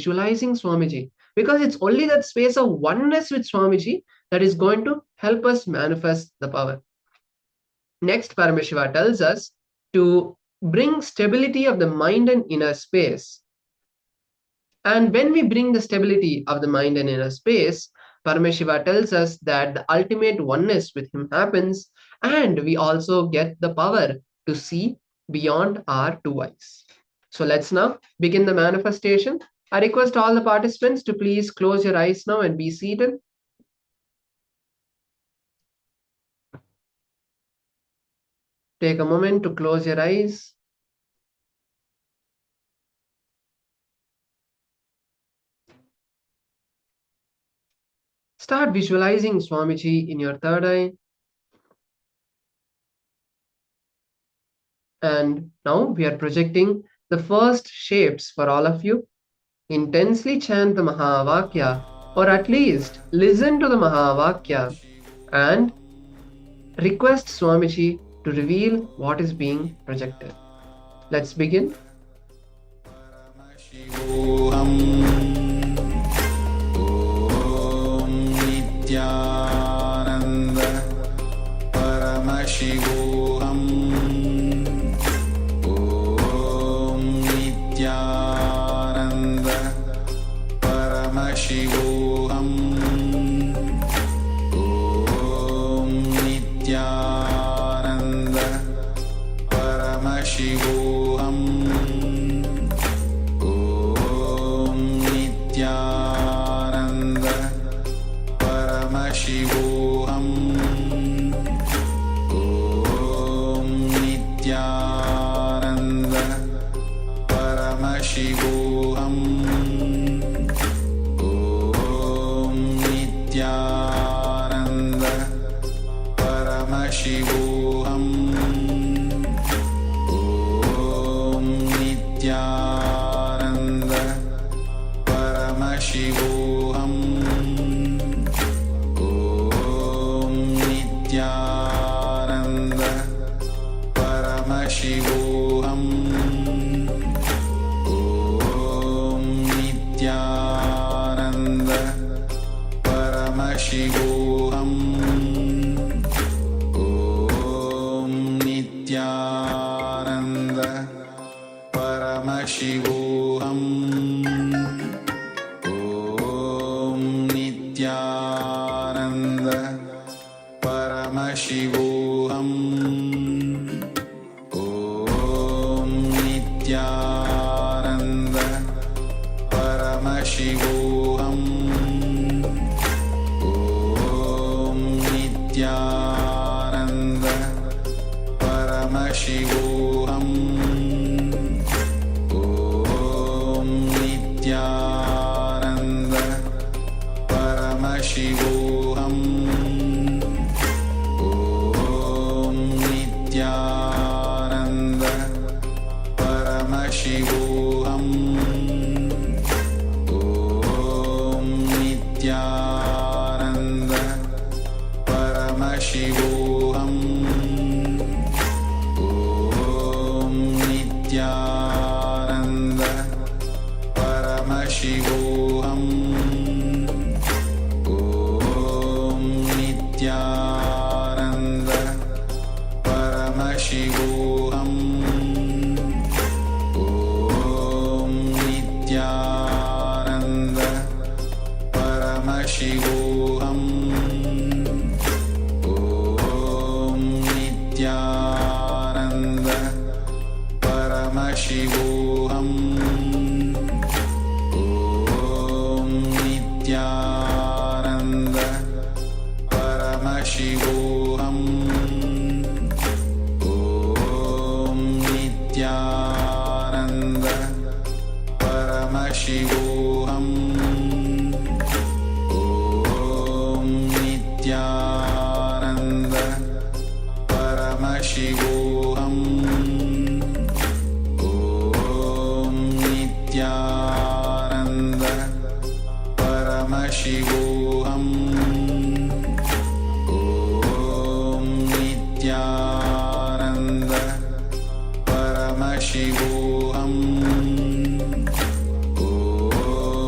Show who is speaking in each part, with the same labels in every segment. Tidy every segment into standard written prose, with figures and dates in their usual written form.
Speaker 1: visualizing Swamiji, because it's only that space of oneness with Swamiji that is going to help us manifest the power. Next, Paramashiva tells us to bring stability of the mind and inner space. And when we bring the stability of the mind and inner space, Paramashiva tells us that the ultimate oneness with him happens, and we also get the power to see beyond our two eyes. So let's now begin the manifestation. I request all the participants to please close your eyes now and be seated. Take a moment to close your eyes. Start visualizing Swamiji in your third eye. And now we are projecting the first shapes for all of you. Intensely chant the Mahavakya, or at least listen to the Mahavakya, and request Swamiji to reveal what is being projected. Let's begin.
Speaker 2: Paramashivoham Om Nithyananda Paramashivoham Om Nithyananda Paramashivoham Om Nithyananda Paramashivoham Paramashivoham Om Nithyananda Paramashivoham Om Nithyananda Paramashivoham Om Nithyananda Paramashivoham Paramashivoham Om Nithyananda Paramashivoham Om Nithyananda Paramashivoham Om Nithyananda Paramashivoham Nithyananda Paramashivoham Om Nithyananda Paramashivoham Om Nithyananda Paramashivoham Om Nithyananda Paramashivoham Om Nithyananda Paramashivoham Om Nithyananda Paramashivoham Om Nithyananda Paramashivoham Nithyananda Paramashivoham Om Nithyananda Paramashivoham Om Nithyananda Paramashivoham Om Nithyananda Paramashivoham Om Nithyananda Paramashivoham Om Nithyananda Paramashivoham Om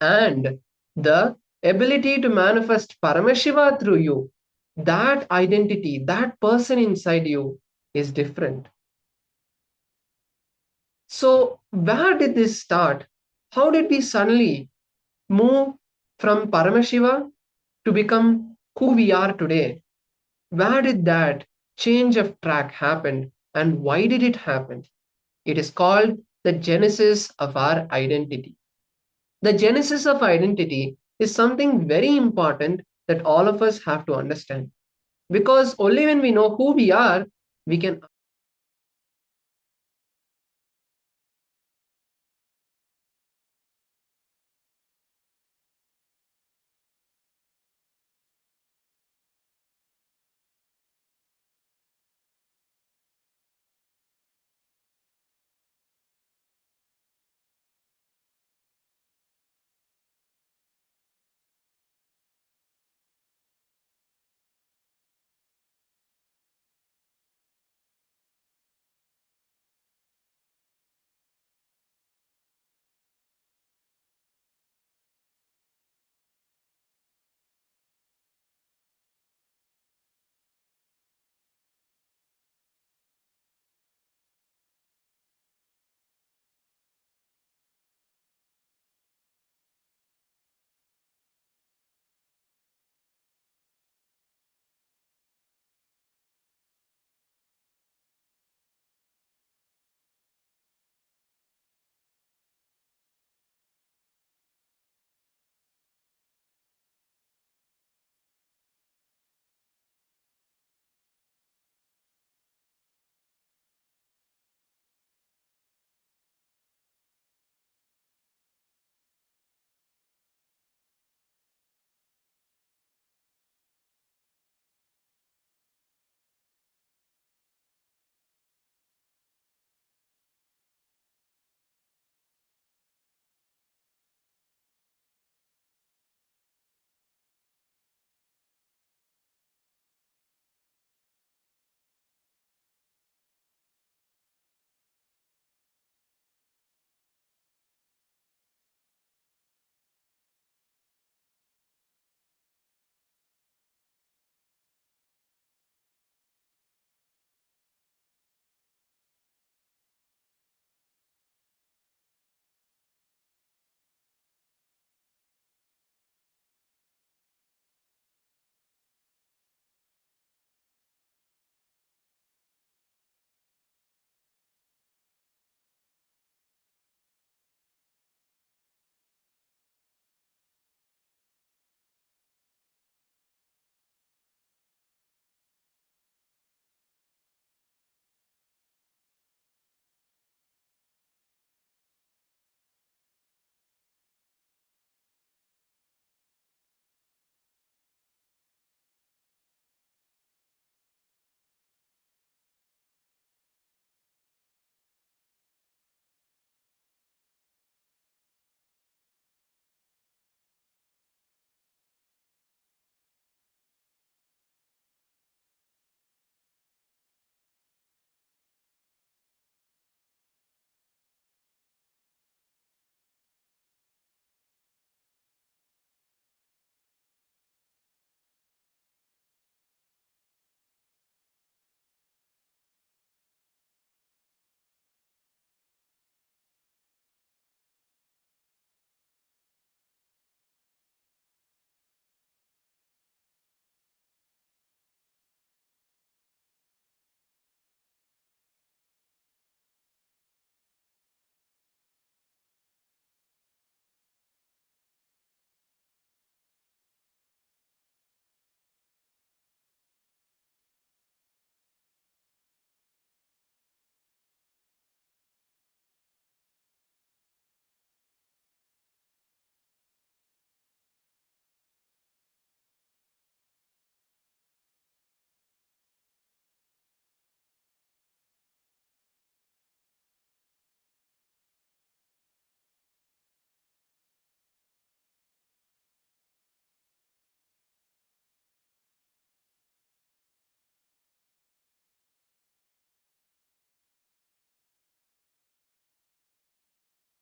Speaker 1: and the ability to manifest Paramashiva through you, that identity, that person inside you is different. So, where did this start? How did we suddenly move from Paramashiva to become who we are today? Where did that change of track happen and why did it happen? It is called the genesis of our identity. The genesis of identity is something very important that all of us have to understand. Because only when we know who we are, we can.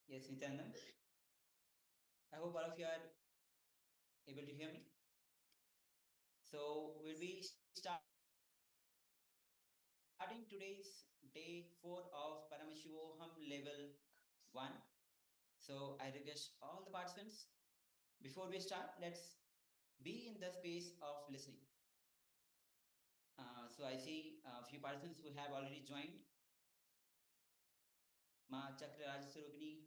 Speaker 3: Yes, Nityanand. I hope hope all of you are able to hear me. So we'll be starting today's day 4 of Paramashivoham Level 1. So I request all the participants, before we start, let's be in the space of listening. So I see a few participants who have already joined. Ma Chakra Rajaswarupini,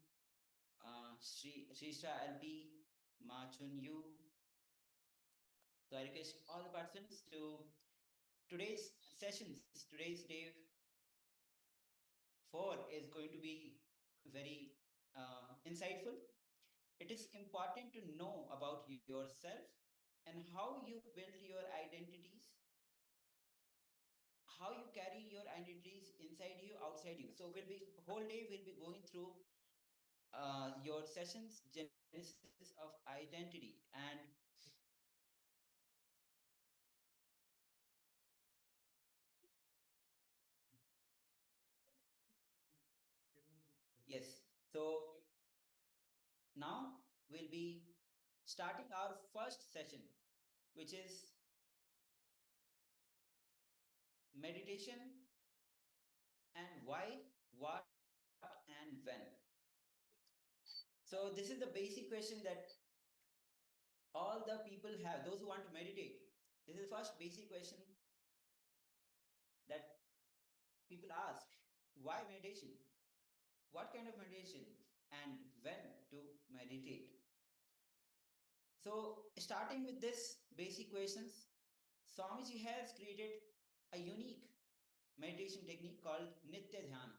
Speaker 3: Shrishra LP, Ma Chun Yu. So I request all the participants to today's sessions, today's day 4 is going to be very insightful. It is important to know about yourself and how you build your identities, how you carry your identities inside you, outside you. So we'll be whole day we'll be going through your sessions, genesis of identity, and yes. So now we'll be starting our first session, which is meditation and why, what, and when. So this is the basic question that all the people have, those who want to meditate. This is the first basic question that people ask. Why meditation? What kind of meditation? And when to meditate? So starting with this basic questions, Swamiji has created a unique meditation technique called Nithya Dhyaan.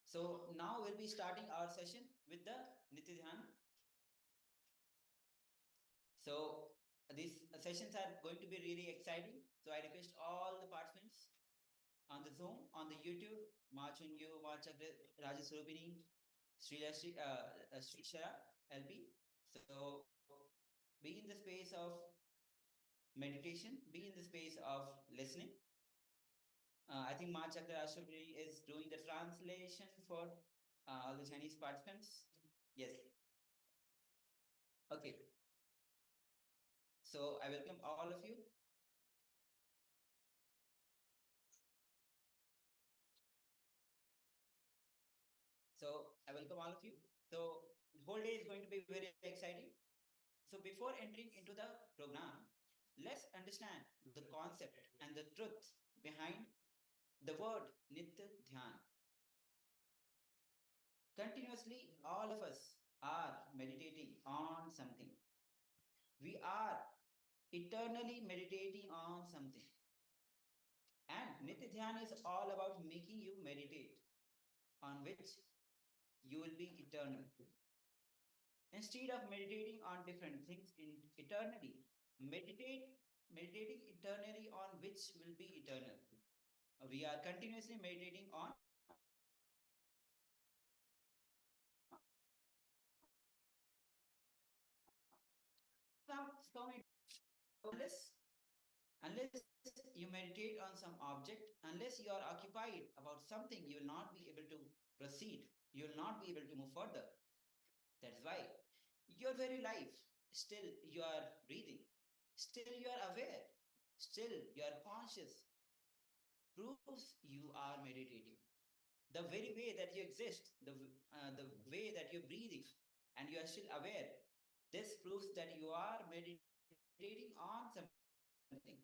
Speaker 3: So now we'll be starting our session with the Nithya Dhyaan. So these sessions are going to be really exciting. So I request all the participants on the Zoom, on the YouTube, Ma Chun Yu, Ma Chakra Rajaswarupini, Shrishara LP. So be in the space of meditation, be in the space of listening. I think Ma Chakra Rajaswarupini is doing the translation for all the Chinese participants. Yes. Okay. So I welcome all of you. So I welcome all of you. So the whole day is going to be very exciting. So before entering into the program, let's understand the concept and the truth behind the word Nitya Dhyaan. Continuously, all of us are meditating on something. We are eternally meditating on something. And Nitya Dhyaan is all about making you meditate on which you will be eternal. Instead of meditating on different things eternally, meditating eternally on which will be eternal. We are continuously meditating on some unless you meditate on some object, unless you are occupied about something, you will not be able to proceed. You will not be able to move further. That's why your very life, still you are breathing, still you are aware, still you are conscious, proves you are meditating. The very way that you exist, the way that you're breathing, and you are still aware, this proves that you are meditating on something.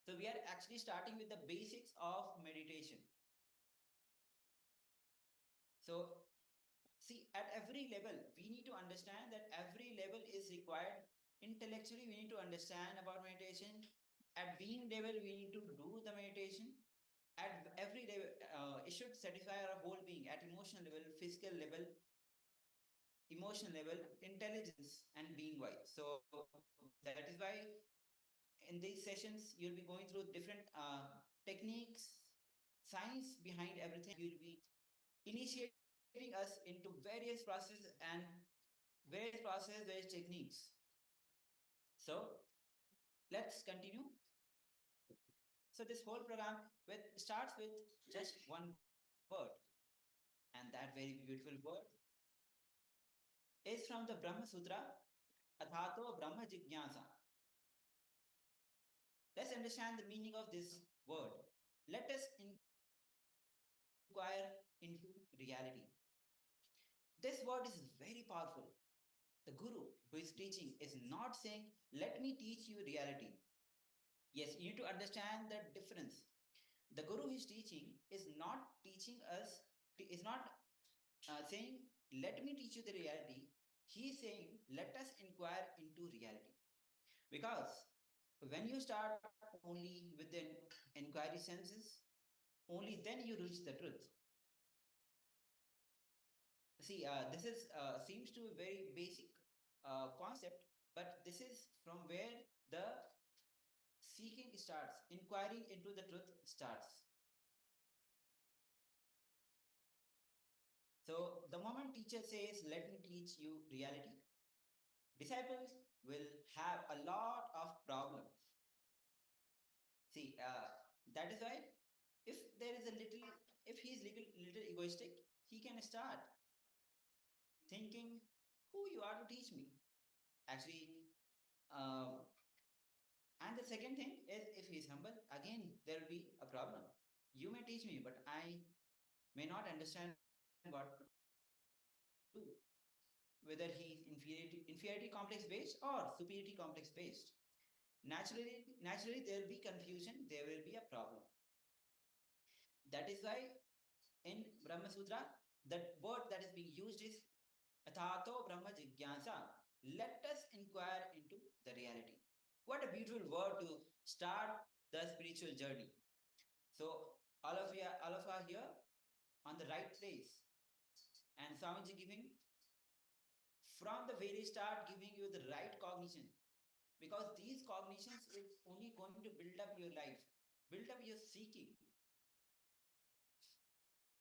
Speaker 3: So we are actually starting with the basics of meditation. So see, at every level, we need to understand that every level is required. Intellectually, we need to understand about meditation. At being level, we need to do the meditation. At every level, it should satisfy our whole being. At emotional level, physical level, emotional level, intelligence, and being wise. So that is why in these sessions, you'll be going through different techniques, science behind everything. You'll be initiating us into various processes and various techniques. So let's continue. So this whole program starts with just one word, and that very beautiful word from the Brahma Sutra, Athato Brahma Jigyasa. Let's understand the meaning of this word. Let us inquire into reality. This word is very powerful. The Guru who is teaching is not saying, let me teach you reality. Yes, you need to understand the difference. The Guru who is teaching is not teaching us, is not saying, let me teach you the reality. He is saying, let us inquire into reality. Because when you start only with the inquiry senses, only then you reach the truth. See, this is seems to be very basic concept, but this is from where the seeking starts, inquiring into the truth starts. So the moment teacher says, let me teach you reality, disciples will have a lot of problems. See, that is why if there is a little, if he is little egoistic, he can start thinking, who you are to teach me? Actually, and the second thing is, if he is humble, again, there will be a problem. You may teach me, but I may not understand what to do. Whether he is inferiority complex based or superiority complex based. Naturally, there will be confusion, there will be a problem. That is why in Brahma Sutra, that word that is being used is Athato Brahma Jigyasa. Let us inquire into the reality. What a beautiful word to start the spiritual journey. So all of you are here on the right place. And Swamiji giving from the very start, giving you the right cognition, because these cognitions is only going to build up your life, build up your seeking.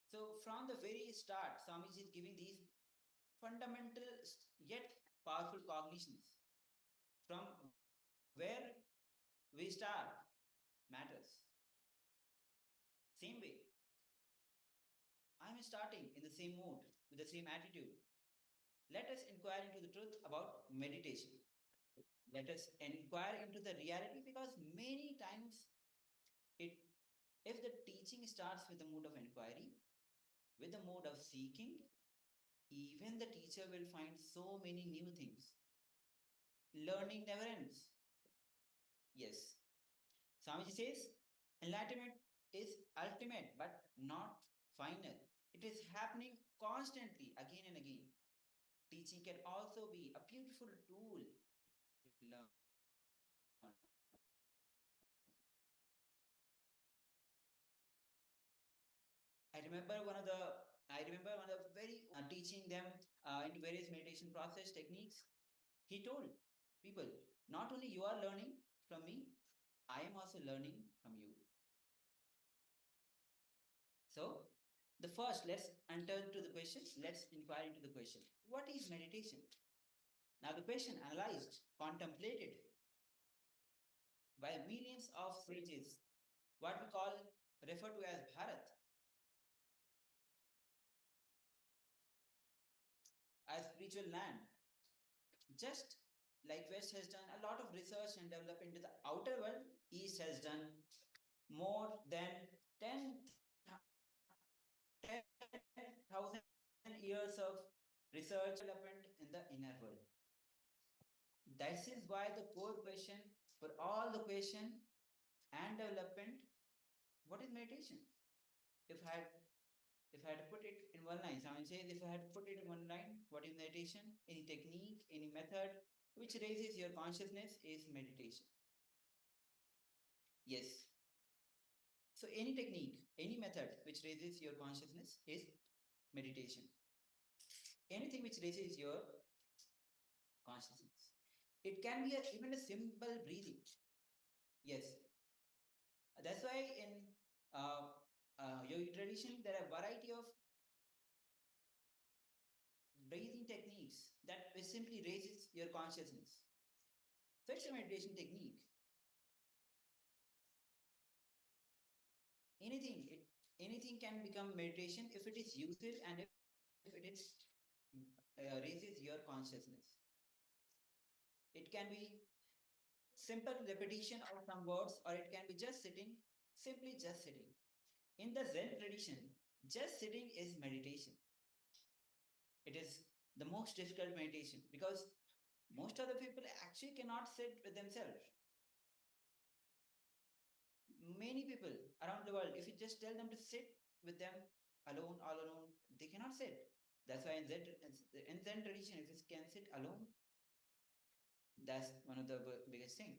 Speaker 3: So from the very start, Swamiji is giving these fundamental yet powerful cognitions. From where we start matters. Same way, I am starting in the same mood, with the same attitude. Let us inquire into the truth about meditation. Let us inquire into the reality, because many times if the teaching starts with the mood of inquiry, with the mode of seeking, even the teacher will find so many new things. Learning never ends. Yes. Swamiji says, enlightenment is ultimate but not final. It is happening constantly, again and again. Teaching can also be a beautiful tool to learn. I remember one of the very teaching them into various meditation process techniques. He told people, not only you are learning from me, I am also learning from you. So the first, let's enter to the question. Let's inquire into the question. What is meditation? Now the question analyzed, contemplated by millions of sages, what we call, refer to as Bharat, as spiritual land. Just like West has done a lot of research and development into the outer world, East has done more than 10,000 years of research development in the inner world. This is why the core question for all the question and development, what is meditation? If I had to put it in one line, someone says, if I had to put it in one line, what is meditation? Any technique, any method which raises your consciousness is meditation. Yes. So any technique, any method which raises your consciousness is meditation. Anything which raises your consciousness. It can be even a simple breathing. Yes. That's why in yogic tradition, there are a variety of breathing techniques that simply raises your consciousness. So it's a meditation technique. Anything can become meditation if it is useful and if it is raises your your consciousness. It can be simple repetition of some words, or it can be just sitting, simply just sitting. In the Zen tradition, just sitting is meditation. It is the most difficult meditation because most of the people actually cannot sit with themselves. Many people around the world, if you just tell them to sit with them alone, all alone, they cannot sit. That's why in Zen tradition, if you can sit alone, that's one of the biggest thing.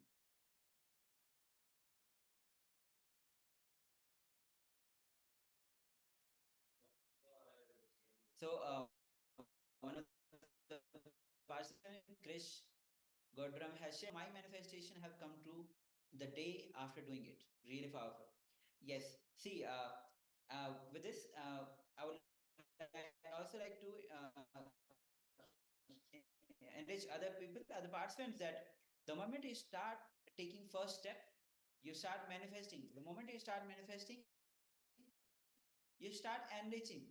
Speaker 3: So one of the participants, Krish Godram, has shared my manifestation have come true the day after doing it. Really powerful. Yes. See, with this, I would also like to enrich other people, other participants, that the moment you start taking first step, you start manifesting. The moment you start manifesting, you start enriching.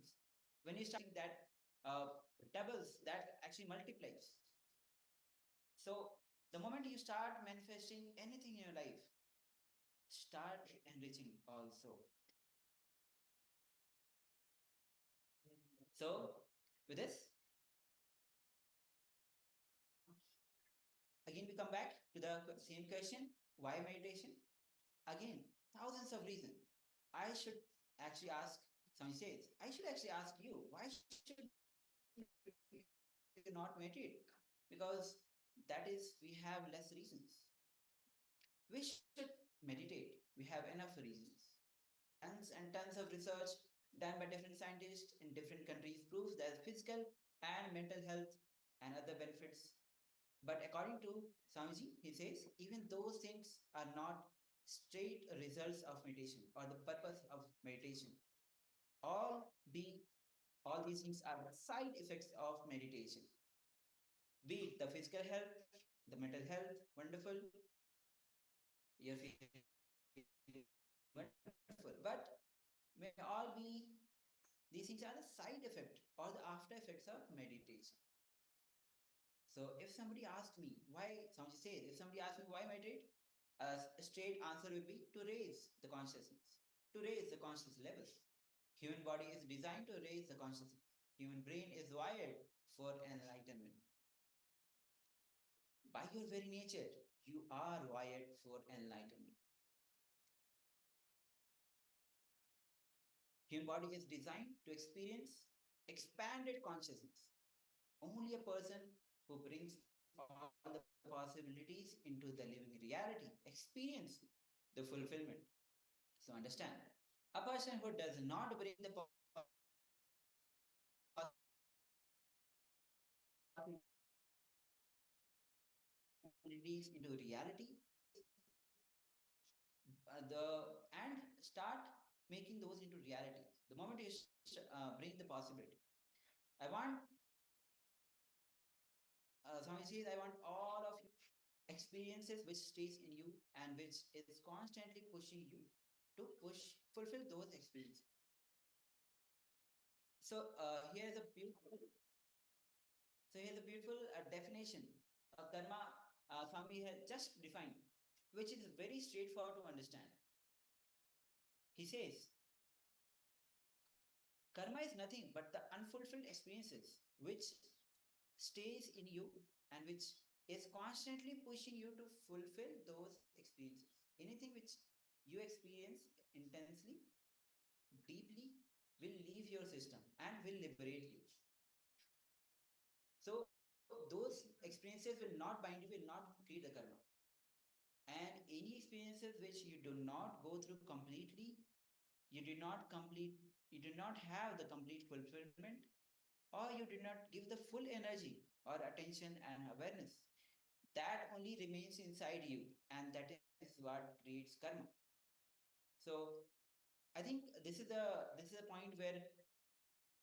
Speaker 3: When you start that doubles, that actually multiplies. So the moment you start manifesting anything in your life, start enriching also. So with this, again we come back to the same question: why meditation? Again, thousands of reasons. I should actually ask. Someone says, I should actually ask you, why should you not meditate? Because that is, we have less reasons. We should meditate. We have enough reasons. Tons and tons of research done by different scientists in different countries proves that physical and mental health and other benefits. But according to Swamiji, he says even those things are not straight results of meditation or the purpose of meditation. All be all these things are the side effects of meditation. Be it the physical health, the mental health, wonderful, you're feeling wonderful. But may all be these things are the side effect or the after effects of meditation. So if somebody asks me why, somebody says, if somebody asks me why meditate, a straight answer will be to raise the consciousness, to raise the conscious levels. Human body is designed to raise the consciousness. Human brain is wired for enlightenment. By your very nature, you are wired for enlightenment. Human body is designed to experience expanded consciousness. Only a person who brings all the possibilities into the living reality experience the fulfillment. So understand, a person who does not bring the possibilities into reality, the and start making those into reality. The moment you bring the possibility, I want Swami says, I want all of you experiences which stays in you and which is constantly pushing you to fulfill those experiences. So here's a beautiful. So here's a beautiful definition of karma. Swami has just defined, which is very straightforward to understand. He says, karma is nothing but the unfulfilled experiences which stays in you and which is constantly pushing you to fulfill those experiences. Anything which you experience intensely, deeply, will leave your system and will liberate you. So those experiences will not bind you, will not create the karma. And any experiences which you do not go through completely, you do not have the complete fulfillment, or you do not give the full energy or attention and awareness, that only remains inside you, and that is what creates karma. So I think this is a point where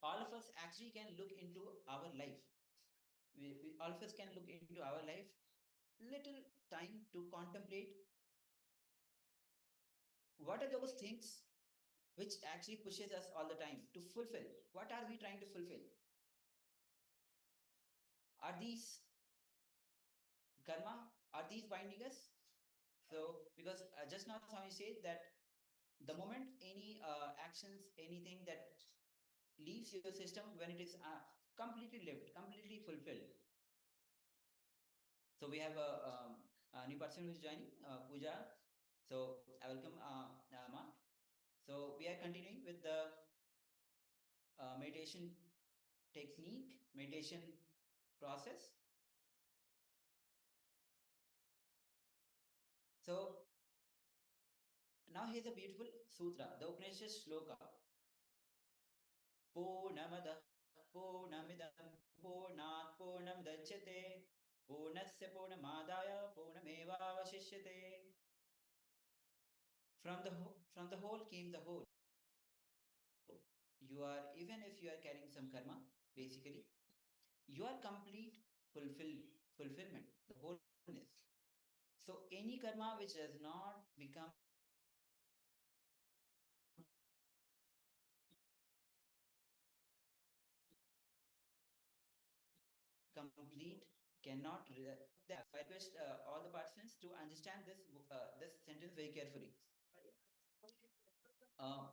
Speaker 3: all of us actually can look into our life. All of us can look into our life, little time to contemplate what are those things which actually pushes us all the time to fulfill. What are we trying to fulfill? are these karma, are these binding us? So, because just now Swami said that the moment any actions, anything that leaves your system, when it is completely lived, completely fulfilled. So we have a new person who is joining, Pooja. So I welcome Ma. So we are continuing with the meditation technique, meditation process. So now here's a beautiful sutra, the Upanishad shloka. Purnamada Purnamidam Purnat Purnamudachyate Purnasya Purnamadaya Purnamevavashishyate. From the whole came the whole. You are, even if you are carrying some karma, basically, you are complete fulfillment, the wholeness. So any karma which does not become complete cannot that. I request all the participants to understand this sentence very carefully. Uh,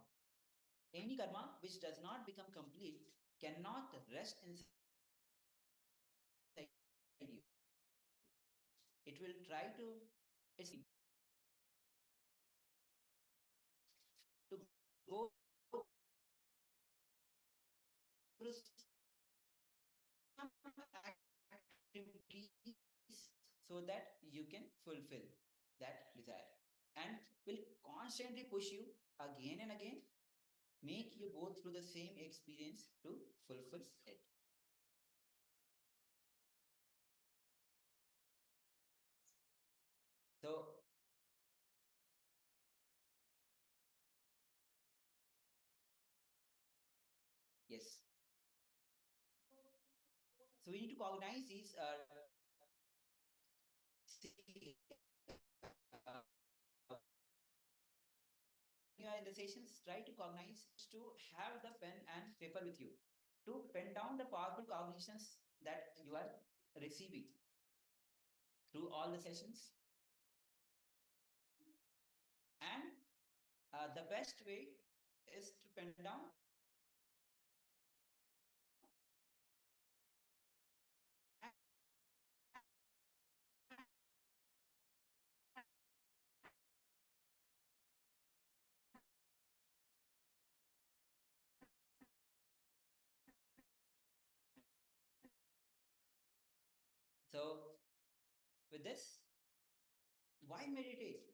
Speaker 3: any karma which does not become complete cannot rest inside you. It will try to to go through some activities so that you can fulfill that desire, and will constantly push you again and again, make you go through the same experience to fulfill it. So yes, so we need to cognize these you are in the sessions, try to cognize, to have the pen and paper with you, to pen down the powerful cognitions that you are receiving through all the sessions. And the best way is to pen down so with this, why meditate?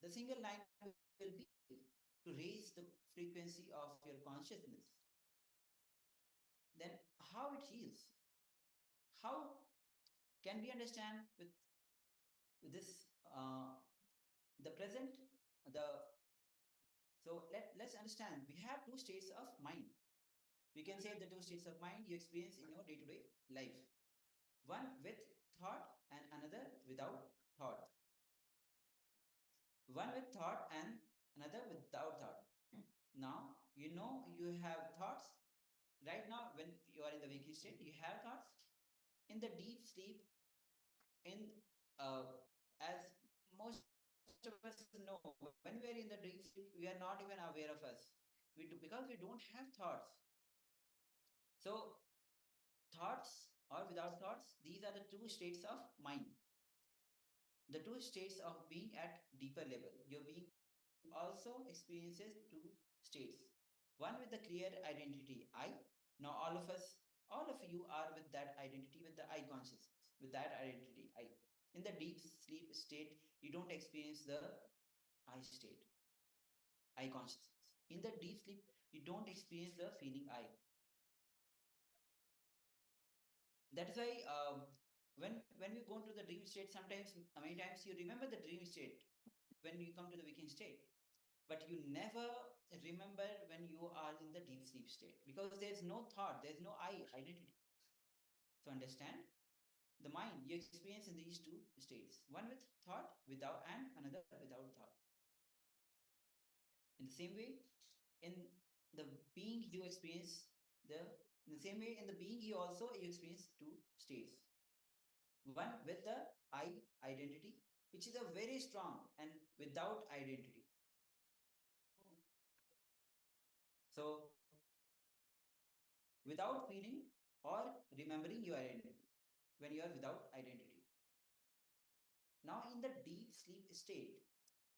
Speaker 3: The single line will be to raise the frequency of your consciousness. Then how it heals? How can we understand with this the present the so let's understand we have two states of mind. We can say the two states of mind you experience in your day-to-day life. One with thought and another without thought. One with thought and another without thought. Now, you know you have thoughts. Right now, when you are in the waking state, you have thoughts. In the deep sleep, in as most of us know, when we are in the deep sleep, we are not even aware of us. We do because we don't have thoughts. So, thoughts or without thoughts, these are the two states of mind. The two states of being at deeper level. Your being also experiences two states. One with the clear identity I. Now all of you are with that identity, with the I consciousness, with that identity I. In the deep sleep state, you don't experience the I state, I consciousness. In the deep sleep, you don't experience the feeling I. That is why when you go into the dream state, sometimes many times you remember the dream state when you come to the waking state, but you never remember when you are in the deep sleep state because there's no thought, there's no I identity. So understand the mind you experience in these two states, one with thought without and another without thought. In the same way, in the being you experience the In the same way, in the being, you experience two states. One with the I identity, which is a very strong, and without identity. So, without feeling or remembering your identity, when you are without identity. Now, in the deep sleep state,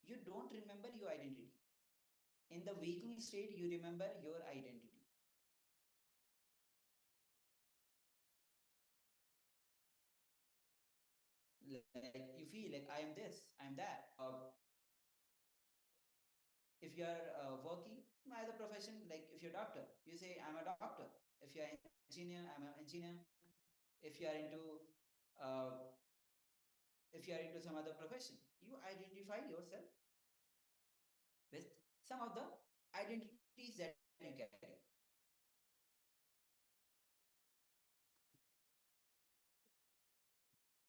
Speaker 3: you don't remember your identity. In the waking state, you remember your identity. Like you feel like I am this, I am that. If you are working as a profession, like if you're a doctor, you say I'm a doctor. If you're an engineer, I'm an engineer. If you are into uh, if you are into some other profession, you identify yourself with some of the identities that you carry.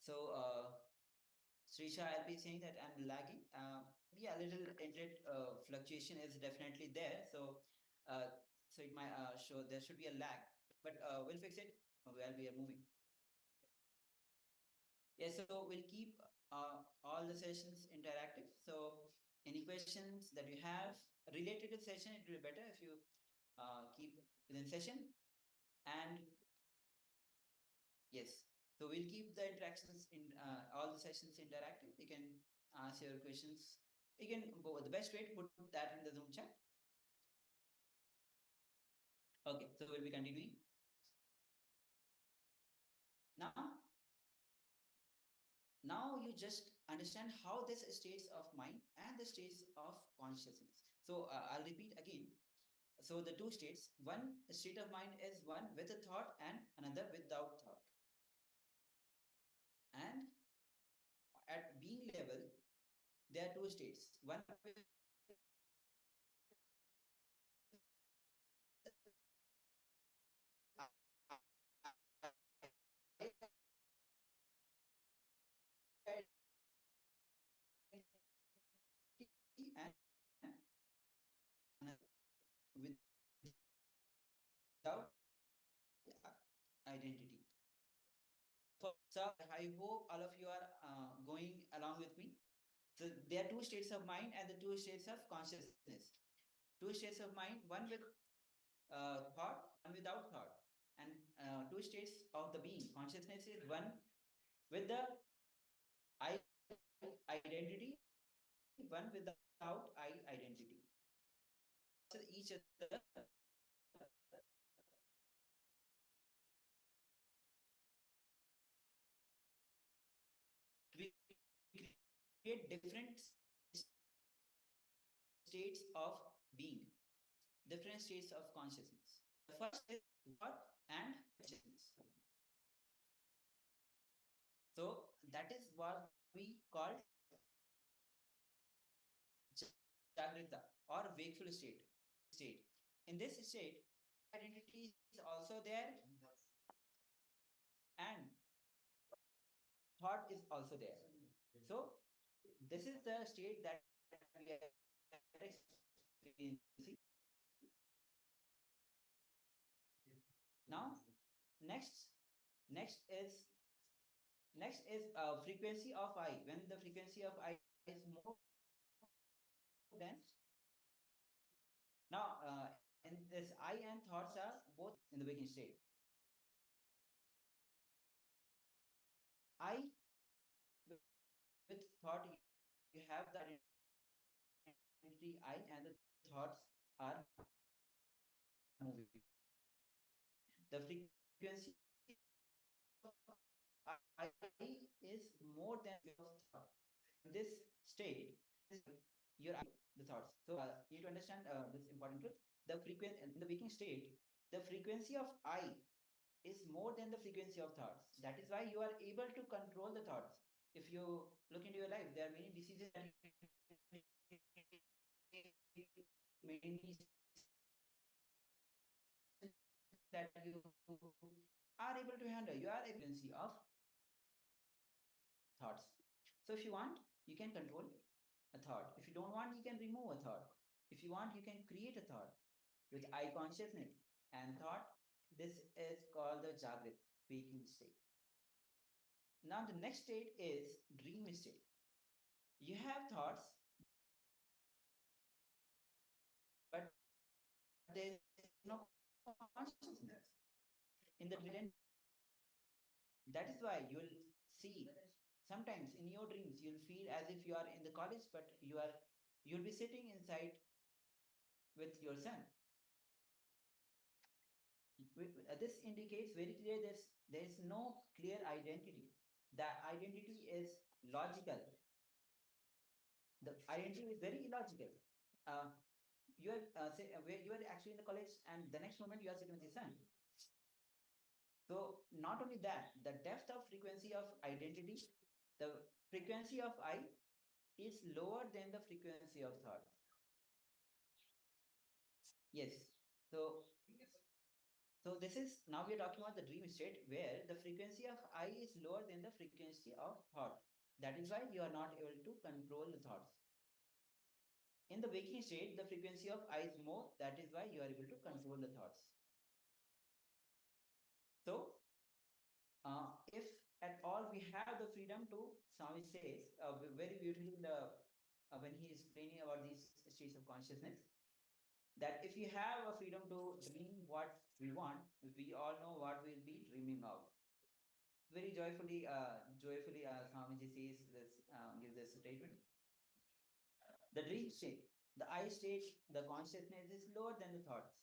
Speaker 3: So, Srisha, I'll be saying that I'm lagging. Yeah, a little internet fluctuation is definitely there. Uh, so it might show there should be a lag, but we'll fix it while we are moving. Yeah, so we'll keep all the sessions interactive. So any questions that you have related to the session, it will be better if you keep within session. And yes, so we'll keep the interactions in all the sessions interactive. You can ask your questions. You can go the best way to put that in the Zoom chat. Okay, so we'll be continuing. Now, now you just understand how this states of mind and the states of consciousness. So I'll repeat again. So the two states, one state of mind is one with a thought and another without thought. And at being level, there are two states. One with and without identity. So I hope all of you are going along with me. So there are two states of mind and the two states of consciousness. Two states of mind, one with thought, one without thought. And two states of the being. Consciousness is one with the I identity, one without I identity. So each other, we create different states of being, different states of consciousness. The first is thought and consciousness. So that is what we call Jagrita or wakeful state. In this state, identity is also there and thought is also there. So this is the state that we are experiencing. Now, next, next is frequency of I. When the frequency of I is more than now, in this I and thoughts are both in the waking state. I with thought you have the identity I and the thoughts are moving. The frequency of I is more than of thought. In this state, your the thoughts. So you need to understand this important truth. The frequency in the waking state, the frequency of I is more than the frequency of thoughts. That is why you are able to control the thoughts. If you look into your life, there are many decisions that many that you are able to handle. You are a frequency of thoughts. So if you want, you can control a thought. If you don't want, you can remove a thought. If you want, you can create a thought with I consciousness and thought. This is called the Jagrit, waking state. Now the next state is dream state. You have thoughts, but there is no consciousness. In the dream state, that is why you will see sometimes in your dreams you'll feel as if you are in the college, but you'll be sitting inside with your son. This indicates very clear there is no clear identity. The identity is logical. The identity is very illogical. Uh, you are where you are actually in the college, and the next moment you are sitting with your son. So not only that, the depth of frequency of identity, the frequency of I is lower than the frequency of thought. Yes. So so this is now we are talking about the dream state where the frequency of I is lower than the frequency of thought. That is why you are not able to control the thoughts. In the waking state, the frequency of I is more. That is why you are able to control the thoughts. So, if at all we have the freedom to, Swami says very beautifully when he is explaining about these states of consciousness, that if you have a freedom to dream what we want, we all know what we'll be dreaming of. Very joyfully, Swamiji says this, gives this statement. The dream state, the I state, the consciousness is lower than the thoughts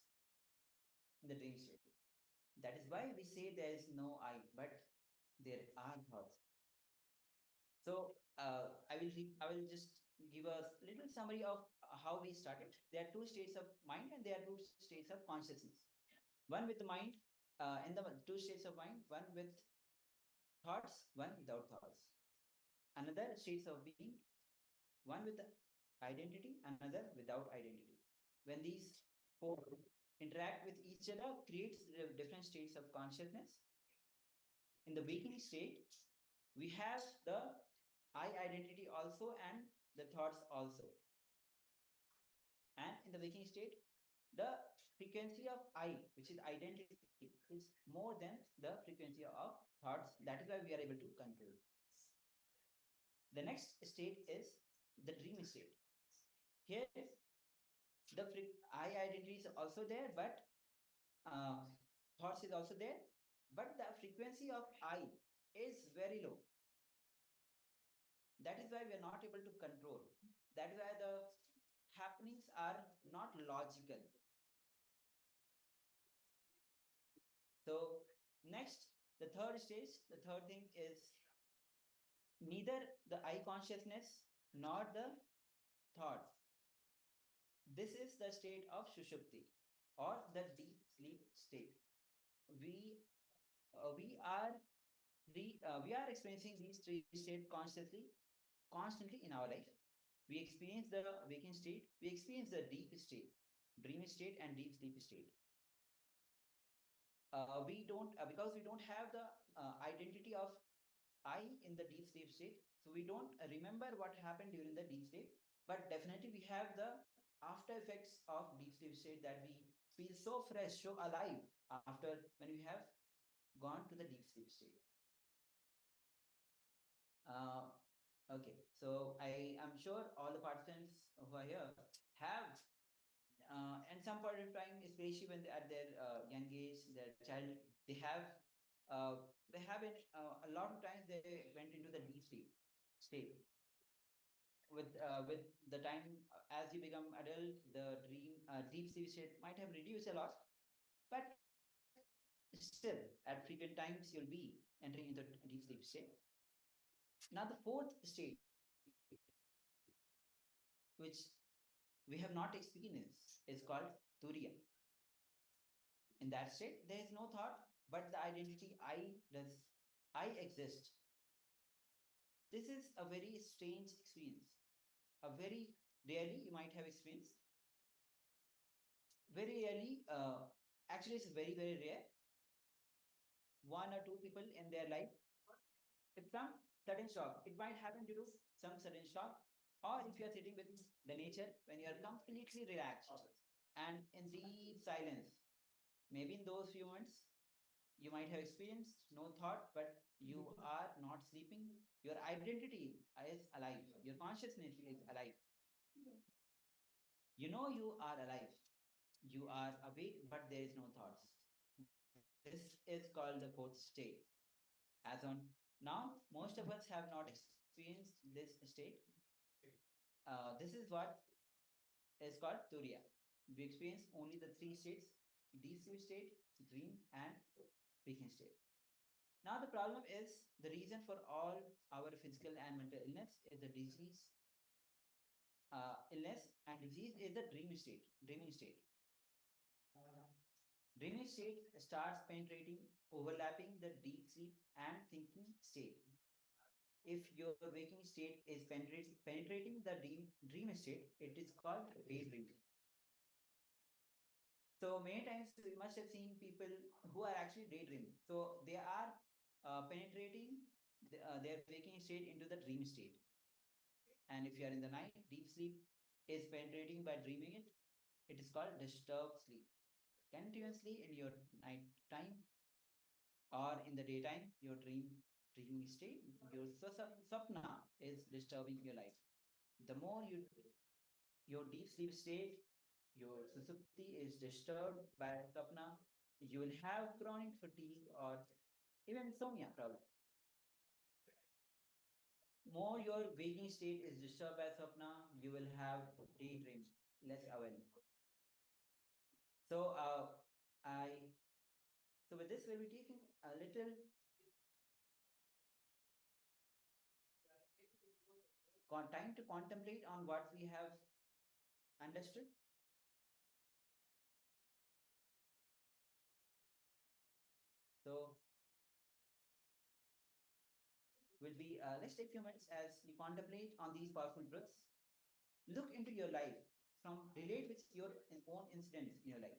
Speaker 3: in the dream state. That is why we say there is no I, but there are thoughts. So I will just give a little summary of how we started. There are two states of mind and there are two states of consciousness. One with the mind, in the two states of mind, one with thoughts, one without thoughts. Another states of being, one with identity, another without identity. When these four interact with each other, creates different states of consciousness. In the waking state, we have the I identity also and the thoughts also. And in the waking state, the frequency of I, which is identity, is more than the frequency of thoughts. That is why we are able to control. The next state is the dream state. Here, the I identity is also there, but thoughts is also there, but the frequency of I is very low. That is why we are not able to control. That is why the happenings are not logical. So next, the third stage, the third thing is neither the I consciousness nor the thought. This is the state of Sushupti or the deep sleep state. We we are experiencing these three states constantly in our life. We experience the waking state, we experience the deep state, dream state, and deep sleep state. We don't because we don't have the identity of I in the deep sleep state, so we don't remember what happened during the deep sleep. But definitely we have the after effects of deep sleep state that we feel so fresh, so alive after when we have gone to the deep sleep state. Okay, so I am sure all the participants who are here have, and some point of time, especially when they, at their young age, their child, they have it. A lot of times they went into the deep sleep state. With the time as you become adult, the deep sleep state might have reduced a lot, but still at frequent times you'll be entering into deep sleep state. Now the fourth state, which we have not experienced, is called Turiya. In that state, there is no thought, but the identity I exist. This is a very strange experience. A very rarely you might have experienced. Very rarely, actually, it's very rare. One or two people in their life, with some sudden shock. It might happen due to some sudden shock, or if you are sitting with the nature when you are completely relaxed and in deep silence, Maybe in those few moments, you might have experienced no thought, but you are not sleeping. Your identity is alive. Your consciousness is alive. You know you are alive. You are awake, but there is no thoughts. This is called the fourth state. As on now, most of us have not experienced this state. This is what is called Turiya. We experience only the three states: deep sleep state, dream, and waking state. Now, the problem is the reason for all our physical and mental illness is the disease. Illness and disease is the dream state, dreaming state. Dreaming state starts penetrating, overlapping the deep sleep and thinking state. If your waking state is penetrating the dream state, it is called daydreaming. So many times we must have seen people who are actually daydreaming. So they are penetrating their waking state into the dream state. And if you are in the night, deep sleep is penetrating by dreaming it. It is called disturbed sleep. Continuously in your night time or in the daytime, your dreaming state, your sapna is disturbing your life. The more your deep sleep state, your susupti is disturbed by sapna, you will have chronic fatigue or even insomnia problem. More your waking state is disturbed by sapna, you will have daydreams, less awareness. So I so with this we'll be taking a little time to contemplate on what we have understood. So will be let's take a few minutes as you contemplate on these powerful truths. Look into your life from relate with your own incidents in your life.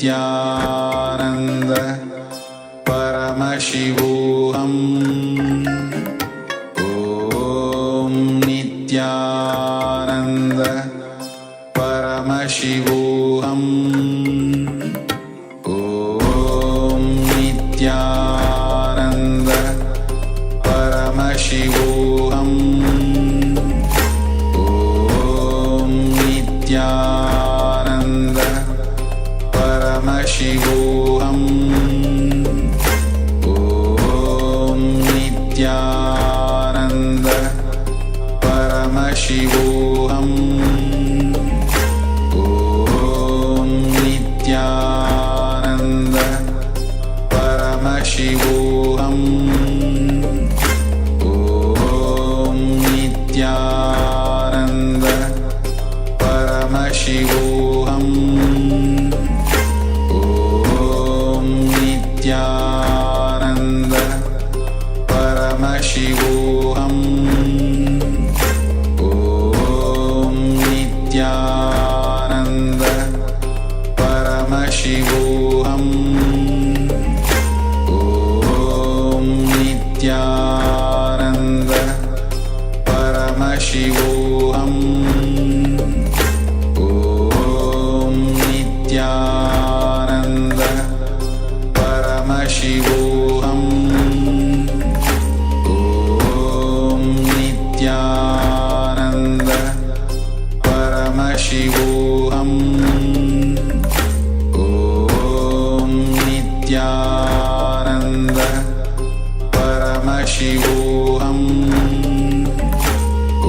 Speaker 2: Nityanand परमशिवोऽहम् ॐ नित्यानन्द परमशिवोऽहम् ॐ नित्यानन्द परमशिवोऽहम् ॐ नित्यानन्द परमशिवोऽहम् ॐ नित्यानन्द परमशिवोऽहम् ॐ नित्यानन्द परमशिवोऽहम् ॐ नित्यानन्द परमशिवोऽहम् ॐ नित्यानन्द परमशिवोऽहम् ॐ नित्यानन्द परमशिवोऽहम् ॐ नित्यानन्द परमशिवोऽहम् ॐ नित्यानन्द परमशिवोऽहम् ॐ नित्यानन्द परमशिवोऽहम् ॐ नित्यानन्द परमशिवोऽहम्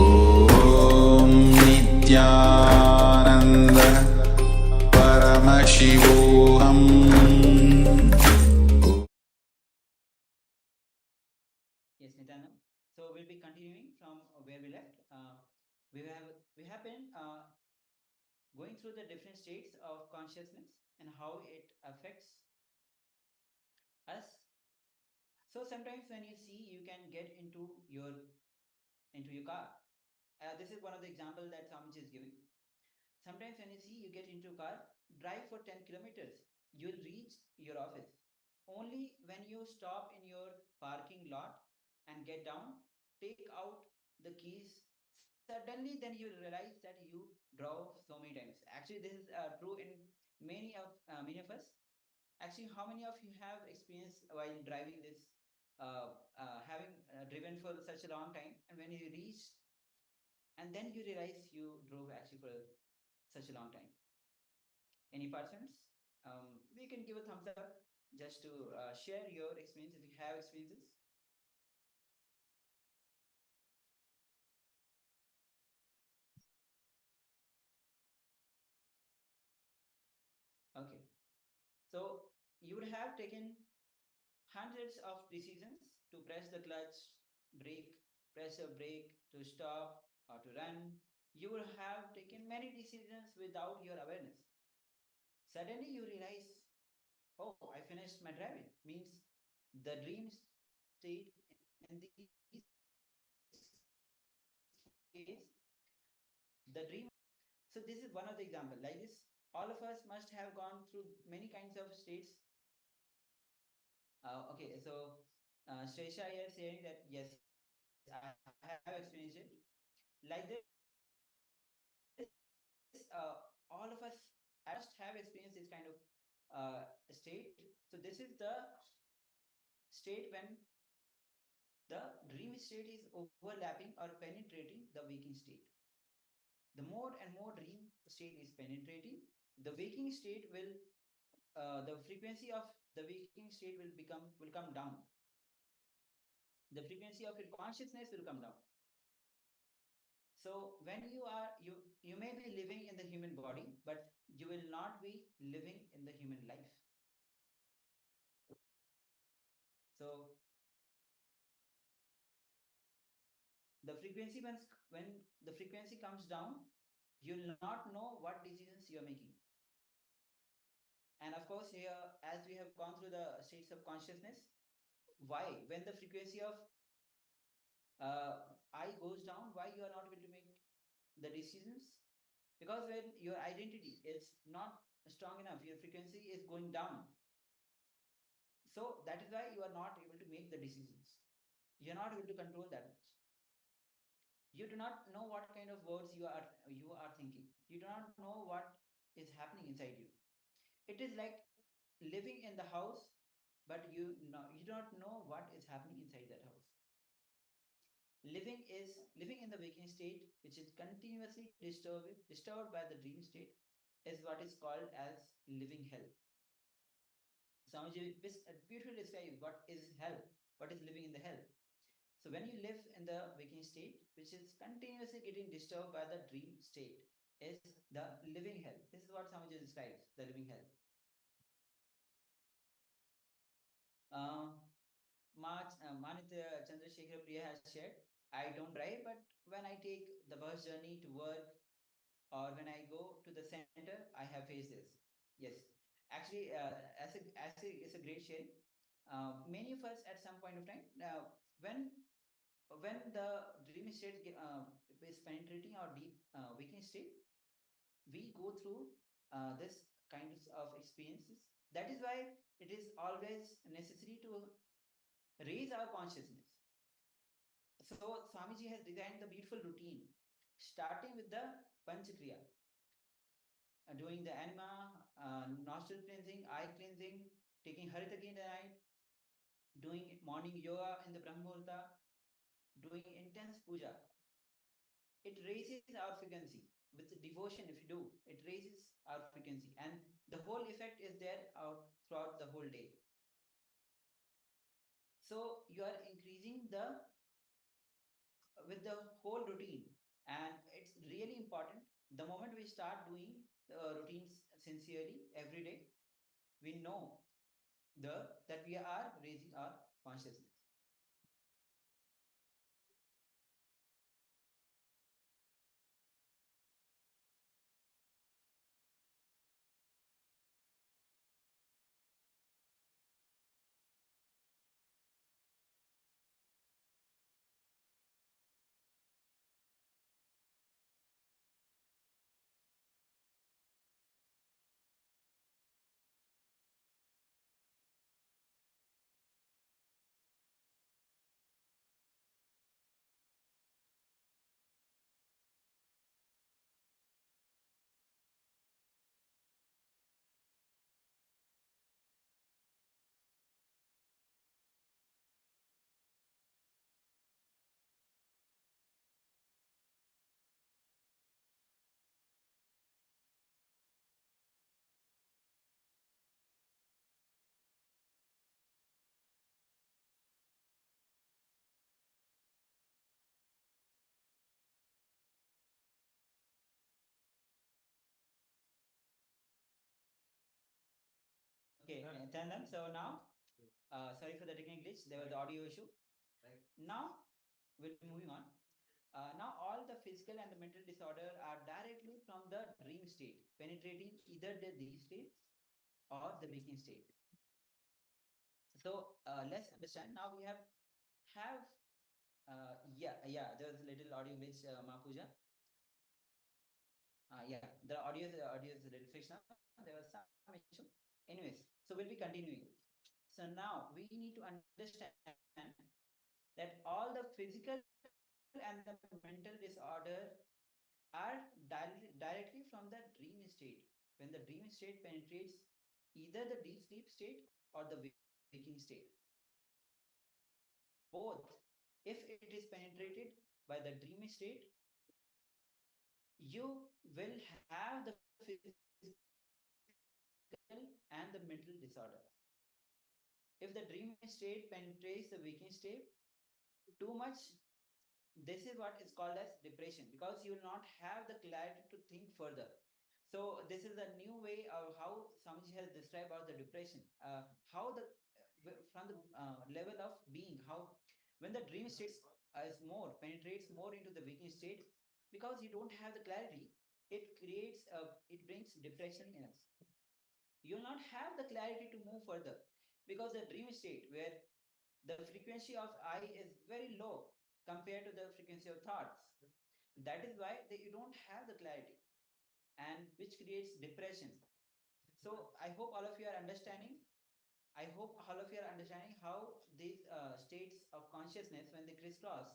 Speaker 2: ॐ नित्यानन्द परमशिवोऽहम्
Speaker 3: Yes, Nityanam. So we'll be continuing from where we left. We have been going through the different states of consciousness and how it affects us. So sometimes when you see, you can get into your car. This is one of the example that Swamiji is giving. Sometimes when you see, you get into a car, drive for 10 kilometers, you'll reach your office. Only when you stop in your parking lot and get down, take out the keys, suddenly then you will realize that you drove so many times. Actually, this is true in many of us. Actually, how many of you have experience while driving this, having driven for such a long time, and when you reach, and then you realize you drove actually for such a long time? Any persons? We can give a thumbs up just to share your experience if you have experiences. Okay. So you would have taken hundreds of decisions to press the clutch, brake, press a brake, to stop or to run. You would have taken many decisions without your awareness. Suddenly you realize, oh, I finished my driving. Means the dream state in this case, the dream. So this is one of the example. Like this, all of us must have gone through many kinds of states. Okay, so Shresha here saying that yes, I have experienced it. Like this, all of us at some point of time must have experienced this kind of state. So this is the state when the dream state is overlapping or penetrating the waking state. The more and more dream state is penetrating, the waking state will, the frequency of the waking state will come down. The frequency of your consciousness will come down. So when you may be living in the human body, but you will not be living in the human life. So the frequency when the frequency comes down, you'll not know what decisions you're making. And of course, here, as we have gone through the states of consciousness, why when the frequency of I goes down, why you are not able to make the decisions? Because when your identity is not strong enough, your frequency is going down. So that is why you are not able to make the decisions. You're not able to control that much. You do not know what kind of words you are thinking. You do not know what is happening inside you. It is like living in the house, but you do not know what is happening inside that house. Living in the waking state, which is continuously disturbed by the dream state, is what is called as living hell. Swamiji beautifully describes what is hell, what is living in the hell. So when you live in the waking state, which is continuously getting disturbed by the dream state, is the living hell. This is what Swamiji describes, the living hell. Manitya Chandrasekhar Priya has shared, I don't drive, but when I take the bus journey to work or when I go to the center, I have faced this. Yes, actually, it's a great sharing. Many of us at some point of time, when the dream state is penetrating our deep waking state, we go through this kinds of experiences. That is why it is always necessary to raise our consciousness. So Swamiji has designed the beautiful routine, starting with the Panchakriya, doing the anima, nostril cleansing, eye cleansing, taking Haritaki in the night, doing morning yoga in the Brahmurta, doing intense puja. It raises our frequency with the devotion. If you do, it raises our frequency, and the whole effect is there out throughout the whole day. So you are increasing the with the whole routine, and it's really important. The moment we start doing the routines sincerely every day, we know that we are raising our consciousness. Okay, Chandan. So now, sorry for the technical glitch. There was the audio issue. Right. Now we'll be moving on. Now all the physical and the mental disorder are directly from the dream state, penetrating either the deep state or the waking state. So let's understand. Now we have yeah. There was a little audio glitch, Mapuja. Yeah, the audio is a little fixed now. There was some issue. Anyways, so we'll be continuing. So now we need to understand that all the physical and the mental disorder are directly from the dream state. When the dream state penetrates either the deep sleep state or the waking state. Both, if it is penetrated by the dream state, you will have the physical and the mental disorder. If the dream state penetrates the waking state too much, this is what is called as depression, because you will not have the clarity to think further. So this is a new way of how Swamiji has described about the depression. How the from the level of being, how when the dream state is more penetrates more into the waking state, because you don't have the clarity, it brings depression in us. You will not have the clarity to move further, because the dream state where the frequency of I is very low compared to the frequency of thoughts. That is why you don't have the clarity, and which creates depression. I hope all of you are understanding. I hope all of you are understanding how these states of consciousness, when they crisscross,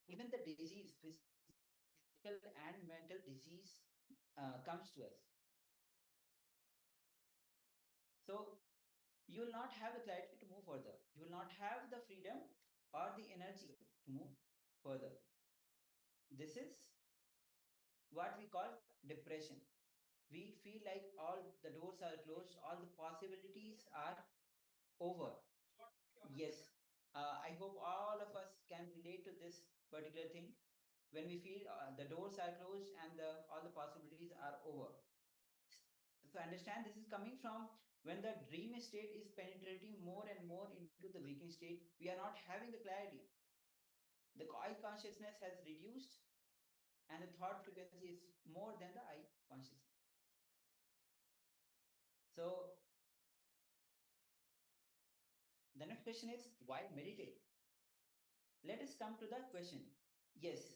Speaker 3: even the disease, physical and mental disease, comes to us. So you will not have the clarity to move further. You will not have the freedom or the energy to move further. This is what we call depression. We feel like all the doors are closed, all the possibilities are over. Yes, I hope all of us can relate to this particular thing when we feel the doors are closed and all the possibilities are over. So understand this is coming from when the dream state is penetrating more and more into the waking state. We are not having the clarity. The I consciousness has reduced and the thought frequency is more than the I consciousness. So the next question is, why meditate? Let us come to the question. Yes,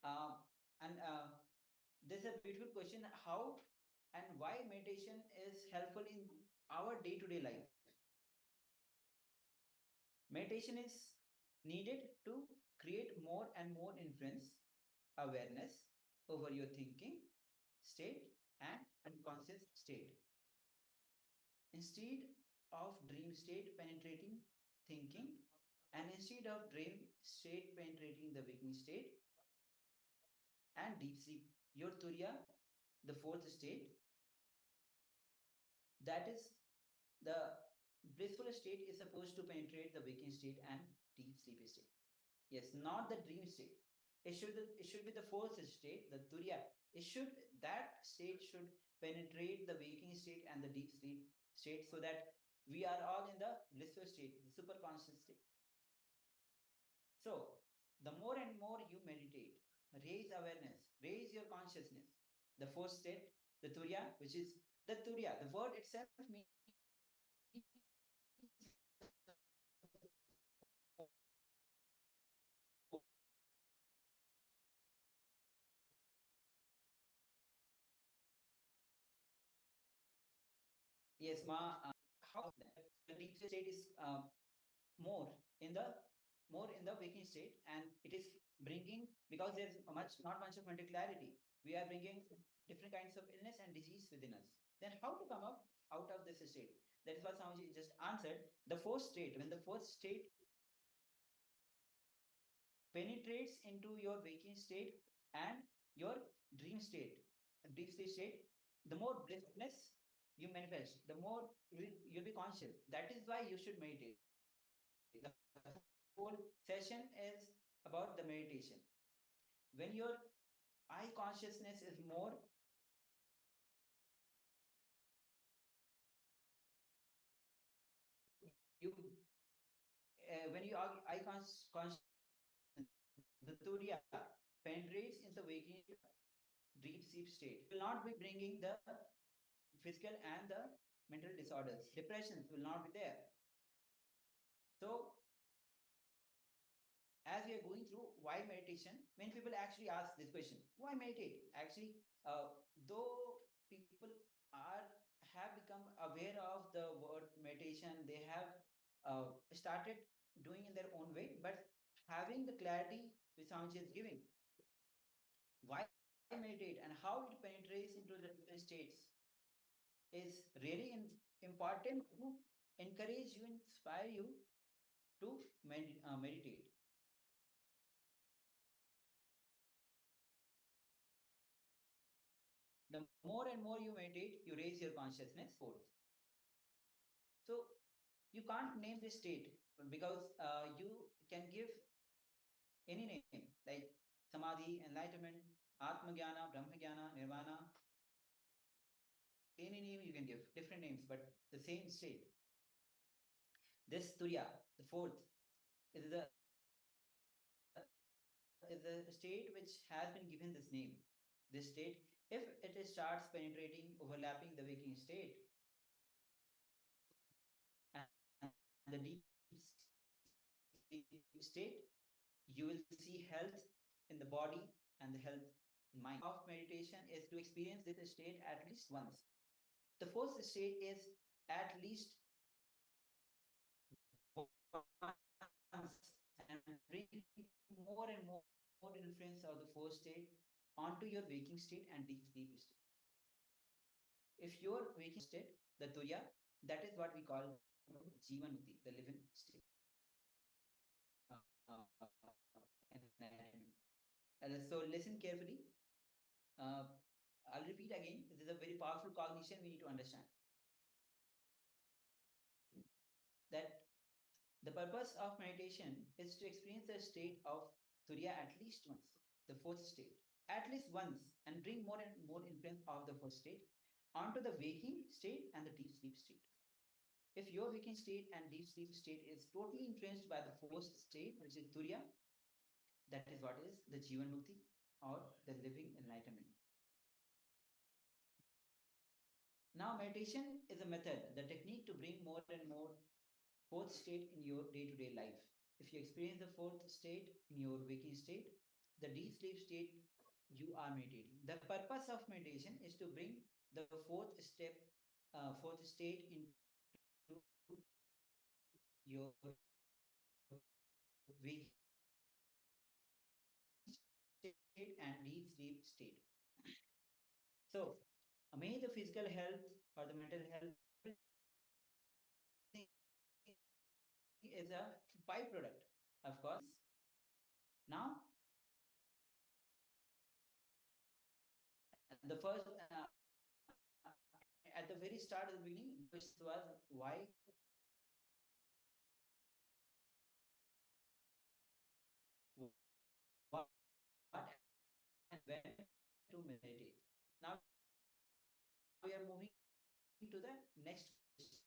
Speaker 3: and this is a beautiful question. How and why meditation is helpful in our day-to-day life? Meditation is needed to create more and more influence, awareness over your thinking state and unconscious state. Instead of dream state penetrating thinking, and instead of dream state penetrating the waking state and deep sleep, your Turiya, the fourth state, that is the blissful state, is supposed to penetrate the waking state and deep sleep state. Yes, not the dream state. It should be the fourth state, the Turiya. That state should penetrate the waking state and the deep sleep state, so that we are all in the blissful state, the super conscious state. So the more and more you meditate, raise awareness, raise your consciousness. The fourth state, the Turiya, which is the Turiya. The word itself means yes, ma. How the deep state is more in the more in the waking state, and it is bringing, because there's not much of mental clarity. We are bringing different kinds of illness and disease within us. Then how to come up out of this state? That is what Swamiji just answered. The fourth state, when the fourth state penetrates into your waking state and your dream state, deep sleep state, the more blissfulness you manifest, the more you'll be conscious. That is why you should meditate. The whole session is about the meditation. When your I consciousness is more, you when you are I conscious, the Turiya penetrates in the waking deep sleep state. Will not be bringing the physical and the mental disorders. Depressions will not be there. So as we are going through why meditation, many people actually ask this question: why meditate? Actually, though people are have become aware of the word meditation, they have started doing in their own way, but having the clarity which Swamiji is giving, why meditate and how it penetrates into the different states, is really important to encourage you, inspire you to meditate. The more and more you meditate, you raise your consciousness forth. So you can't name this state, because you can give any name like samadhi, enlightenment, atma jnana, brahma jnana, nirvana. Any name you can give, different names, but the same state. This Turiya, the fourth, is the state which has been given this name. This state, if it starts penetrating, overlapping the waking state and the deep state, you will see health in the body and the health in mind. Of meditation is to experience this state at least once. The fourth state is at least once and bring more and more influence of the fourth state onto your waking state and deep sleep state. If your waking state, the Turiya, that is what we call Jivanmukti, the living state. So listen carefully. I'll repeat again. This is a very powerful cognition we need to understand. That the purpose of meditation is to experience the state of Turiya at least once, the fourth state, at least once, and bring more and more influence of the first state onto the waking state and the deep sleep state. If your waking state and deep sleep state is totally influenced by the fourth state, which is Turiya, that is what is the Jivan Mukti or the living enlightenment. Now, meditation is a method, the technique to bring more and more fourth state in your day-to-day life. If you experience the fourth state in your waking state, the deep sleep state, you are meditating. The purpose of meditation is to bring the fourth state into your waking state and deep sleep state. So, may the physical health or the mental health is a byproduct, of course. Now, the first at the very start of the beginning, the question was why what and when to meditate. Now we are moving to the next question.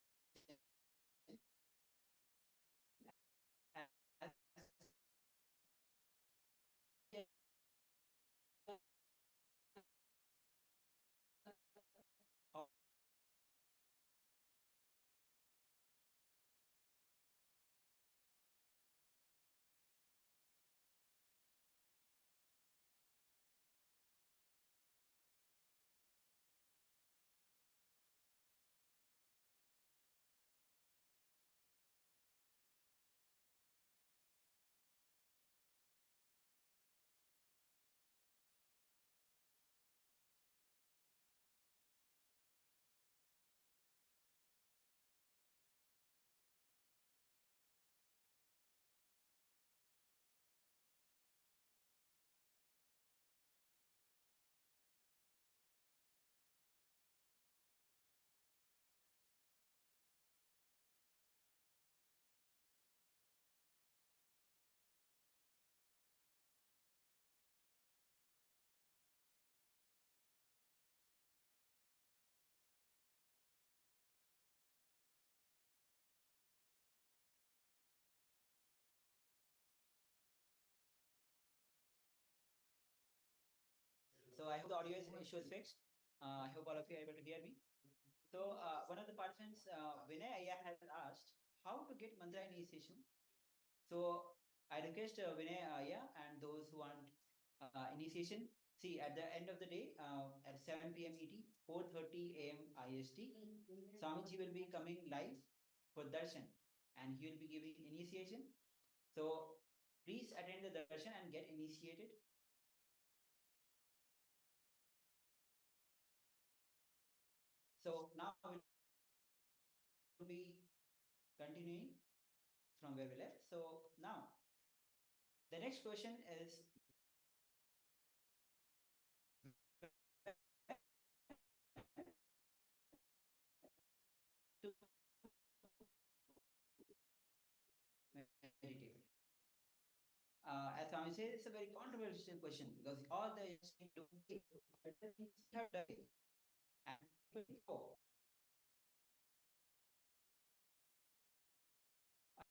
Speaker 3: So I hope the audio issue is fixed. I hope all of you are able to hear me. So one of the participants, Vinay Aya, had asked how to get mantra initiation. So I request Vinay Aya and those who want initiation. See, at the end of the day, at 7 p.m. ET, 4:30 a.m. IST, Swamiji will be coming live for darshan, and he will be giving initiation. So please attend the darshan and get initiated. So now we'll be continuing from where we left. So now the next question is to meditate. As Swami says, it's a very controversial question because all the do and people think, oh,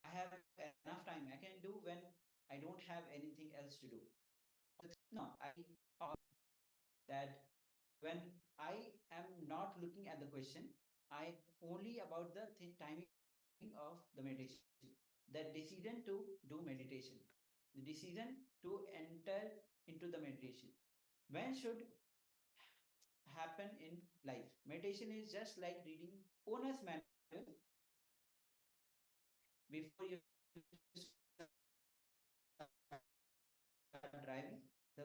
Speaker 3: I have enough time. I can do when I don't have anything else to do. No, I that when I am not looking at the question, I only about the timing of the meditation, the decision to do meditation, the decision to enter into the meditation. When should happen in life. Meditation is just like reading owner's manual before you start driving the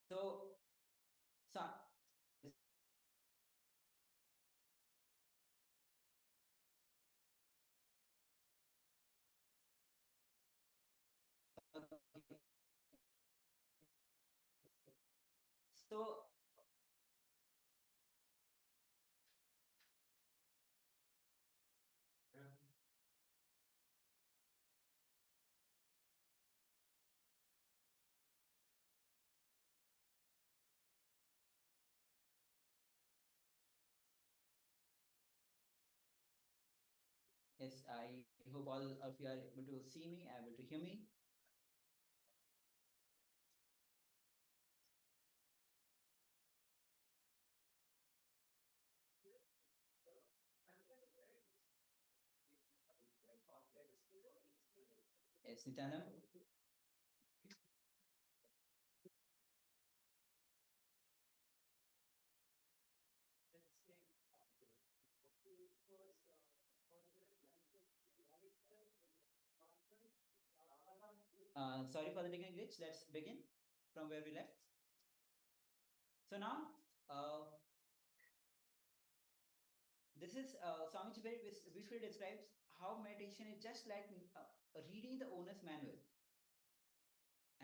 Speaker 3: so so so yes, I hope all of you are able to see me, able to hear me. Yes, Nityanam. Sorry for the technical glitch. Let's begin from where we left. So now, this is Swamiji very briefly describes how meditation is just like reading the owner's manual.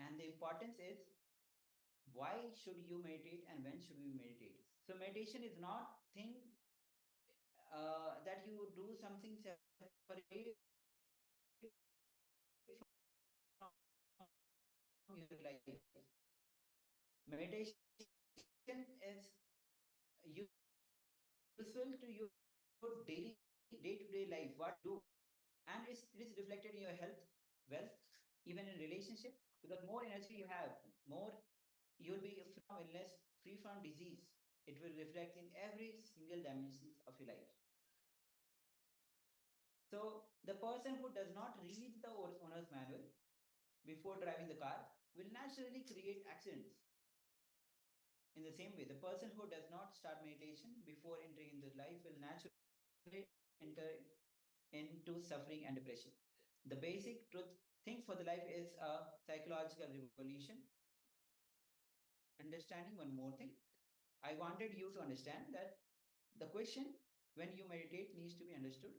Speaker 3: And the importance is why should you meditate and when should you meditate? So meditation is not thing that you do something separate from your life. Meditation is useful to your daily day-to-day life, what you do. And it is reflected in your health, wealth, even in relationship, because more energy you have, more you'll be free from illness, free from disease. It will reflect in every single dimension of your life. So the person who does not read the owner's manual before driving the car will naturally create accidents. In the same way, the person who does not start meditation before entering into life will naturally enter into suffering and depression. The basic truth thing for the life is a psychological revolution. Understanding one more thing. I wanted you to understand that the question when you meditate needs to be understood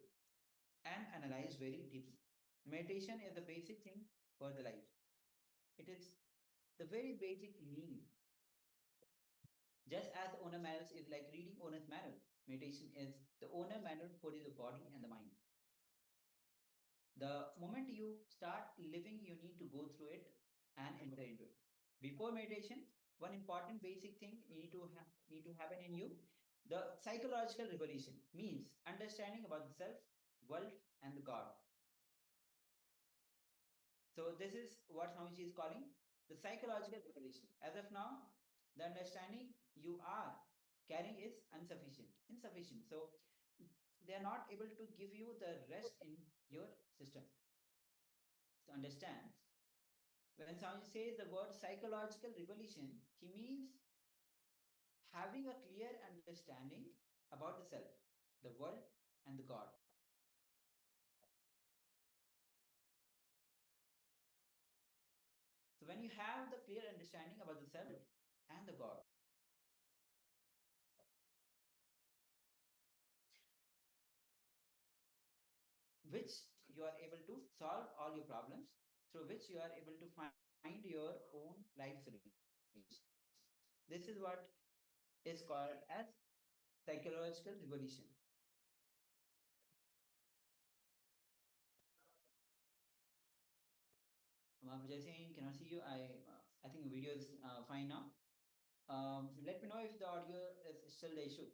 Speaker 3: and analyzed very deeply. Meditation is the basic thing for the life. It is the very basic need. Just as the owner manual is like reading owner's manual, meditation is the owner manual for the body and the mind. The moment you start living, you need to go through it and enter into it. Before meditation, one important basic thing need to happen in you. The psychological revolution means understanding about the self, world, and the God. So this is what Swamiji is calling the psychological revolution. As of now, the understanding you are carrying is insufficient. So they are not able to give you the rest in your system. To understand, when Swamiji says the word psychological revolution, he means having a clear understanding about the self, the world, and the God. So when you have the clear understanding about the self and the God, which you are able to solve all your problems, through which you are able to find your own life solution. This is what is called as psychological revolution. Jai Singh, cannot see you. I think the video is fine now. Let me know if the audio is still the issue.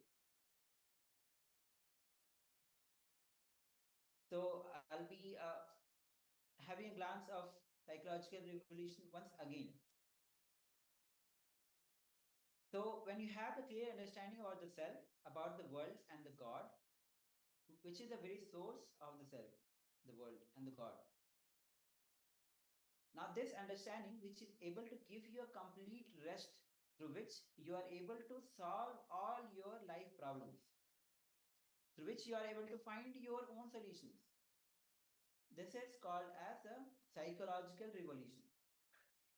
Speaker 3: So I'll be having a glance of psychological revolution once again. So when you have the clear understanding about the self, about the world and the God, which is the very source of the self, the world, and the God. Now, this understanding, which is able to give you a complete rest through which you are able to solve all your life problems, through which you are able to find your own solutions. This is called as a psychological revolution.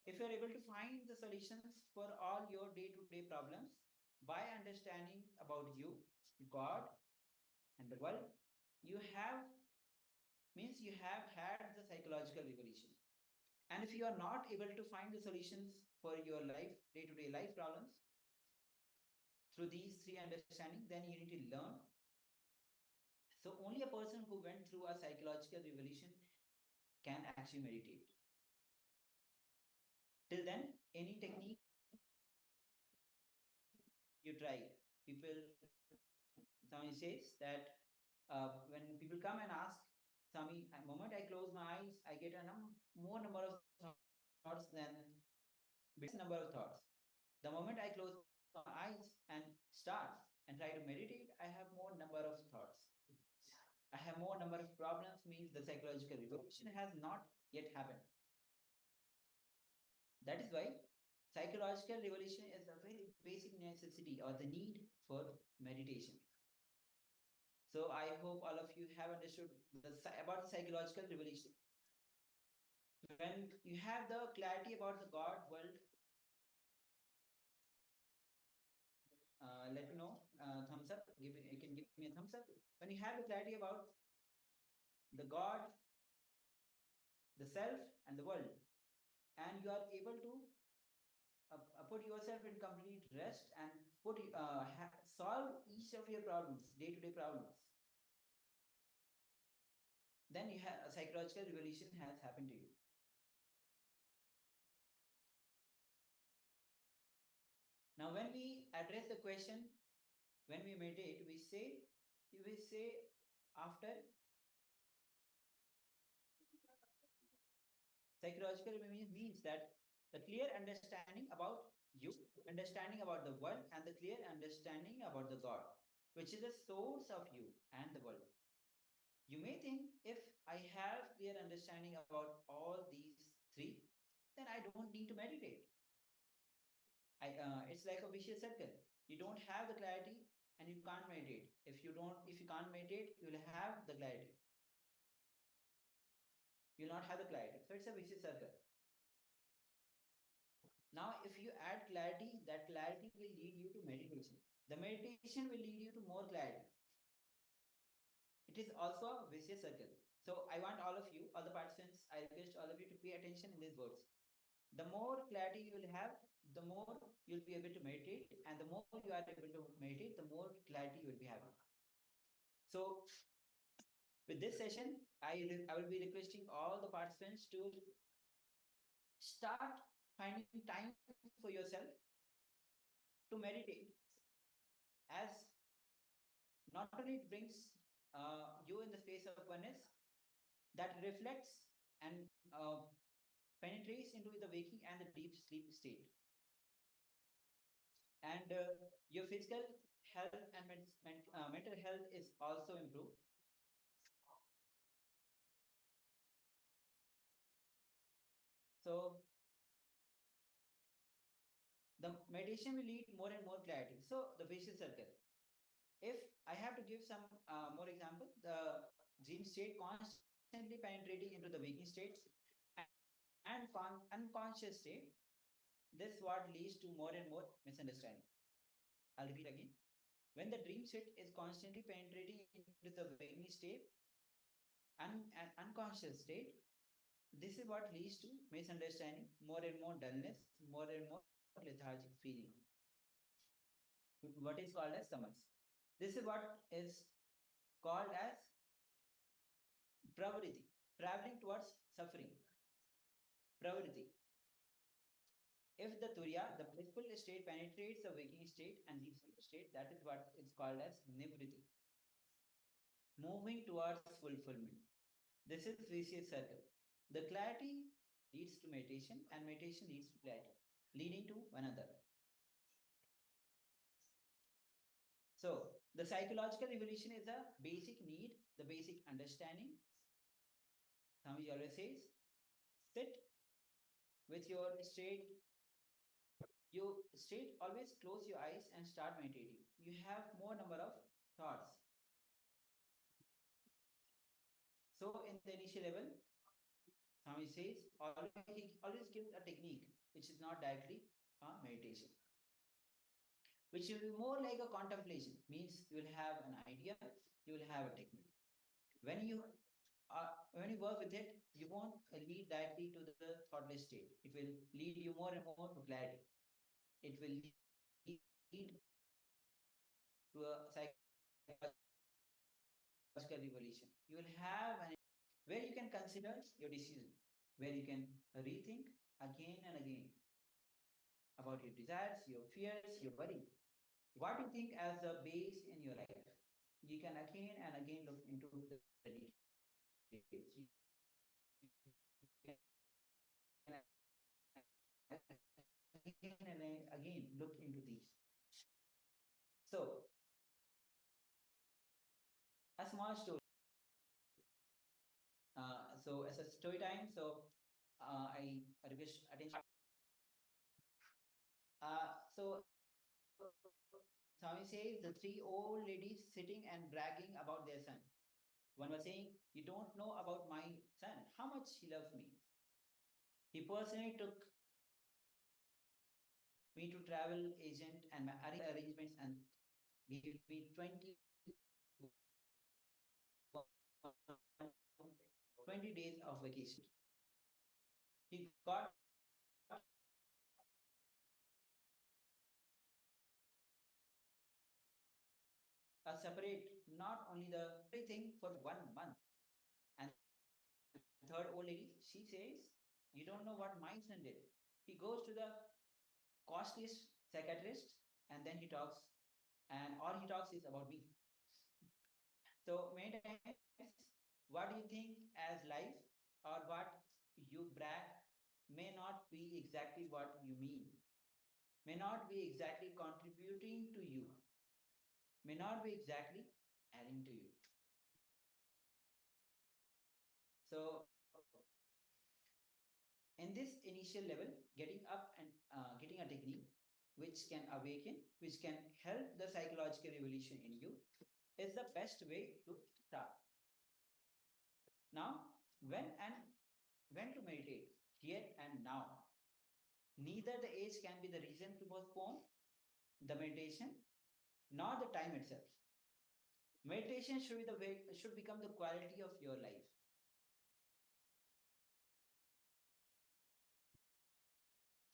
Speaker 3: If you are able to find the solutions for all your day-to-day problems by understanding about you, God, and the world, you have means you have had the psychological revolution. And if you are not able to find the solutions for your life, day-to-day life problems through these three understanding, then you need to learn. So only a person who went through a psychological revolution can actually meditate. Till then, any technique you try, people, Swami says that when people come and ask, Swami, the moment I close my eyes, I get a more number of thoughts than number of thoughts. The moment I close my eyes and start and try to meditate, I have more number of thoughts. I have more number of problems, means the psychological revolution has not yet happened. That is why psychological revolution is a very basic necessity or the need for meditation. So I hope all of you have understood about psychological revolution. When you have the clarity about the God world, let me know, thumbs up, you can give me a thumbs up. When you have the clarity about the God, the self, and the world, and you are able to put yourself in complete rest and solve each of your problems, day-to-day problems, then you have a psychological revolution has happened to you. Now, when we address the question, when we meditate, we say after psychological means that the clear understanding about you, understanding about the world, and the clear understanding about the God, which is the source of you and the world. You may think, if I have clear understanding about all these three, then I don't need to meditate. It's like a vicious circle. You don't have the clarity and you can't meditate. If you can't meditate, you will have the clarity. You will not have the clarity. So it's a vicious circle. Now, if you add clarity, that clarity will lead you to meditation. The meditation will lead you to more clarity. It is also a vicious circle. So I want all of you, all the participants, I request all of you to pay attention in these words. The more clarity you will have, the more you'll be able to meditate, and the more you are able to meditate, the more clarity you will be having. So with this session, I will be requesting all the participants to start finding time for yourself to meditate, as not only it brings you in the space of oneness, that reflects and penetrates into the waking and the deep sleep state. And your physical health and mental health is also improved. So the meditation will lead more and more clarity. So the vicious circle. If I have to give some more example, the dream state constantly penetrating into the waking states and unconscious state, this what leads to more and more misunderstanding. I'll repeat again. When the dream state is constantly penetrating into the waking state and unconscious state, this is what leads to misunderstanding, more and more dullness, more and more lethargic feeling. What is called as tamas. This is what is called as pravritti, traveling towards suffering. Pravritti. If the turiya, the blissful state, penetrates the waking state and deep sleep state, that is what is called as nivritti. Moving towards fulfillment. This is vicious circle. The clarity leads to meditation, and meditation leads to clarity, leading to one another. So, The psychological evolution is a basic need, the basic understanding. Swamiji always says, sit with your straight, always close your eyes and start meditating. You have more number of thoughts. So in the initial level, Swami says, he always gives a technique which is not directly meditation, which will be more like a contemplation. Means you will have an idea, you will have a technique. When you work with it, you won't lead directly to the thoughtless state. It will lead you more and more to clarity. It will lead to a psychological revolution. You will have an where you can consider your decision, where you can rethink again and again about your desires, your fears, your worry. What you think as the base in your life. You can again and again look into the details. You can again and again look into these. So, a small story. So, as a story time, I request attention. So, Swami says the three old ladies sitting and bragging about their son. One was saying, "You don't know about my son, how much he loves me. He personally took me to travel agent and my arrangements and gave me 20 days of vacation. He got a separate, not only the thing for 1 month. And third old lady, she says, you don't know what my son did. He goes to the costliest psychiatrist and then he talks, and all he talks is about me. So many times, what you think as life or what you brag may not be exactly what you mean, may not be exactly contributing to you, may not be exactly adding to you. So, in this initial level, getting up and getting a technique which can awaken, which can help the psychological evolution in you, is the best way to start. Now, when to meditate, here and now. Neither the age can be the reason to postpone the meditation, nor the time itself. Meditation should become the quality of your life.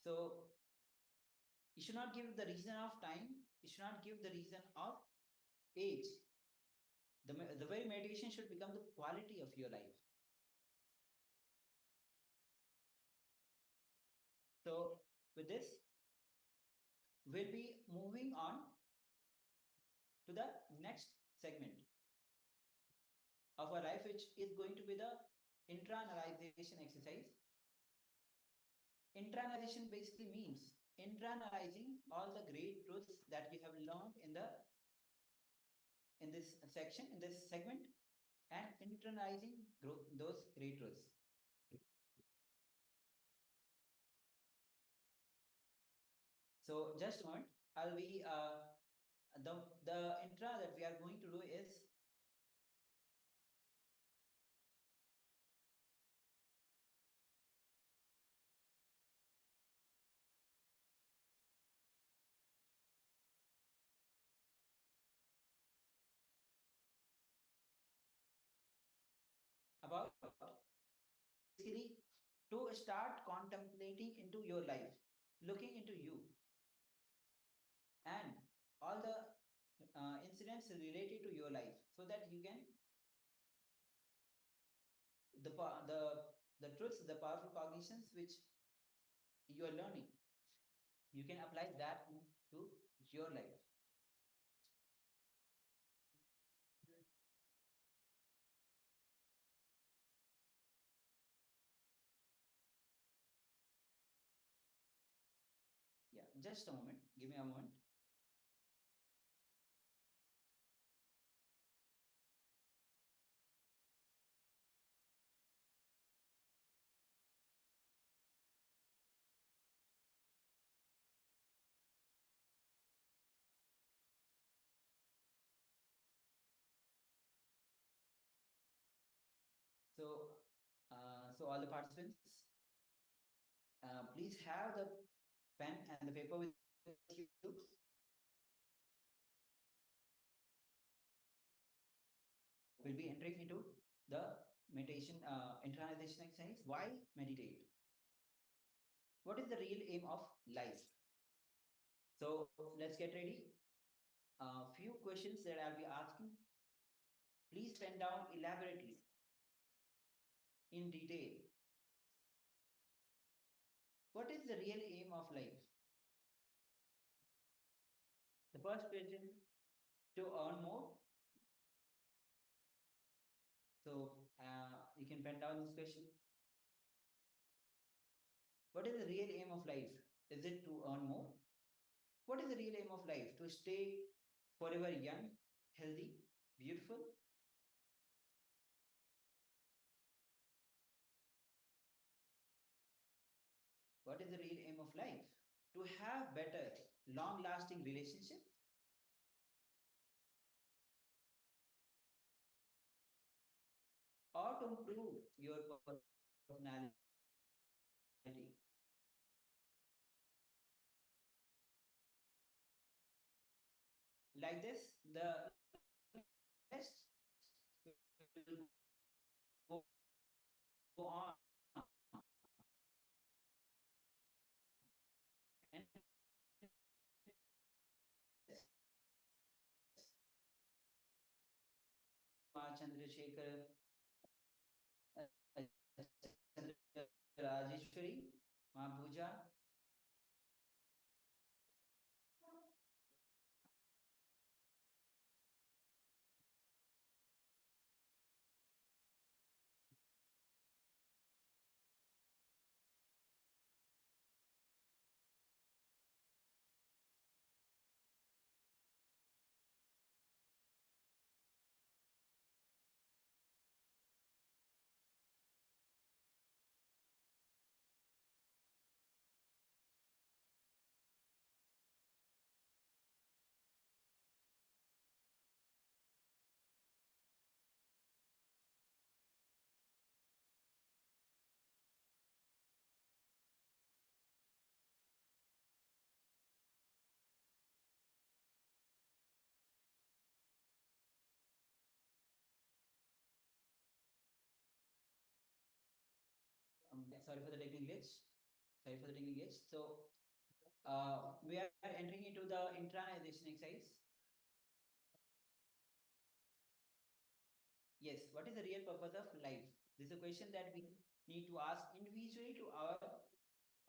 Speaker 3: So you should not give the reason of time, you should not give the reason of age. The very meditation should become the quality of your life. So with this, we'll be moving on to the next segment of our life, which is going to be the internalization exercise. Internalization basically means internalizing all the great truths that you have learned in this section, in this segment, and internalizing those great truths. So just a moment, I'll be the intra that we are going to do is about basically to start contemplating into your life, looking into you, and all the incidents related to your life, so that you can the truths, the powerful cognitions which you are learning, you can apply that into your life. Yeah, just a moment. Give me a moment. So all the participants, please have the pen and the paper with you. We'll be entering into the meditation, internalization exercise. Why meditate? What is the real aim of life? So let's get ready. A few questions that I'll be asking. Please pen down elaborately, in detail. What is the real aim of life? The first question, to earn more. So you can pen down this question. What is the real aim of life? Is it to earn more? What is the real aim of life? To stay forever young, healthy, beautiful? What is the real aim of life? To have better, long-lasting relationships? Or to improve your personality? Like this, the rest will go on. And Chandrasekhar, Rajeshwari, Mahapuja. Sorry for the technical glitch. So we are entering into the internalization exercise. Yes, what is the real purpose of life? This is a question that we need to ask individually to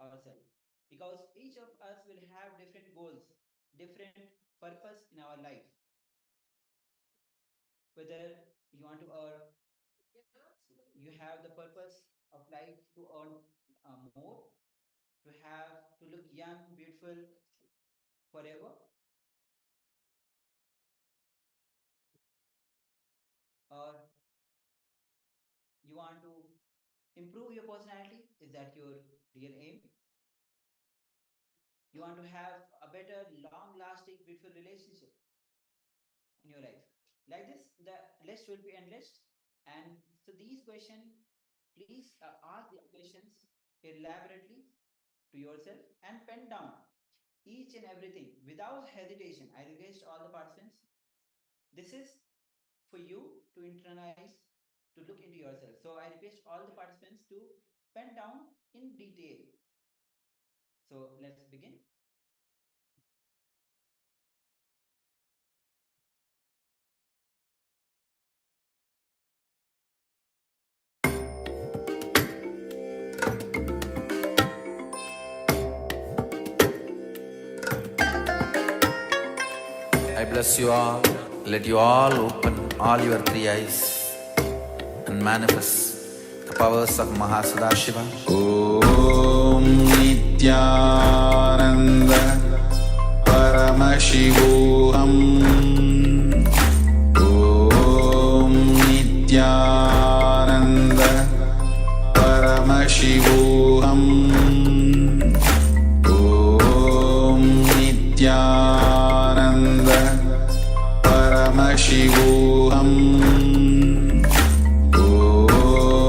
Speaker 3: ourselves, because each of us will have different goals, different purpose in our life. Whether you want to earn, you have the purpose of life to earn more, to look young, beautiful forever, or you want to improve your personality. Is that your real aim? You want to have a better, long-lasting, beautiful relationship in your life. Like this, the list will be endless. And so these questions, please ask the questions elaborately to yourself and pen down each and everything without hesitation. I request all the participants, this is for you to internalize, to look into yourself. So I request all the participants to pen down in detail. So let's begin.
Speaker 2: I bless you all. Let you all open all your three eyes and manifest the powers of Mahasudashiva. Om Nithyananda Paramashivoham. Om Nithyananda Paramashivoham. Om Nithyananda Paramashivoham. Om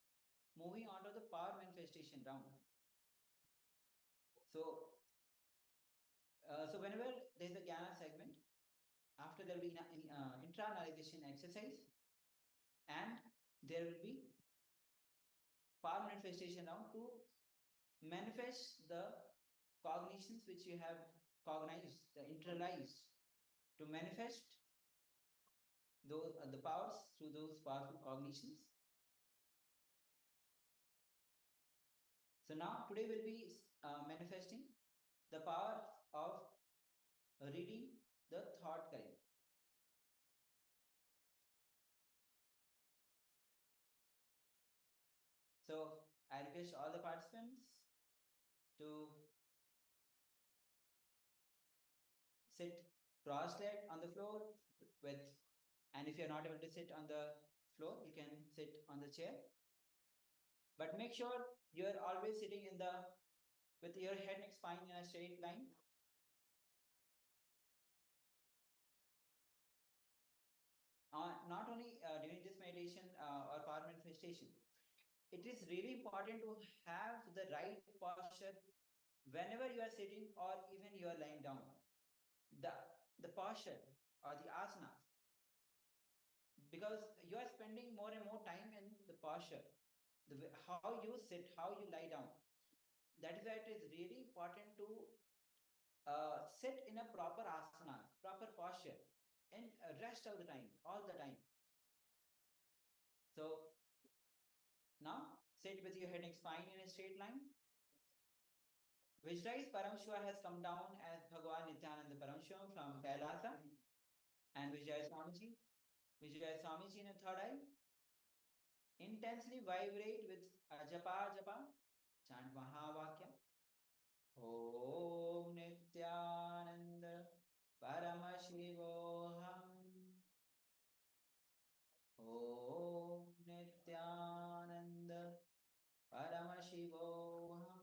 Speaker 3: moving on to the power manifestation round. So, whenever there is a Jnana segment, after there will be intra-analyzation exercise, and there will be power manifestation round to manifest the cognitions which you have cognized, the internalized, to manifest those the powers through those powerful cognitions. So now today we'll be manifesting the power of reading the thought current. So I request all the participants to sit cross-legged on the floor with, and if you're not able to sit on the floor, you can sit on the chair. But make sure you're always sitting with your head and spine in a straight line. Not only during this meditation or power manifestation, it is really important to have the right posture whenever you are sitting or even you are lying down. The posture or the asana, because you are spending more and more time in the posture, how you sit, how you lie down. That is why it is really important to sit in a proper asana, proper posture, and rest all the time, all the time. So now sit with your head and spine in a straight line. Visualize Paramashivoham has come down as Bhagavan Nithya Paramashivoham from Kailasa, and visualize Swamiji. Visualize Swamiji in a third eye. Intensely vibrate with Japa, chant Mahavakya. Om Nithyananda Paramashivoham. Om Nithyananda Paramashivoham.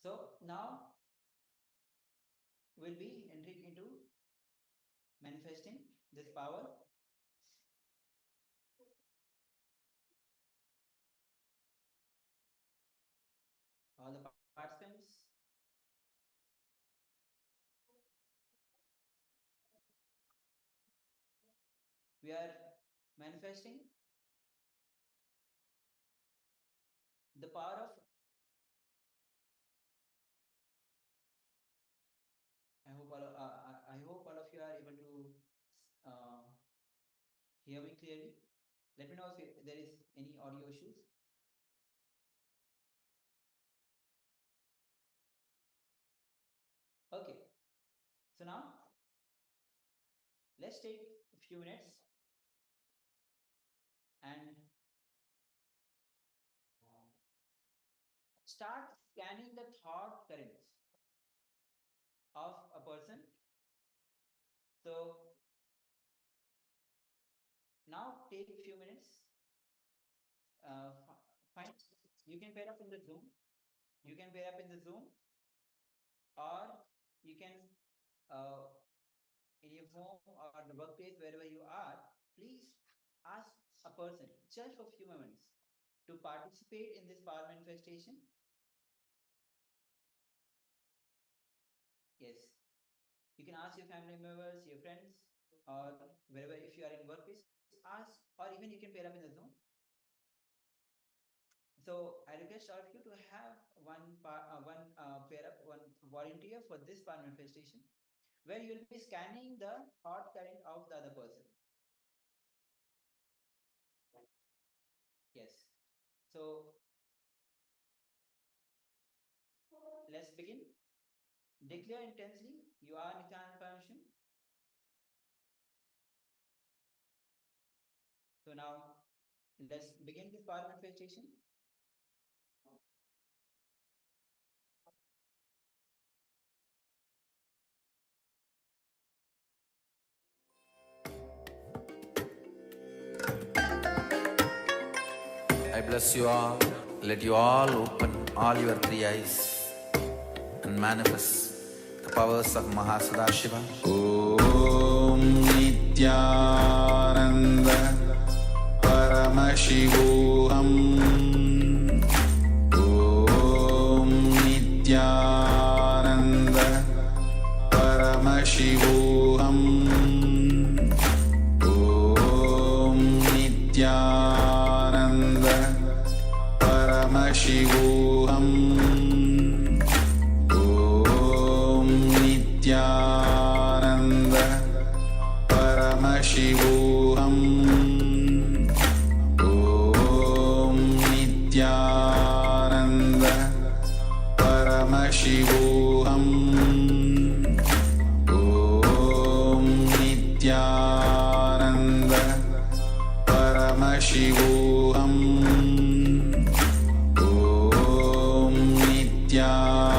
Speaker 3: So now we'll be entering into manifesting this power. All the participants, we are manifesting the power of, I hope all of you are able to hear me clearly. Let me know if there is any audio issues. Okay, so now let's take a few minutes and start scanning the thought currents of a person. So now take a few minutes. Fine. You can pair up in the Zoom. You can pair up in the Zoom, or you can in your home or the workplace, wherever you are, please ask a person just for a few moments to participate in this power manifestation. Yes, you can ask your family members, your friends, or wherever, if you are in workplace, ask, or even you can pair up in the Zoom. So I request all of you to have one pair up, one volunteer for this power manifestation, where you will be scanning the thought current of the other person. Yes. So let's begin. Declare intensely, you are Nithya Paramashivoham. So now let's begin this power manifestation.
Speaker 2: I bless you all. Let you all open all your three eyes and manifest the powers of Mahasudashiva. Om Nithyananda Paramashivoham Paramashivoham Om Nithyananda Paramashivoham Om Nithyananda Paramashivoham Om Nithyananda Paramashivoham Om Nithyananda Paramashivoham Om Nithyananda Paramashivoham Om Nithyananda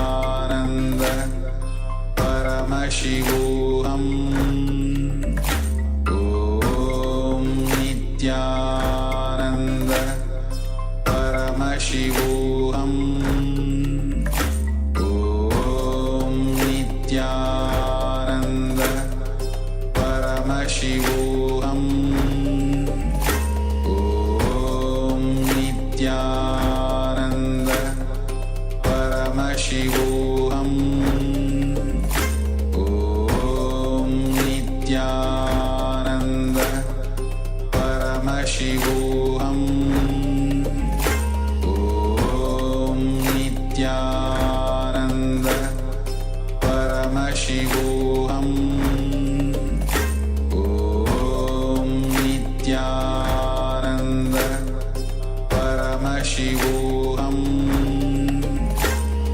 Speaker 2: Paramashivoham Om Nithyananda Paramashivoham Om Nithyananda Paramashivoham Om Nithyananda Paramashivoham Om Nithyananda Paramashivoham Om Nithyananda Paramashivoham Om Nithyananda Paramashivoham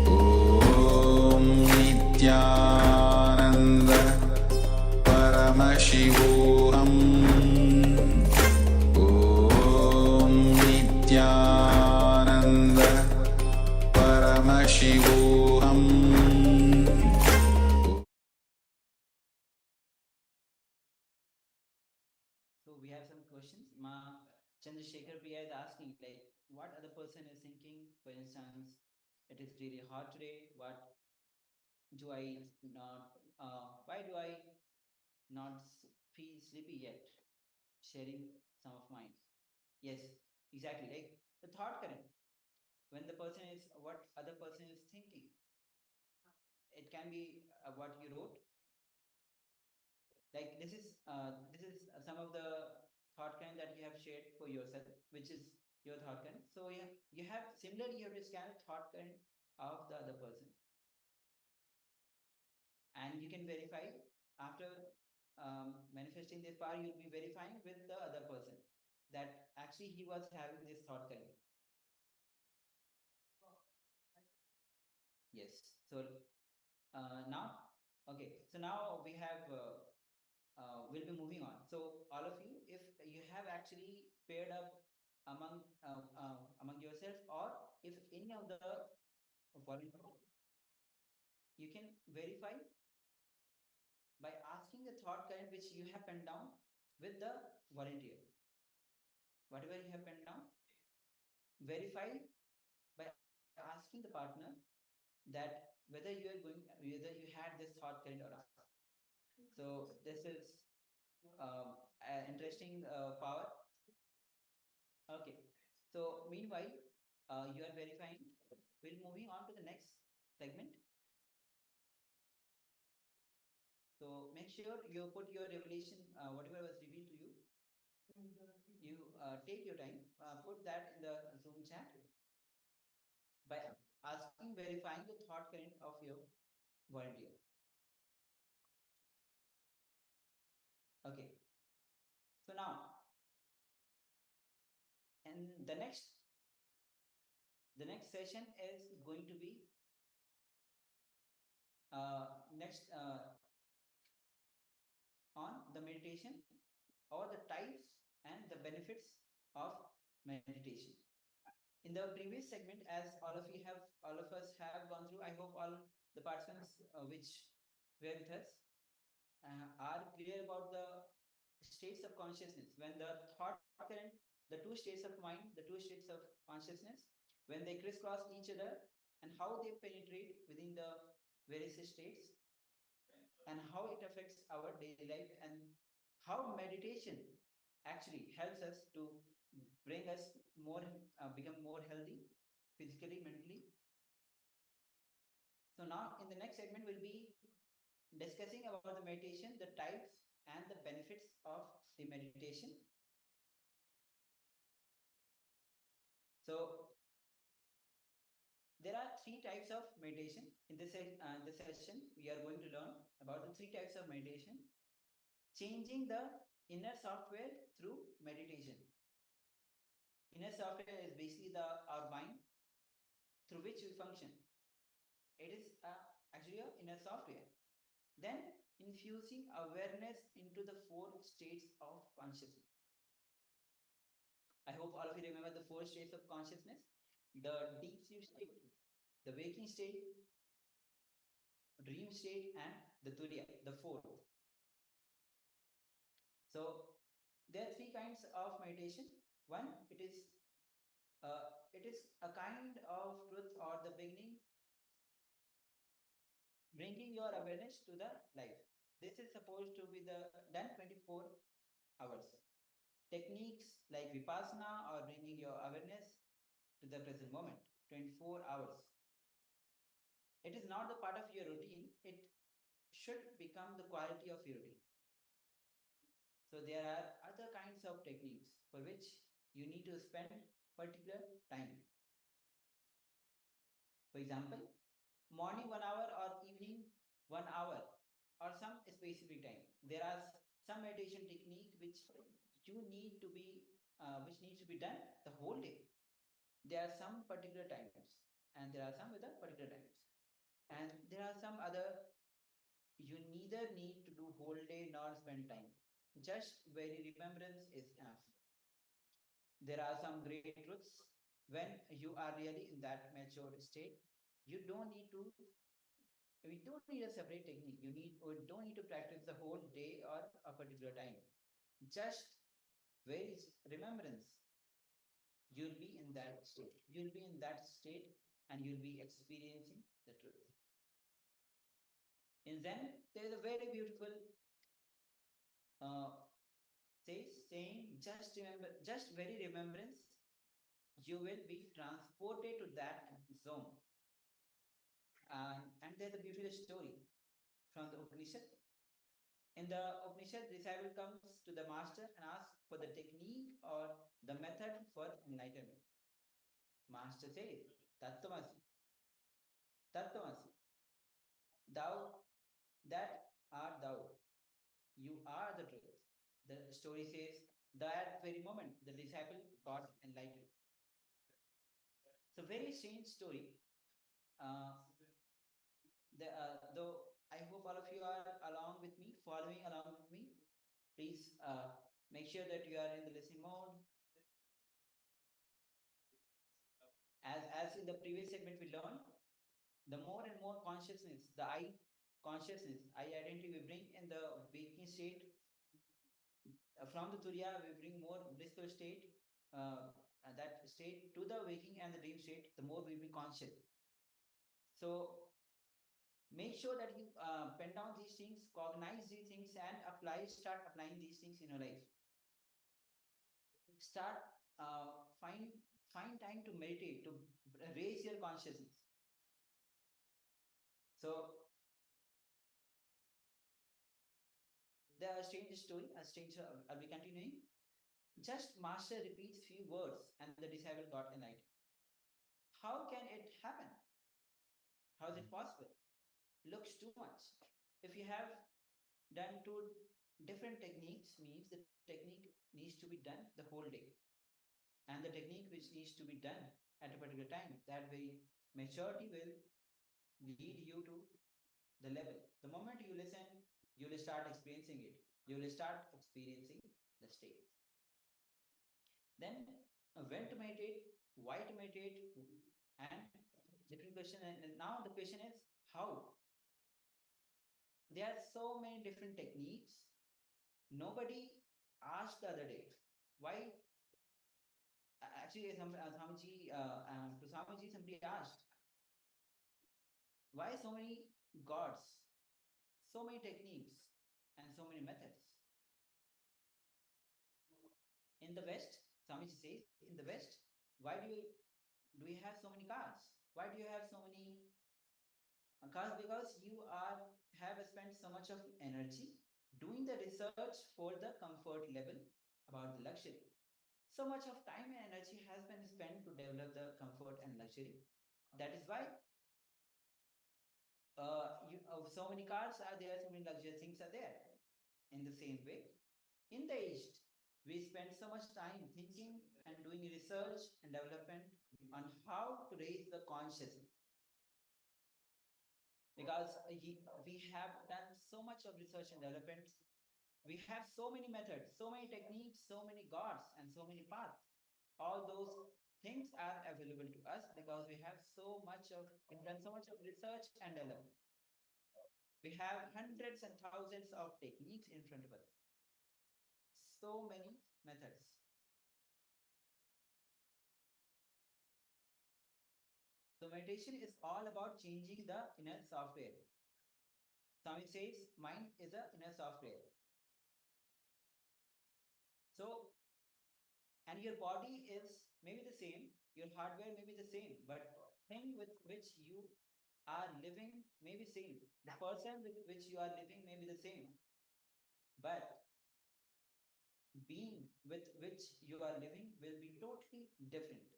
Speaker 2: Om Nithyananda Paramashivoham Om Nithyananda Paramashivoham.
Speaker 3: So we have some questions. Ma Chandrasekhar Priya is asking, like, what other person is thinking. For instance, it is really hot today. What do I not? Why do I not feel sleepy yet? Sharing some of mine. Yes, exactly. Like the thought current. When the person is what other person is thinking, it can be what you wrote. Like this is some of the thought current that you have shared for yourself, which is your thought current. So yeah, you have similarly you have to scan the thought current of the other person, and you can verify after manifesting this power. You'll be verifying with the other person that actually he was having this thought current. Yes. So now, okay. So now we have. We'll be moving on. So all of you, if you have actually paired up among yourself, or if any of the volunteer, you can verify by asking the thought current which you have penned down with the volunteer. Whatever you have penned down, verify by asking the partner that whether you had this thought current or not. So this is an interesting power. Okay. So meanwhile, you are verifying. We'll moving on to the next segment. So make sure you put your revelation, whatever was revealed to you. You take your time, put that in the Zoom chat by asking, verifying the thought current of your volunteer. Okay. So now, and the next session is going to be next on the meditation or the types and the benefits of meditation. In the previous segment, as all of us have gone through, I hope all the participants which were with us are clear about the states of consciousness when the thought current, the two states of mind, the two states of consciousness, when they crisscross each other, and how they penetrate within the various states, and how it affects our daily life, and how meditation actually helps us to bring us more, become more healthy physically, mentally. So now in the next segment, we'll be discussing about the meditation, the types and the benefits of the meditation. So there are three types of meditation. In this session, we are going to learn about the three types of meditation. Changing the inner software through meditation. Inner software is basically our mind through which we function. It is actually an inner software. Then infusing awareness into the four states of consciousness. I hope all of you remember the four states of consciousness: the deep sleep state, the waking state, dream state, and the turiya, the fourth. So there are three kinds of meditation. One, it is a kind of truth or the beginning, bringing your awareness to the life. This is supposed to be done 24 hours. Techniques like vipassana or bringing your awareness to the present moment, 24 hours. It is not the part of your routine. It should become the quality of your routine. So there are other kinds of techniques for which you need to spend particular time. For example, morning 1 hour or evening 1 hour or some specific time. There are some meditation technique which needs to be done the whole day. There are some particular times, and there are some with a particular times, and there are some other you neither need to do whole day nor spend time. Just very remembrance is enough. There are some great truths when you are really in that mature state. You don't need to. We don't need a separate technique. We don't need to practice the whole day or a particular time. Just very remembrance. You'll be in that state. You'll be in that state, and you'll be experiencing the truth. In Zen, there is a very beautiful saying, just very remembrance, you will be transported to that zone. And there's a beautiful story from the Upanishad. In the Upanishad, disciple comes to the master and asks for the technique or the method for enlightenment. Master says, Tattvamasi. Tattvamasi. Thou, that art thou. You are the truth. The story says, that very moment, the disciple got enlightened. It's a very strange story. Though I hope all of you are along with me, following along with me. Please make sure that you are in the listening mode. As in the previous segment we learned, the more and more consciousness, the I consciousness, I identity we bring in the waking state. From the turiya, we bring more blissful state, that state to the waking and the dream state, the more we will be conscious. So make sure that you pen down these things, cognize these things, and start applying these things in your life. Start find time to meditate, to raise your consciousness. So the strange story, I'll be continuing. Just master repeats few words and the disciple got enlightened. How can it happen? How is it possible? Looks too much. If you have done two different techniques, means the technique needs to be done the whole day. And the technique which needs to be done at a particular time, that very maturity will lead you to the level. The moment you listen, you will start experiencing it. You will start experiencing the states. Then when to meditate, why to meditate, and different question. And now the question is how. There are so many different techniques. Nobody asked the other day why. Actually, Swamiji, somebody asked, why so many gods, so many techniques, and so many methods? In the West, Swamiji says, in the West, why do you have so many cars? Why do you have so many cars? Because you have spent so much of energy doing the research for the comfort level about the luxury. So much of time and energy has been spent to develop the comfort and luxury. That is why so many cars are there, so many luxurious things are there. In the same way, in the East, we spend so much time thinking and doing research and development on how to raise the consciousness. Because we have done so much of research and development, we have so many methods, so many techniques, so many gods, and so many paths. All those things are available to us because we've done so much of research and development. We have hundreds and thousands of techniques in front of us. So many methods. So meditation is all about changing the inner software. Swami says mind is the inner software. So, and your body is maybe the same, your hardware may be the same, but thing with which you are living may be same. The person with which you are living may be the same, but being with which you are living will be totally different.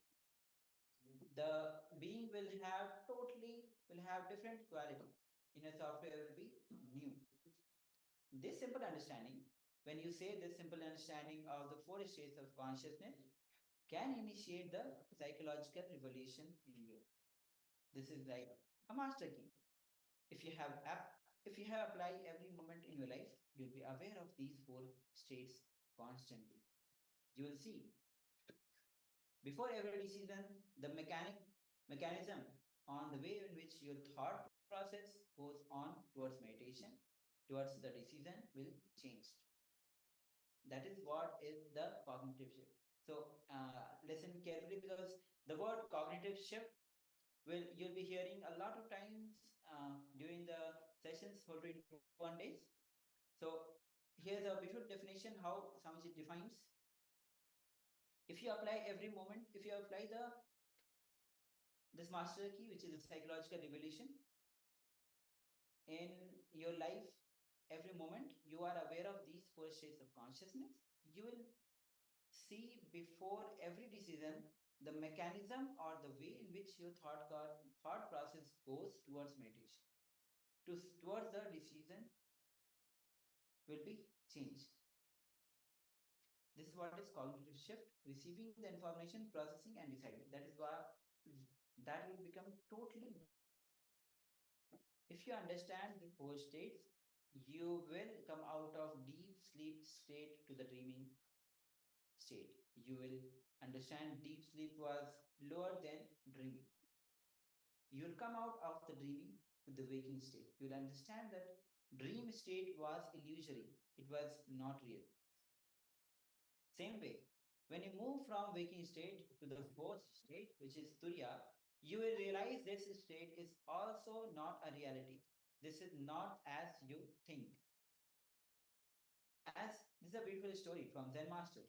Speaker 3: The being will have different quality. Inner software will be new. This simple understanding, when you say this simple understanding of the four states of consciousness, can initiate the psychological revolution in you. This is like a master key. If you have applied every moment in your life, you'll be aware of these four states constantly. You will see before every decision, the mechanism on the way in which your thought process goes on towards meditation, towards the decision will change. That is what is the cognitive shift. So listen carefully, because the word cognitive shift you'll be hearing a lot of times during the sessions for 21 days. So here's a beautiful definition how Swamiji defines. If you apply every moment, if you apply this master key, which is a psychological revolution, in your life, every moment you are aware of these four states of consciousness, you will see before every decision the mechanism or the way in which your thought process goes towards meditation, towards the decision will be changed. This is what is cognitive shift, receiving the information, processing and deciding. That is why that will become totally. If you understand the four states, you will come out of deep sleep state to the dreaming state. You will understand deep sleep was lower than dreaming. You'll come out of the dreaming to the waking state. You'll understand that dream state was illusory. It was not real. Same way, when you move from waking state to the fourth state, which is Turiya, you will realize this state is also not a reality. This is not as you think. As this is a beautiful story from Zen Master.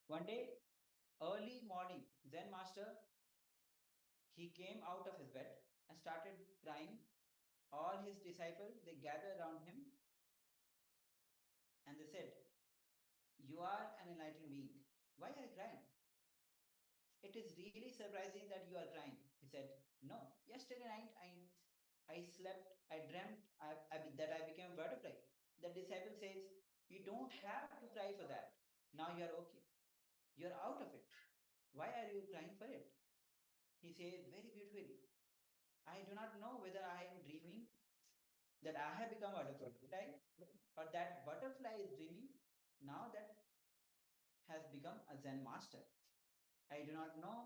Speaker 3: One day, early morning, Zen Master, he came out of his bed and started crying. All his disciples, they gathered around him and they said, "You are an enlightened being. Why are you crying? It is really surprising that you are crying." He said, "No, yesterday night I slept, I dreamt that I became a butterfly." The disciple says, "You don't have to cry for that. Now you are okay. You're out of it. Why are you crying for it?" He says very beautifully, "I do not know whether I am dreaming that I have become a butterfly, or that butterfly is dreaming now that has become a Zen master. I do not know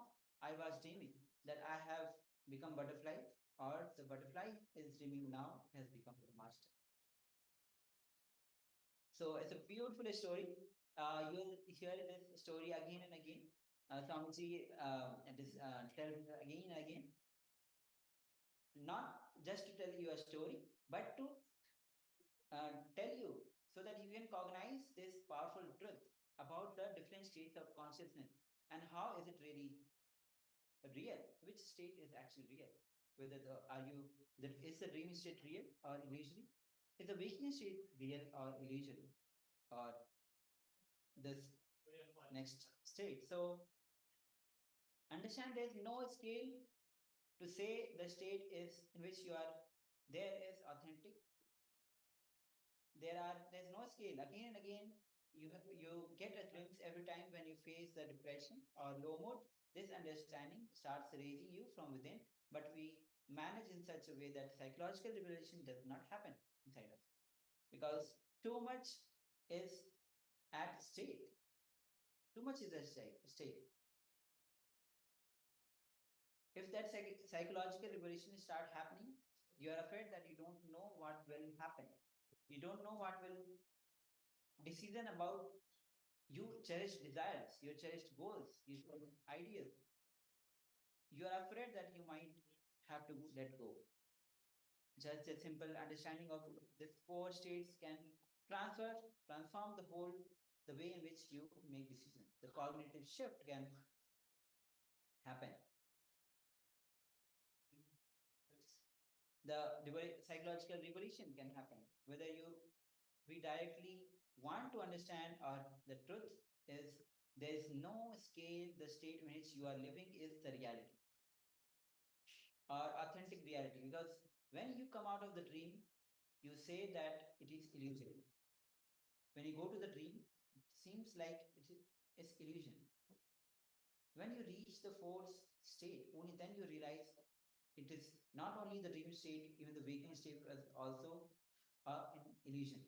Speaker 3: I was dreaming that I have become butterfly, or the butterfly is dreaming now has become the master." So it's a beautiful story. You'll hear this story again and again. Swamiji tells again and again. not just to tell you a story, but to tell you so that you can cognize this powerful truth about the different states of consciousness and how is it really real, which state is actually real, whether the are you that is the dream state real or illusory, is the waking state real or illusory, or this next state. So understand there's no scale to say the state is in which you are there is authentic. There's no scale. Again and again, you get a glimpse every time when you face the depression or low mood. This understanding starts raising you from within, but we manage in such a way that psychological liberation does not happen inside us because too much is at stake. Too much is at stake. If that psychological liberation start happening, you are afraid that you don't know what will happen. You don't know what will decision about you cherished desires, your cherished goals, your cherished ideas. You are afraid that you might have to let go. Just a simple understanding of these four states can transform the way in which you make decisions. The cognitive shift can happen. The psychological revolution can happen. Whether we directly want to understand or the truth is there is no scale, the state in which you are living is the reality or authentic reality. Because when you come out of the dream, you say that it is illusory. When you go to the dream, it seems like it's illusion. When you reach the fourth state, only then you realize it is not only the dream state, even the waking state is also an illusion.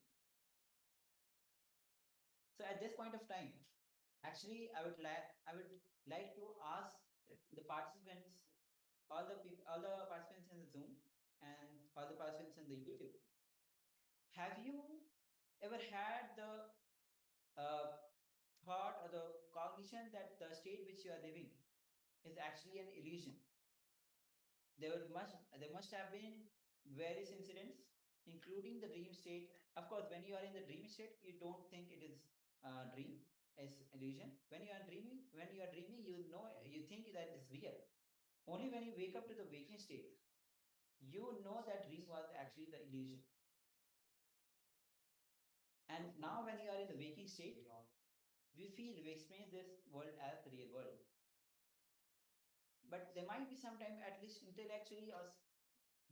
Speaker 3: So at this point of time, actually, I would like to ask the participants, all the participants in the Zoom and all the participants in the YouTube, have you ever had the thought or the cognition that the state which you are living is actually an illusion? There must have been various incidents, including the dream state. Of course, when you are in the dream state, you don't think it is dream, it's illusion. When you are dreaming, you think that it's real. Only when you wake up to the waking state, you know that dream was actually the illusion. And now when you are in the waking state, we experience this world as the real world. But there might be sometime, at least intellectually, or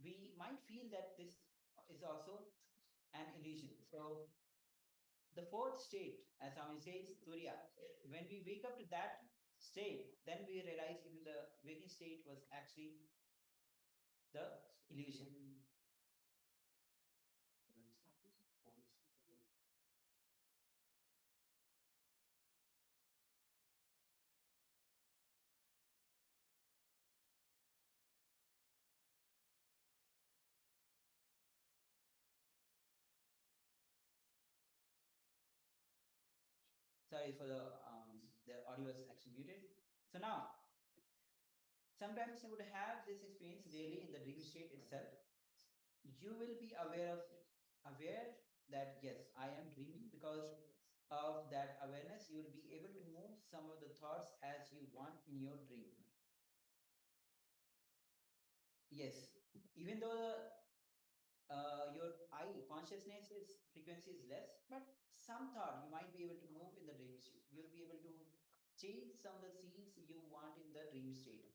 Speaker 3: we might feel that this is also an illusion. So the fourth state, as Swami says, Turiya, when we wake up to that state, then we realize even the waking state was actually the illusion. Sorry for the audio was actually muted. So now, sometimes you would have this experience daily in the dream state itself. You will be aware that yes, I am dreaming. Because of that awareness, you will be able to move some of the thoughts as you want in your dream. Yes, even though your eye consciousness frequency is less, but some thought you might be able to move in the dream state. You'll be able to change some of the scenes you want in the dream state.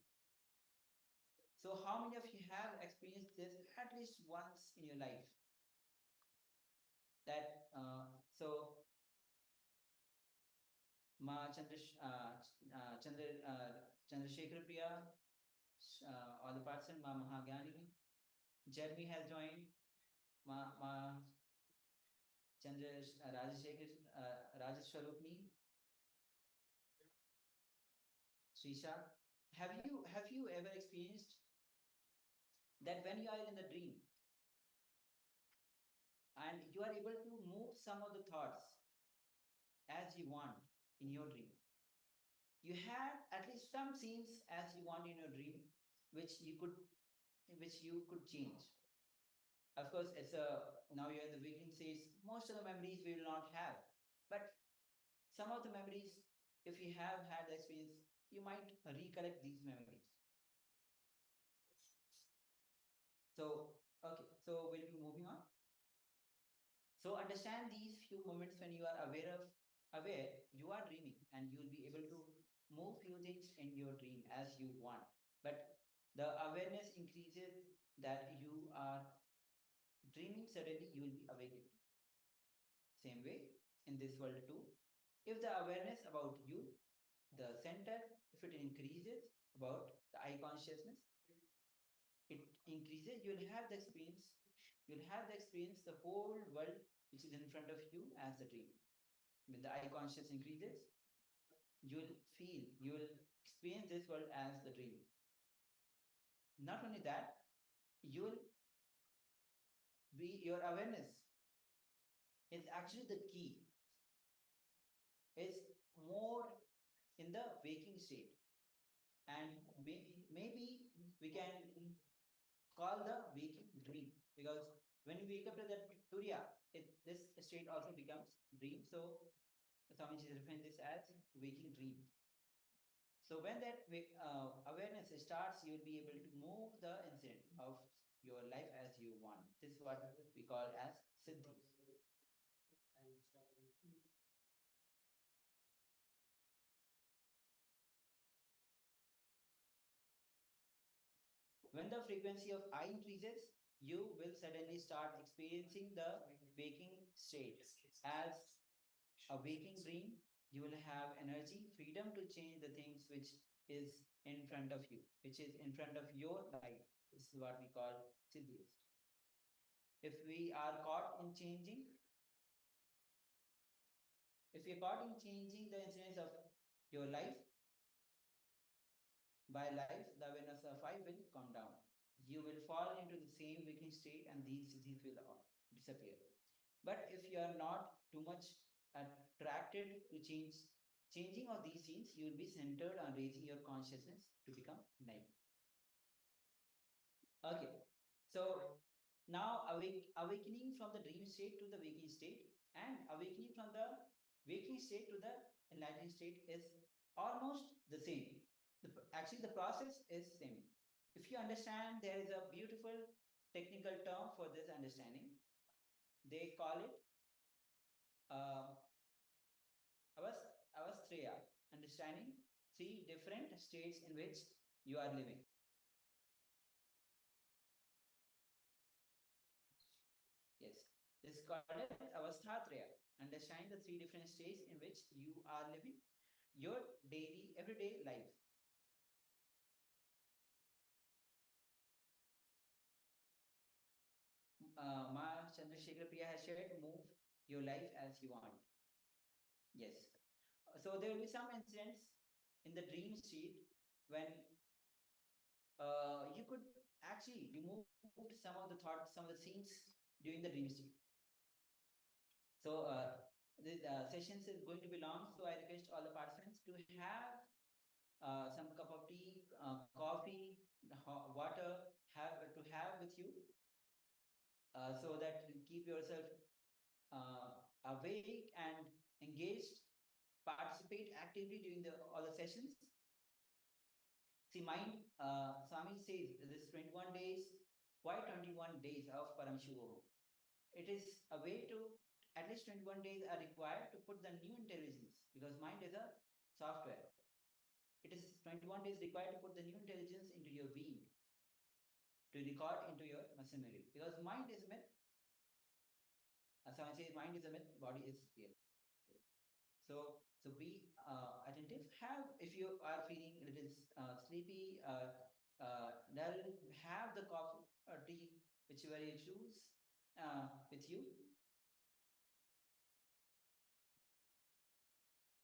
Speaker 3: So how many of you have experienced this at least once in your life? That so Ma Chandrasekhar Priya, all the person, Ma Mahagyani, Jeremy has joined, Ma Rajesh Swarupni, Srisha. Have you ever experienced that when you are in the dream and you are able to move some of the thoughts as you want in your dream? You had at least some scenes as you want in your dream, which you could in which you could change. Of course, it's a now you're in the waking stage. Most of the memories we will not have, but some of the memories, if you have had the experience, you might recollect these memories. So, okay, so we'll be moving on. So understand these few moments when you are aware you are dreaming, and you'll be able to move few things in your dream as you want. But the awareness increases that you are dreaming, suddenly you will be awakened. Same way in this world too. If the awareness about you, the center, if it increases about the eye consciousness, it increases, you'll have the experience the whole world which is in front of you as the dream. When the eye consciousness increases, you will experience this world as the dream. Not only that, you will be your awareness is actually the key, is more in the waking state. And maybe we can call the waking dream, because when you wake up to that Turiya, this state also becomes dream. So Swamiji is referring this as waking dream. So when that awareness starts, you will be able to move the incident of your life as you want. This is what we call as Siddhi. When the frequency of I increases, you will suddenly start experiencing the waking state. As a waking dream, you will have energy, freedom to change the things which is in front of you, which is in front of your life. This is what we call Siddhis. If we are caught in changing, if we are caught in changing the incidents of your life, by life, the awareness of I will come down. You will fall into the same waking state, and these siddhis will disappear. But if you are not too much attracted to changing of these scenes, you will be centered on raising your consciousness to become enlightened. Okay, so now awakening from the dream state to the waking state, and awakening from the waking state to the enlightened state is almost the same. Actually, the process is same. If you understand, there is a beautiful technical term for this understanding. They call it avasthraya, understanding three different states in which you are living. Yes, this is called as avasthatraya, understanding the three different states in which you are living your daily, everyday life. Ma Chandrasekhar Priya has shared, move your life as you want. Yes. So there will be some incidents in the dream state when you could actually remove some of the thoughts, some of the scenes during the dream state. So the sessions is going to be long, so I request all the participants to have some cup of tea, coffee, water, have with you, so that you keep yourself awake and engaged. Participate actively during all the sessions. See, mind, Swami says this 21 days. Why 21 days of Paramashivoham? It is a way to, at least 21 days are required to put the new intelligence, because mind is a software. It is 21 days required to put the new intelligence into your being, to record into your muscle memory, because mind is myth. As Swami says, mind is a myth, body is real. So be attentive. If you are feeling a little sleepy, dull, have the coffee or tea, whichever you choose, with you.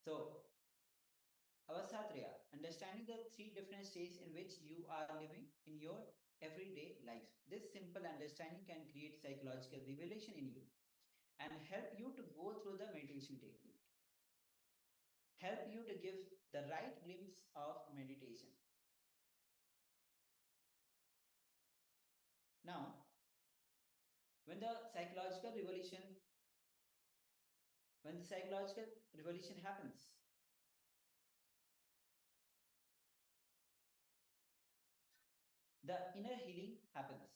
Speaker 3: So, Avasatriya, understanding the three different states in which you are living in your everyday life. This simple understanding can create psychological revelation in you and help you to go through the meditation technique. Help you to give the right glimpse of meditation. Now, when the psychological revolution happens, the inner healing happens.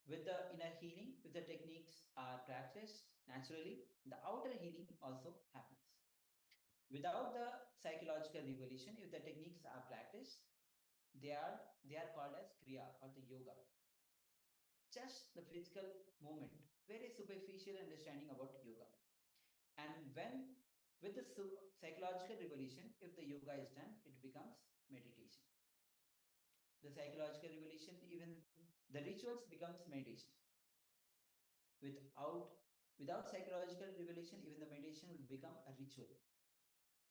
Speaker 3: With the inner healing, if the techniques are practiced naturally, the outer healing also happens. Without the psychological revolution, if the techniques are practiced, they are called as kriya or the yoga. Just the physical movement, very superficial understanding about yoga. And when with the psychological revolution, if the yoga is done, it becomes meditation. The psychological revolution, even the rituals becomes meditation. Without psychological revolution, even the meditation will become a ritual.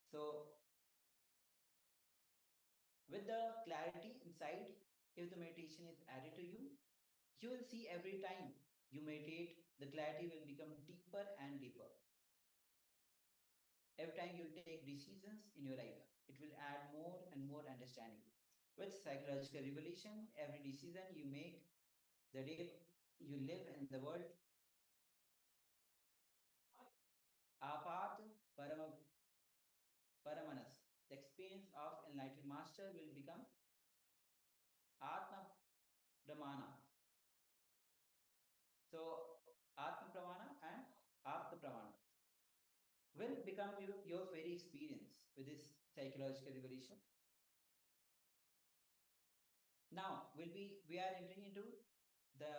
Speaker 3: So with the clarity inside, if the meditation is added to you, you will see every time you meditate, the clarity will become deeper and deeper. Every time you take decisions in your life, it will add more and more understanding. With psychological revolution, every decision you make, the day you live in the world, apat paramanas, the experience of enlightened master will become atma pramana. So atma pramana and apta pramana will become your very experience with this psychological revolution. Now we are entering into the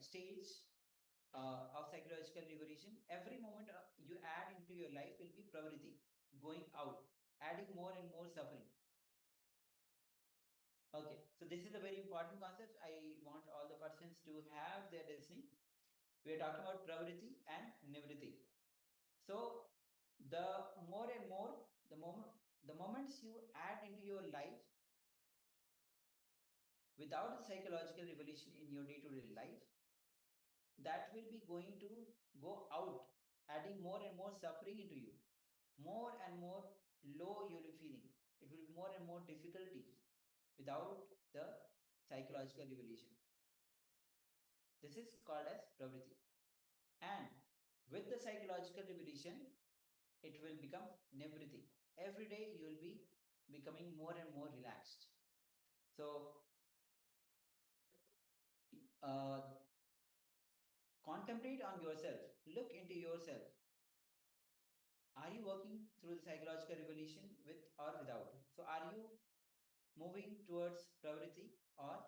Speaker 3: stage of psychological revolution. Every moment you add into your life will be pravriti, going out, adding more and more suffering. Okay, so this is a very important concept. I want all the persons to have their listening. We are talking about pravriti and nivriti. So the more and more, the moments you add into your life without a psychological revolution in your day-to-day life, that will be going to go out, adding more and more suffering into you. More and more low you'll be feeling. It will be more and more difficulties without the psychological revolution. This is called as pravriti. And with the psychological revolution, it will become nivriti. Every day you will be becoming more and more relaxed. So contemplate on yourself, look into yourself. Are you working through the psychological revolution with or without? So are you moving towards pravriti or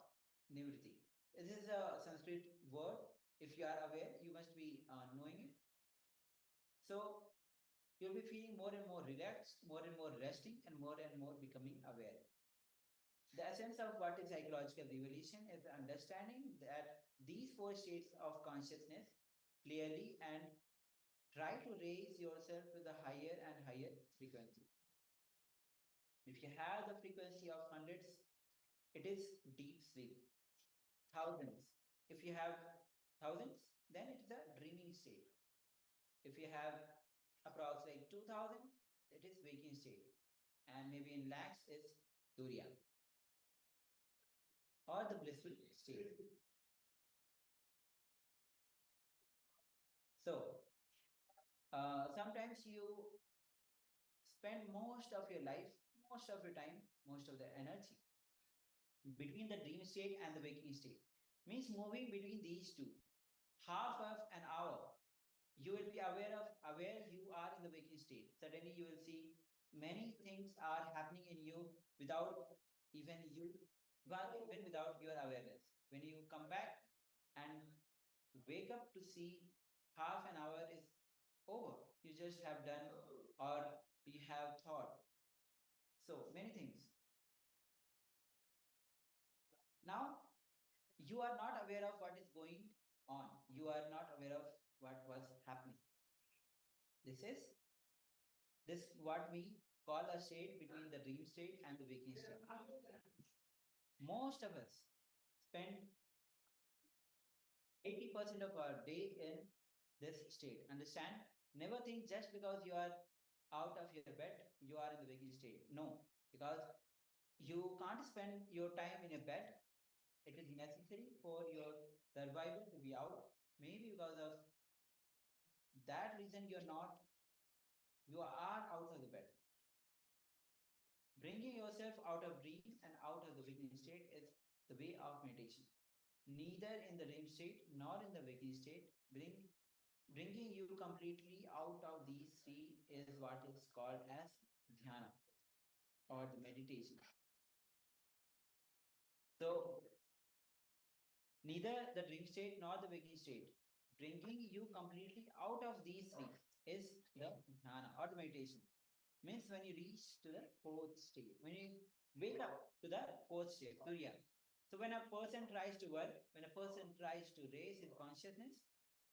Speaker 3: nivriti? This is a Sanskrit word. If you are aware, you must be knowing it. So you'll be feeling more and more relaxed, more and more resting, and more becoming aware. The essence of what is psychological revolution is the understanding that these four states of consciousness clearly and try to raise yourself to the higher and higher frequency. If you have the frequency of hundreds, it is deep sleep. Thousands. If you have thousands, then it is a dreaming state. If you have approximately 2000, it is waking state. And maybe in lakhs is Turiya or the blissful state. So sometimes you spend most of your life, most of your time, most of the energy between the dream state and the waking state. Means moving between these two. Half of an hour, you will be aware you are in the waking state. Suddenly you will see many things are happening in you without even without your awareness. When you come back and wake up to see half an hour is over, you just have done or you have thought so many things. Now you are not aware of what is going on. You are not aware of what was happening. This is what we call a state between the dream state and the waking state. Most of us spend 80% of our day in this state. Understand? Never think just because you are out of your bed, you are in the waking state. No, because you can't spend your time in a bed. it is necessary for your survival to be out. Maybe because of that reason you are out of the bed. Bringing yourself out of dreams and out of the waking state is the way of meditation. Neither in the dream state nor in the waking state, bringing you completely out of these three is what is called as dhyana or the meditation. So, neither the dream state nor the waking state, bringing you completely out of these three is the dhyana or the meditation. Means when you reach to the fourth state, when you wake up to the fourth state, Turiya. So when a person tries to work, when a person tries to raise his consciousness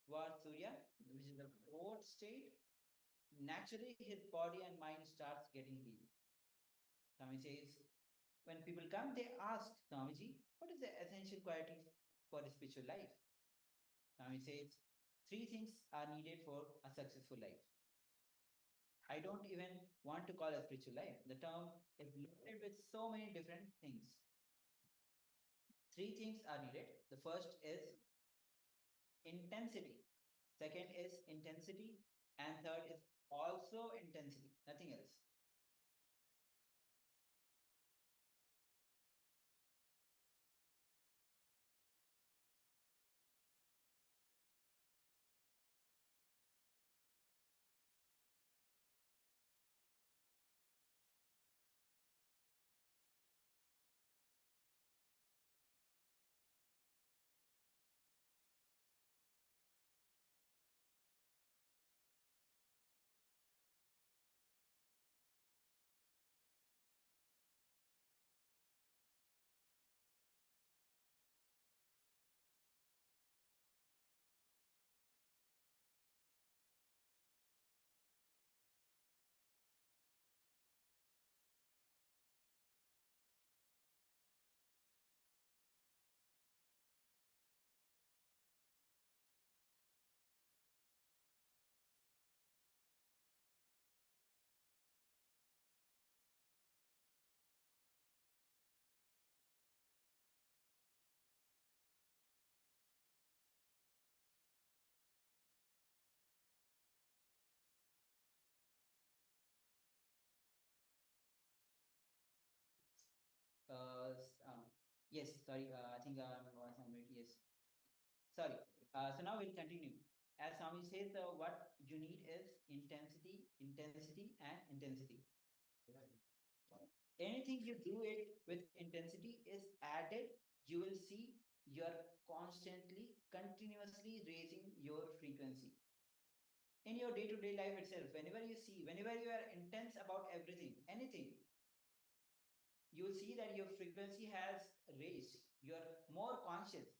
Speaker 3: towards Surya, which is the fourth state, naturally his body and mind starts getting healed. Swami says, when people come, they ask Swamiji, what is the essential quality for a spiritual life? Swami says, three things are needed for a successful life. I don't even want to call it spiritual life. The term is loaded with so many different things. Three things are needed. The first is intensity. Second is intensity. And third is also intensity. Nothing else. Yes, sorry, I think I'm yes. Sorry. So now we'll continue. As Swami says, what you need is intensity, intensity, and intensity. Anything you do it with intensity is added, you will see you're constantly, continuously raising your frequency. In your day-to-day life itself, whenever you are intense about everything, anything, you will see that your frequency has raised. You're more conscious.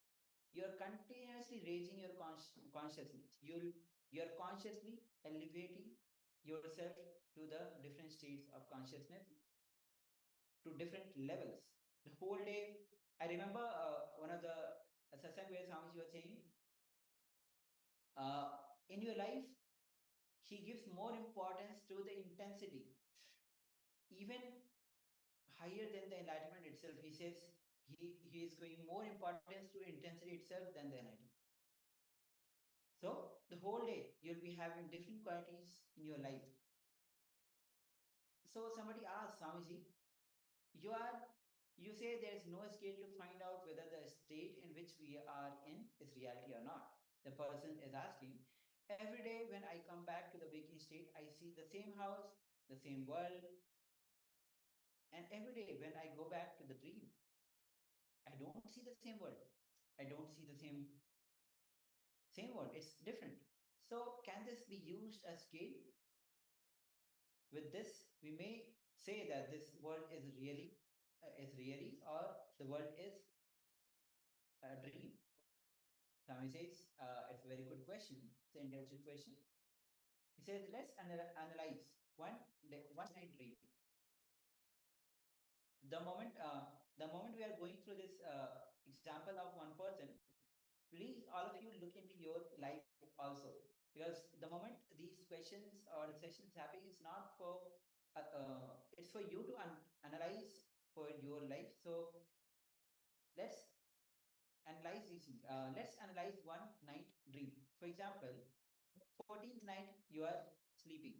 Speaker 3: You're continuously raising your consciousness. You're consciously elevating yourself to the different states of consciousness, to different levels. The whole day, I remember one of the satsang where Swamiji was saying, in your life, he gives more importance to the intensity, even higher than the enlightenment itself. He says he is giving more importance to intensity itself than the enlightenment. So the whole day you'll be having different qualities in your life. So somebody asks Swamiji, you say there is no scale to find out whether the state in which we are in is reality or not. The person is asking, every day when I come back to the waking state, I see the same house, the same world. And every day when I go back to the dream, I don't see the same world. I don't see the same world. It's different. So can this be used as scale? With this, we may say that this world is really, or the world is a dream. Swami says, it's a very good question. It's an intelligent question. He says, let's analyze one night dream. The moment we are going through this example of one person, please all of you look into your life also, because the moment these questions or the sessions happening is not for it's for you to analyze for your life. So let's analyze these things. Let's analyze one night dream. For example, 14th night you are sleeping.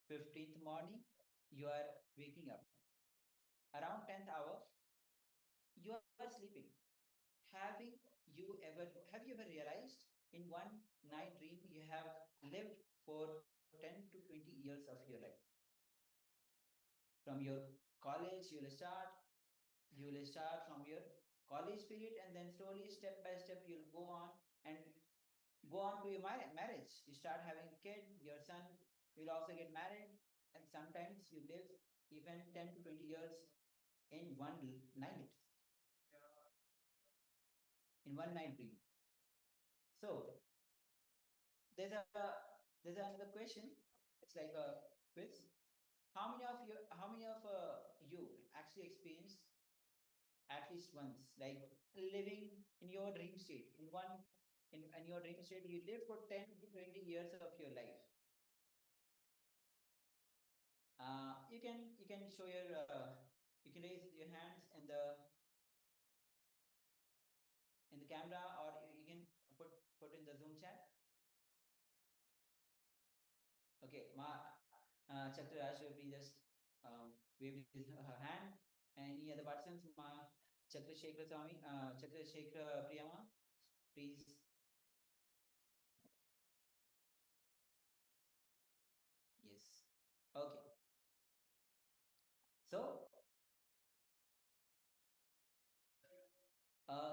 Speaker 3: 15th morning you are waking up. Around 10th hour you are sleeping. Have you ever realized in one night dream you have lived for 10 to 20 years of your life? From your college you will start from your college period, and then slowly step by step you'll go on and go on to your marriage. You start having a kid, your son will also get married, and sometimes you live even 10 to 20 years in one night, in one night dream. So there's another question. It's like a quiz. How many of you actually experienced at least once, like living in your dream state? In your dream state, you live for 10 to 20 years of your life. You can show your you can raise your hands in the camera, or you can put in the Zoom chat. Okay, Chakra Rashmi just waved her hand. Any other persons? Chakra Shekhar Swami, Chakra Shekhar Priyama, please. Yes. Okay. So,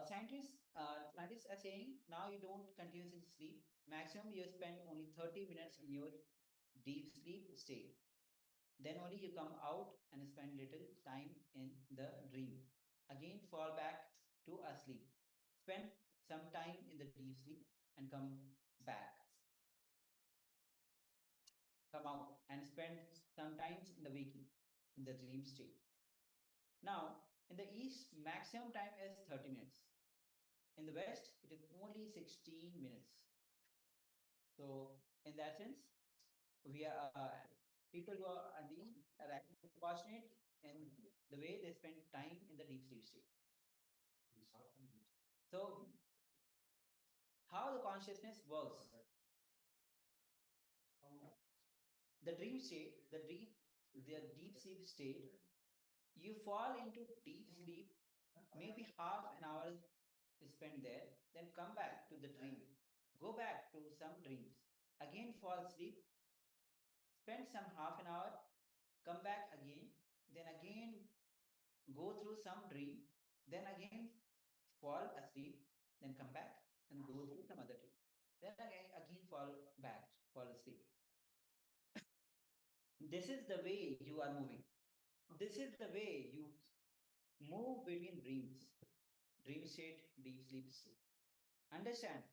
Speaker 3: scientists are saying now you don't continuously sleep. Maximum you spend only 30 minutes in your deep sleep state. Then only you come out and spend little time in the dream. Again, fall back to a sleep. Spend some time in the deep sleep and come back. Come out and spend some times in the waking, in the dream state. Now, in the east, maximum time is 30 minutes. In the west, it is only 16 minutes. So, in that sense, we are people who are on the east are actually fortunate in the way they spend time in the deep sleep state. So, how the consciousness works? The dream state, the deep sleep state, you fall into deep sleep, maybe half an hour is spent there, then come back to the dream, go back to some dreams, again fall asleep, spend some half an hour, come back again, then again go through some dream, then again fall asleep, then come back and go through some other dream, then again fall back, fall asleep. This is the way you are moving. This is the way you move between dreams, dream state, deep sleep state. Understand,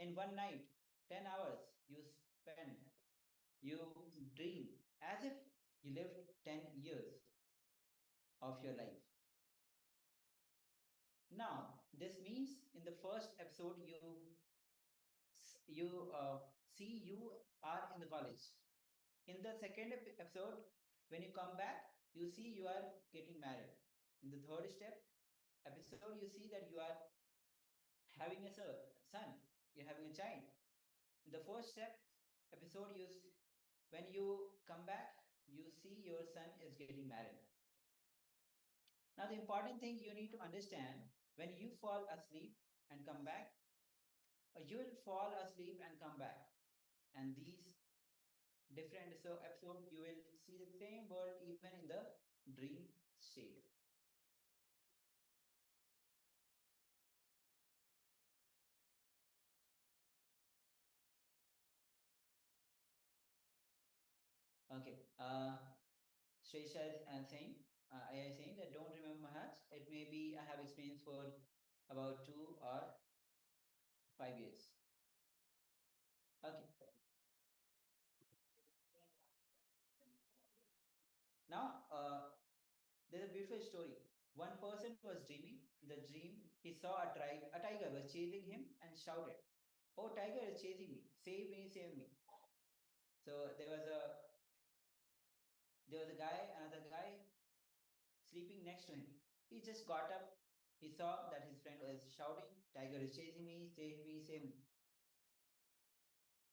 Speaker 3: in one night, 10 hours you spend, you dream as if you lived 10 years of your life. Now, this means in the first episode, you see you are in the college. In the second episode, when you come back, you see you are getting married. In the third episode, you see that you are having a son, you're having a child. In the first episode, when you come back, you see your son is getting married. Now, the important thing you need to understand, when you fall asleep and come back, you will fall asleep and come back. And these different episodes, you will see the same world even in the dream state. Okay. Shresha is saying, I is saying that don't remember Maharaj. It may be I have experience for about 2 or 5 years. Okay. Now, there's a beautiful story. One person was dreaming. In the dream, he saw a tiger was chasing him and shouted, "Oh, tiger is chasing me! Save me! Save me!" So there was another guy sleeping next to him. He just got up He saw that his friend is shouting, "Tiger is chasing me, save me, save me."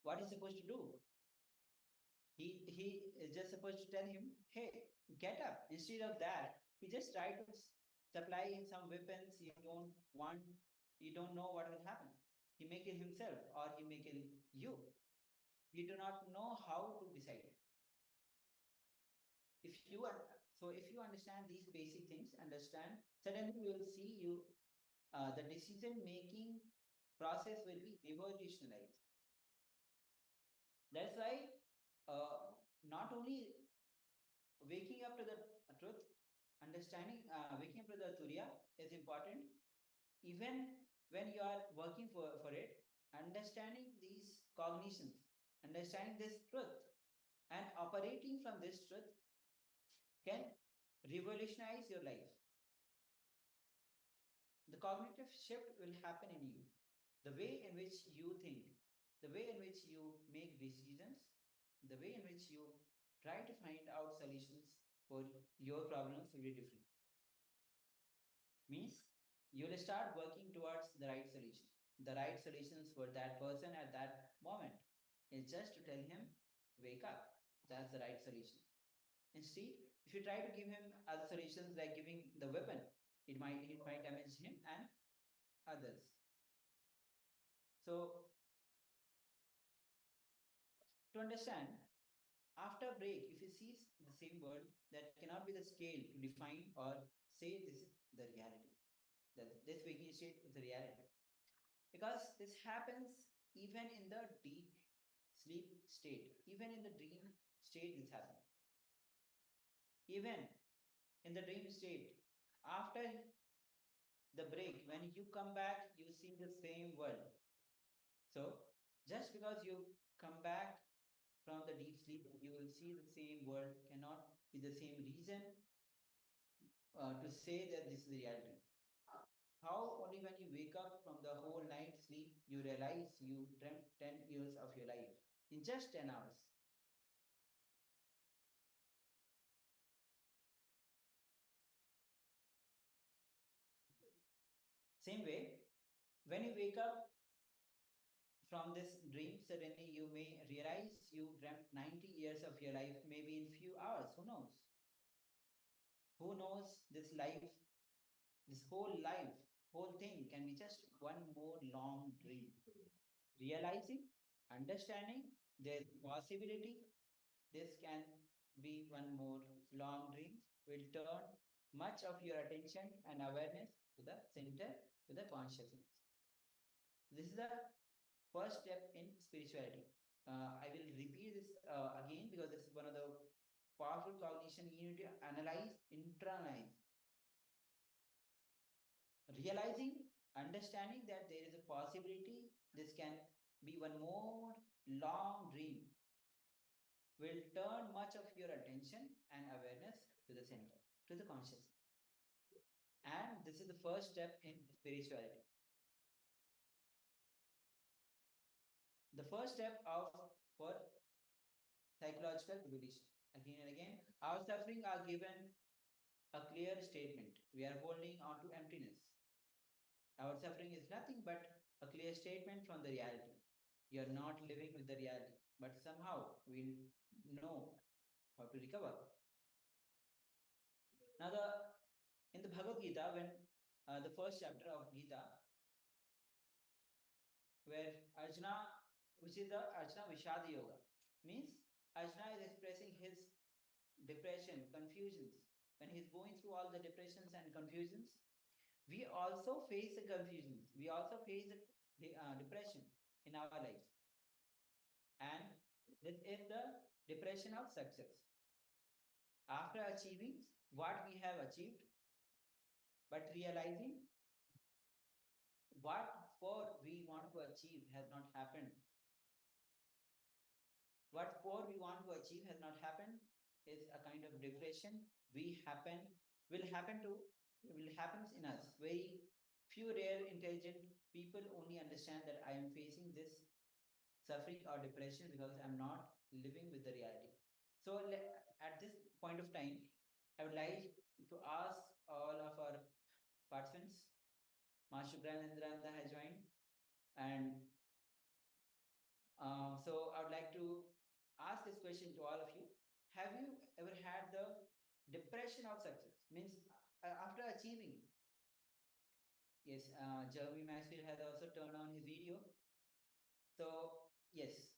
Speaker 3: What is supposed to do? He is just supposed to tell him, "Hey, get up." Instead of that, he just tried to supply him some weapons you don't want, you don't know what will happen. He may kill himself or he may kill you. You do not know how to decide. If you are so if you understand these basic things, understand, suddenly you will see the decision making process will be revolutionized. That's why not only waking up to the truth, waking up to the Turiya is important. Even when you are working for it, understanding these cognitions, understanding this truth, and operating from this truth can revolutionize your life. The cognitive shift will happen in you. The way in which you think, the way in which you make decisions, the way in which you try to find out solutions for your problems will be different. Means you will start working towards the right solution. The right solutions for that person at that moment is just to tell him, wake up. That's the right solution. Instead, if you try to give him other solutions like giving the weapon, it might damage him and others. So to understand, after break, if you see the same word, that cannot be the scale to define or say this is the reality. That this waking state is the reality. Because this happens even in the deep sleep state. Even in the dream state, this happens. Even in the dream state, after the break, when you come back, you see the same world. So, just because you come back from the deep sleep, you will see the same world, cannot be the same reason to say that this is the reality. How only when you wake up from the whole night sleep, you realize you dreamt 10 years of your life in just 10 hours. Same way, when you wake up from this dream, suddenly you may realize you dreamt 90 years of your life, maybe in few hours. Who knows? Who knows this life, this whole thing can be just one more long dream. Realizing, understanding, there's possibility, this can be one more long dream, will turn much of your attention and awareness to the center, to the consciousness. This is the first step in spirituality. I will repeat this again because this is one of the powerful cognition you need to analyze, internalize. Realizing, understanding that there is a possibility, this can be one more long dream, will turn much of your attention and awareness to the center, to the consciousness. And this is the first step in spirituality. The first step for psychological evolution. Again and again, our suffering are given a clear statement. We are holding on to emptiness. Our suffering is nothing but a clear statement from the reality. You are not living with the reality, but somehow we know how to recover. Now, in the Bhagavad Gita, when the first chapter of Gita, where Arjuna, which is the Arjuna Vishad Yoga, means Arjuna is expressing his depression, confusions. When he's going through all the depressions and confusions, we also face the confusions. We also face the depression in our life. And this is the depression of success. After achieving what we have achieved, but realizing what for we want to achieve has not happened. What for we want to achieve has not happened is a kind of depression will happens in us. Very few rare intelligent people only understand that I am facing this suffering or depression because I'm not living with the reality. So at this point of time, I would like to ask all of our participants Master Pranandrananda has joined. And so I would like to ask this question to all of you. Have you ever had the depression of success? Means after achieving. Yes, Jeremy Maxwell has also turned on his video. So, yes.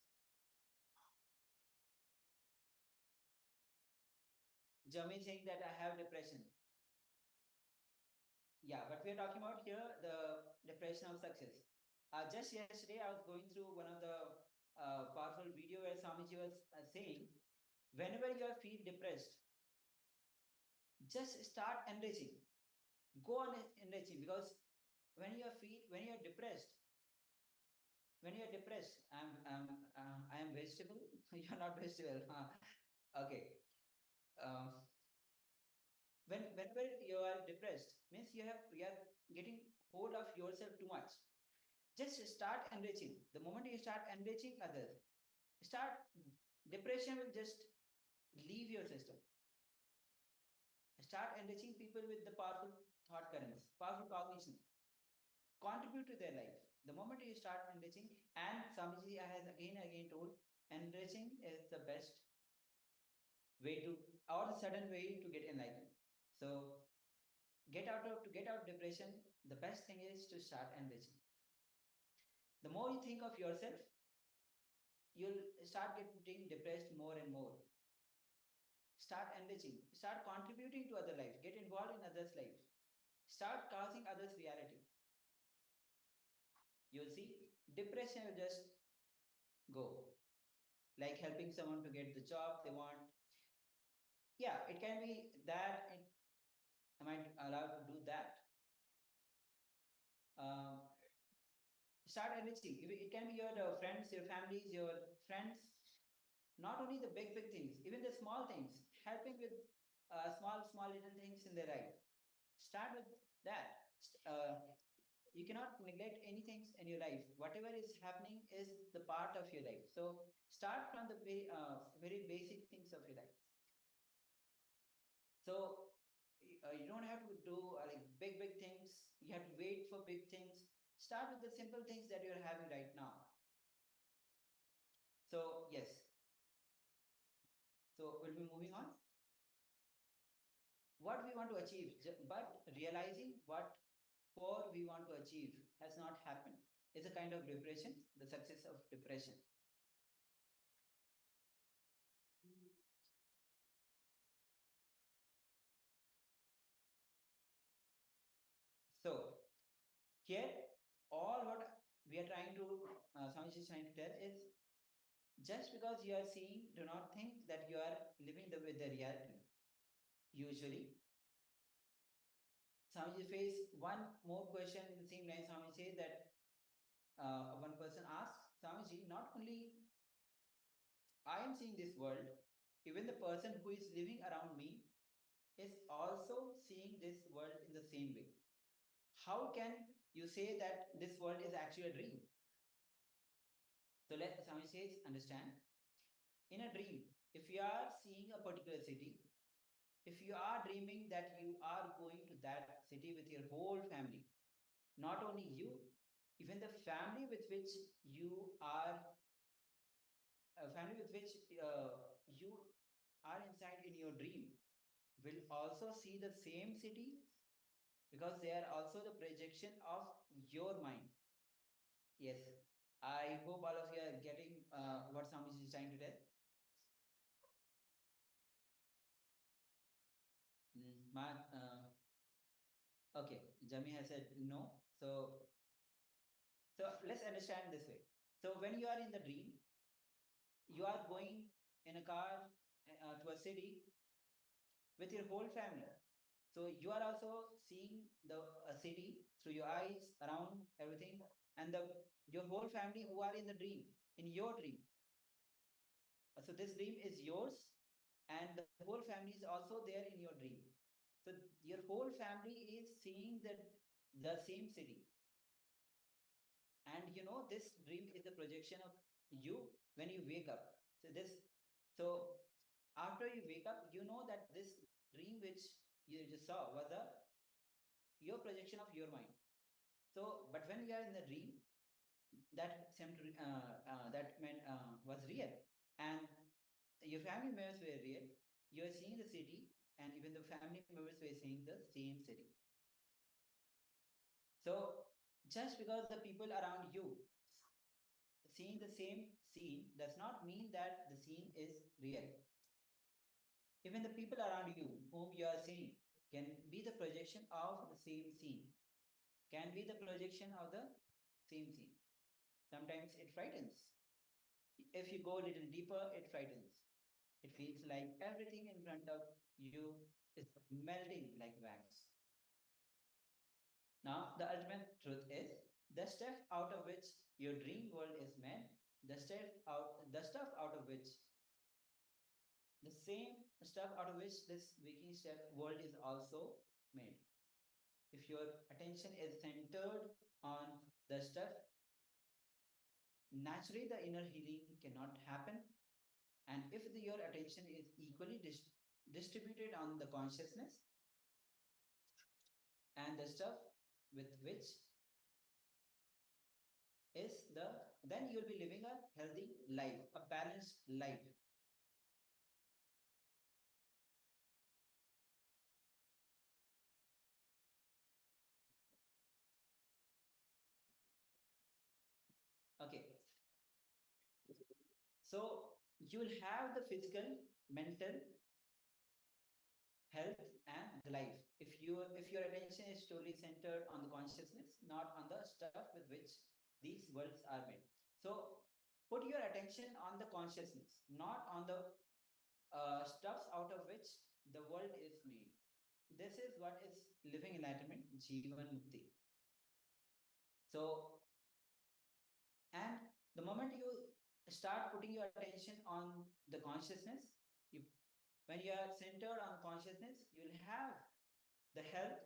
Speaker 3: Jeremy is saying that I have depression. Yeah, but we are talking about here the depression of success. Just yesterday, I was going through one of the powerful video where Swamiji was saying, whenever you feel depressed, just start enriching. Go on enriching, because when you are depressed, I am vegetable. You are not vegetable. Okay. Whenever you are depressed, means you are getting hold of yourself too much. Just start enriching. The moment you start enriching others, depression will just leave your system. Start enriching people with the powerful thought currents, powerful cognition. Contribute to their life. The moment you start enriching, and Swamiji has again and again told, enriching is the best way to, or the sudden way to get enlightened. So to get out of depression, the best thing is to start enriching. The more you think of yourself, you'll start getting depressed more and more. Start enriching, start contributing to other lives, get involved in others' lives, start causing others' reality. You'll see depression will just go. Like helping someone to get the job they want. Yeah, it can be that. Am I allowed to do that? Start enriching. It can be your friends, your families, your friends. Not only the big things, even the small things. Helping with small little things in their life. Start with that. You cannot neglect anything in your life. Whatever is happening is the part of your life. So start from the very basic things of your life. So you don't have to do like big things. You have to wait for big things. Start with the simple things that you're having right now. So yes. So we'll be moving on. What we want to achieve, but realizing what for we want to achieve has not happened. It's a kind of depression, the success of depression. So here, all what we are trying to, Swamiji is trying to tell is, just because you are seeing, do not think that you are living with the reality. Usually, Swamiji face one more question in the same line. Swamiji says that one person asks, Swamiji, not only I am seeing this world, even the person who is living around me is also seeing this world in the same way. How can you say that this world is actually a dream? So let Swami says, understand. In a dream, if you are seeing a particular city, if you are dreaming that you are going to that city with your whole family, not only you, even the family with which you are, you are inside in your dream, will also see the same city, because they are also the projection of your mind. Yes, I hope all of you are getting what Swamiji is trying to tell. Okay, Jami has said no. So let's understand this way. So when you are in the dream, you are going in a car to a city with your whole family. So you are also seeing the city through your eyes, around everything, and your whole family who are in the dream, in your dream. So this dream is yours, and the whole family is also there in your dream. So your whole family is seeing the same city. And you know, this dream is the projection of you when you wake up. So after you wake up, you know that this dream which you just saw was your projection of your mind. So, but when we are in the dream, that was real, and your family members were real. You are seeing the city, and even the family members were seeing the same city. So, just because the people around you seeing the same scene does not mean that the scene is real. Even the people around you whom you are seeing can be the projection of the same scene, can be the projection of the same scene. Sometimes it frightens. If you go a little deeper, it frightens. It feels like everything in front of you is melting like wax. Now, the ultimate truth is the stuff out of which your dream world is made, the stuff out of which the same stuff out of which this waking step world is also made. If your attention is centered on the stuff, naturally the inner healing cannot happen. And if your attention is equally distributed on the consciousness and the stuff with which is the, then you will be living a healthy life, a balanced life. Okay. So you will have the physical, mental health and the life. If your attention is totally centered on the consciousness, not on the stuff with which these worlds are made. So put your attention on the consciousness, not on the stuffs out of which the world is made. This is what is living enlightenment, Jivan Mukti. So, and the moment you start putting your attention on the consciousness, you, when you are centered on consciousness, you will have the health,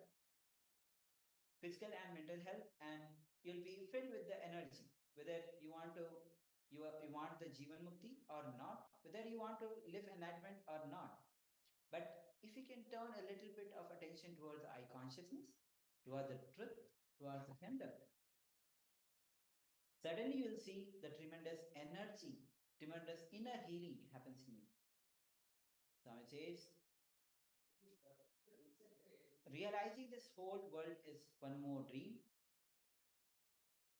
Speaker 3: physical and mental health, and you'll be filled with the energy. Whether you want to, you want the Jivan Mukti or not, whether you want to live enlightenment or not. But if you can turn a little bit of attention towards the eye consciousness, towards the truth, towards the center, suddenly you'll see the tremendous energy, tremendous inner healing happens in you. Swami says, realizing this whole world is one more dream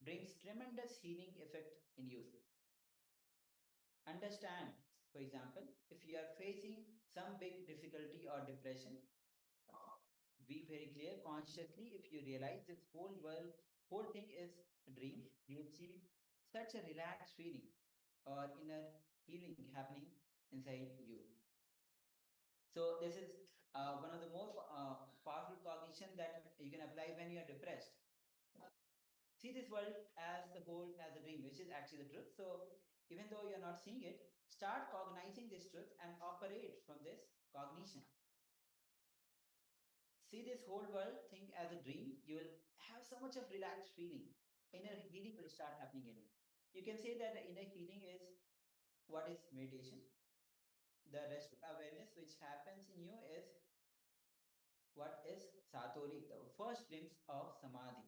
Speaker 3: brings tremendous healing effect in you. Understand, for example, if you are facing some big difficulty or depression, be very clear consciously. If you realize this whole world, whole thing is a dream, you will see such a relaxed feeling or inner healing happening inside you. So this is one of the more powerful cognition that you can apply when you are depressed. See this world as the whole, as a dream, which is actually the truth. So even though you're not seeing it, start cognizing this truth and operate from this cognition. See this whole world, think as a dream, you will have so much of relaxed feeling. Inner healing will start happening in you. You can say that the inner healing is what is meditation. The rest awareness which happens in you is what is Satori, the first glimpse of Samadhi.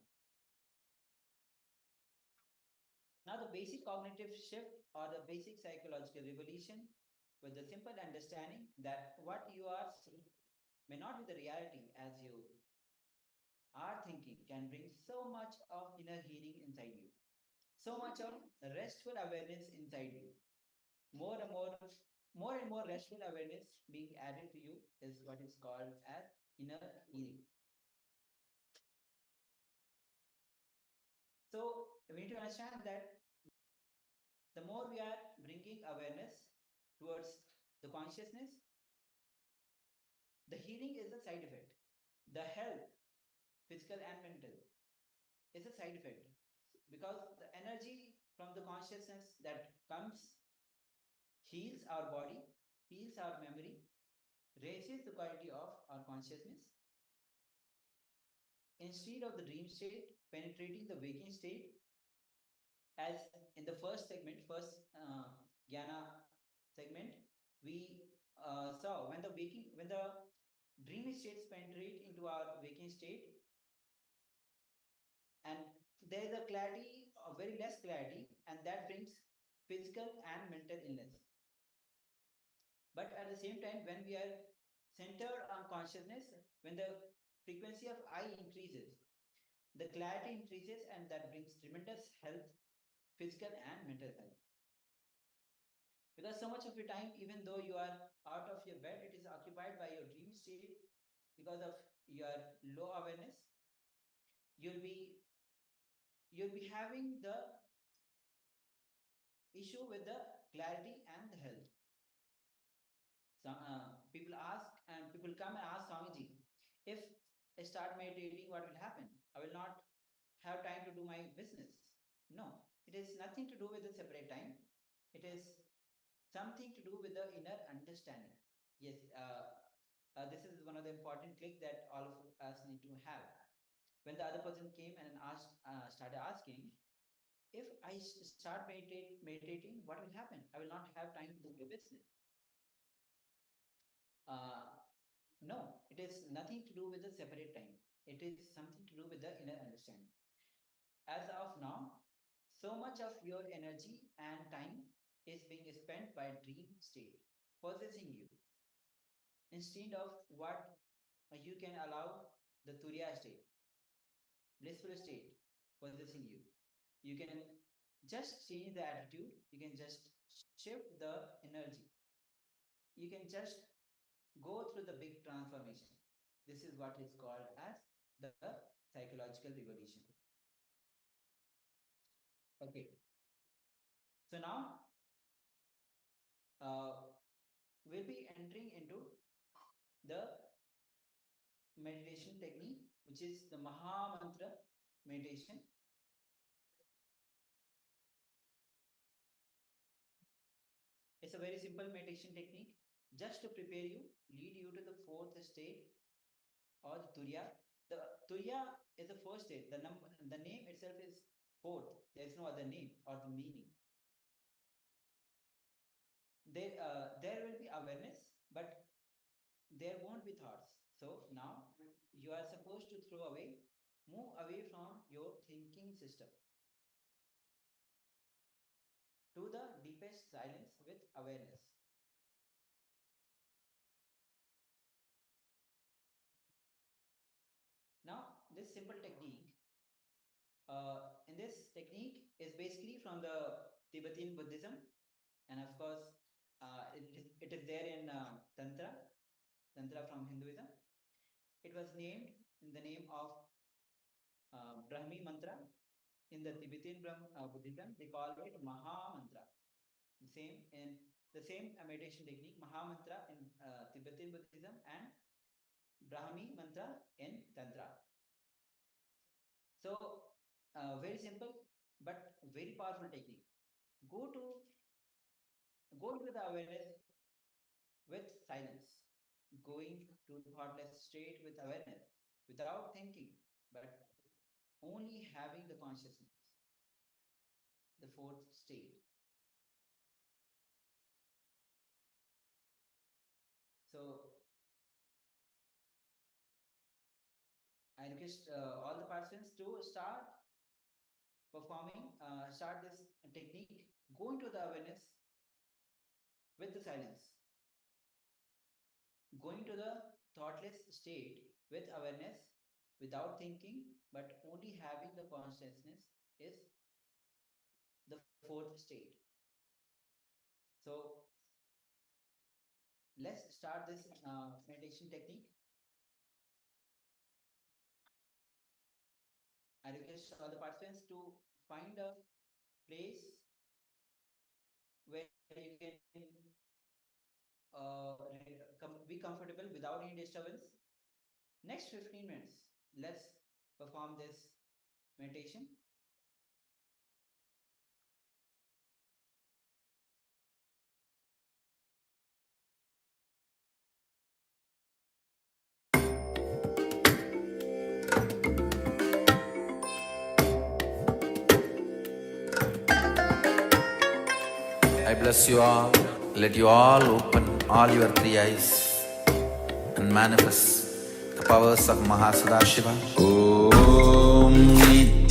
Speaker 3: Now the basic cognitive shift or the basic psychological revolution with the simple understanding that what you are seeing may not be the reality as you are thinking can bring so much of inner healing inside you, so much of restful awareness inside you. More and more restful awareness being added to you is what is called as inner healing. So we need to understand that the more we are bringing awareness towards the consciousness, the healing is a side effect. The health, physical and mental, is a side effect because the energy from the consciousness that comes heals our body, heals our memory, raises the quality of our consciousness. Instead of the dream state penetrating the waking state, as in the first segment, Jnana segment, we saw when the dreamy states penetrate into our waking state, and there is a clarity, very less clarity, and that brings physical and mental illness. But at the same time, when we are centered on consciousness, when the frequency of I increases, the clarity increases, and that brings tremendous health, physical and mental health. Because so much of your time, even though you are out of your bed, it is occupied by your dream state because of your low awareness. You'll be having the issue with the clarity and the health. So, people ask, and people come and ask Swamiji, if I start meditating, what will happen? I will not have time to do my business. No, it has nothing to do with the separate time. It is something to do with the inner understanding. Yes, this is one of the important click that all of us need to have. When the other person came and started asking, if I start meditating, what will happen? I will not have time to do my business. No, it is nothing to do with the separate time. It is something to do with the inner understanding. As of now, so much of your energy and time is being spent by dream state, possessing you, instead of what you can allow the Turiya state, blissful state, possessing you. You can just change the attitude, you can just shift the energy, you can just go through the big transformation. This is what is called as the psychological revolution. Okay. So now we'll be entering into the meditation technique, which is the Maha Mantra meditation. It's a very simple meditation technique just to prepare you, lead you to the fourth state or the Turiya. The Turiya is the first state. The name itself is fourth. There is no other name or the meaning. There will be awareness, but there won't be thoughts. So now you are supposed to move away from your thinking system to the deepest silence with awareness. Now, this simple technique, in this technique is basically from the Tibetan Buddhism, and of course, it is there in Tantra from Hinduism. It was named in the name of Brahmi Mantra. In the Tibetan Buddhism, they call it Maha Mantra. The same meditation technique, Maha Mantra in Tibetan Buddhism and Brahmi Mantra in Tantra. So, very simple but very powerful technique. Go into the awareness with silence, going to the thoughtless state with awareness, without thinking, but only having the consciousness, the fourth state. So, I request all the participants to start this technique, go into the awareness with the silence. Going to the thoughtless state with awareness, without thinking, but only having the consciousness is the fourth state. So, let's start this meditation technique. I request all the participants to find a place where you can be comfortable without any disturbance. Next 15 minutes, let's perform this meditation.
Speaker 2: I bless you all. Let you all open all your three eyes and manifest the powers of Mahasudashiva. Om Nithya.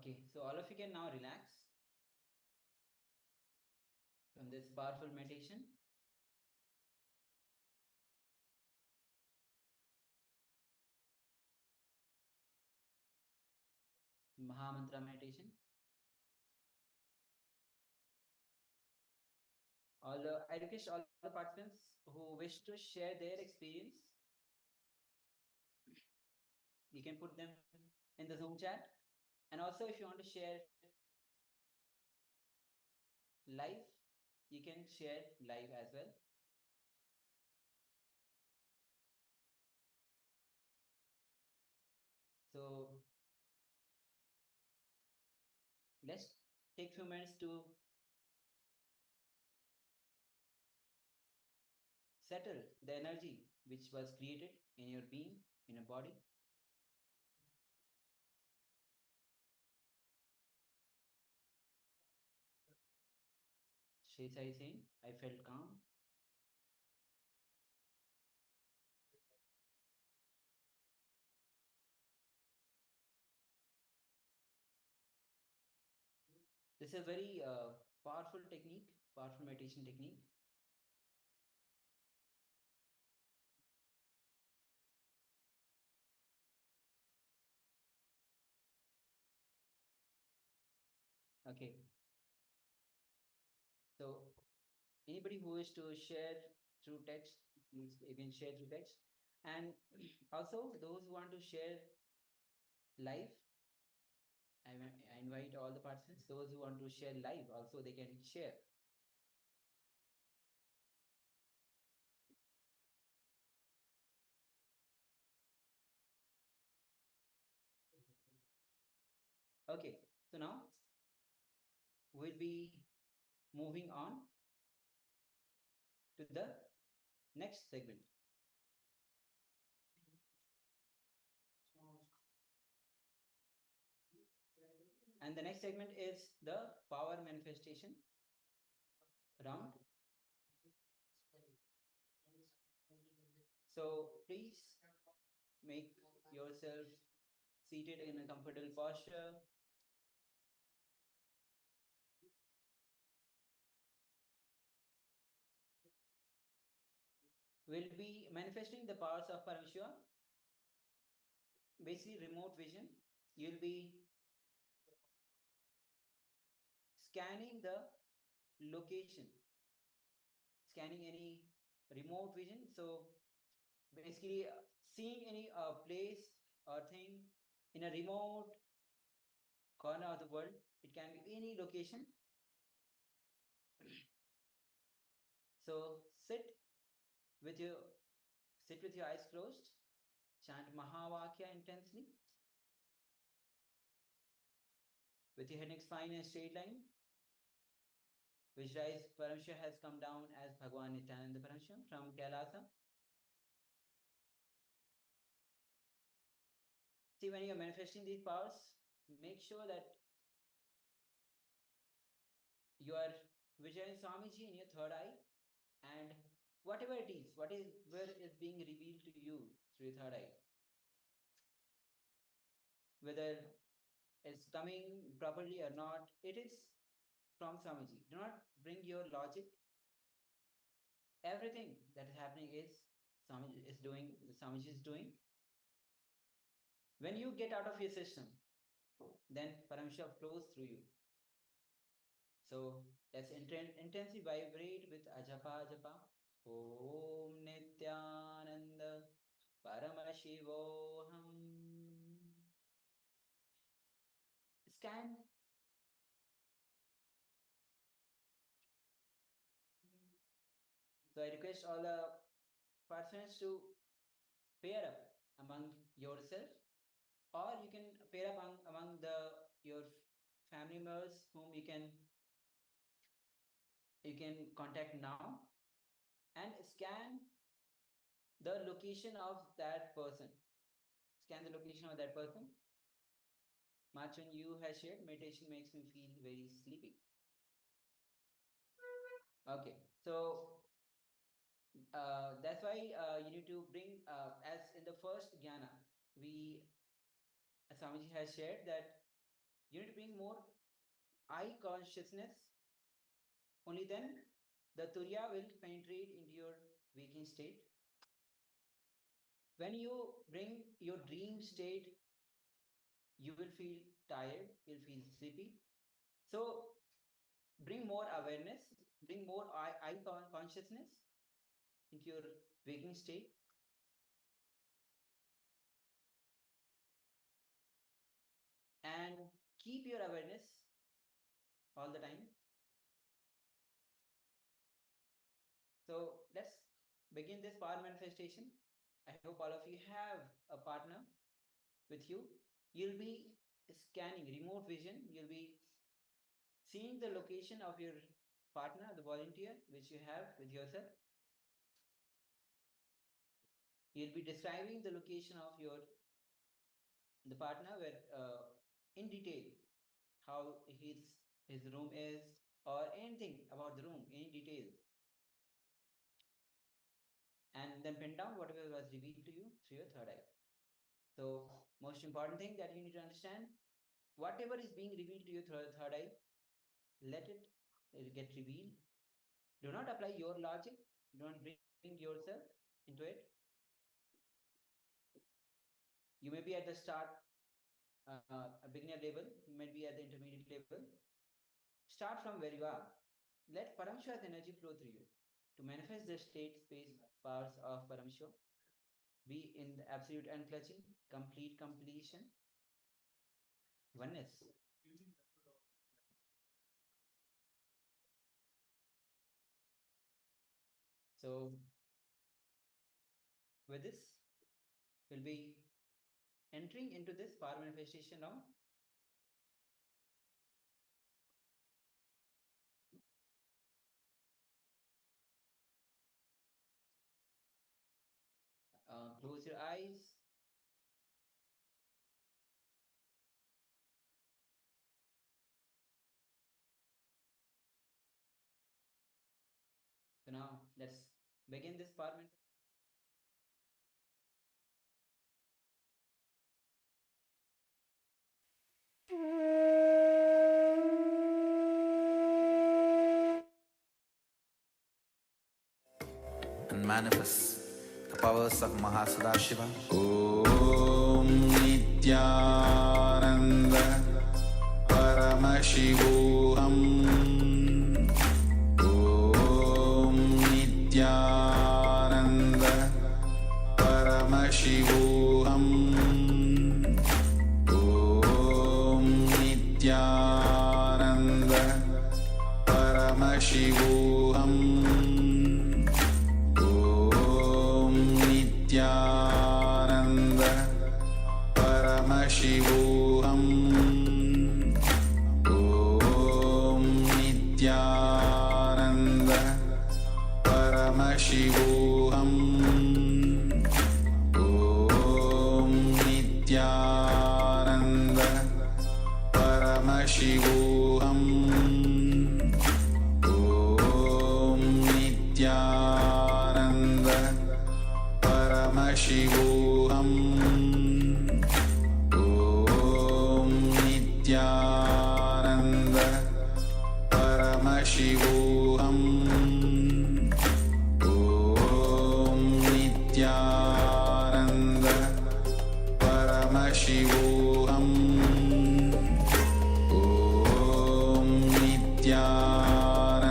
Speaker 3: Okay, so all of you can now relax from this powerful meditation. Mahamantra meditation. I request all the participants who wish to share their experience, you can put them in the Zoom chat. And also, if you want to share live, you can share live as well. So let's take a few minutes to settle the energy which was created in your being, in your body. Shesa is saying, I felt calm. This is a very powerful technique, powerful meditation technique. Okay. So anybody who wish to share through text, please you can share through text. And also those who want to share live, I invite all the participants, those who want to share live also they can share. Okay, so now we'll be moving on to the next segment. And the next segment is the power manifestation round. So please make yourself seated in a comfortable posture. We'll be manifesting the powers of Paramashiva, basically remote vision. You'll be scanning the location, scanning any remote vision. So basically seeing any place or thing in a remote corner of the world. It can be any location. So sit with your eyes closed, chant Mahavakya intensely with your head next spine in a straight line. Visualize Paramashiva has come down as Bhagavan Nithya from Kailasa. See, when you are manifesting these powers, make sure that you are visualizing Swamiji in your third eye, and whatever it is, whatever is being revealed to you through your third eye, whether it's coming properly or not, it is from Swamiji. Do not bring your logic. Everything that is happening is Swamiji is doing. When you get out of your system, then Paramashiva flows through you. So let's intensely vibrate with Ajapa Japa. Om Nithyananda Paramashivoham. Scan. So I request all the participants to pair up among yourself, or you can pair up among your family members whom you can contact now, and scan the location of that person. Scan the location of that person. Machun, you has shared meditation makes me feel very sleepy. Okay, so that's why you need to bring, as in the first jnana, Swamiji has shared that You need to bring more I consciousness. Only then the Turiya will penetrate into your waking state. When you bring your dream state, you will feel tired, you'll feel sleepy. So bring more awareness, bring more I consciousness into your waking state. And keep your awareness all the time. So let's begin this power manifestation. I hope all of you have a partner with you. You'll be scanning remote vision. You'll be seeing the location of your partner, the volunteer, which you have with yourself. You'll be describing the location of the partner where in detail how his room is or anything about the room, any details. And then pin down whatever was revealed to you through your third eye. So most important thing that you need to understand, whatever is being revealed to you through your third eye, let it get revealed. Do not apply your logic. Do not bring yourself into it. You may be at the start, a beginner level. You might be at the intermediate level. Start from where you are. Let Paramashiva's energy flow through you to manifest the state, space, powers of Paramashiva. Be in the absolute unclutching, complete completion, oneness. So with this, we'll be entering into this power manifestation now. Close your eyes. So now let's begin this power manifestation.
Speaker 2: And manifest the powers of Mahasudashiva. Om Nithyananda Paramashivoham. Om Nithyananda Paramashivoham. Om Nithyananda Paramashivoham. Nithyananda Paramashivoham. Om Nithyananda Paramashivoham. Om Nithyananda Paramashivoham. Om Nithyananda Paramashivoham. Om Nithyananda Paramashivoham. Om Nithyananda Paramashivoham. Om Nithyananda Paramashivoham.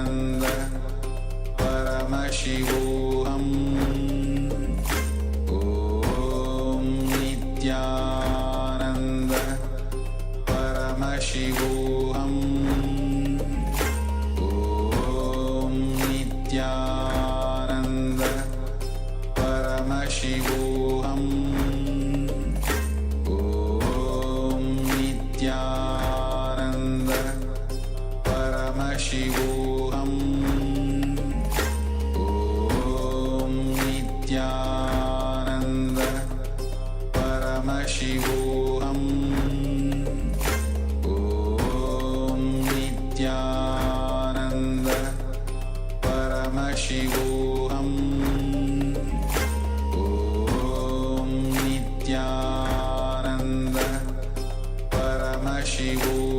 Speaker 2: Om Nithyananda Paramashivoham. Om Nithyananda Paramashivoham. Om Nithyananda Paramashivoham. Om Nithyananda Paramashivoham. Om Nithyananda Paramashivoham. Om Nithyananda Paramashivoham.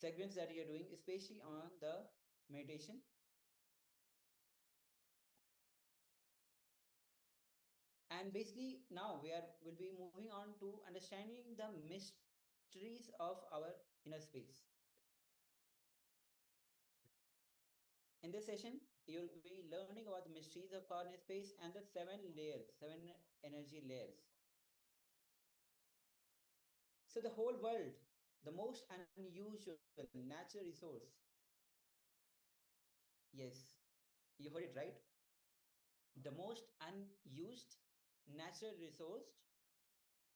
Speaker 3: segments that you're doing, especially on the meditation. And basically now will be moving on to understanding the mysteries of our inner space. In this session, you'll be learning about the mysteries of our inner space and the 7 layers, 7 energy layers. So the whole world, the most unusual natural resource. Yes, you heard it right. The most unused natural resource,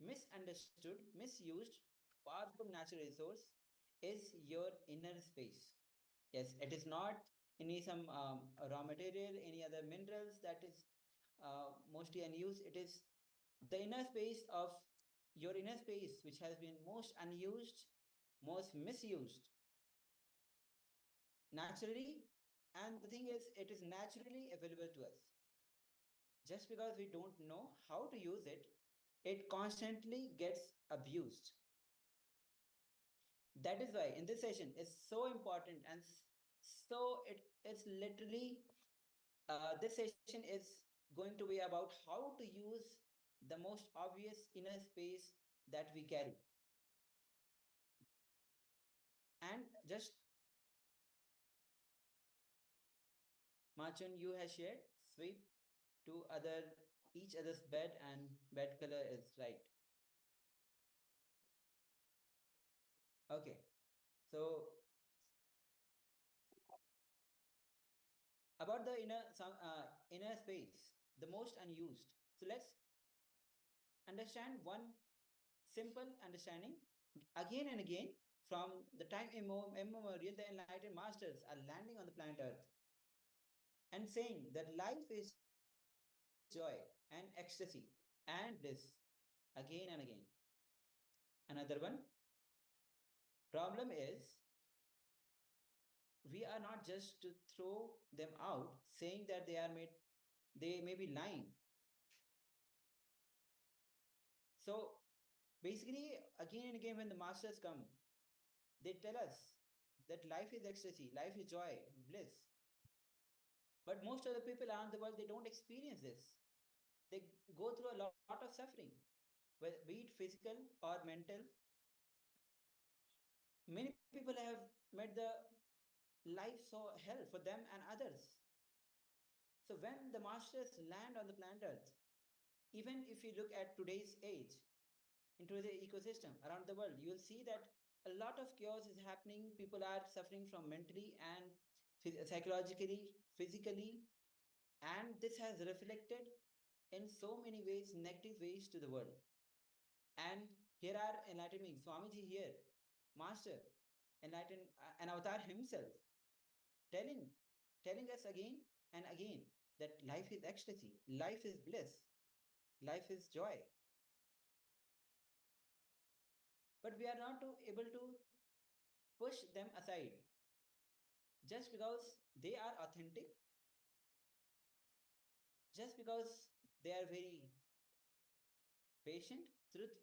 Speaker 3: misunderstood, misused, powerful natural resource is your inner space. Yes, it is not any some raw material, any other minerals that is mostly unused. It is the inner space of your inner space, which has been most unused, most misused naturally. And the thing is, it is naturally available to us. Just because we don't know how to use it, it constantly gets abused. That is why in this session it's so important, and so it's literally this session is going to be about how to use the most obvious inner space that we carry. And just Machun, you have shared sweep to other each other's bed, and bed color is right. Okay, so about the inner space, the most unused. So let's understand one simple understanding again and again. From the time immemorial, the enlightened masters are landing on the planet Earth and saying that life is joy and ecstasy and bliss, again and again. Another one problem is we are not just to throw them out saying that they may be lying. So basically, again and again, when the masters come, they tell us that life is ecstasy, life is joy, bliss. But most of the people around the world, they don't experience this. They go through a lot of suffering, whether be it physical or mental. Many people have made the life so hell for them and others. So when the masters land on the planet Earth, even if you look at today's age, into the ecosystem around the world, you will see that a lot of chaos is happening. People are suffering from mentally and psychologically, physically, and this has reflected in so many ways, negative ways to the world. And here are enlightening Swamiji here, Master, enlightened, an avatar himself, telling, telling us again and again that life is ecstasy, life is bliss, life is joy. But we are not able to push them aside just because they are authentic, just because they are very patient. Truth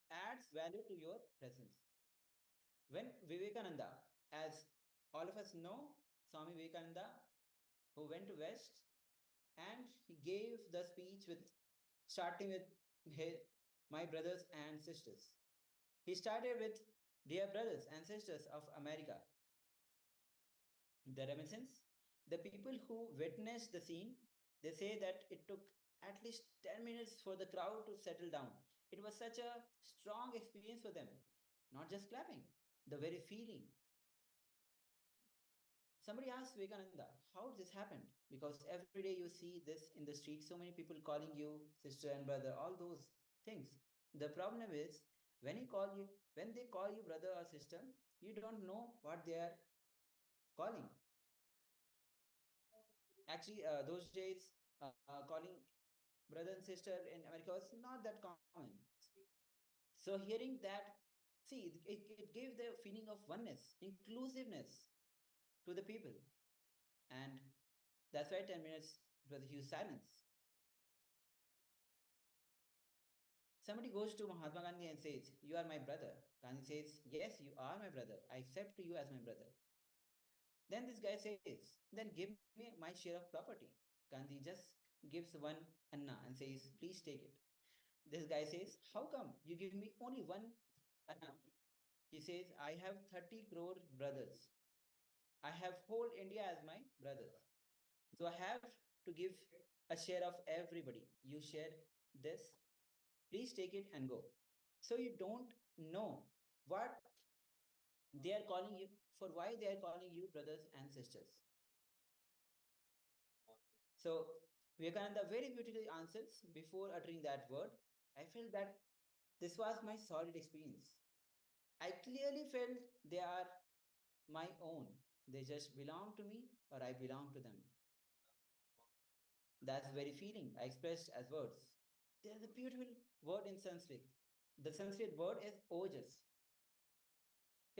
Speaker 3: adds value to your presence. When Vivekananda, as all of us know, Swami Vivekananda, who went to West and he gave the speech with starting with his, my brothers and sisters. He started with dear brothers and sisters of America. The reminiscence, the people who witnessed the scene, they say that it took at least 10 minutes for the crowd to settle down. It was such a strong experience for them, not just clapping, the very feeling. Somebody asked Vivekananda, how this happened? Because every day you see this in the street, so many people calling you sister and brother, all those things. The problem is when they call you brother or sister, you don't know what they are calling. Actually, those days, calling brother and sister in America was not that common. So hearing that, see, it gave the feeling of oneness, inclusiveness to the people. And that's why 10 minutes was huge silence. Somebody goes to Mahatma Gandhi and says, "You are my brother." Gandhi says, "Yes, you are my brother. I accept you as my brother." Then this guy says, "Then give me my share of property." Gandhi just gives one anna and says, "Please take it." This guy says, "How come you give me only one anna?" He says, "I have 30 crore brothers. I have whole India as my brother. So I have to give a share of everybody. You share this. Please take it and go." So you don't know what they are calling you, for why they are calling you brothers and sisters. So Vivekananda very beautifully answers before uttering that word. I felt that this was my solid experience. I clearly felt they are my own. They just belong to me or I belong to them. That's the very feeling I expressed as words. There's a beautiful word in Sanskrit. The Sanskrit word is ojas.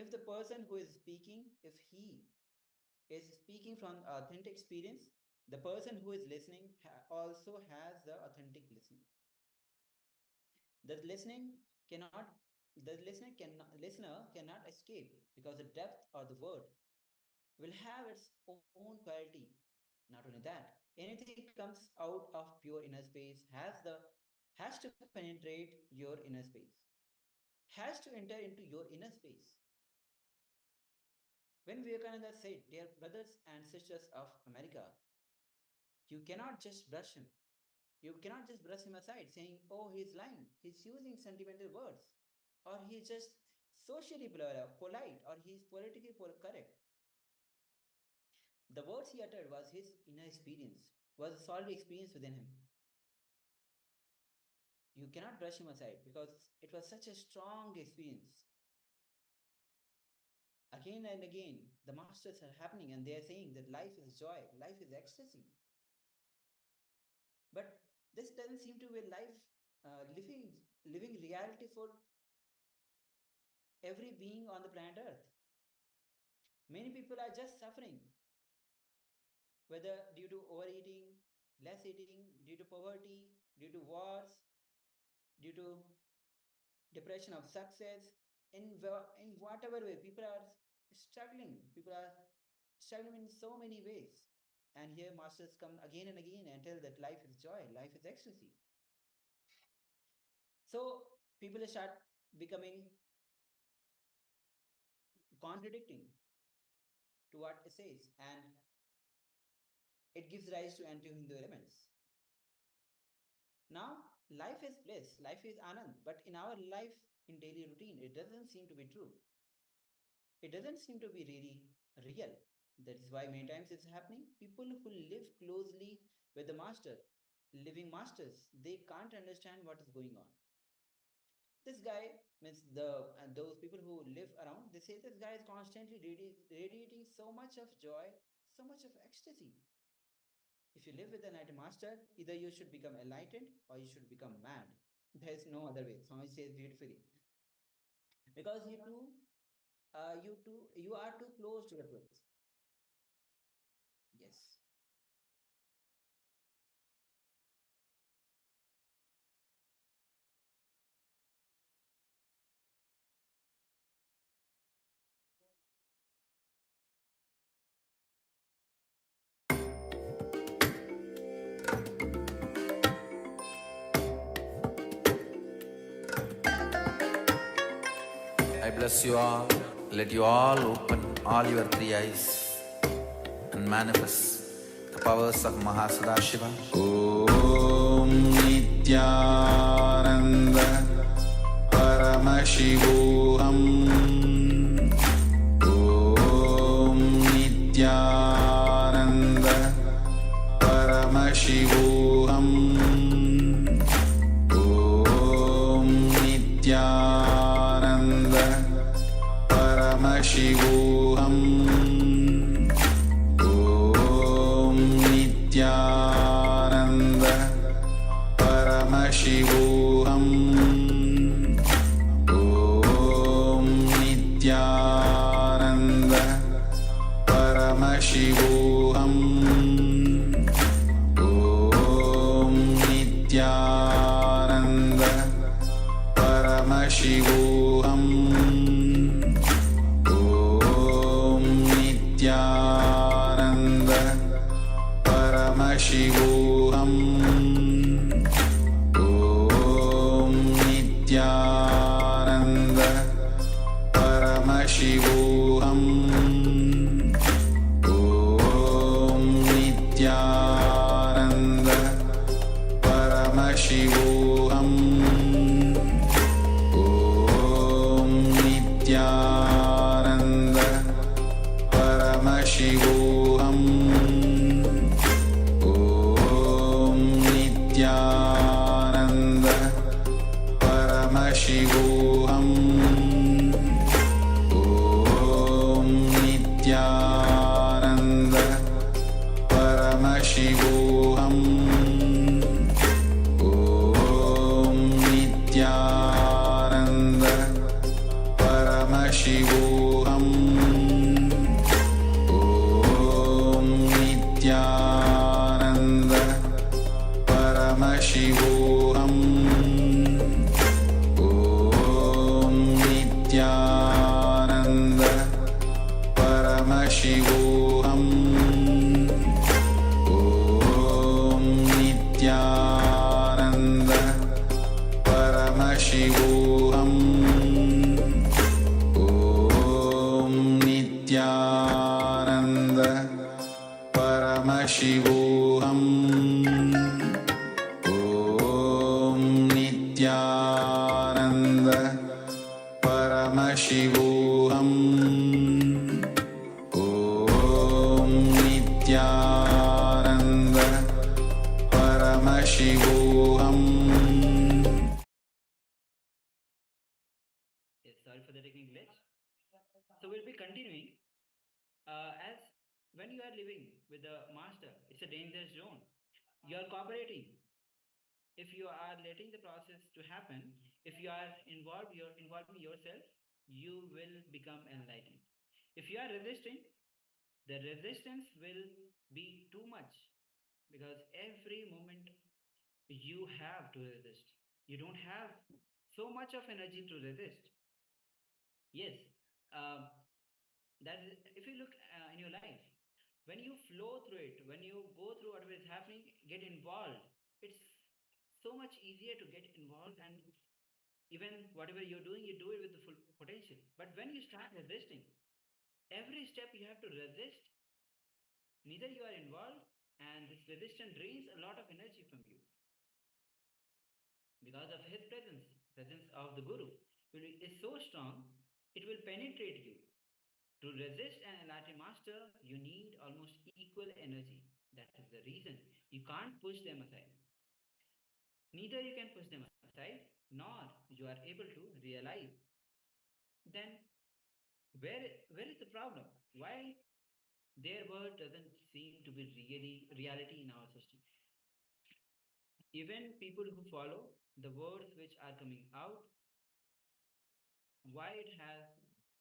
Speaker 3: If the person who is speaking, if he is speaking from authentic experience, the person who is listening also has the authentic listening. The listening cannot, listener cannot escape because the depth or the word will have its own quality. Not only that, anything comes out of pure inner space has to penetrate your inner space, has to enter into your inner space. When Vivekananda said, "Dear brothers and sisters of America," you cannot just brush him. You cannot just brush him aside saying, "Oh, he's lying. He's using sentimental words. Or he's just socially polite. Or he's politically correct." The words he uttered was his inner experience, was a solid experience within him. You cannot brush him aside because it was such a strong experience. Again and again, the masters are happening and they are saying that life is joy, life is ecstasy. But this doesn't seem to be life, living reality for every being on the planet Earth. Many people are just suffering, whether due to overeating, less eating, due to poverty, due to wars, due to depression of success, in whatever way, people are struggling. People are struggling in so many ways. And here masters come again and again and tell that life is joy, life is ecstasy. So people start becoming contradicting to what it says, and it gives rise to anti-Hindu elements. Now, life is bliss, life is anand, but in our life, in daily routine, it doesn't seem to be true. It doesn't seem to be really real. That is why many times it's happening. People who live closely with the master, living masters, they can't understand what is going on. This guy means those people who live around, they say this guy is constantly radiating so much of joy, so much of ecstasy. If you live with the night master, either you should become enlightened or you should become mad. There is no other way. Swami says beautifully. Because you are too close to the truth. Yes.
Speaker 2: I bless you all. Let you all open all your three eyes and manifest the powers of Mahasadashiva. Om Nithyananda Paramashivoham. Om Nithyananda Paramashivoham. Om Nithyananda Paramashivoham. Om Nithyananda Paramashivoham. Om Nithyananda Paramashivoham. Om Nithyananda Paramashivoham Om Nityananda Paramashivoham Om Nityananda Paramashivoham Om Nityananda Paramashivoham Om Nityananda Paramashivoham Om Nityananda Paramashivoham Om Nityananda Paramashivoham Om Nityananda Paramashivoham Om Nityananda Paramashivoham Om Nityananda Paramashivoham Om Nityananda Paramashivoham Om Nityananda Paramashivoham.
Speaker 3: Yes, sorry for the technical glitch. So we'll be continuing. As when you are living with the master, it's a dangerous zone. You are cooperating. If you are letting the process to happen, if you are involved, you're involving yourself, you will become enlightened. If you are resisting, the resistance will be too much because every moment you have to resist. You don't have so much of energy to resist. Yes, um, that is, if you look in your life, when you flow through it, when you go through whatever is happening, get involved. It's so much easier to get involved, and even whatever you're doing, you do it with the full potential. But when you start resisting, every step you have to resist, neither you are involved, and this resistance drains a lot of energy from you because of his presence of the guru is so strong, it will penetrate you. To resist an enlightened master, you need almost equal energy. That is the reason you can't push them aside. Neither you can push them aside, nor you are able to realize. Then where is the problem? Why their word doesn't seem to be really reality in our system? Even people who follow the words which are coming out, why it has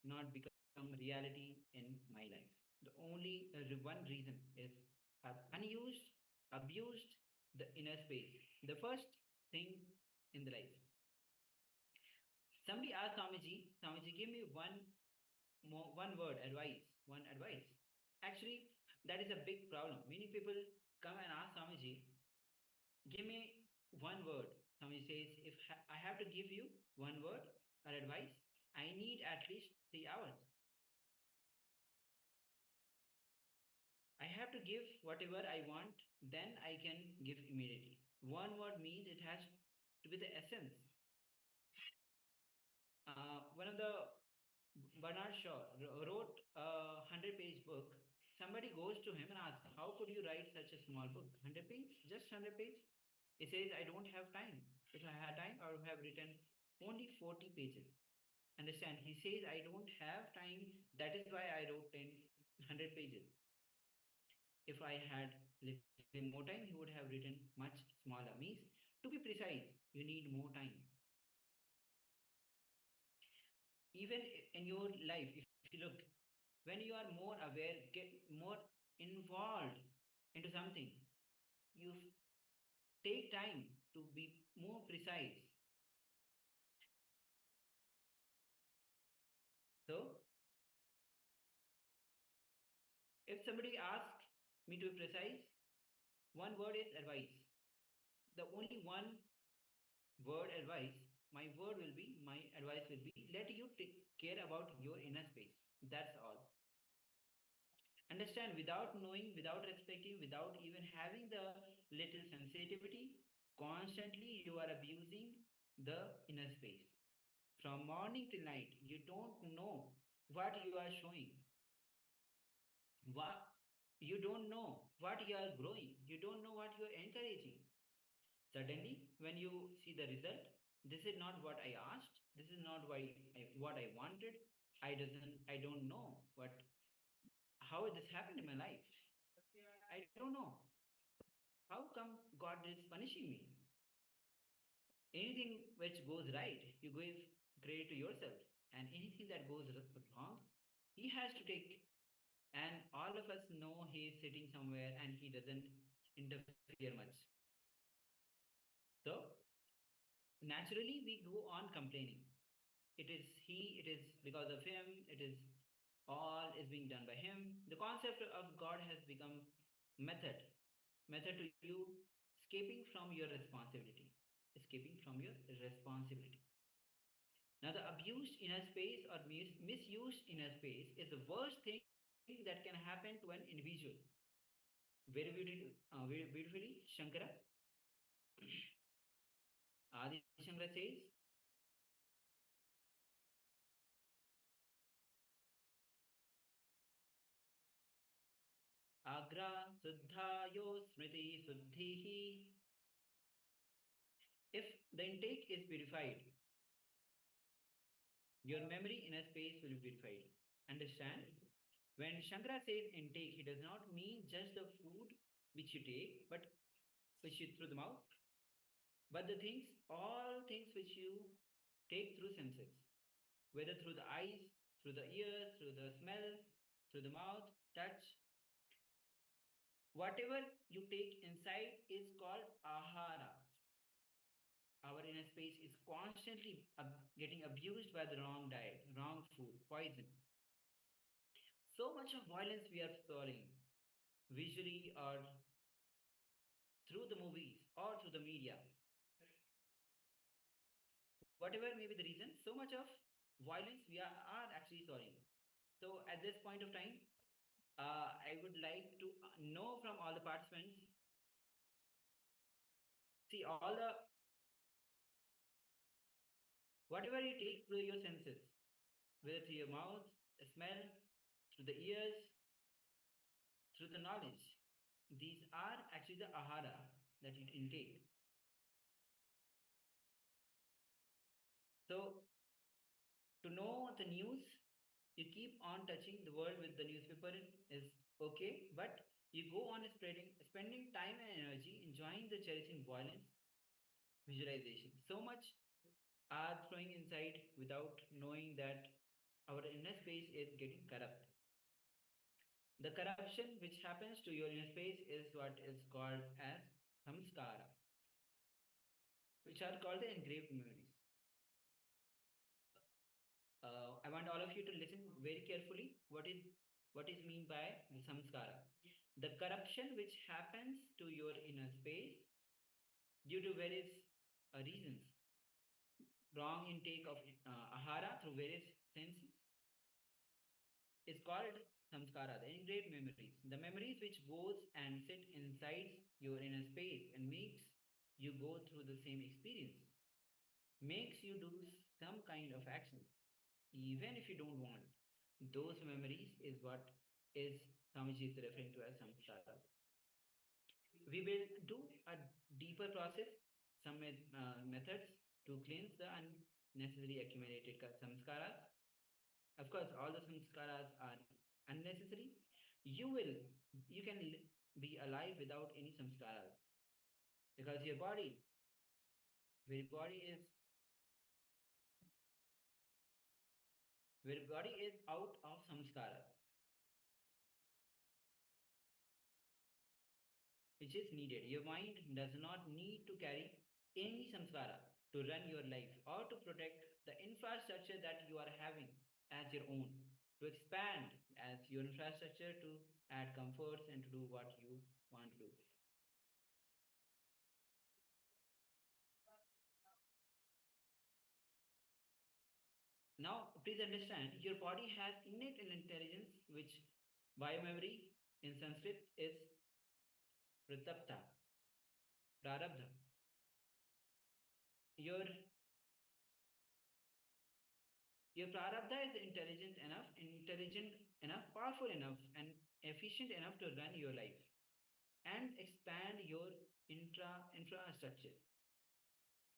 Speaker 3: not become reality in my life? The only one reason is I've unused, abused the inner space. The first thing in the life. Somebody asked Swamiji, give me one word advice, one advice. Actually, that is a big problem. Many people come and ask Swamiji, give me one word. Swamiji says, if I have to give you one word or advice, I need at least 3 hours. I have to give whatever I want, then I can give immediately. One word means it has to be the essence. One of the Bernard Shaw wrote a 100-page book. Somebody goes to him and asks, how could you write such a small book? 100 page? Just 100 page? He says, I don't have time. If I had time, I would have written only 40 pages. Understand? He says, I don't have time. That is why I wrote 100 pages. If I had little more time, he would have written much smaller. Means, to be precise, you need more time. Even in your life, if you look, when you are more aware, get more involved into something, you take time to be more precise. So, if somebody asks me to be precise, one word is advice. The only one word advice my word will be, my advice will be, let you take care about your inner space. That's all. Understand, without knowing, without respecting, without even having the little sensitivity, constantly you are abusing the inner space. From morning till night, you don't know what you are showing, what you don't know what you are growing, you don't know what you are encouraging. Suddenly, when you see the result, this is not what I asked, this is not what I wanted. I don't know how this happened in my life. I don't know how come God is punishing me. Anything which goes right, you give credit to yourself, and anything that goes wrong, He has to take. And all of us know He is sitting somewhere and He doesn't interfere much. So naturally, we go on complaining. It is He, it is because of Him, it is all is being done by Him. The concept of God has become method, method to you escaping from your responsibility, escaping from your responsibility. Now, the abused inner space or misused inner space is the worst thing that can happen to an individual. Very beautifully, Shankara, Adi Shankara says, Agra Suddhayo Smriti Suddhihi. If the intake is purified, your memory inner space will be purified. Understand? When Shankara says intake, he does not mean just the food which you take, but which you through the mouth, but the things, all things which you take through senses, whether through the eyes, through the ears, through the smell, through the mouth, touch. Whatever you take inside is called ahara. Our inner space is constantly getting abused by the wrong diet, wrong food, poison. So much of violence we are falling, visually or through the movies or through the media. Whatever may be the reason, so much of violence we are actually falling. So at this point of time, I would like to know from all the participants. See, all the whatever you take through your senses, whether through your mouth, the smell, through the ears, through the knowledge, these are actually the ahara that you intake. So, to know the news, you keep on touching the world with the newspaper is okay, but you go on spending time and energy enjoying the cherishing violence, visualization. So much are throwing inside without knowing that our inner space is getting corrupt. The corruption which happens to your inner space is what is called as samskara, which are called the engraved memories. I want all of you to listen very carefully. What is mean by the samskara? The corruption which happens to your inner space due to various reasons. Wrong intake of ahara through various senses is called samskara, the engraved memories. The memories which goes and sit inside your inner space and makes you go through the same experience, makes you do some kind of action, even if you don't want. Those memories is what is Swamiji is referring to as samskara. We will do a deeper process, some methods to cleanse the unnecessary accumulated samskaras. Of course, all the samskaras are unnecessary. You can be alive without any samskaras because your body is out of samskara, which is needed. Your mind does not need to carry any samskara to run your life or to protect the infrastructure that you are having as your own, to expand as your infrastructure, to add comforts and to do what you want to do. please understand your body has innate intelligence, which biomemory in Sanskrit is pratapta, prarabdha. Your your prarabdha is intelligent enough, powerful enough, and efficient enough to run your life and expand your infrastructure.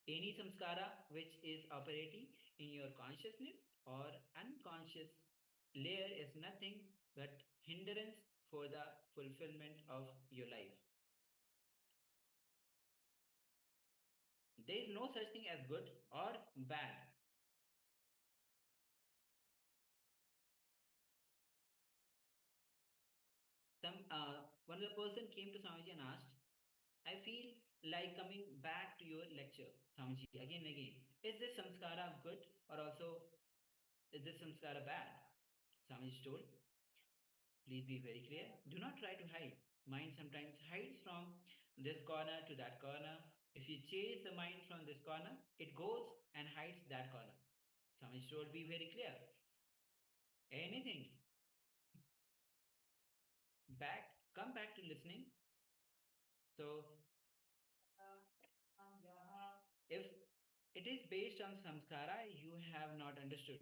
Speaker 3: Any samskara which is operating in your consciousness or unconscious layer is nothing but hindrance for the fulfillment of your life. There is no such thing as good or bad. One of the person came to Swamiji and asked, I feel like coming back to your lecture, Swamiji, again and again. Is this samskara good or also is this samskara bad? Swamiji told, please be very clear. Do not try to hide. Mind sometimes hides from this corner to that corner. If you chase the mind from this corner, it goes and hides that corner. Swamiji told, be very clear. Anything. Come back to listening. So, if it is based on samskara, you have not understood.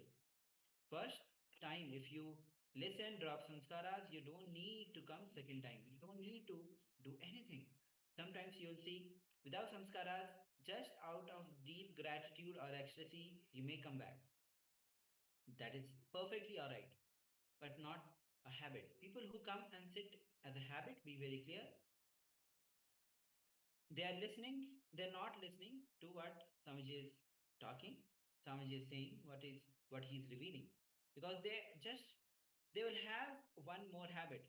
Speaker 3: First time, if you listen, drop samskaras, you don't need to come second time. You don't need to do anything. Sometimes you'll see, without samskaras, just out of deep gratitude or ecstasy, you may come back. That is perfectly alright, but not a habit. People who come and sit as a habit, be very clear. They are listening, they're not listening to what Swamiji is talking. Swamiji is saying what he's revealing. Because they will have one more habit.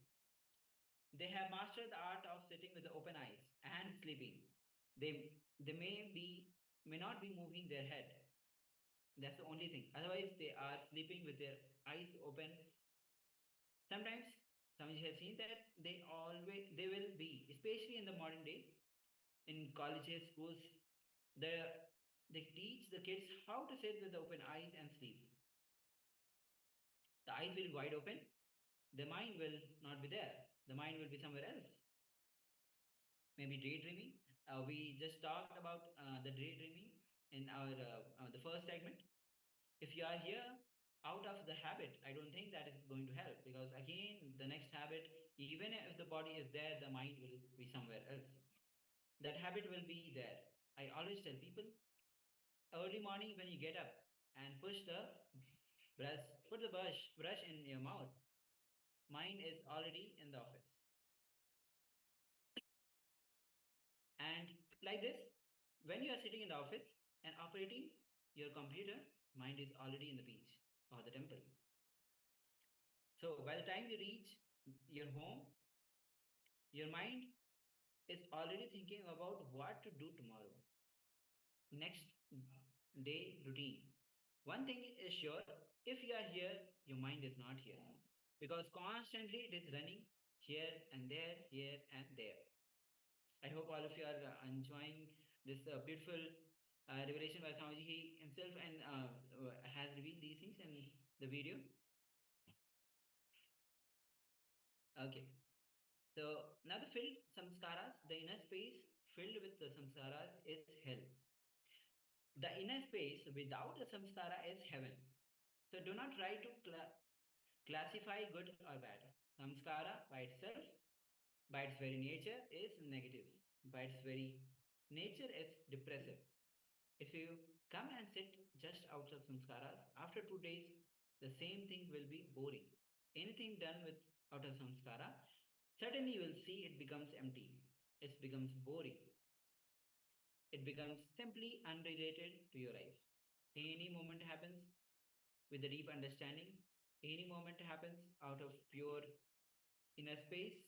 Speaker 3: They have mastered the art of sitting with the open eyes and sleeping. They may not be moving their head. That's the only thing. Otherwise, they are sleeping with their eyes open. Sometimes Swamiji has seen that they will be, especially in the modern days, in colleges, schools, they teach the kids how to sit with open eyes and sleep. The eyes will be wide open. The mind will not be there. The mind will be somewhere else. Maybe daydreaming. We just talked about the daydreaming in our the first segment. If you are here out of the habit, I don't think that is going to help, because again, the next habit, even if the body is there, the mind will be somewhere else. That habit will be there. I always tell people, early morning when you get up and put the brush in your mouth, mind is already in the office. And like this, when you are sitting in the office and operating your computer, mind is already in the beach or the temple. So by the time you reach your home, your mind is already thinking about what to do tomorrow. Next day routine. One thing is sure, if you are here, your mind is not here. Because constantly it is running here and there, here and there. I hope all of you are enjoying this beautiful revelation by Swamiji. He himself and has revealed these things in the video. Okay. So now the filled samskaras, the inner space filled with the samskaras is hell. The inner space without the samskara is heaven. So do not try to classify good or bad. Samskara by itself, by its very nature, is negative. By its very nature is depressive. If you come and sit just out of samskaras, after 2 days, the same thing will be boring. Anything done with out of samskara, suddenly you will see it becomes empty. It becomes boring. It becomes simply unrelated to your life. Any moment happens with a deep understanding. Any moment happens out of pure inner space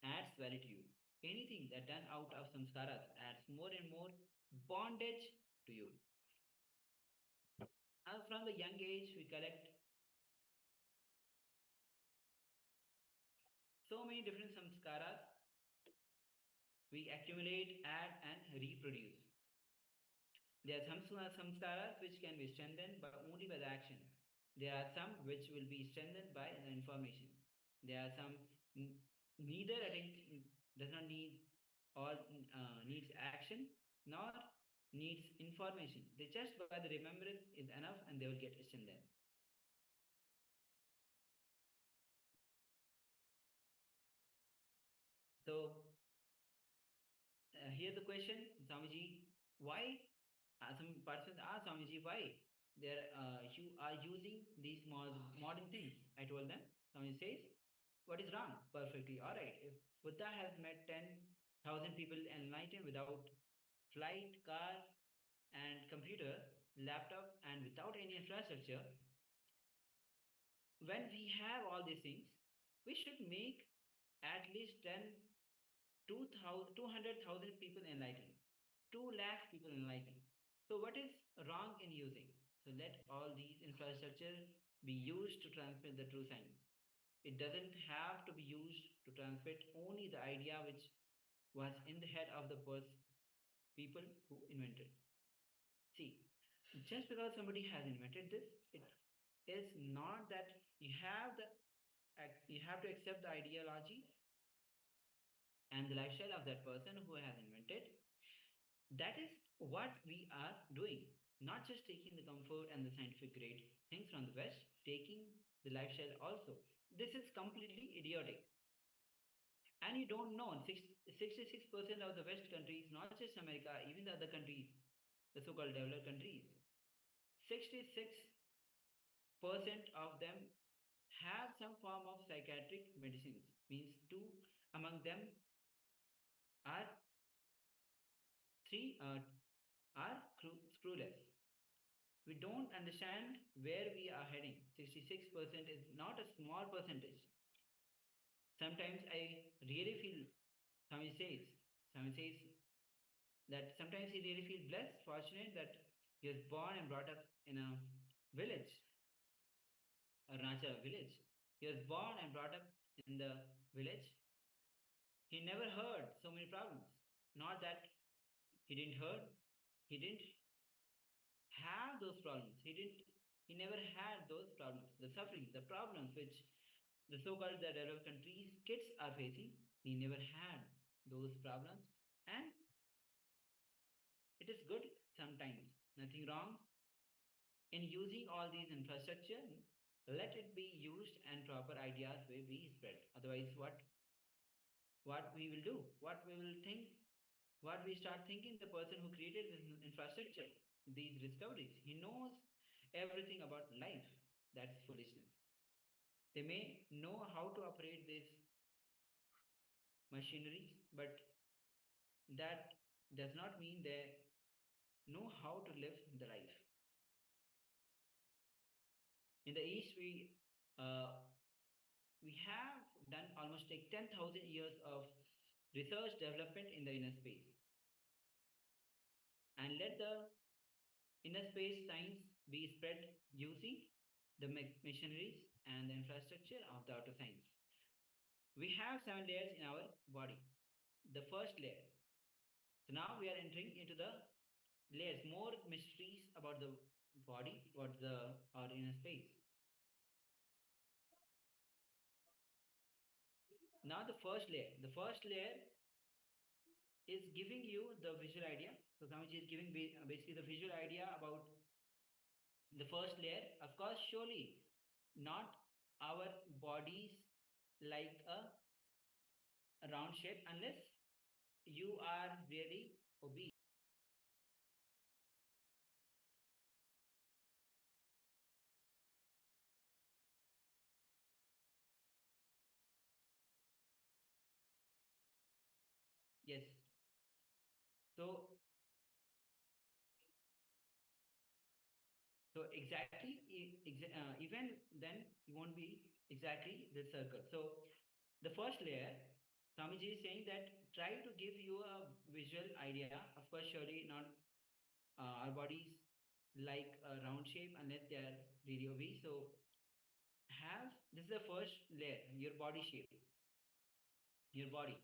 Speaker 3: adds value to you. Anything that done out of samskaras adds more and more bondage to you. From the young age, we collect so many different samskaras. We accumulate, add, and reproduce. There are some samskaras which can be strengthened but only by the action. There are some which will be strengthened by the information. There are some neither does not need or needs action nor needs information. They just by the remembrance is enough and they will get strengthened. So here the question, Swamiji, why? Some participants ask Swamiji why you are using these modern things. I told them. Swamiji says, what is wrong? Perfectly all right. If Buddha has met 10,000 people enlightened without flight, car, and computer, laptop, and without any infrastructure, when we have all these things, we should make at least 200,000 people enlightened, 2 lakh people enlightened. So what is wrong in using? So let all these infrastructure be used to transmit the true science. It doesn't have to be used to transmit only the idea which was in the head of the people who invented. See, just because somebody has invented this, it is not that you have to accept the ideology and the lifestyle of that person who has invented. That is what we are doing. Not just taking the comfort and the scientific grade things from the West, taking the lifestyle also. This is completely idiotic. And you don't know, 66% of the West countries, not just America, even the other countries, the so-called developed countries, 66% of them have some form of psychiatric medicines. Means two among them are three are screwless. We don't understand where we are heading. 66% is not a small percentage. Sometimes I really feel, Swami says that sometimes he really feels blessed, fortunate that he was born and brought up in a village, Arunachal village. He was born and brought up in the village. He never heard so many problems. Not that he didn't heard, he didn't have those problems. He never had those problems, the suffering, the problems which the so-called the developed countries kids are facing. He never had those problems, and it is good sometimes. Nothing wrong in using all these infrastructure. Let it be used and proper ideas will be spread. Otherwise, what we will do, what we will think, what we start thinking, the person who created this infrastructure, these discoveries, he knows everything about life. That's foolishness. They may know how to operate these machineries, but that does not mean they know how to live the life. In the East, we have done almost like 10,000 years of research development in the inner space, and let the inner space science be spread using the machineries and the infrastructure of the outer science. We have 7 layers in our body. The first layer. So now we are entering into the layers, more mysteries about the body, about our inner space. Now the first layer is giving you the visual idea. So Swamiji is giving basically the visual idea about the first layer. Of course, surely not our bodies like a round shape unless you are really obese. Yes. So exactly, even then you won't be exactly this circle. So the first layer, Swamiji is saying that try to give you a visual idea. Of course, surely not our bodies like a round shape unless they are really obese. So this is the first layer, your body shape, your body.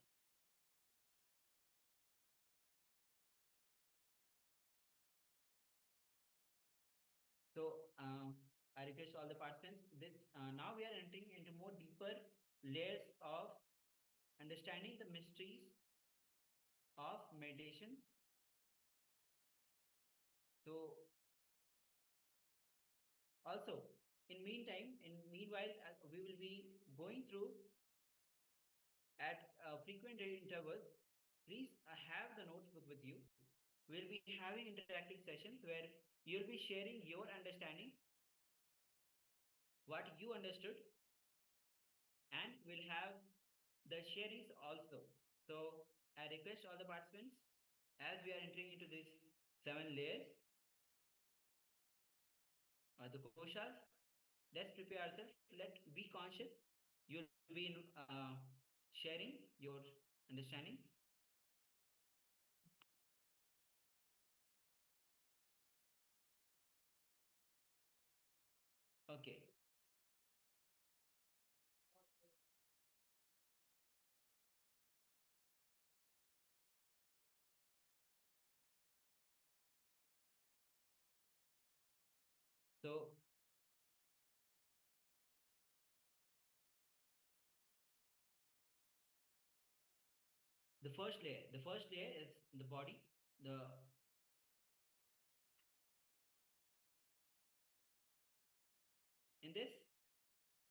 Speaker 3: I request all the participants. This now we are entering into more deeper layers of understanding the mysteries of meditation. So also, in meanwhile, we will be going through at frequent intervals. Please have the notebook with you. We'll be having interactive sessions where you'll be sharing your understanding, what you understood, and we'll have the sharings also. So I request all the participants, as we are entering into these 7 layers, the koshas, let's prepare ourselves. Let be conscious. You'll be sharing your understanding. Okay. So the first layer is the body. In this,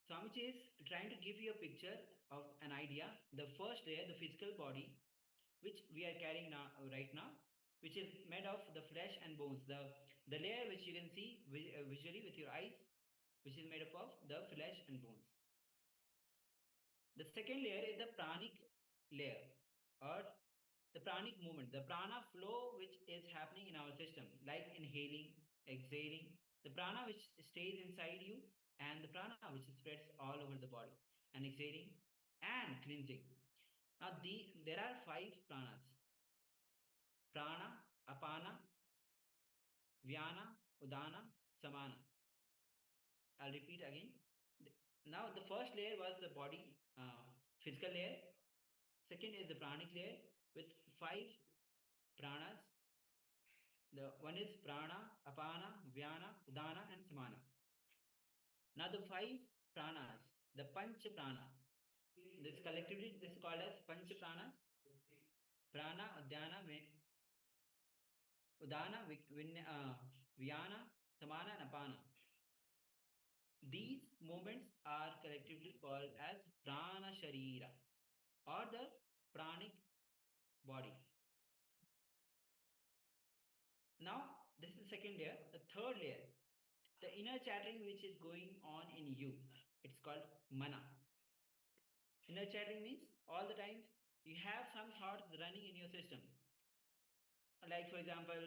Speaker 3: Swamiji is trying to give you a picture of an idea. The first layer, the physical body, which we are carrying now, right now, which is made of the flesh and bones. The layer which you can see visually with your eyes, which is made up of the flesh and bones. The second layer is the pranic layer, or the pranic movement, the prana flow which is happening in our system, like inhaling, exhaling, the prana which stays inside you, and the prana which spreads all over the body, and exhaling and cleansing. Now, there are 5 pranas: prana, apana, vyana, udana, samana. I'll repeat again. Now, the first layer was the body, physical layer. Second is the pranic layer with 5 pranas. The one is prana, apana, vyana, udana, and samana. Now, the 5 pranas, the panch pranas, this collectively this is called as panch pranas: prana, udana, udana, vyana, samana, and apana. These movements are collectively called as prana sharira, or the pranic body. Now, this is the second layer. The third layer, the inner chattering which is going on in you, it's called mana. Inner chattering means all the time you have some thoughts running in your system. Like, for example,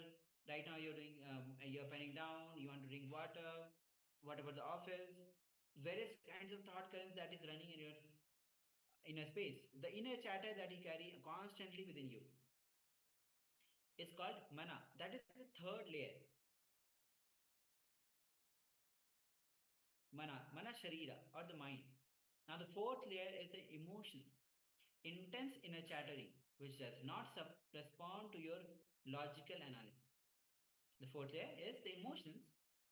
Speaker 3: right now you're penning down, you want to drink water, what about the office, various kinds of thought currents that is running in your inner space. The inner chatter that you carry constantly within you is called mana. That is the third layer. Mana sharira, or the mind. Now, the fourth layer is the emotions, intense inner chattering, which does not respond to your logical analysis. The fourth layer is the emotions,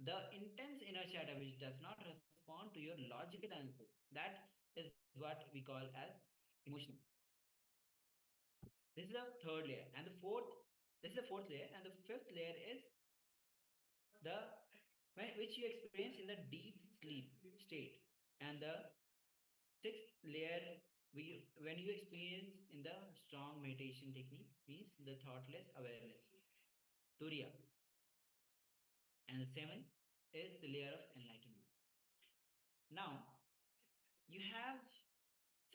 Speaker 3: the intense inner chatter, which does not respond to your logical analysis. That is what we call as emotional. This is the third layer, and this is the fourth layer, and the fifth layer is the which you experience in the deep sleep state, and the sixth layer when you experience in the strong meditation technique means the thoughtless awareness, turiya, and the seventh is the layer of enlightenment. Now, you have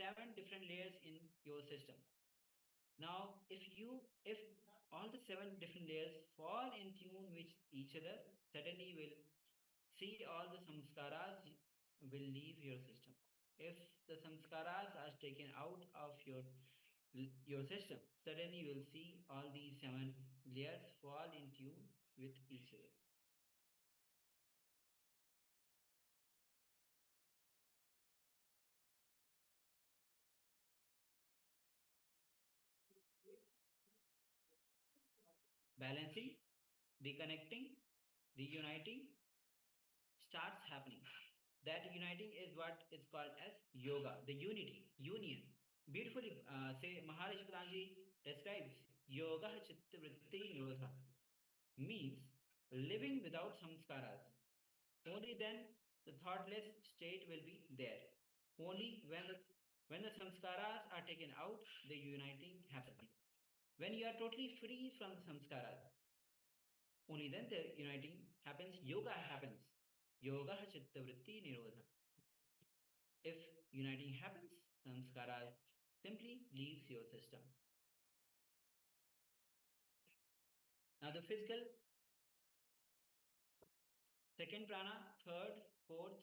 Speaker 3: 7 different layers in your system. Now, if all the 7 different layers fall in tune with each other, suddenly you will see all the samskaras will leave your system. If the samskaras are taken out of your system, suddenly you will see all these 7 layers fall in tune with each other. Balancing, reconnecting, reuniting, starts happening. That uniting is what is called as yoga, the unity, union. Beautifully, say Maharishi Patanjali describes yoga chitta vritti nirodha, means living without samskaras. Only then the thoughtless state will be there. Only when the samskaras are taken out, the uniting happens. When you are totally free from the samskaras, only then the uniting happens, yoga happens. Yoga chitta vritti nirodha. If uniting happens, samskara simply leaves your system. Now the physical, second prana, third, fourth,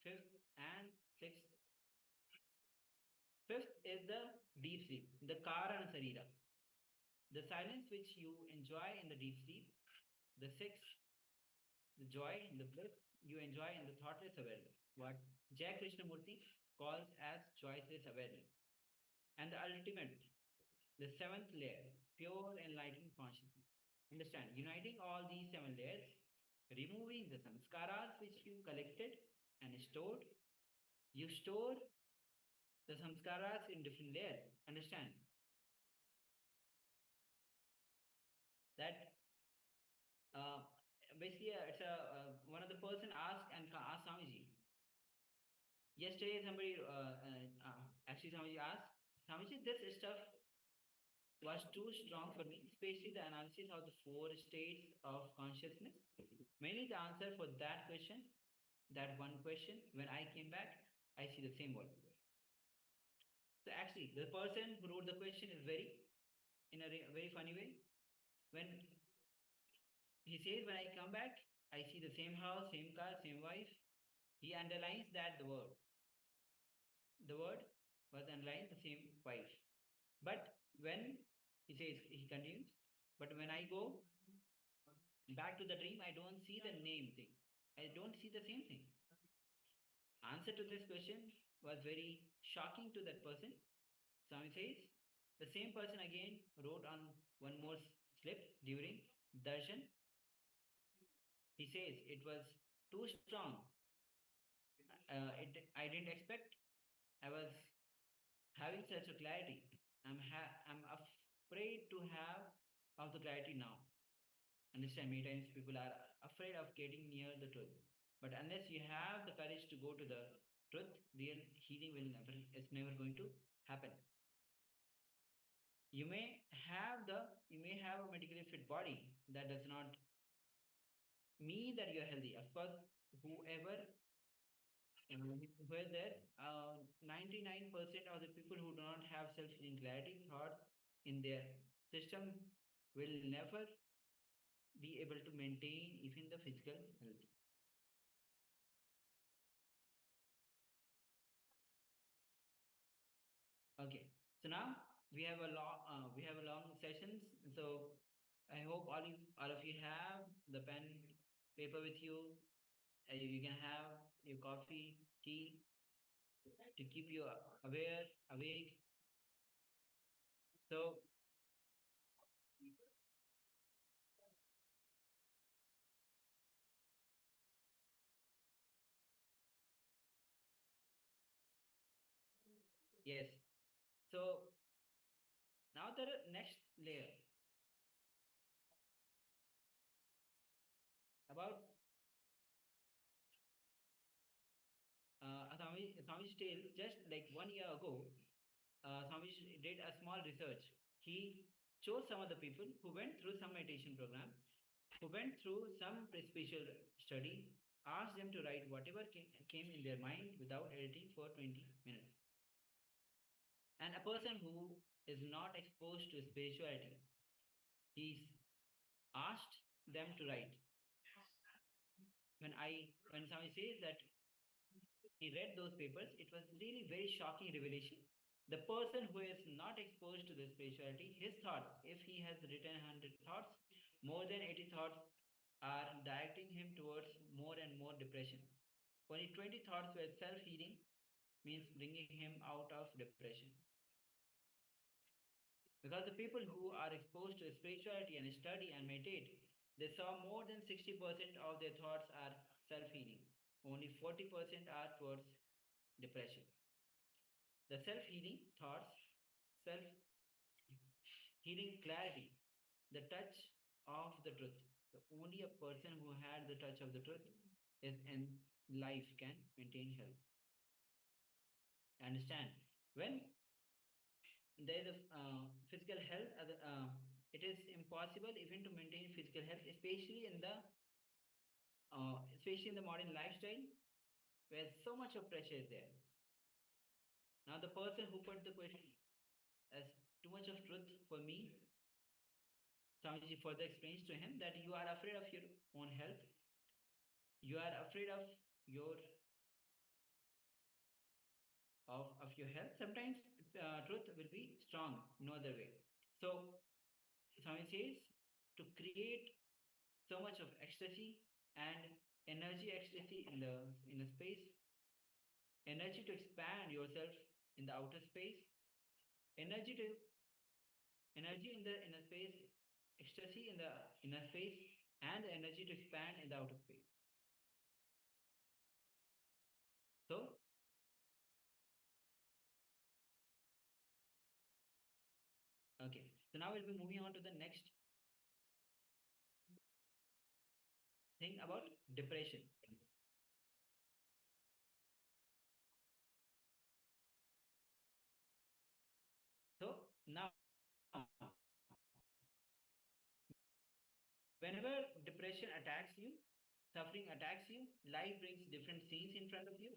Speaker 3: fifth, and sixth. Fifth is the deep sleep, the karana sarira, the silence which you enjoy in the deep sleep. The sixth, the joy, the bliss you enjoy in the thoughtless awareness, what Jai Krishnamurti calls as choiceless awareness. And the ultimate, the seventh layer, pure enlightened consciousness. Understand, uniting all these seven layers, removing the samskaras which you collected and stored. You store the samskaras in different layers. Understand that basically it's a one of the person asked Swamiji. Yesterday somebody actually Swamiji asked, Swamiji, this stuff was too strong for me, especially the analysis of the four states of consciousness. Mainly the answer for that question, that one question, when I came back, I see the same word. So actually, the person who wrote the question is in a very funny way. When he says, when I come back, I see the same house, same car, same wife. He underlines that the word was underlined the same wife. But when he says, he continues, but when I go back to the dream, I don't see the name thing. I don't see the same thing. Answer to this question was very shocking to that person. Swami says, the same person again wrote on one more slip during darshan. He says it was too strong. I didn't expect. I was having such a clarity. I'm afraid to have of the clarity now. Understand, many times people are afraid of getting near the truth. But unless you have the courage to go to the truth, real healing is never going to happen. You may have a medically fit body. That does not mean that you're healthy. Of course, whoever were there, 99% of the people who do not have self-healing clarity thoughts in their system will never be able to maintain even the physical health. Okay, so now we have a long sessions. So I hope all of you have the pen, paper with you. You can have your coffee, tea to keep you aware, awake. So yes. So now the next layer about Swami's tale. Just like 1 year ago, Swami did a small research. He chose some of the people who went through some meditation program, who went through some spiritual study, asked them to write whatever came in their mind without editing for 20 minutes. And a person who is not exposed to spirituality, he's asked them to write. When somebody says that he read those papers, it was really very shocking revelation. The person who is not exposed to the spirituality, his thoughts, if he has written 100 thoughts, more than 80 thoughts are directing him towards more and more depression. Only 20 thoughts were self-healing, means bringing him out of depression. Because the people who are exposed to spirituality and study and meditate, they saw more than 60% of their thoughts are self-healing. Only 40% are towards depression. The self-healing thoughts, self-healing clarity, the touch of the truth. So only a person who had the touch of the truth is in life can maintain health. Understand? When there is physical health, it is impossible even to maintain physical health, especially in the modern lifestyle where so much of pressure is there. Now, the person who put the question as too much of truth for me, Swamiji further explains to him that you are afraid of your own health. You are afraid of your health. Sometimes truth will be strong, no other way. So Swami says to create so much of ecstasy and energy ecstasy in the space, energy to expand yourself in the outer space, energy in the inner space, ecstasy in the inner space, and the energy to expand in the outer space. So okay, so now we'll be moving on to the next thing about depression. So now, whenever depression attacks you, suffering attacks you, life brings different scenes in front of you.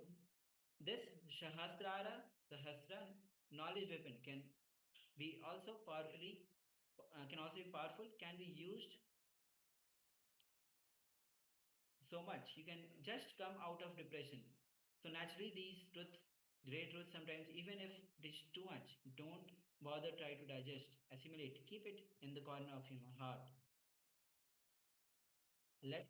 Speaker 3: This Sahasra knowledge weapon be also powerfully can also be powerful, can be used so much. You can just come out of depression. So naturally, these great truths, sometimes even if it is too much, don't bother try to digest, assimilate. Keep it in the corner of your heart. Let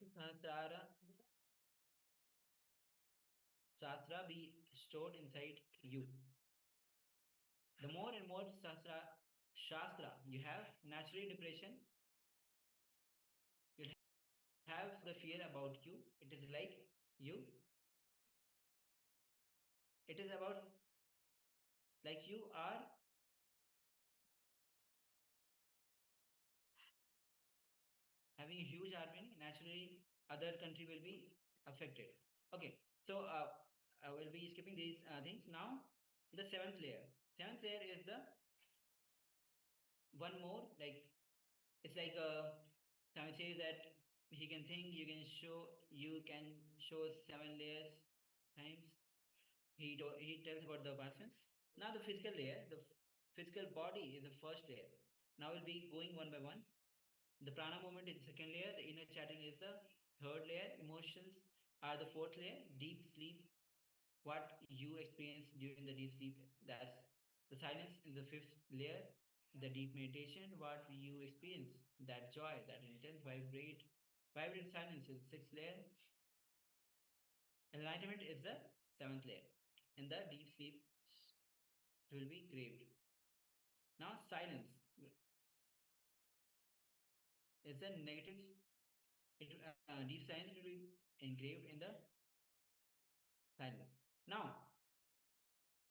Speaker 3: Shastra be stored inside you. The more and more Shastra you have, naturally depression, you'll have the fear about you. It is like you. It is about like you are having a huge army. Naturally, other country will be affected. Okay, so I will be skipping these things now. The seventh layer. Seventh layer is the one more, like it's like Swami says that he can think, you can show 7 layers times. He tells about the advancements. Now the physical layer, the physical body is the first layer. Now we'll be going one by one. The prana movement is the second layer. The inner chatting is the third layer. Emotions are the fourth layer. Deep sleep, what you experience during the deep sleep, that's the silence in the fifth layer. The deep meditation, what you experience, that joy, that intense vibrant silence is the sixth layer. Enlightenment is the seventh layer. In the deep sleep, it will be graved. Now silence is the negative. Deep silence will be engraved in the silence. Now,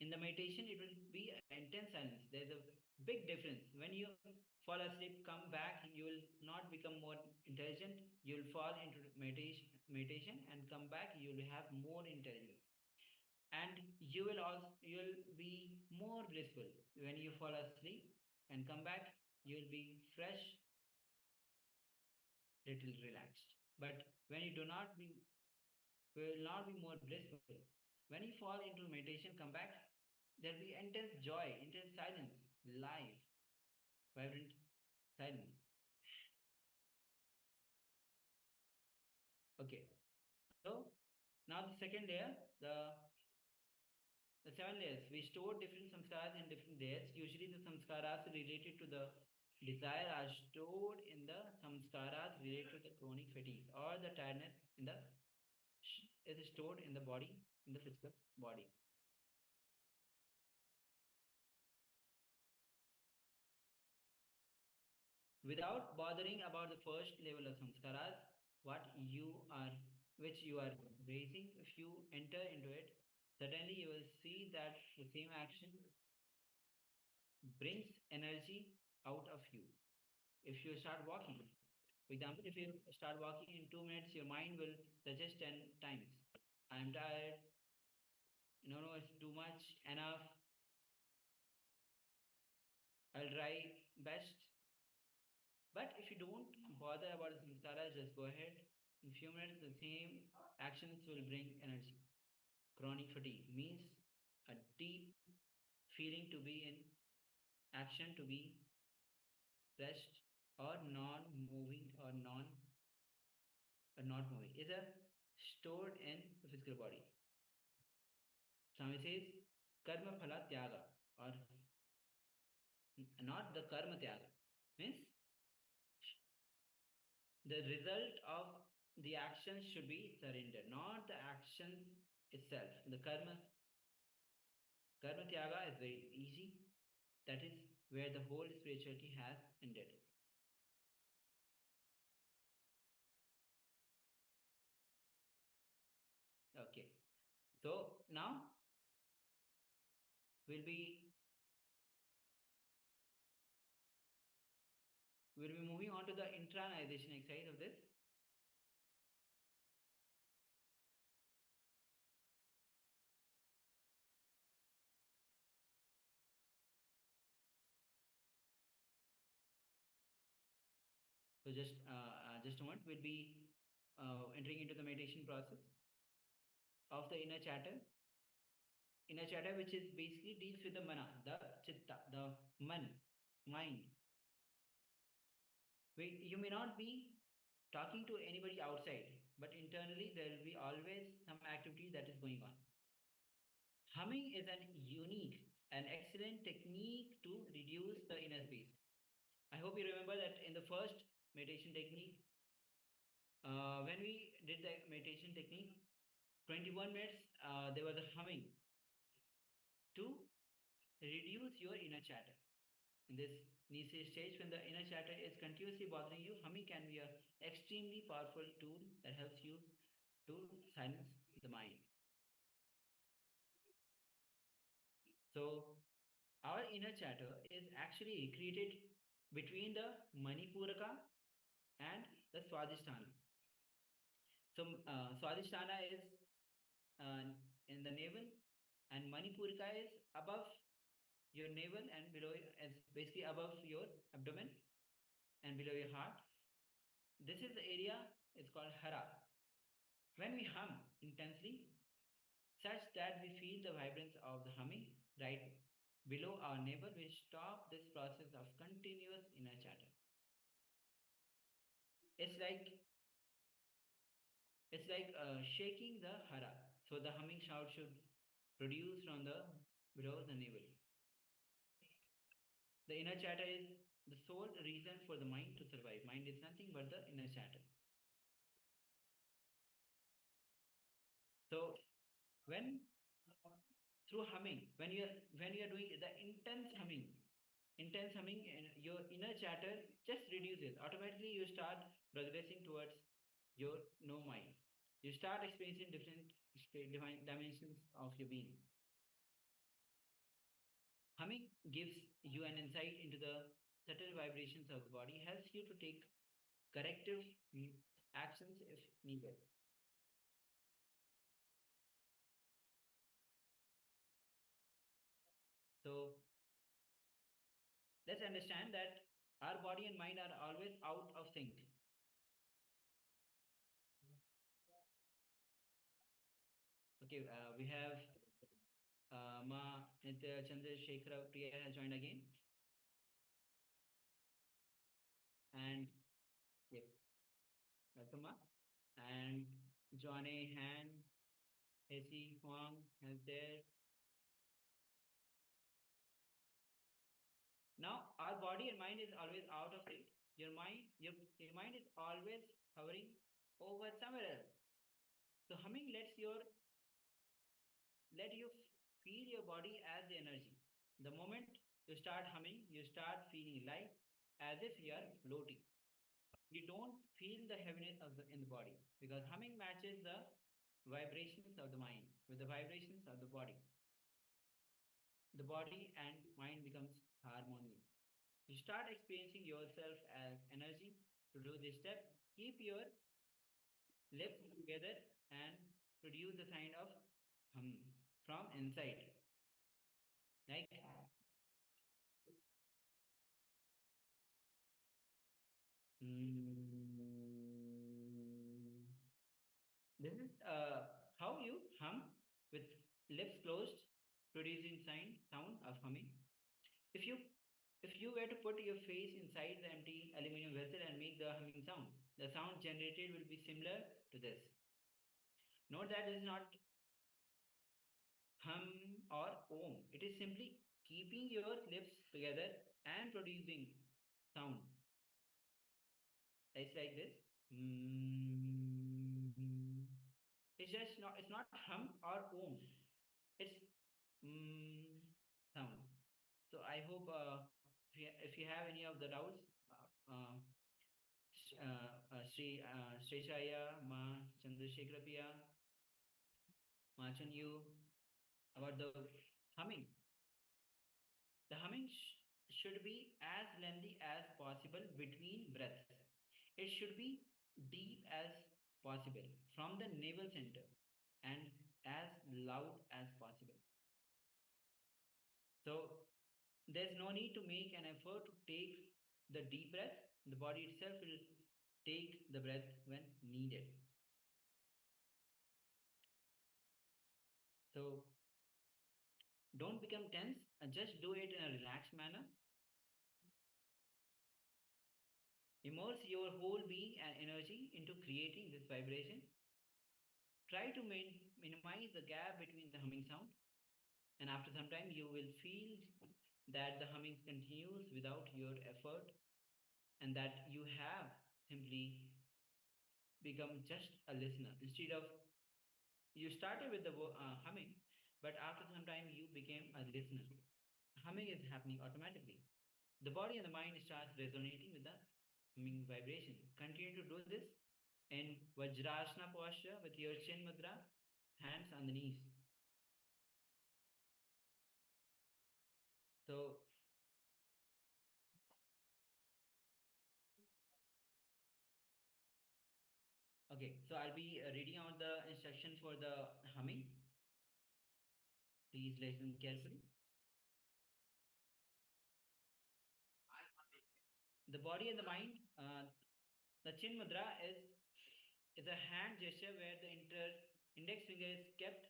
Speaker 3: in the meditation, it will be intense silence. There's a big difference. When you fall asleep, come back, you will not become more intelligent. You will fall into meditation and come back, you will have more intelligence. And you will be more blissful. When you fall asleep and come back, you will be fresh, little relaxed. But when you will not be more blissful. When you fall into meditation, come back, there'll be intense joy, intense silence, life, vibrant silence. Okay. So now the second layer, the 7 layers. We store different samskaras in different layers. Usually the samskaras related to the desire are stored in the samskaras related to the chronic fatigue or the tiredness is stored in the body, in the physical body. Without bothering about the first level of samskaras, what you are which you are raising, if you enter into it, suddenly you will see that the same action brings energy out of you. If you start walking, for example, if you start walking in 2 minutes, your mind will suggest 10 times, I'm tired, no, it's too much, enough, I'll try best. But if you don't bother about the samskaras, just go ahead. In few minutes, the same actions will bring energy. Chronic fatigue means a deep feeling to be in action, to be rest or non-moving or not moving is a stored in the physical body. Swami says karma phala tyaga, or not the karma tyaga, means the result of the action should be surrender, not the action itself. The karma tyaga is very easy. That is where the whole spirituality has ended. Okay, so now we'll be moving on to the internalization exercise of this. So just a moment, we'll be entering into the meditation process of the inner chatter. Inner chatter, which is basically deals with the mana, the chitta, the mind. You may not be talking to anybody outside, but internally there will be always some activity that is going on. Humming is an unique and excellent technique to reduce the inner space. I hope you remember that in the first meditation technique, when we did the meditation technique, 21 minutes, there was a humming to reduce your inner chatter. In this Nithya stage, when the inner chatter is continuously bothering you, humming can be an extremely powerful tool that helps you to silence the mind. So, our inner chatter is actually created between the Manipuraka and the Swadhisthana. So, Swadhisthana is in the navel, and Manipuraka is above your navel and below, as basically above your abdomen and below your heart. This is the area, it's called Hara. When we hum intensely, such that we feel the vibrance of the humming right below our navel, we stop this process of continuous inner chatter. It's like shaking the Hara. So the humming sound should produce from the below the navel. The inner chatter is the sole reason for the mind to survive. Mind is nothing but the inner chatter. So when through humming, when you are doing the intense humming, your inner chatter just reduces. Automatically you start progressing towards your no mind. You start experiencing different dimensions of your being. Humming gives you an insight into the subtle vibrations of the body, helps you to take corrective actions if needed. So let's understand that our body and mind are always out of sync. Okay, we have Ma Nithya Chandrasekhara Priya has joined again. And yep, welcome Ma. And Johnny Han, Hesi Huang has there. Now our body and mind is always out of sync. Your mind is always hovering over somewhere else. So humming lets you feel your body as the energy. The moment you start humming, you start feeling light, as if you are floating. you don't feel the heaviness in the body, because humming matches the vibrations of the mind with the vibrations of the body. The body and mind becomes harmonious. You start experiencing yourself as energy. To do this step, keep your lips together and produce the sound of hum from inside. Like this is how you hum with lips closed, producing sound of humming. If you if you were to put your face inside the empty aluminum vessel and make the humming sound, the sound generated will be similar to this. Note that it is not hum or om. It is simply keeping your lips together and producing sound. It's like this. It's not hum or om. It's sound. So I hope if you have any of the doubts, Sreshaya Ma Chandrasekharapya Machan you about the humming. The humming should be as lengthy as possible between breaths. It should be deep as possible from the navel center and as loud as possible. So there's no need to make an effort to take the deep breath. The body itself will take the breath when needed. So don't become tense and just do it in a relaxed manner. Immerse your whole being and energy into creating this vibration. Try to minimize the gap between the humming sound, and after some time you will feel that the humming continues without your effort, and that you have simply become just a listener. Instead of you started with the humming, but after some time you became a listener. Humming is happening automatically. The body and the mind starts resonating with the humming vibration. Continue to do this in Vajrasana posture with your chin mudra, hands on the knees. So okay, so I'll be reading out the instructions for the humming. Please listen carefully. The body and the mind, the chin mudra is a hand gesture where the index finger is kept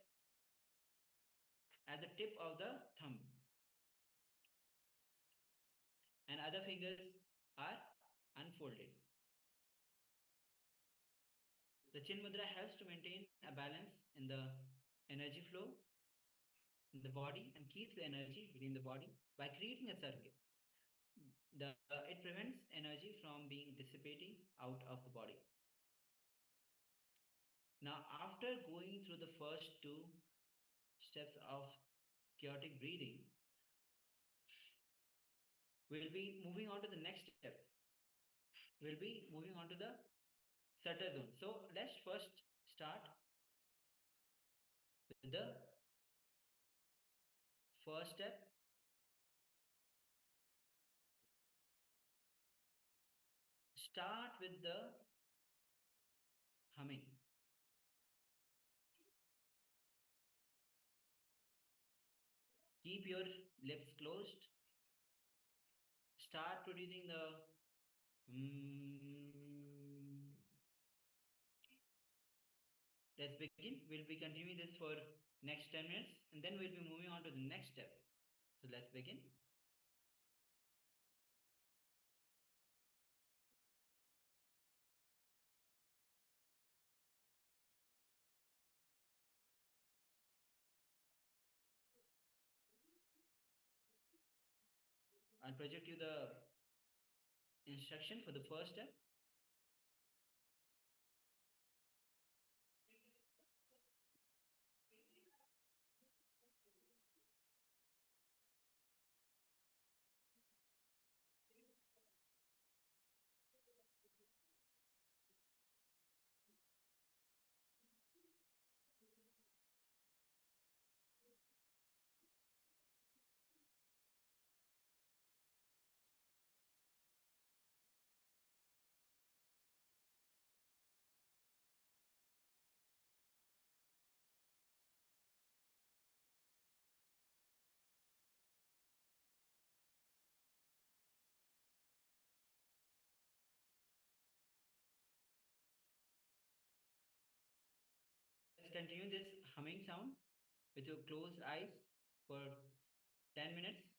Speaker 3: at the tip of the thumb and other fingers are unfolded. The chin mudra helps to maintain a balance in the energy flow in the body and keeps the energy within the body by creating a circuit. It prevents energy from being dissipating out of the body. Now, after going through the first two steps of chaotic breathing, we'll be moving on to the next step. We'll be moving on to the Sattva. So let's first start with the first step. Start with the humming. Keep your lips closed. Start producing the Let's begin. We'll be continuing this for next 10 minutes and then we'll be moving on to the next step. So let's begin. I'll project you the instruction for the first step. continue this humming sound with your closed eyes for 10 minutes.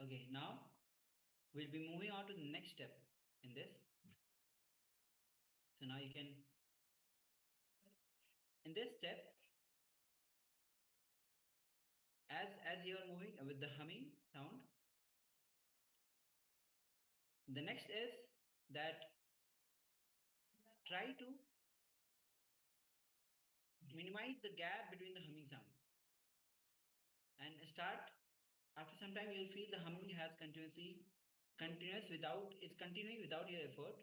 Speaker 3: Okay, now we'll be moving on to the next step in this. So now you can, in this step, as you are moving with the humming sound, the next is that try to minimize the gap between the humming sound and start. After some time you'll feel the humming has continuous without, it's continuing without your effort,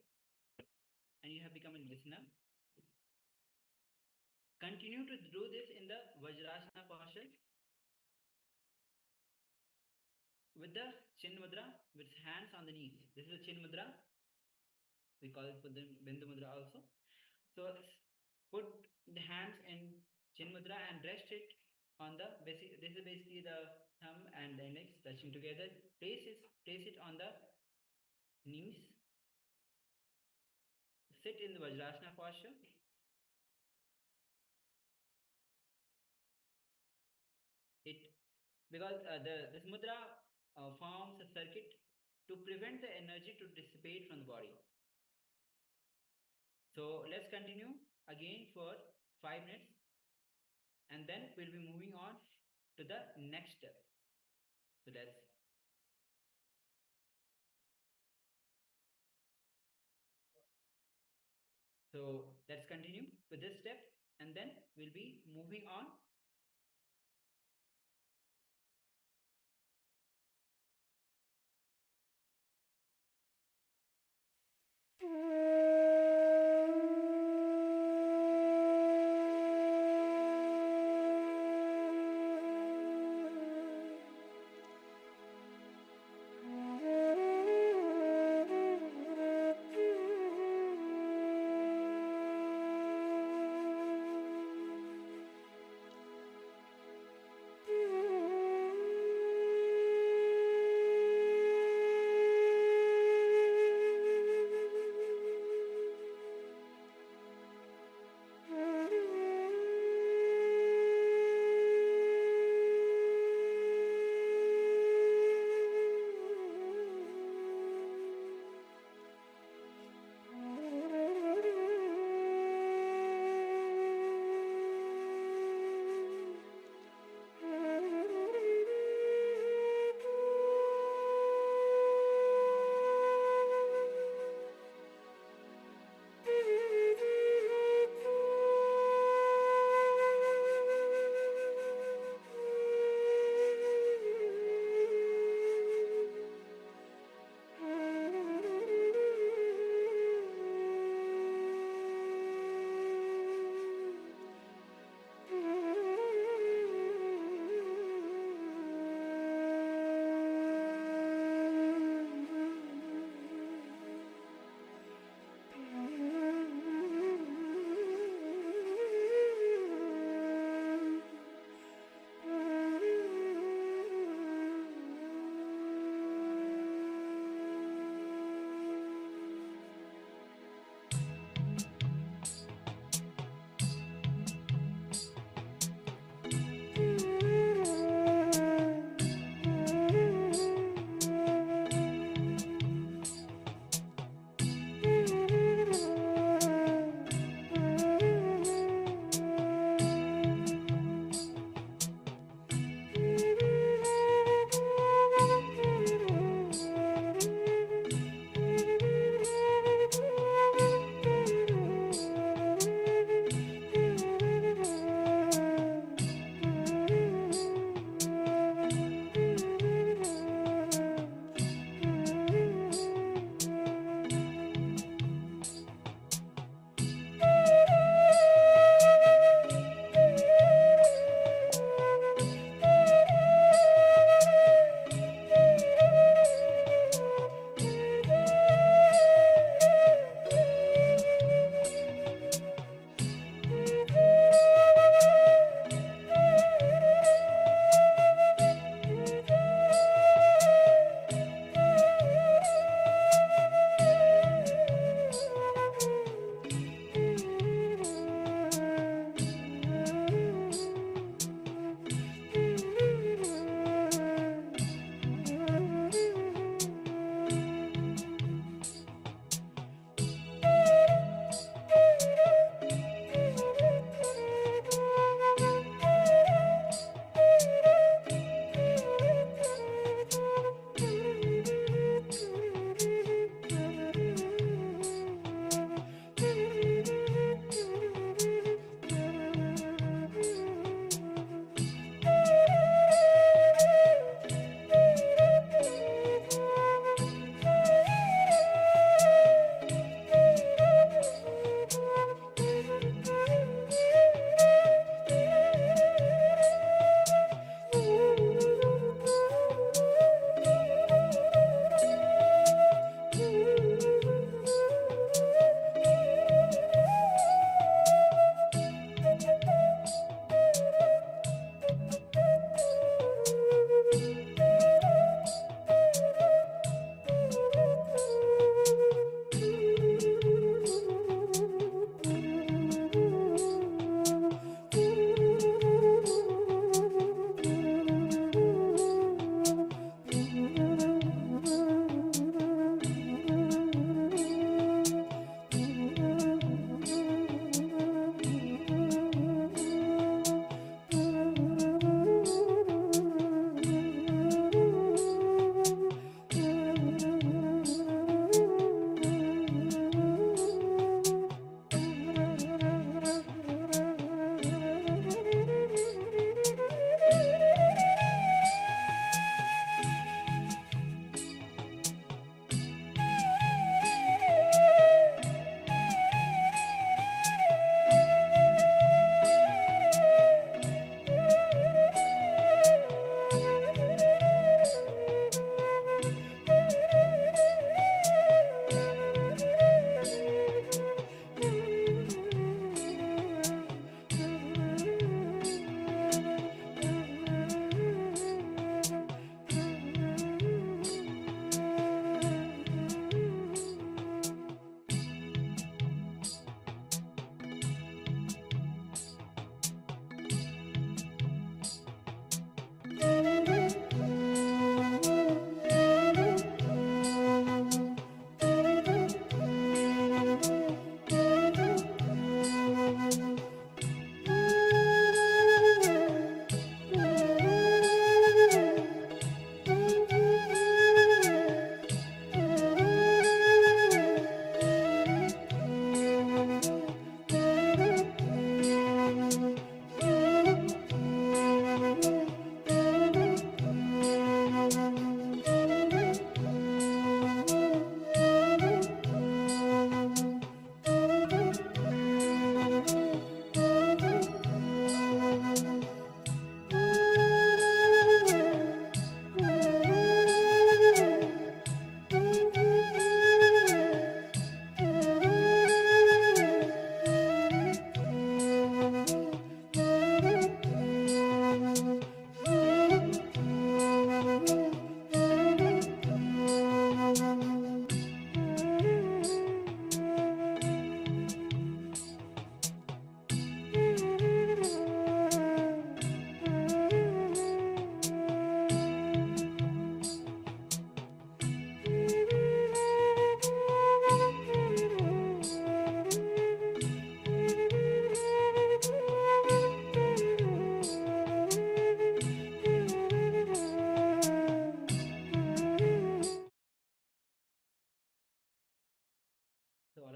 Speaker 3: and you have become a listener. Continue to do this in the Vajrasana posture with the chin mudra, with hands on the knees. This is the chin mudra. We call it the Bindu mudra also. So put the hands in chin mudra and rest it on the basic. This is basically the thumb and the index touching together. Place it on the knees. Sit in the Vajrasana posture. Because this mudra forms a circuit to prevent the energy to dissipate from the body. So let's continue again for 5 minutes, and then we'll be moving on to the next step. So let's continue with this step, and then we'll be moving on.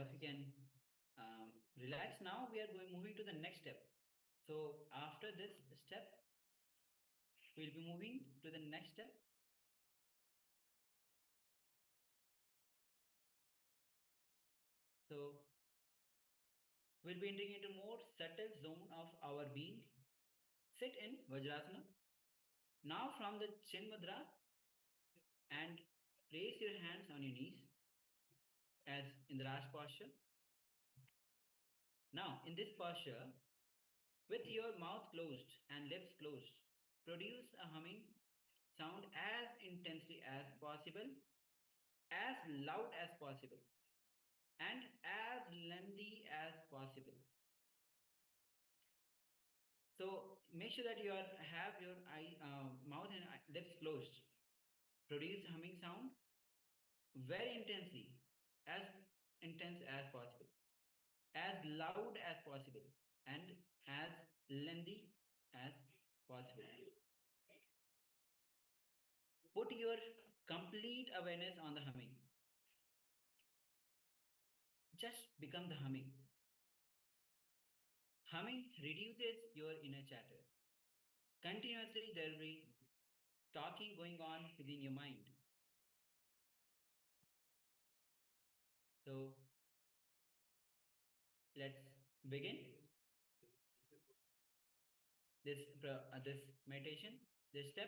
Speaker 3: if you can relax now, we are moving to the next step. So after this step, we'll be moving to the next step. So we'll be entering into more subtle zone of our being. Sit in Vajrasana. Now from the Chin Mudra and place your hands on your knees as in the last posture. Now in this posture, with your mouth closed and lips closed, produce a humming sound as intensely as possible, as loud as possible, and as lengthy as possible. So make sure that you have your mouth and lips closed. Produce humming sound very intensely, as intense as possible, as loud as possible, and as lengthy as possible. Put your complete awareness on the humming. Just become the humming. Humming reduces your inner chatter. Continuously there will be talking going on within your mind. So let's begin this meditation, this step.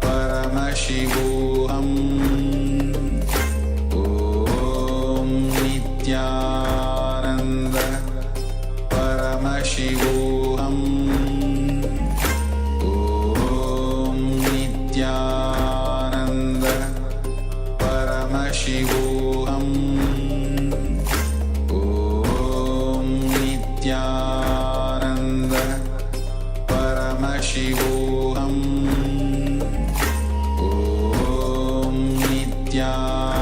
Speaker 2: Paramashivoham Om Nithyananda Paramashivoham Om Nithyananda Paramashivoham Om Nithyananda Paramashivoham Om Nithyananda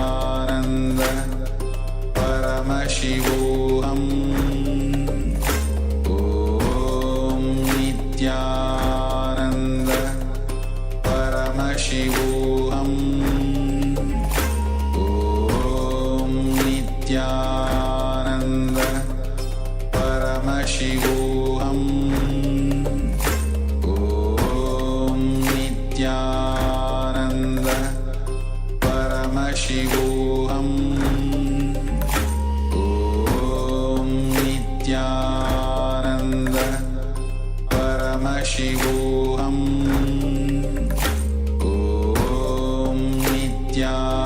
Speaker 2: Paramashivoham Om Nithyananda Paramashivoham Om Nithyananda Paramashivoham Om Nithyananda Paramashivoham Om Nithyananda Paramashivoham Om Nithyananda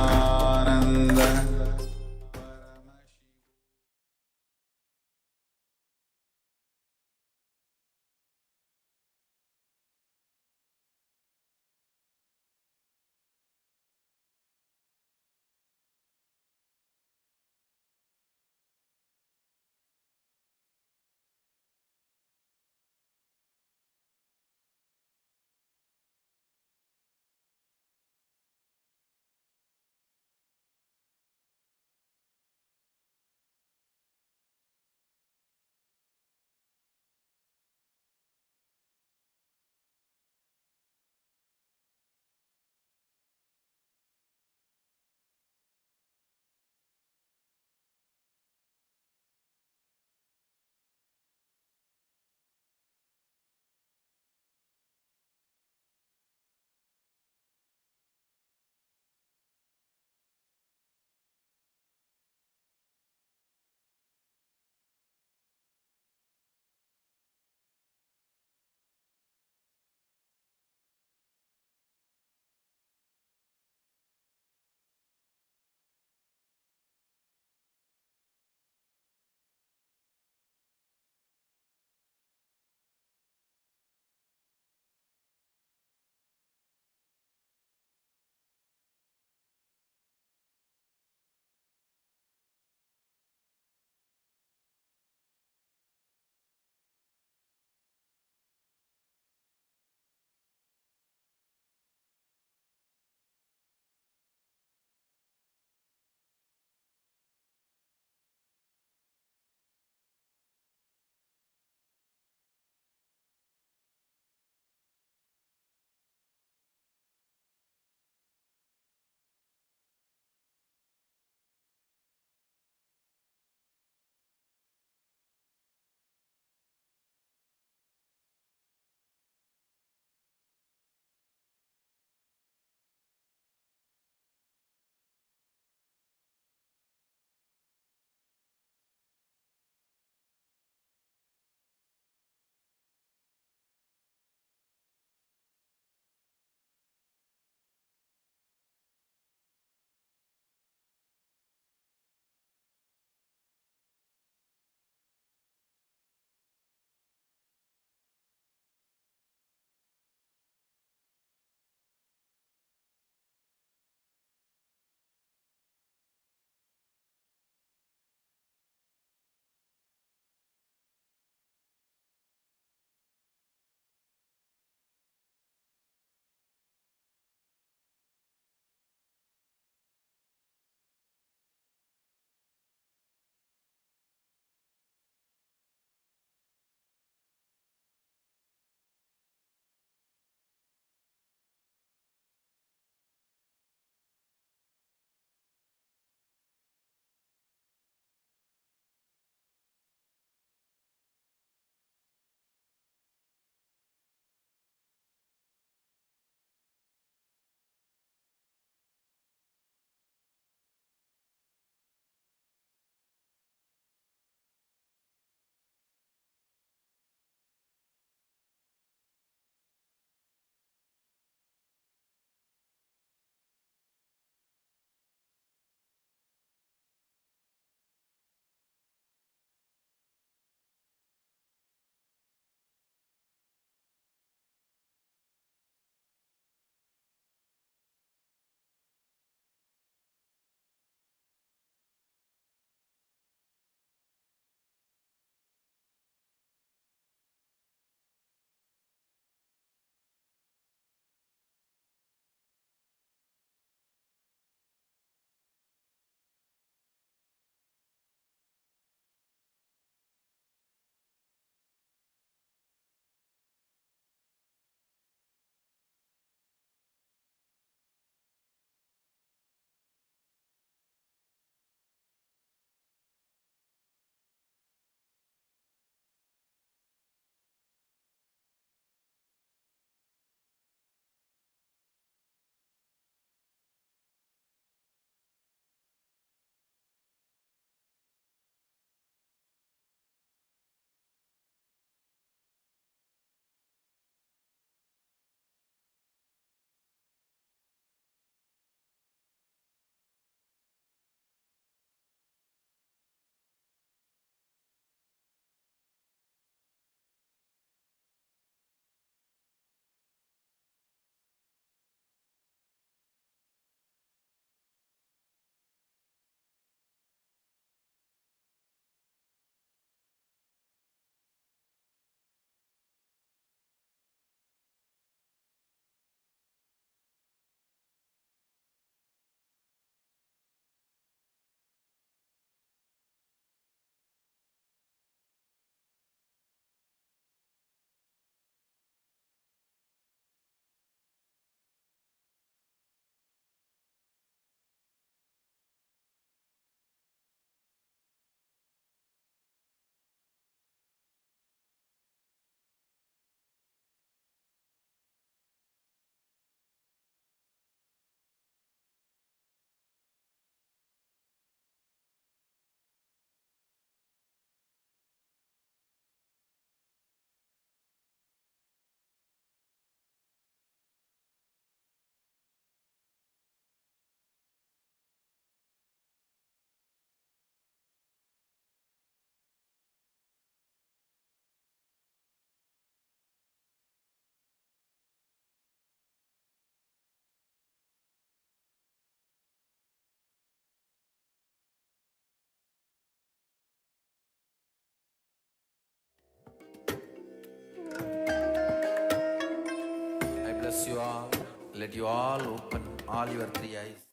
Speaker 2: bless you all. Let you all open all your three eyes.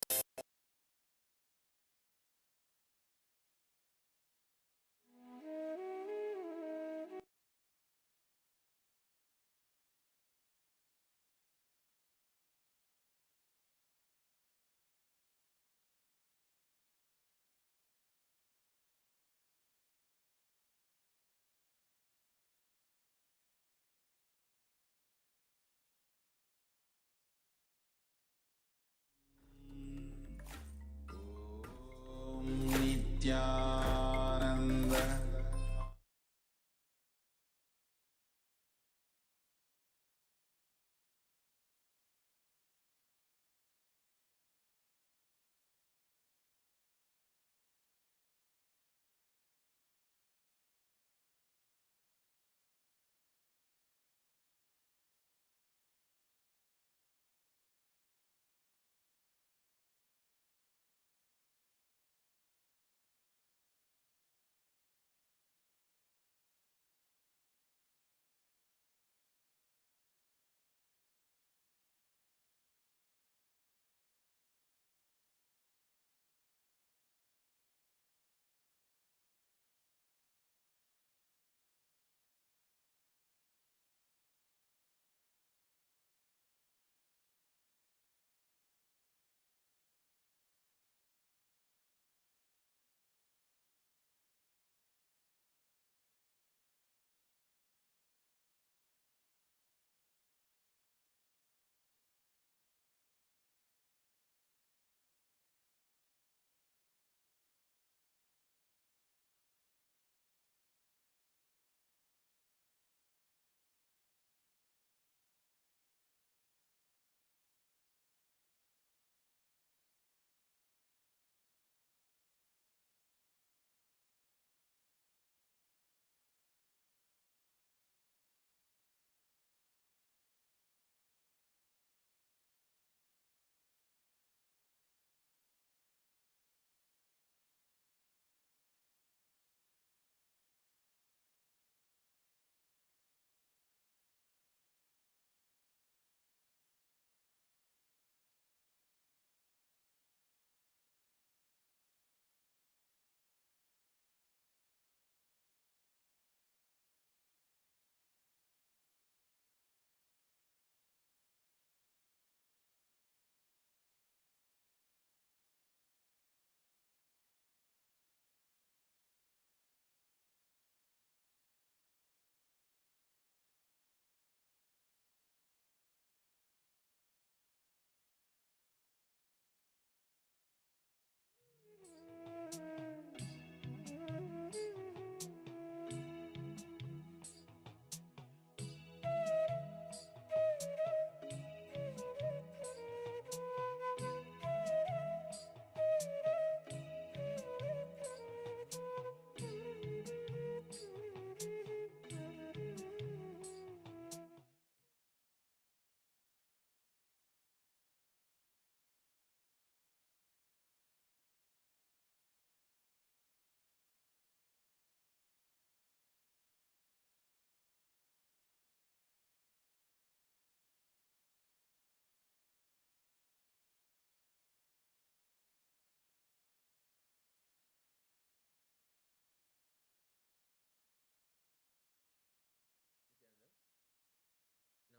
Speaker 2: Nithyananda.
Speaker 1: Nithyananda.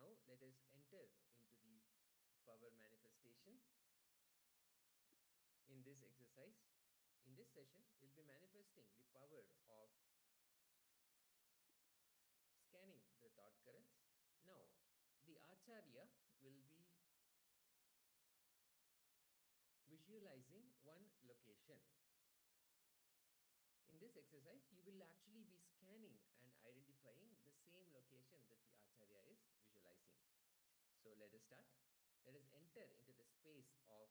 Speaker 1: Now let us enter into the power manifestation. In this exercise, in this session, we'll be manifesting the power of scanning the thought currents. Now, the Acharya will be visualizing one location. In this exercise, you will actually be scanning and identifying the same location that the Acharya is visualizing. So let us start. Let us enter into the space of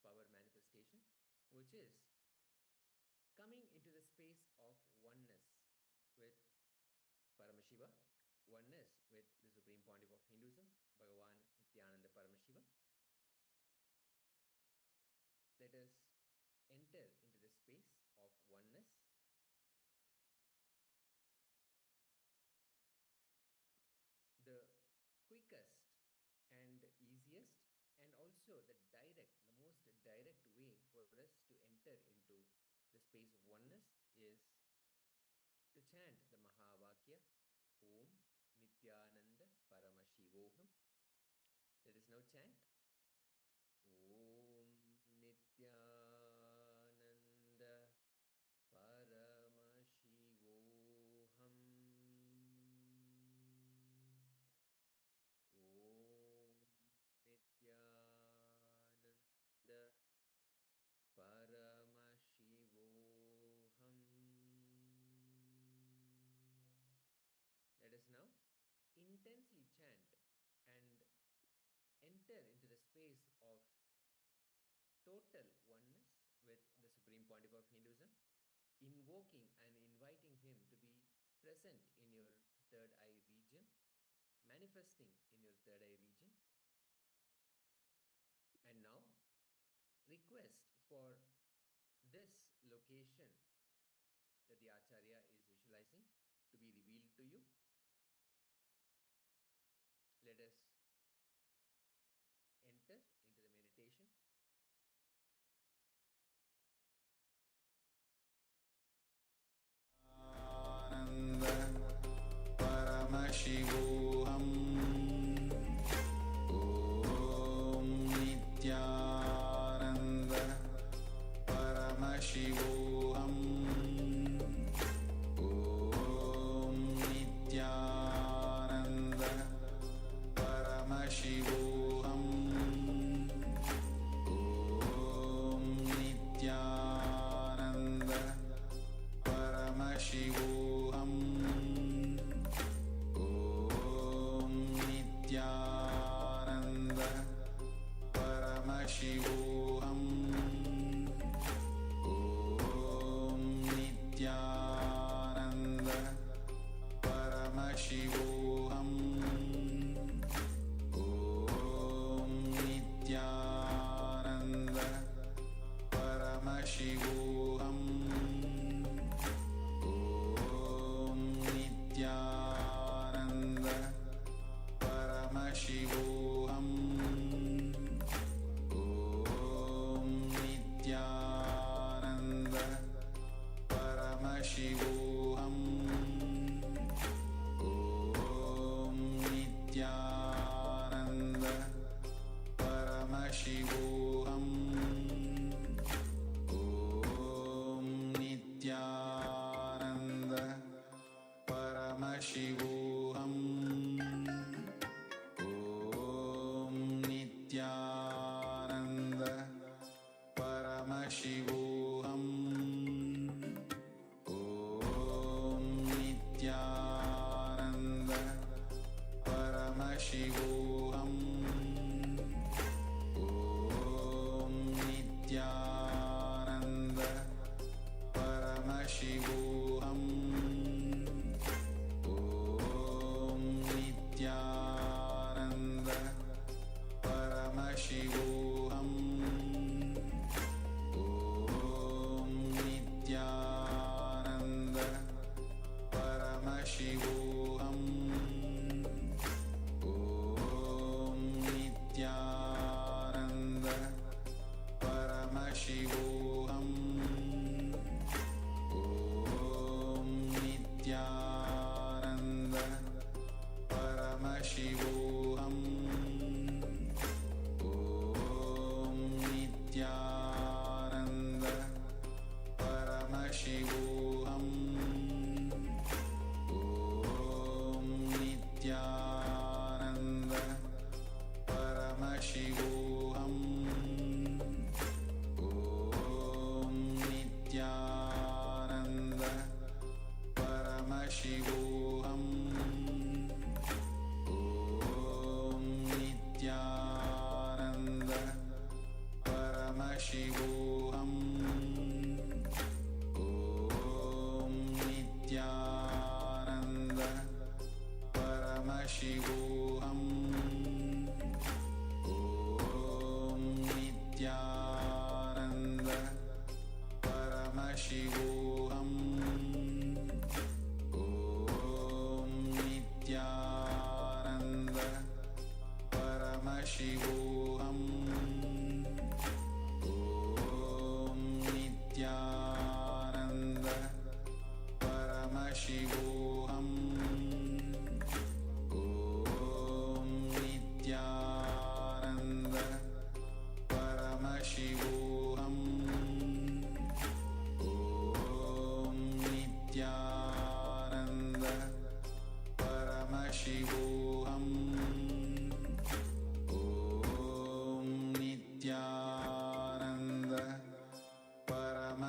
Speaker 1: power manifestation, which is coming into the space of oneness with Paramashiva, oneness with the Supreme Pontiff of Hinduism, Bhagavan Nithyananda Paramashiva. Let us enter into the space of oneness. The quickest
Speaker 4: also the most direct way for us to enter into the space of oneness is to chant the Mahavakya, Om Nithyananda Paramashivoham. Let us now chant Om Nithyananda Paramashivoham. Om Nithyananda Paramashivoham. Let us now intensely chant and enter into the space of total oneness with the Supreme Pontiff of Hinduism, invoking and inviting him to be present in your third eye region, manifesting in your third eye region. And now, request for this location that the Acharya is visualizing to be revealed to you. Let us enter into the meditation.
Speaker 2: Paramashivoham Om Nithyananda Paramashivoham Om Nithyananda Paramashivoham Om Nithyananda Paramashivoham Nithyananda Paramashivoham Om Nithyananda Paramashivoham Om Nithyananda Paramashivoham Om Nithyananda Paramashivoham Om Nithyananda Paramashivoham Om Nithyananda Paramashivoham Om Nithyananda Paramashivoham Nithyananda Paramashivoham Om Nithyananda Paramashivoham Om Nithyananda Paramashivoham Om Nithyananda Paramashivoham Om Nithyananda Paramashivoham Om Nithyananda Paramashivoham Om Nithyananda Paramashivoham Om Nithyananda Paramashivoham Om Nithyananda Paramashivoham Om Nithyananda Paramashivoham Om Nithyananda Paramashivoham Om Nithyananda Paramashivoham Om Nithyananda Paramashivoham Om Nithyananda Paramashivoham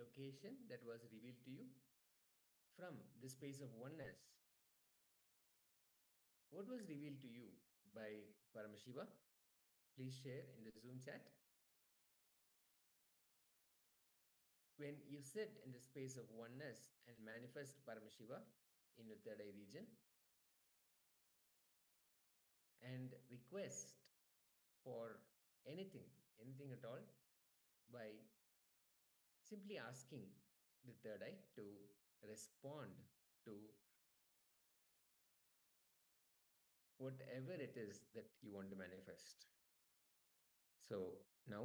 Speaker 4: location that was revealed to you from the space of oneness. What was revealed to you by Paramashiva? Please share in the Zoom chat. When you sit in the space of oneness and manifest Paramashiva in your third eye region and request for anything, anything at all, by simply asking the third eye to respond to whatever it is that you want to manifest. So now,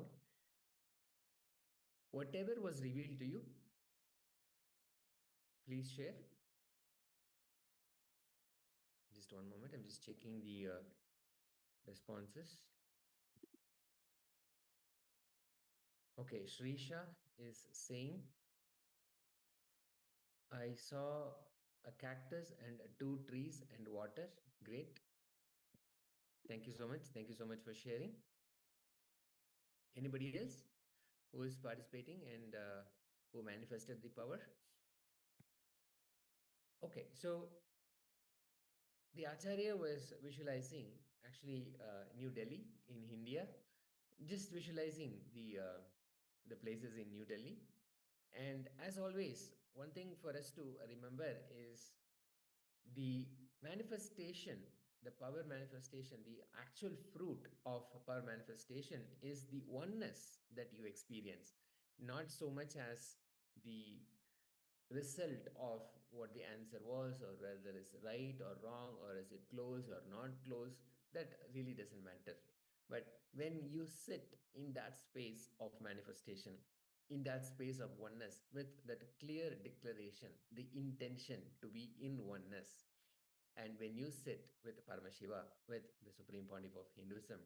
Speaker 4: whatever was revealed to you, please share. Just one moment, I'm just checking the responses. Okay, Shrisha is saying, I saw a cactus and two trees and water. Great. Thank you so much. Thank you so much for sharing. Anybody else who is participating and who manifested the power? Okay, so the Acharya was visualizing actually New Delhi in India, just visualizing the places in New Delhi. And as always, one thing for us to remember is the manifestation, the power manifestation, the actual fruit of power manifestation is the oneness that you experience, not so much as the result of what the answer was, or whether it's right or wrong, or is it close or not close. That really doesn't matter. But when you sit in that space of manifestation, in that space of oneness, with that clear declaration, the intention to be in oneness, and when you sit with Paramashiva, with the Supreme Pontiff of Hinduism,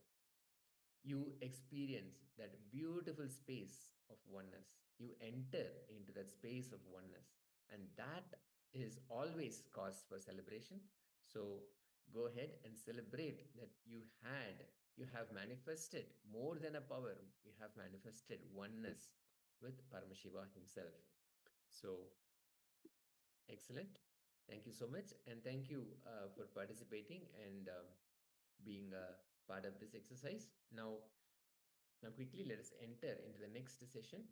Speaker 4: you experience that beautiful space of oneness. You enter into that space of oneness, and that is always cause for celebration. So go ahead and celebrate that you have manifested more than a power. You have manifested oneness with Paramashiva himself. So excellent. Thank you so much. And thank you for participating and being a part of this exercise. Now quickly, let us enter into the next session.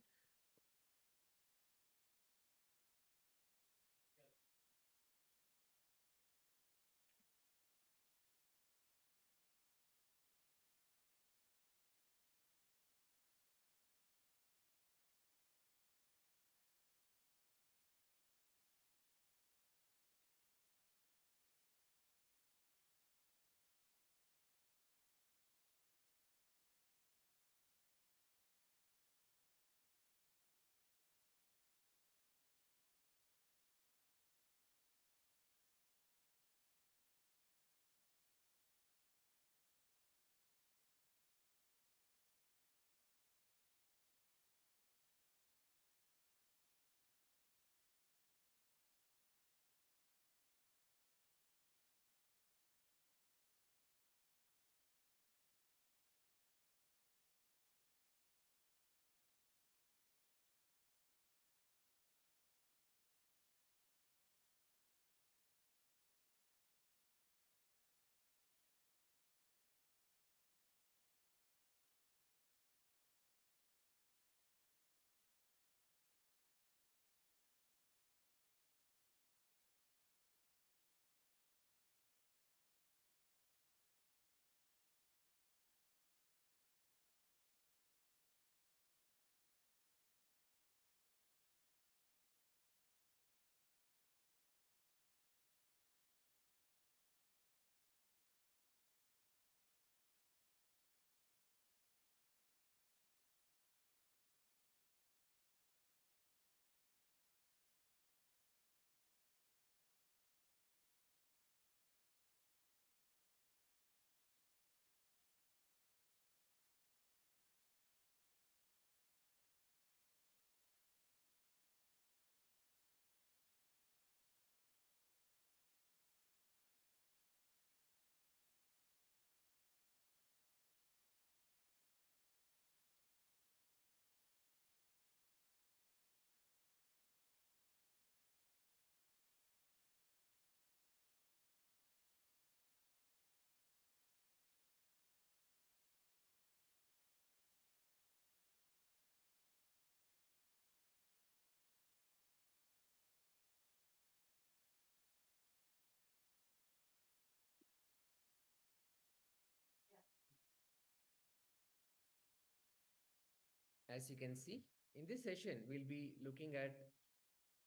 Speaker 4: As you can see, in this session, we'll be looking at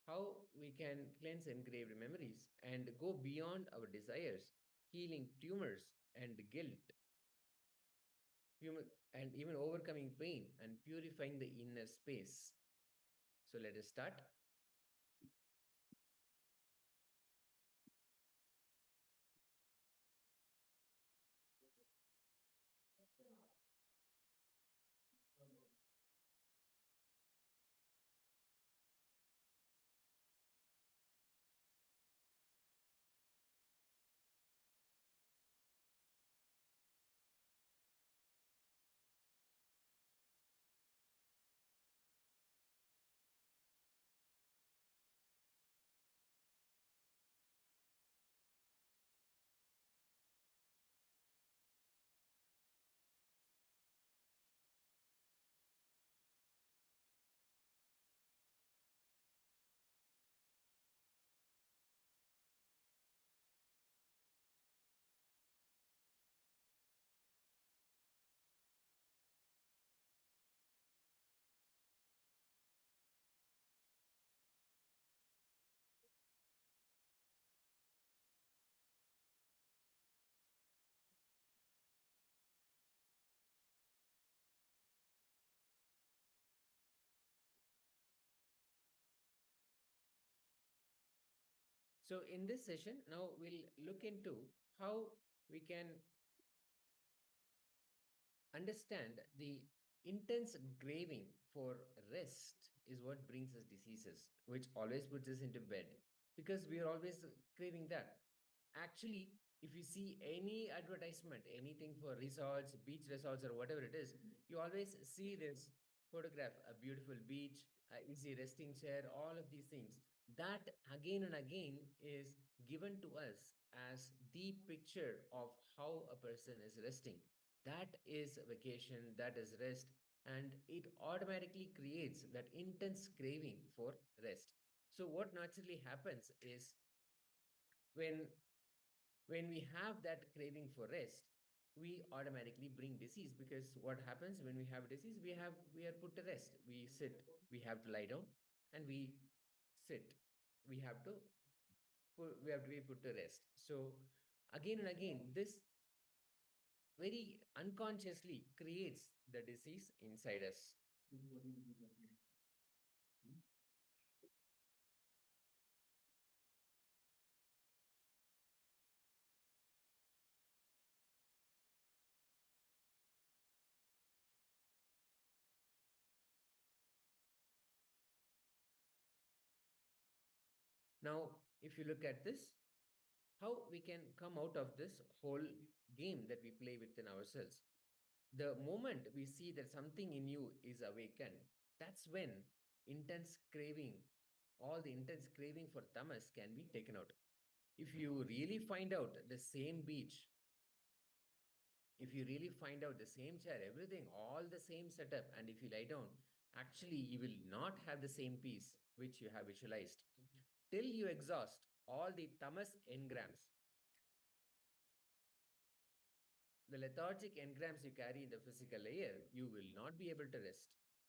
Speaker 4: how we can cleanse engraved memories and go beyond our desires, healing tumors and guilt, and even overcoming pain and purifying the inner space. So let us start. So in this session, now we'll look into how we can understand the intense craving for rest is what brings us diseases, which always puts us into bed because we are always craving that. Actually, if you see any advertisement, anything for resorts, beach resorts, or whatever it is, you always see this photograph, a beautiful beach, a easy resting chair, all of these things. That again and again is given to us as the picture of how a person is resting. That is vacation, that is rest, and it automatically creates that intense craving for rest. So, what naturally happens is when when we have that craving for rest, we automatically bring disease because what happens when we have disease, we are put to rest. We sit, we have to lie down, and we sit. We have to we have to be put to rest. So again and again, this very unconsciously creates the disease inside us. Now, if you look at this, how we can come out of this whole game that we play within ourselves. The moment we see that something in you is awakened, that's when intense craving, all the intense craving for tamas can be taken out. If you really find out the same beach, if you really find out the same chair, everything, all the same setup, and if you lie down, actually you will not have the same peace which you have visualized till you exhaust all the tamas engrams. The lethargic engrams you carry in the physical layer, you will not be able to rest.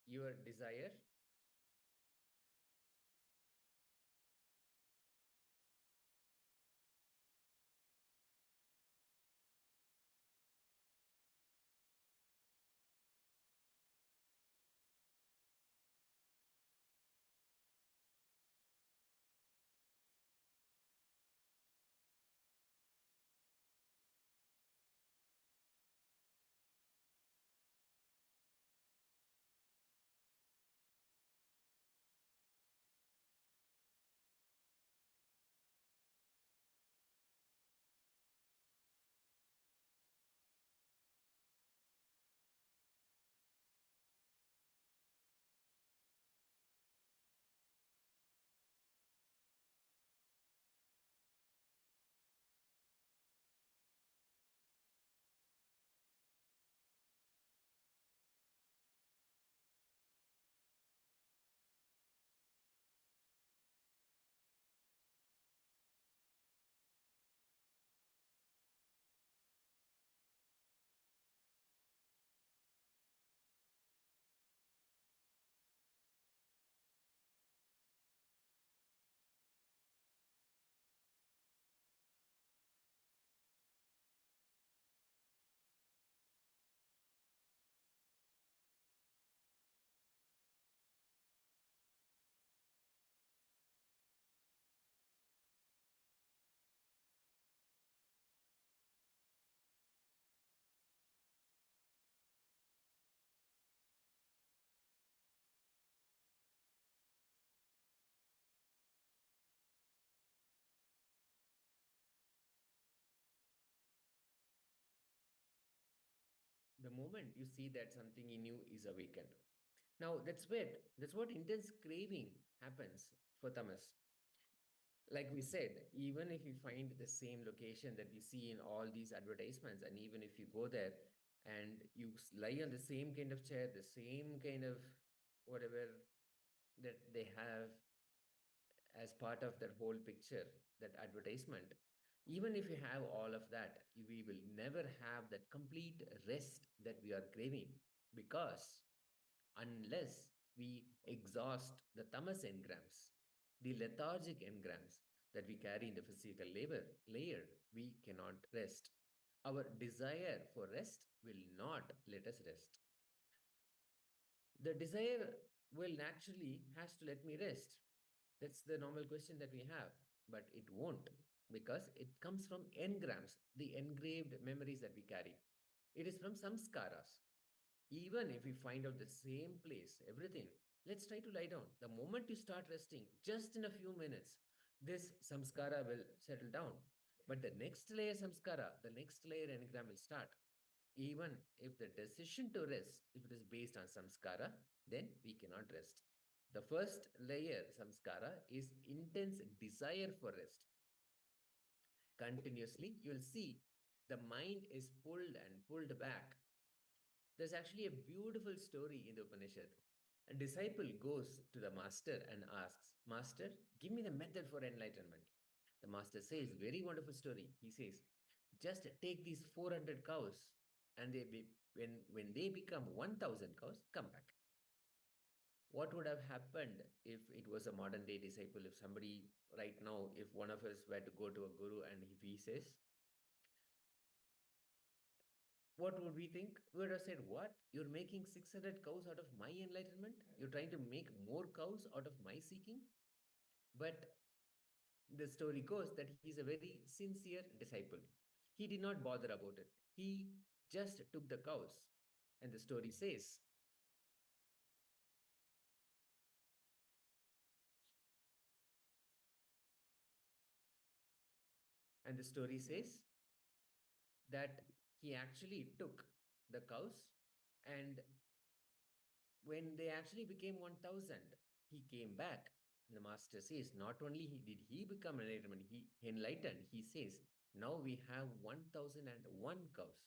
Speaker 4: Your desire, the moment you see that something in you is awakened. Now that's what intense craving happens for tamas. Like we said, even if you find the same location that we see in all these advertisements, and even if you go there and you lie on the same kind of chair, the same kind of whatever that they have as part of that whole picture, that advertisement, even if you have all of that, we will never have that complete rest that we are craving, because unless we exhaust the tamas engrams, the lethargic engrams that we carry in the physical layer, we cannot rest. Our desire for rest will not let us rest. The desire will naturally has to let me rest. That's the normal question that we have, but it won't, because it comes from engrams, the engraved memories that we carry. It is from samskaras. Even if we find out the same place, everything, let's try to lie down. The moment you start resting, just in a few minutes, this samskara will settle down. But the next layer samskara, the next layer engram will start. Even if the decision to rest, if it is based on samskara, then we cannot rest. The first layer, samskara, is intense desire for rest. Continuously, you'll see the mind is pulled and pulled back. There's actually a beautiful story in the Upanishad. A disciple goes to the master and asks, Master, give me the method for enlightenment. The master says, very wonderful story. He says, just take these 400 cows, and when they become 1,000 cows, come back. What would have happened if it was a modern day disciple? If somebody right now, if one of us were to go to a guru and if he says, what would we think? We would have said, what? You're making 600 cows out of my enlightenment? You're trying to make more cows out of my seeking? But the story goes that he's a very sincere disciple. He did not bother about it. He just took the cows. And the story says, and the story says that he actually took the cows, and when they actually became 1,000, he came back. And the master says, not only did he become enlightened, he says, now we have 1,001 cows.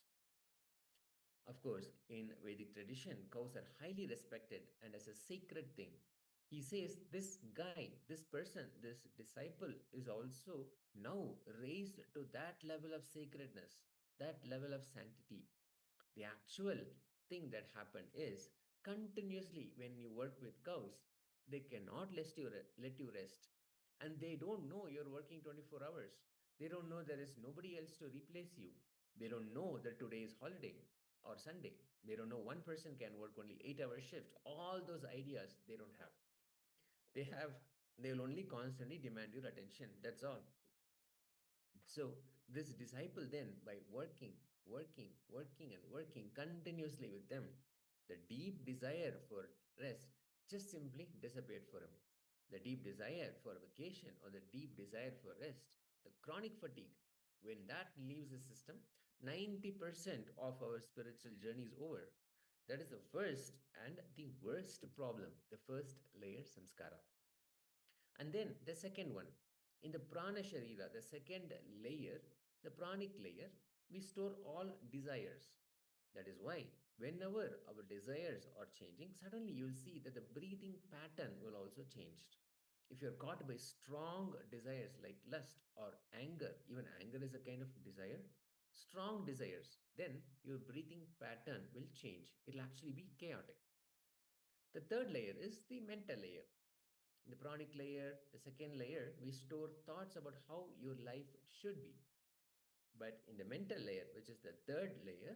Speaker 4: Of course, in Vedic tradition, cows are highly respected and as a sacred thing. He says, this guy, this person, this disciple is also now raised to that level of sacredness, that level of sanctity. The actual thing that happened is, continuously when you work with cows, they cannot let you rest. And they don't know you're working 24 hours. They don't know there is nobody else to replace you. They don't know that today is holiday or Sunday. They don't know one person can work only 8-hour shift. All those ideas they don't have. They will only constantly demand your attention. That's all. So this disciple then, by working and working continuously with them, the deep desire for rest just simply disappeared for him. The deep desire for vacation or the deep desire for rest, the chronic fatigue, when that leaves the system, 90% of our spiritual journey is over. That is the first and the worst problem, the first layer, samskara. And then the second one, in the prana sharira, the second layer, the pranic layer, we store all desires. That is why whenever our desires are changing, suddenly you'll see that the breathing pattern will also change. If you're caught by strong desires like lust or anger, even anger is a kind of desire, strong desires, then your breathing pattern will change. It'll actually be chaotic. The third layer is the mental layer. In the pranic layer, the second layer, we store thoughts about how your life should be. But in the mental layer, which is the third layer,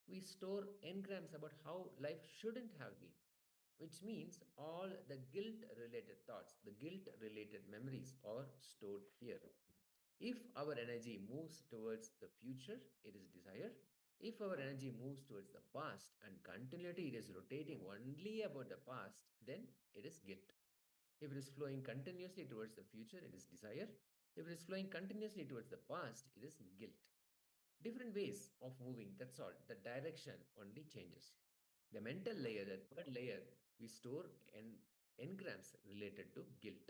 Speaker 4: we store engrams about how life shouldn't have been, which means all the guilt related thoughts, the guilt related memories are stored here. If our energy moves towards the future, it is desire. If our energy moves towards the past and continually it is rotating only about the past, then it is guilt. If it is flowing continuously towards the future, it is desire. If it is flowing continuously towards the past, it is guilt. Different ways of moving, that's all. The direction only changes. The mental layer, the third layer, we store engrams related to guilt.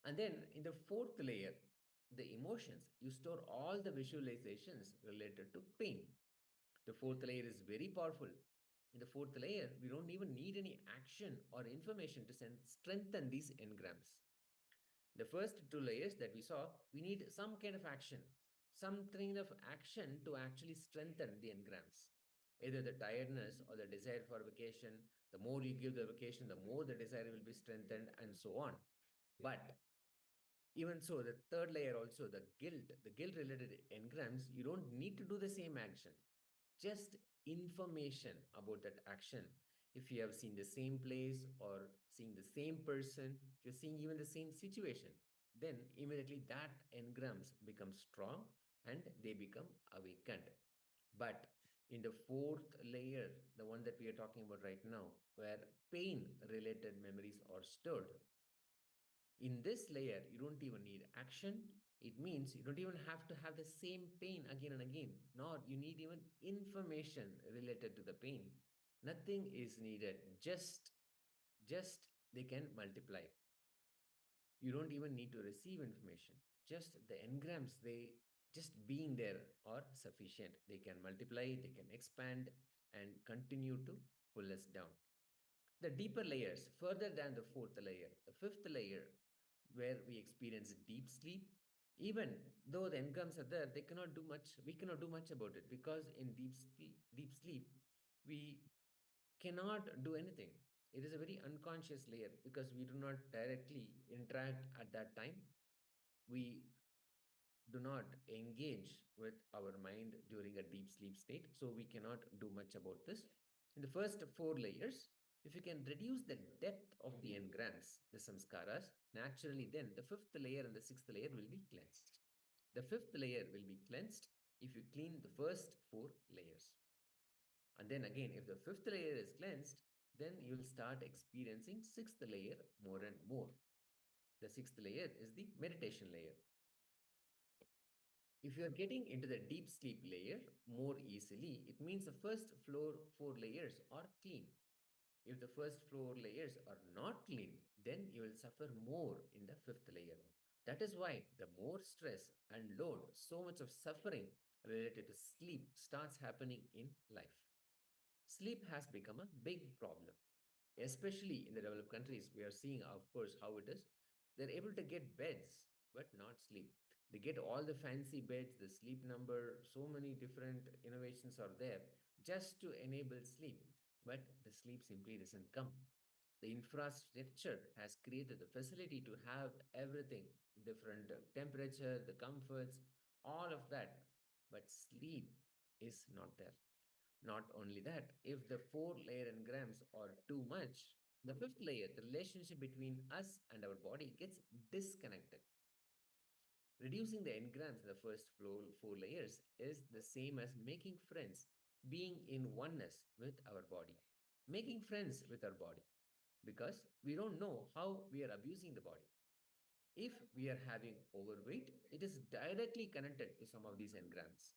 Speaker 4: And then in the fourth layer, the emotions, you store all the visualizations related to pain. The fourth layer is very powerful. In the fourth layer, we don't even need any action or information to strengthen these engrams. The first two layers that we saw, we need some kind of action, some kind of action to actually strengthen the engrams. Either the tiredness or the desire for vacation. The more you give the vacation, the more the desire will be strengthened, and so on. But even so, the third layer also, the guilt related engrams, you don't need to do the same action, just information about that action. If you have seen the same place or seeing the same person, if you're seeing even the same situation, then immediately that engrams become strong and they become awakened. But in the fourth layer, the one that we are talking about right now, where pain related memories are stored, in this layer, you don't even need action. It means you don't even have to have the same pain again and again, nor you need even information related to the pain. Nothing is needed. Just they can multiply. You don't even need to receive information. Just the engrams, they just being there are sufficient. They can multiply, they can expand and continue to pull us down. The deeper layers, further than the fourth layer, the fifth layer, where we experience deep sleep, even though the engrams are there, they cannot do much. We cannot do much about it because in deep sleep, we cannot do anything. It is a very unconscious layer because we do not directly interact at that time. We do not engage with our mind during a deep sleep state, so we cannot do much about this. In the first four layers, if you can reduce the depth of the engrams, the samskaras, naturally then the fifth layer and the sixth layer will be cleansed. The fifth layer will be cleansed if you clean the first four layers. And then again, if the fifth layer is cleansed, then you'll start experiencing sixth layer more and more. The sixth layer is the meditation layer. If you are getting into the deep sleep layer more easily, it means the first four layers are clean. If the first four layers are not clean, then you will suffer more in the fifth layer. That is why the more stress and load, so much of suffering related to sleep starts happening in life. Sleep has become a big problem, especially in the developed countries. We are seeing, of course, how it is. They're able to get beds, but not sleep. They get all the fancy beds, the sleep number, so many different innovations are there just to enable sleep. But the sleep simply doesn't come. The infrastructure has created the facility to have everything, different temperature, the comforts, all of that. But sleep is not there. Not only that, if the four layer engrams are too much, the fifth layer, the relationship between us and our body gets disconnected. Reducing the engrams in the first four layers is the same as making friends, being in oneness with our body, making friends with our body, because we don't know how we are abusing the body. If we are having overweight, it is directly connected to some of these engrams.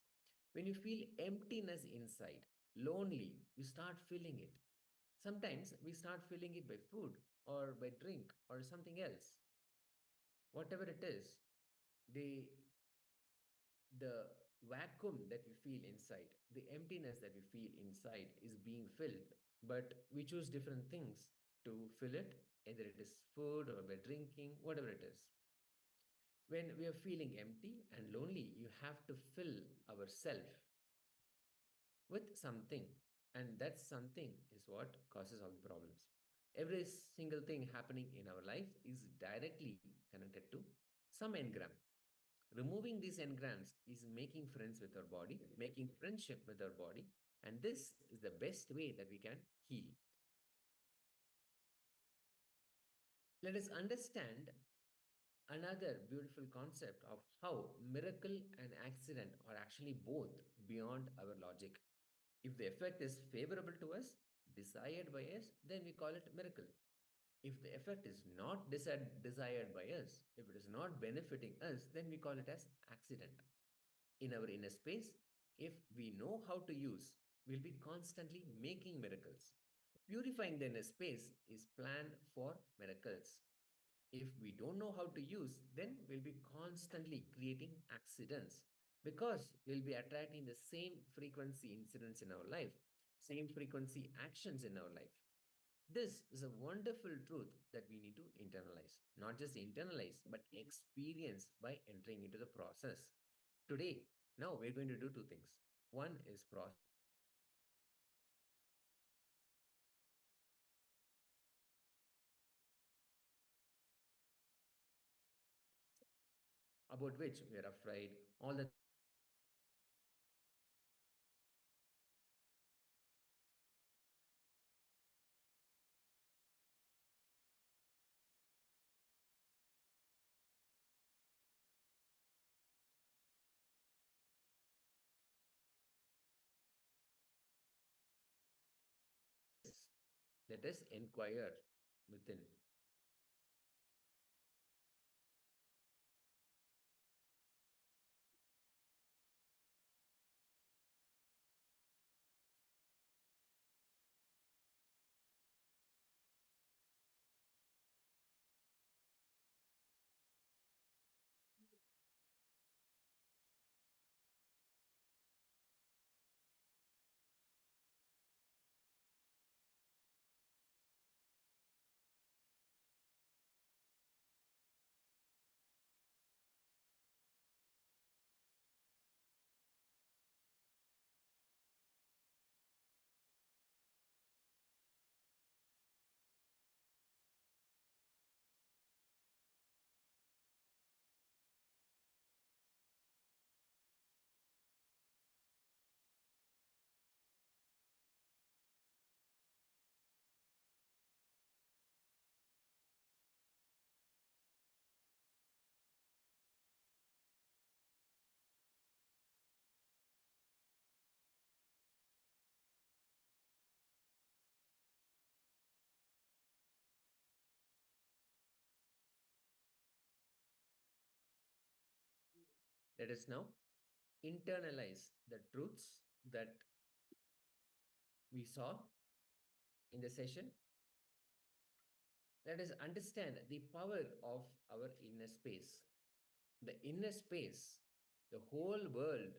Speaker 4: When you feel emptiness inside, lonely, you start feeling it. Sometimes we start feeling it by food or by drink or something else. Whatever it is, the the vacuum that we feel inside, the emptiness that we feel inside is being filled. But we choose different things to fill it, either it is food or by drinking, whatever it is. When we are feeling empty and lonely, you have to fill ourself with something. And that something is what causes all the problems. Every single thing happening in our life is directly connected to some engram. Removing these engrams is making friends with our body, making friendship with our body, and this is the best way that we can heal. Let us understand another beautiful concept of how miracle and accident are actually both beyond our logic. If the effect is favorable to us, desired by us, then we call it miracle. If the effect is not desired by us, if it is not benefiting us, then we call it as accident. in our inner space, if we know how to use, we'll be constantly making miracles. Purifying the inner space is plan for miracles. If we don't know how to use, then we'll be constantly creating accidents because we'll be attracting the same frequency incidents in our life, same frequency actions in our life. This is a wonderful truth that we need to internalize. Not just internalize, but experience by entering into the process. Today, now we're going to do two things. One is process, about which we are afraid all the let us inquire within. Let us now internalize the truths that we saw in the session. Let us understand the power of our inner space. The inner space, the whole world,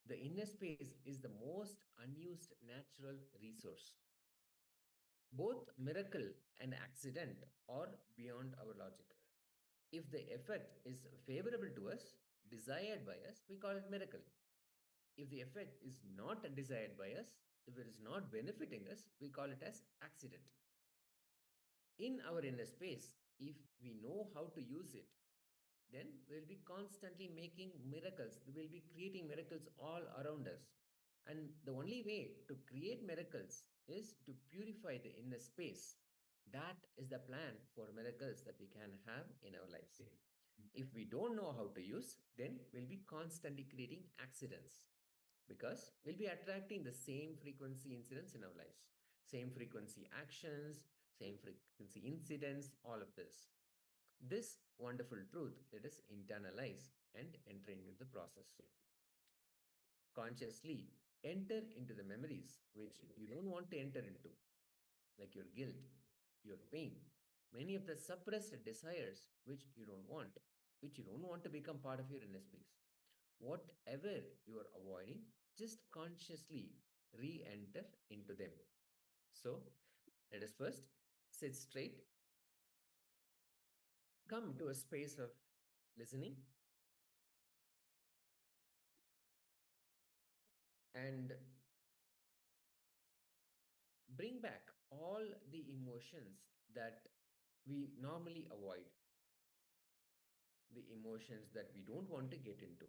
Speaker 4: the inner space is the most unused natural resource. Both miracle and accident are beyond our logic. If the effect is favorable to us, desired by us, we call it miracle. If the effect is not desired by us, if it is not benefiting us, we call it as accident. In our inner space, if we know how to use it, then we'll be constantly making miracles. We'll be creating miracles all around us. And the only way to create miracles is to purify the inner space. That is the plan for miracles that we can have in our lives. If we don't know how to use, then we'll be constantly creating accidents because we'll be attracting the same frequency incidents in our lives, same frequency actions, same frequency incidents, all of this. This wonderful truth, let us internalize and enter into the process. Consciously enter into the memories which you don't want to enter into, like your guilt, your pain, many of the suppressed desires which you don't want, which you don't want to become part of your inner space. Whatever you are avoiding, just consciously re enter into them. So, let us first sit straight, come to a space of listening, and bring back all the emotions that we normally avoid, the emotions that we don't want to get into.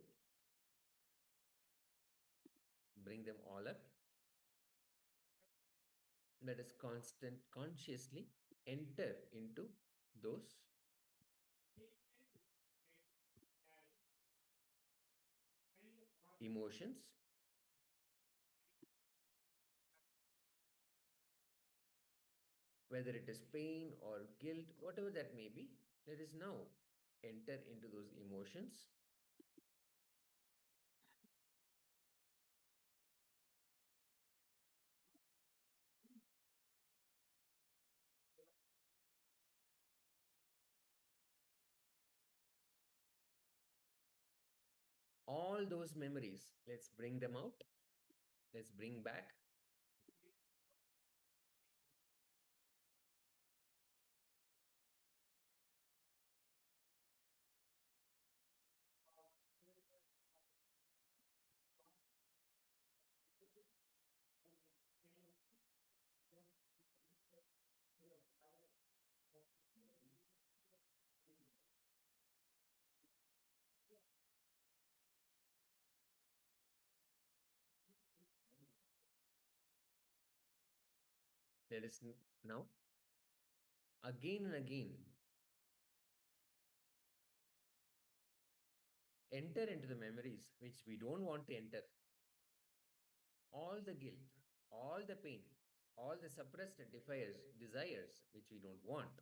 Speaker 4: Bring them all up. Let us consciously enter into those emotions, whether it is pain or guilt, whatever that may be. Let us now enter into those emotions all those memories, let's bring them out. Let's bring back. Let us now, again and again, enter into the memories which we don't want to enter. All the guilt, all the pain, all the suppressed desires which we don't want,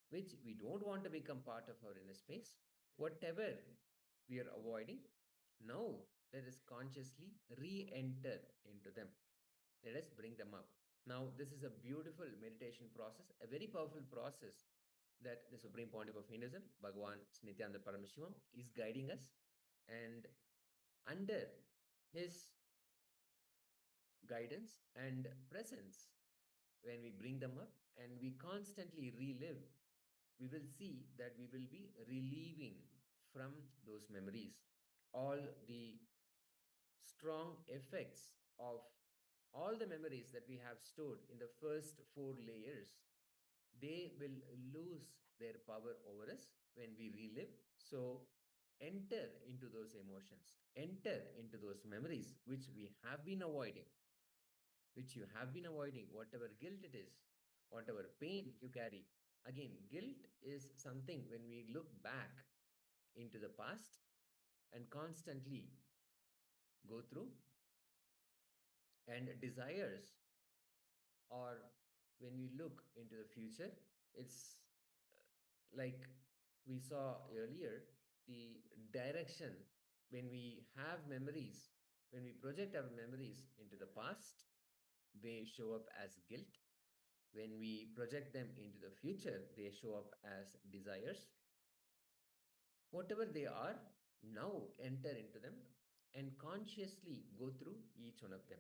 Speaker 4: which we don't want to become part of our inner space, whatever we are avoiding, now let us consciously re-enter into them. Let us bring them up. Now, this is a beautiful meditation process, a very powerful process that the Supreme Pontiff of Hinduism, Bhagavan Nithya Paramashivoham, is guiding us. And under his guidance and presence, when we bring them up and we constantly relive, we will see that we will be relieving from those memories all the strong effects of all the memories that we have stored in the first 4 layers. They will lose their power over us when we relive. So enter into those emotions, enter into those memories which we have been avoiding, which you have been avoiding, whatever guilt it is, whatever pain you carry. Again, guilt is something when we look back into the past and constantly go through, and desires, or when we look into the future, it's like we saw earlier, the direction when we have memories, when we project our memories into the past, they show up as guilt. When we project them into the future, they show up as desires. Whatever they are, now enter into them and consciously go through each one of them.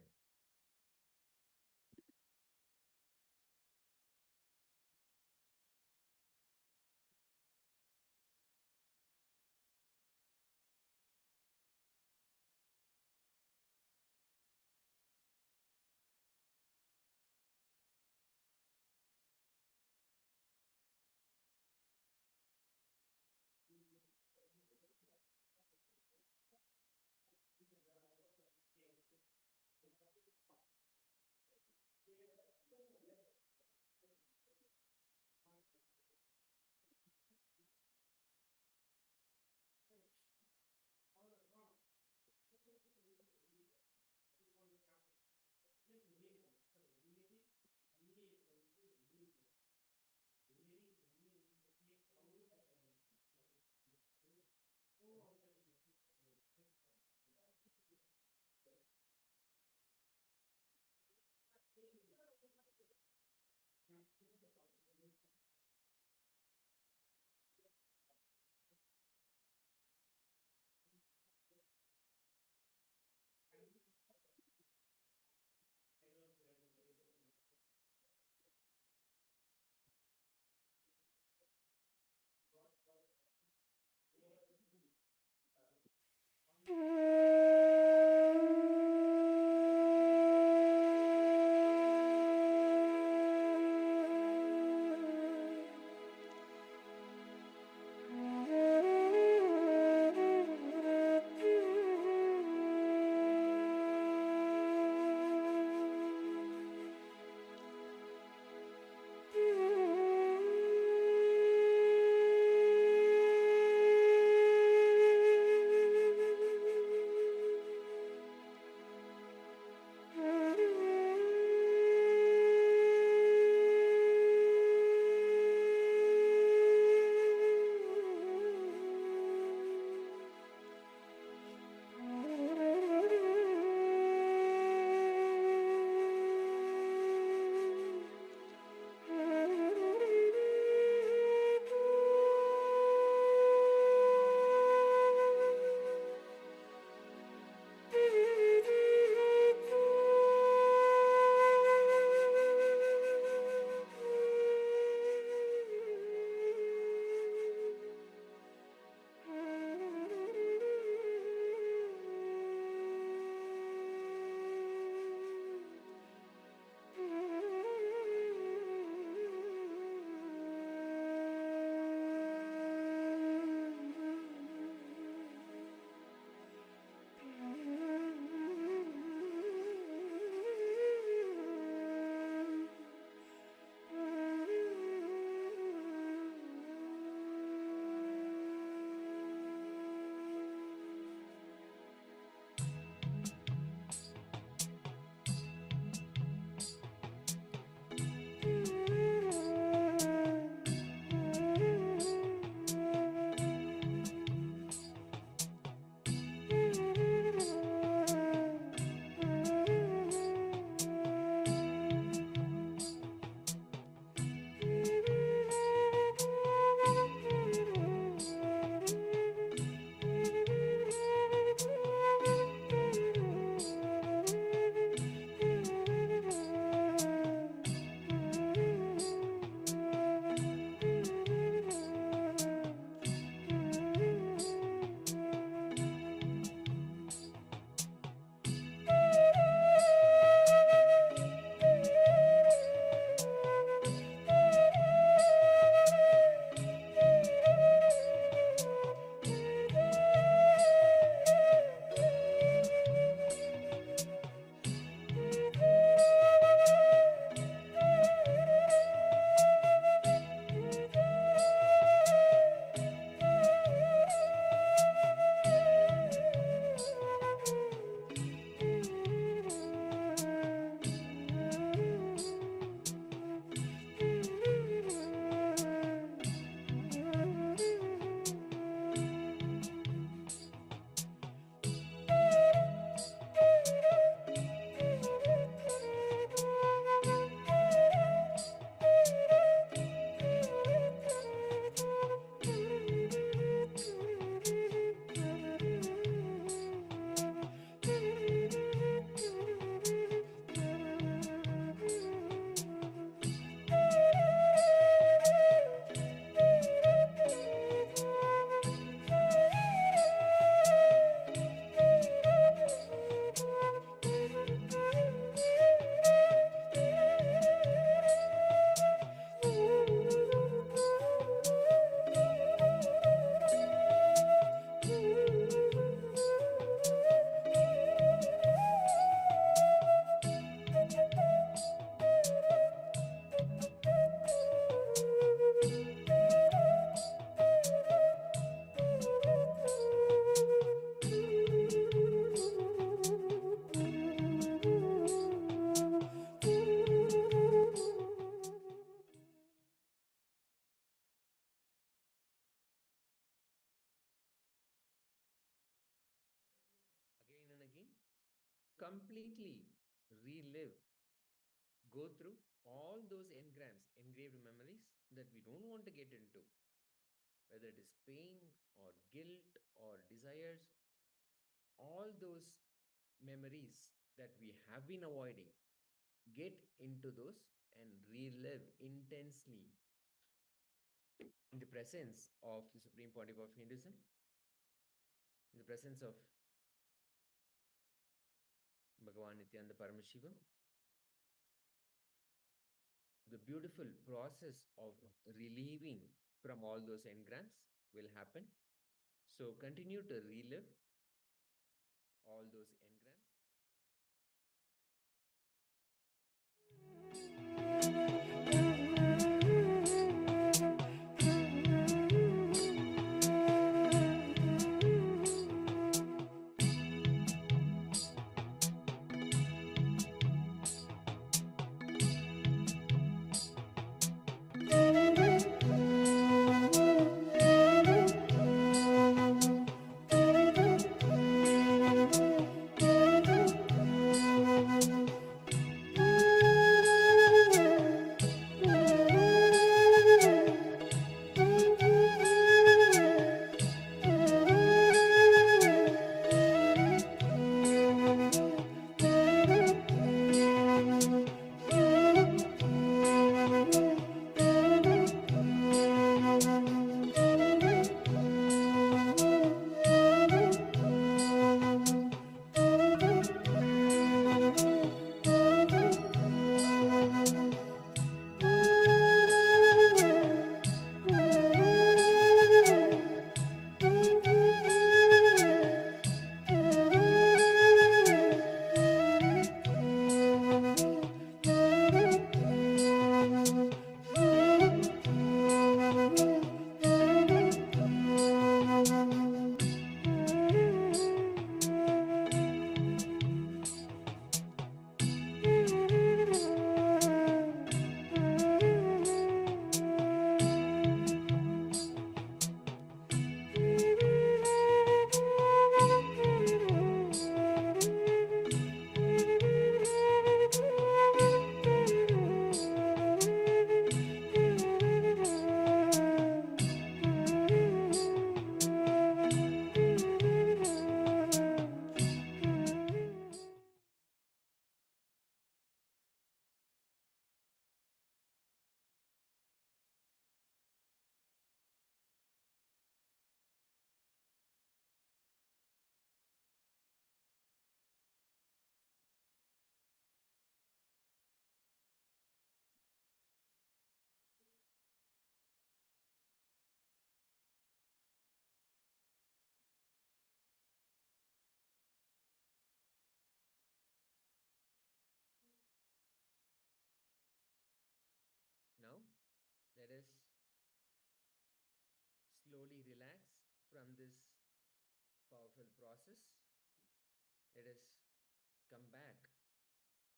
Speaker 4: completely relive, go through all those engraved memories that we don't want to get into, whether it is pain or guilt or desires, all those memories that we have been avoiding, get into those and relive intensely in the presence of the Supreme Pontiff of Hinduism, in the presence of Bhagavan Nithya and the Paramashivoham. The beautiful process of relieving from all those engrams will happen. So continue to relive all those engrams. Now, let us slowly relax from this powerful process. Let us come back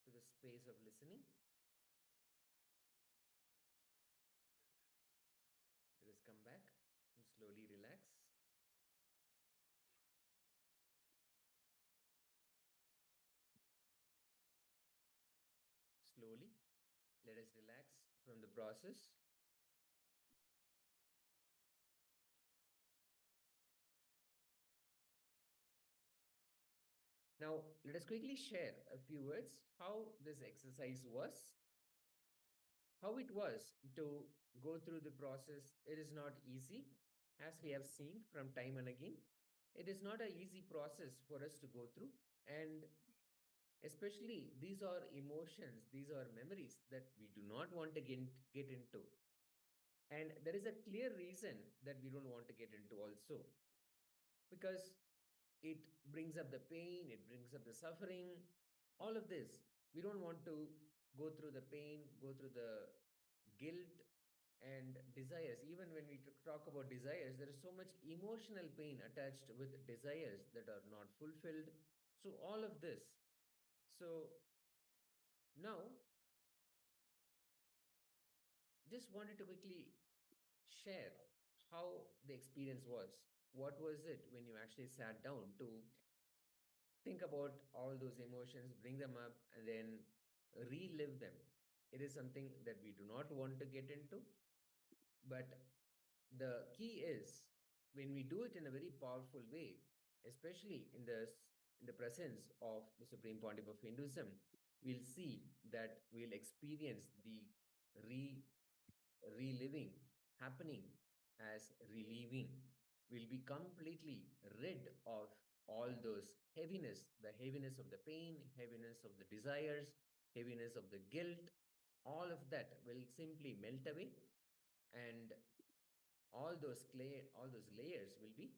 Speaker 4: to the space of listening. Let us come back and slowly relax. Slowly, let us relax from the process. Now, let us quickly share a few words how this exercise was, how it was to go through the process. It is not easy, as we have seen from time and again. It is not an easy process for us to go through, and especially these are emotions, these are memories that we do not want to get into. And there is a clear reason that we don't want to get into also, because it brings up the pain, it brings up the suffering, all of this. We don't want to go through the pain, go through the guilt and desires. Even when we talk about desires, there is so much emotional pain attached with desires that are not fulfilled. So, all of this. So, now just wanted to quickly share how the experience was. What was it when you actually sat down to think about all those emotions, bring them up, and then relive them. It is something that we do not want to get into, but the key is when we do it in a very powerful way, especially in the presence of the Supreme Pontiff of Hinduism, we'll see that we'll experience the reliving happening as relieving. We'll be completely rid of all those heaviness, the heaviness of the pain, heaviness of the desires, heaviness of the guilt. All of that will simply melt away, and all those layers will be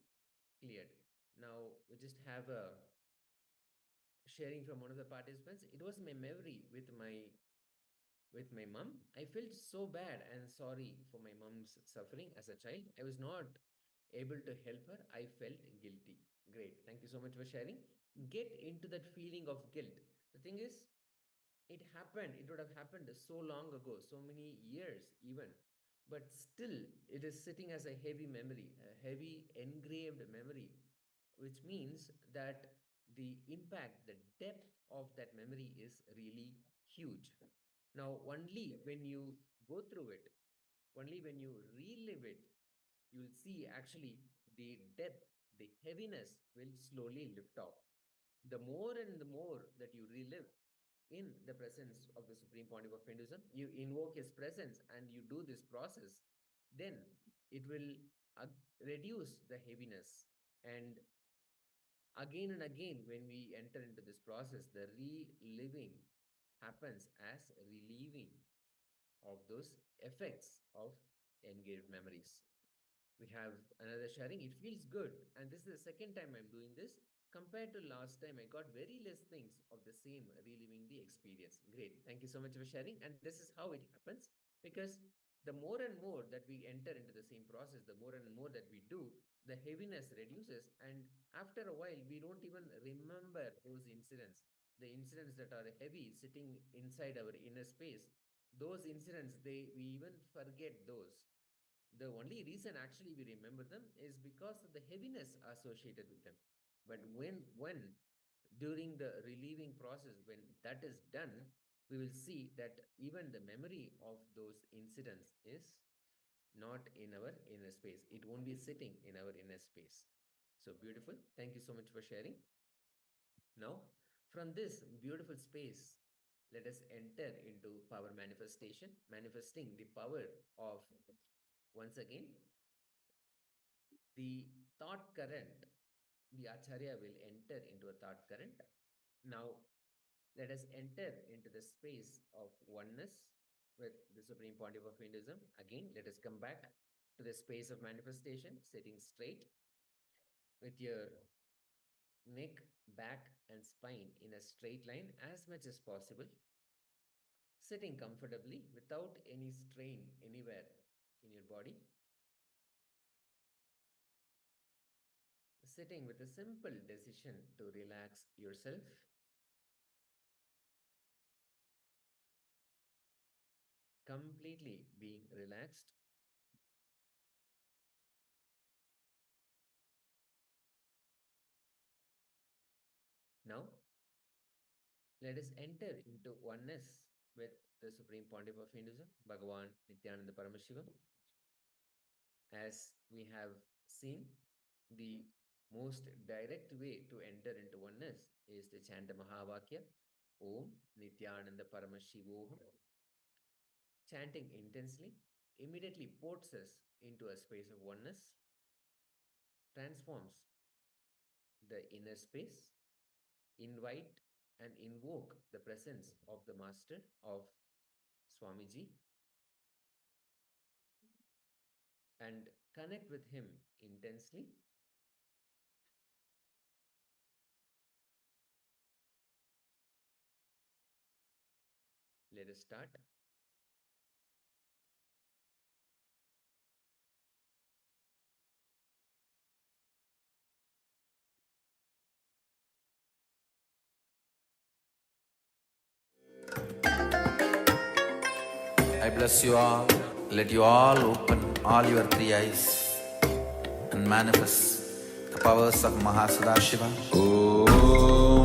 Speaker 4: cleared. Now we just have a sharing from one of the participants. It was my memory with my mom. I felt so bad and sorry for my mom's suffering as a child. I was not able to help her. I felt guilty. Great. Thank you so much for sharing. Get into that feeling of guilt. The thing is, it happened. It would have happened so long ago, so many years even. But still, it is sitting as a heavy memory, a heavy engraved memory, which means that the impact, the depth of that memory is really huge. Now, only when you go through it, only when you relive it, you'll see actually the depth, the heaviness will slowly lift off. The more and the more that you relive in the presence of the Supreme Pontiff of Hinduism, you invoke his presence and you do this process, then it will uh, reduce the heaviness. And again and again, when we enter into this process, the reliving happens as relieving of those effects of engaged memories. We have another sharing. It feels good. And this is the second time I'm doing this. Compared to last time, I got very less things of the same reliving the experience. Great. Thank you so much for sharing. And this is how it happens, because the more and more that we enter into the same process, the more and more that we do, the heaviness reduces. And after a while, we don't even remember those incidents, the incidents that are heavy sitting inside our inner space. Those incidents, we even forget those. The only reason actually we remember them is because of the heaviness associated with them. But when during the relieving process, when that is done, we will see that even the memory of those incidents is not in our inner space. It won't be sitting in our inner space. So beautiful. Thank you so much for sharing. Now, from this beautiful space, let us enter into power manifestation, manifesting the power of, once again, the thought current. The Acharya will enter into a thought current. Now, let us enter into the space of oneness with the Supreme Pontiff of Hinduism. Again, let us come back to the space of manifestation, sitting straight with your neck, back, and spine in a straight line as much as possible. Sitting comfortably without any strain anywhere in your body. Sitting with a simple decision to relax yourself. Completely being relaxed. Now, let us enter into oneness with the Supreme Pontiff of Hinduism, Bhagavan Nithya Paramashivoham. As we have seen, the most direct way to enter into oneness is to chant the Mahavakya, Om Nithyananda Paramashivoham. Chanting intensely immediately ports us into a space of oneness, transforms the inner space, invite and invoke the presence of the Master, of Swamiji, and connect with him intensely. Let us start.
Speaker 2: I bless you all. Let you all open all your three eyes and manifest the powers of Mahasadashiva. Om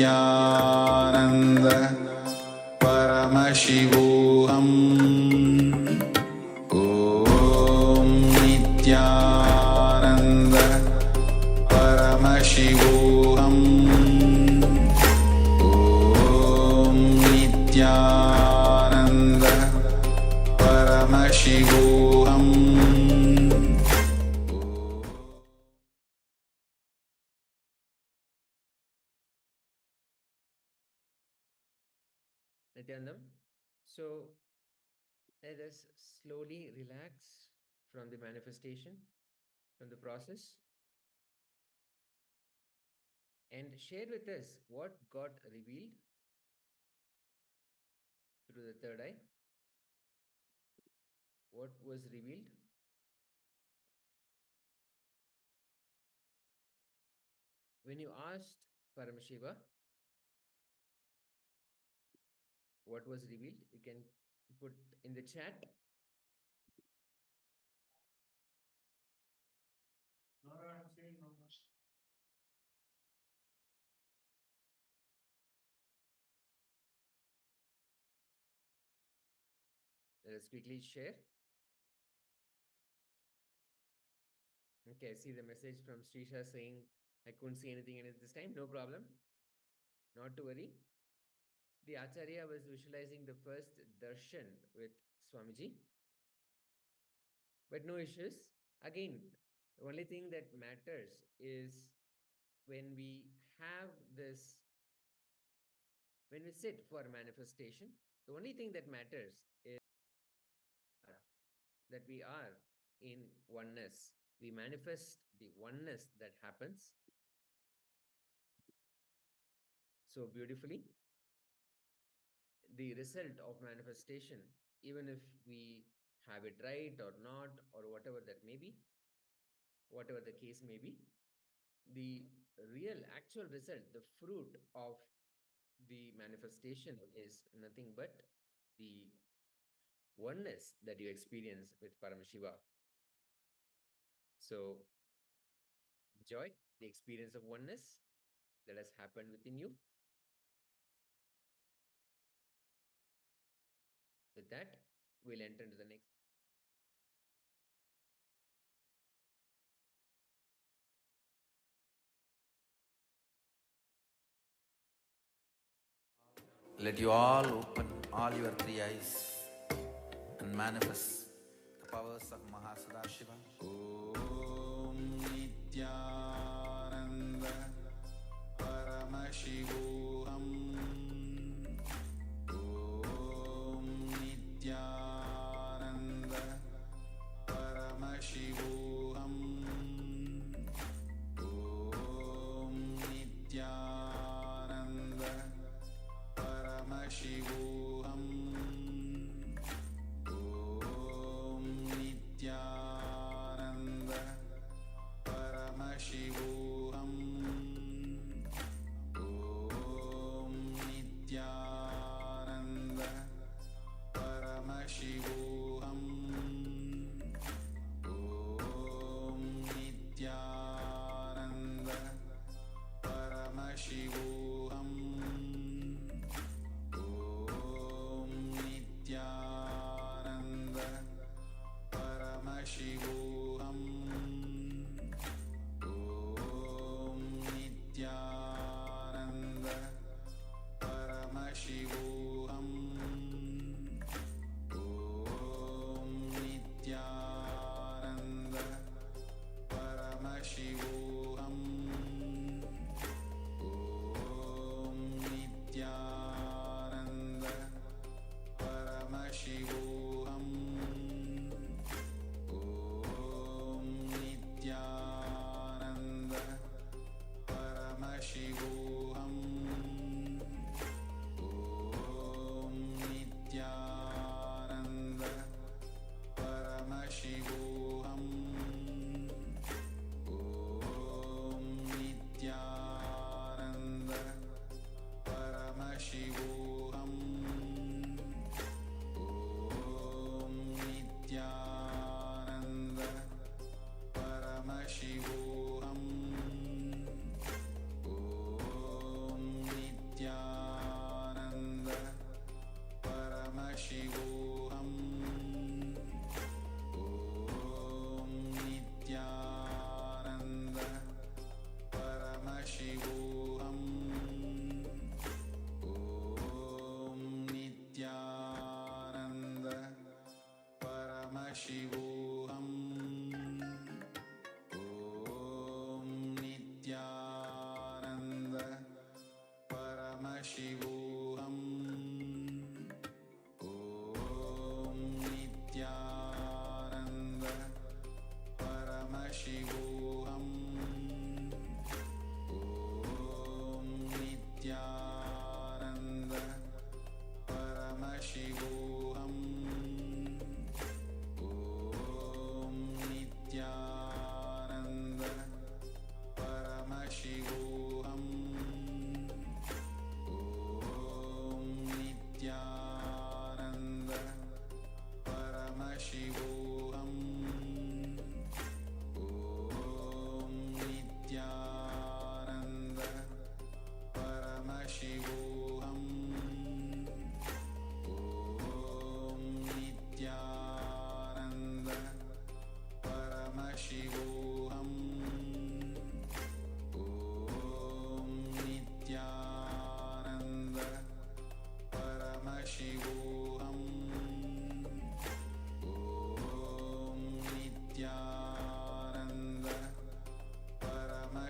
Speaker 2: Nithyananda Paramashivoham Om Nithyananda Paramashivoham Om Nithyananda Paramashivoham.
Speaker 4: Nityanandam. So let us slowly relax from the manifestation, from the process, and share with us what got revealed through the third eye. What was revealed? When you asked Paramashiva what was revealed, you can put in the chat. Let us quickly share. Okay, I see the message from Srisha saying, I couldn't see anything in it this time. No problem. Not to worry. The Acharya was visualizing the first darshan with Swamiji. But no issues. Again, the only thing that matters is when we have this, when we sit for manifestation, the only thing that matters is that we are in oneness. We manifest the oneness that happens so beautifully. The result of manifestation, even if we have it right or not, or whatever that may be, whatever the case may be, the real actual result, the fruit of the manifestation is nothing but the oneness that you experience with Paramashiva. So enjoy the experience of oneness that has happened within you. With that, we'll enter into the next.
Speaker 2: Let you all open all your three eyes and manifest the powers of Mahasadashiva. Om Nithyananda Paramashivoham Om Nithyananda Paramashivoham Om Nithyananda Paramashivoham Om Nithyananda Paramashivoham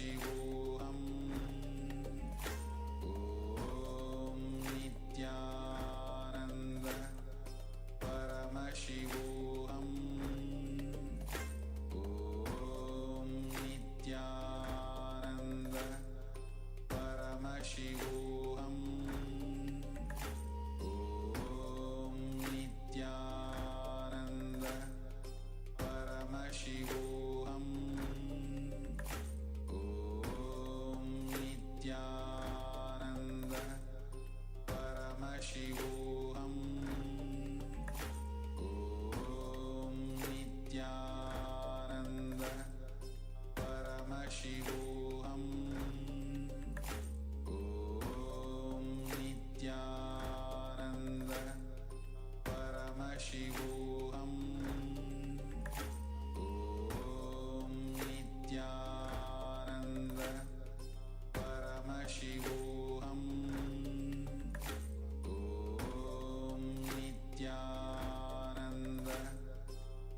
Speaker 2: Paramashivoham Om Nityananda Paramashivoham Om Nityananda Paramashivoham Om Nityananda Paramashivoham Om Nityananda Paramashivoham Om Nityananda Paramashivoham Om Nityananda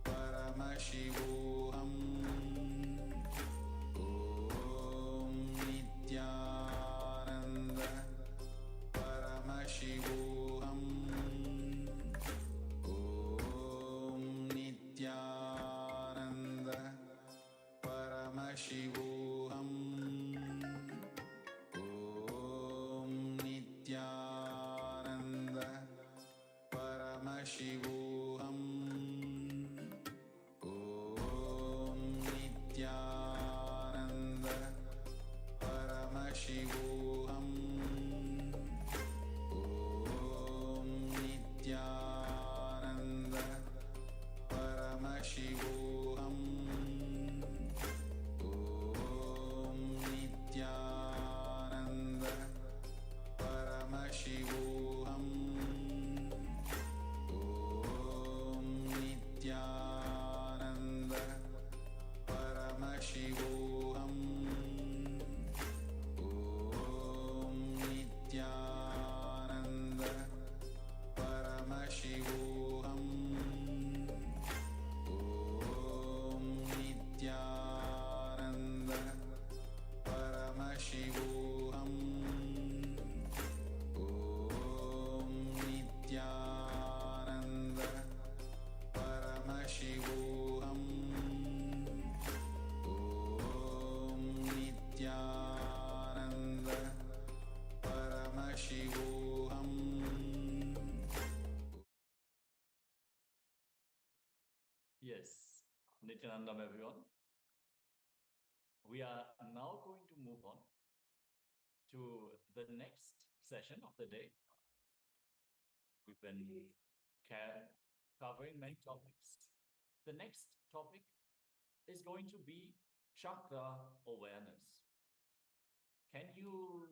Speaker 2: Paramashivoham Om Nityananda Paramashivoham Om Nityananda Paramashivoham Om Nityananda Paramashivoham Om Nityananda Paramashivoham Om Nityananda Paramashivoham Om Nityananda Paramashivoham Om Nityananda Paramashivoham Om Nityananda Paramashivoham Om Nityananda Paramashivoham Om Nityananda Paramashivoham Om Nityananda Paramashivoham Om Nityananda Paramashivoham Om Nityananda Paramashivoham.
Speaker 5: Yes, Nityanandam everyone. We are now going to move on to the next session of the day. We've been covering many topics. The next topic is going to be chakra awareness. Can you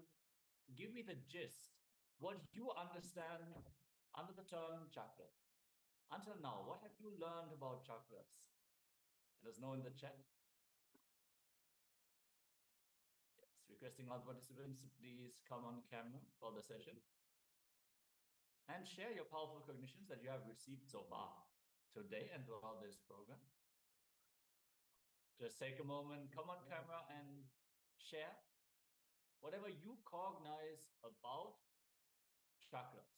Speaker 5: give me the gist? What you understand under the term chakra? Until now, what have you learned about chakras? Let us know in the chat. Yes, requesting all participants to please come on camera for the session and share your powerful cognitions that you have received so far today and throughout this program. Just take a moment, come on camera and share whatever you cognize about chakras.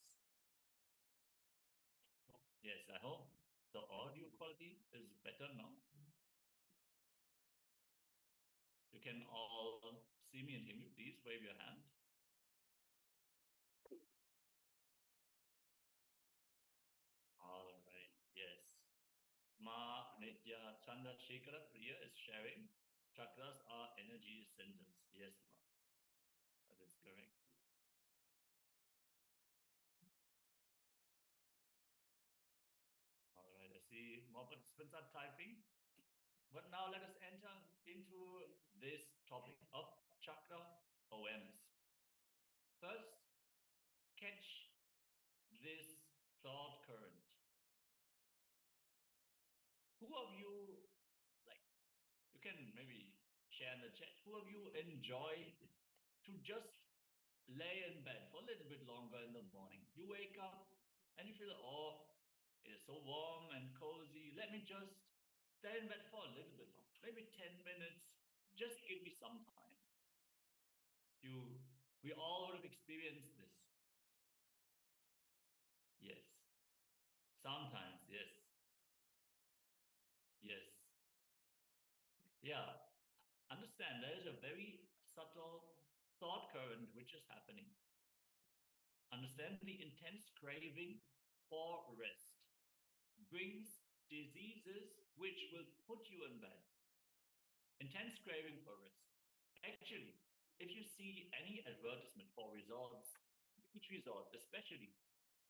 Speaker 5: Yes, I hope the audio quality is better now. You can all see me and hear me. Please wave your hand. All right, yes. Ma Nithya Chandra Shekhara Priya is sharing. Chakras are energy centers. Yes, ma. That is correct. All right, I see more participants are typing. But now let us enter into this topic of chakra awareness. First, catch this thought current. Who of you, like, you can maybe share in the chat, who of you enjoy to just lay in bed for a little bit longer in the morning? You wake up and you feel, oh, it is so warm and cozy. Let me just stay in bed for a little bit longer, maybe 10 minutes, just give me some time. We all would have experienced this. Yes. Sometimes, yes. Yes. Yeah. Understand, there is a very subtle thought current which is happening. Understand, the intense craving for rest brings diseases which will put you in bed. Intense craving for rest. Actually, if you see any advertisement for resorts, beach resorts especially,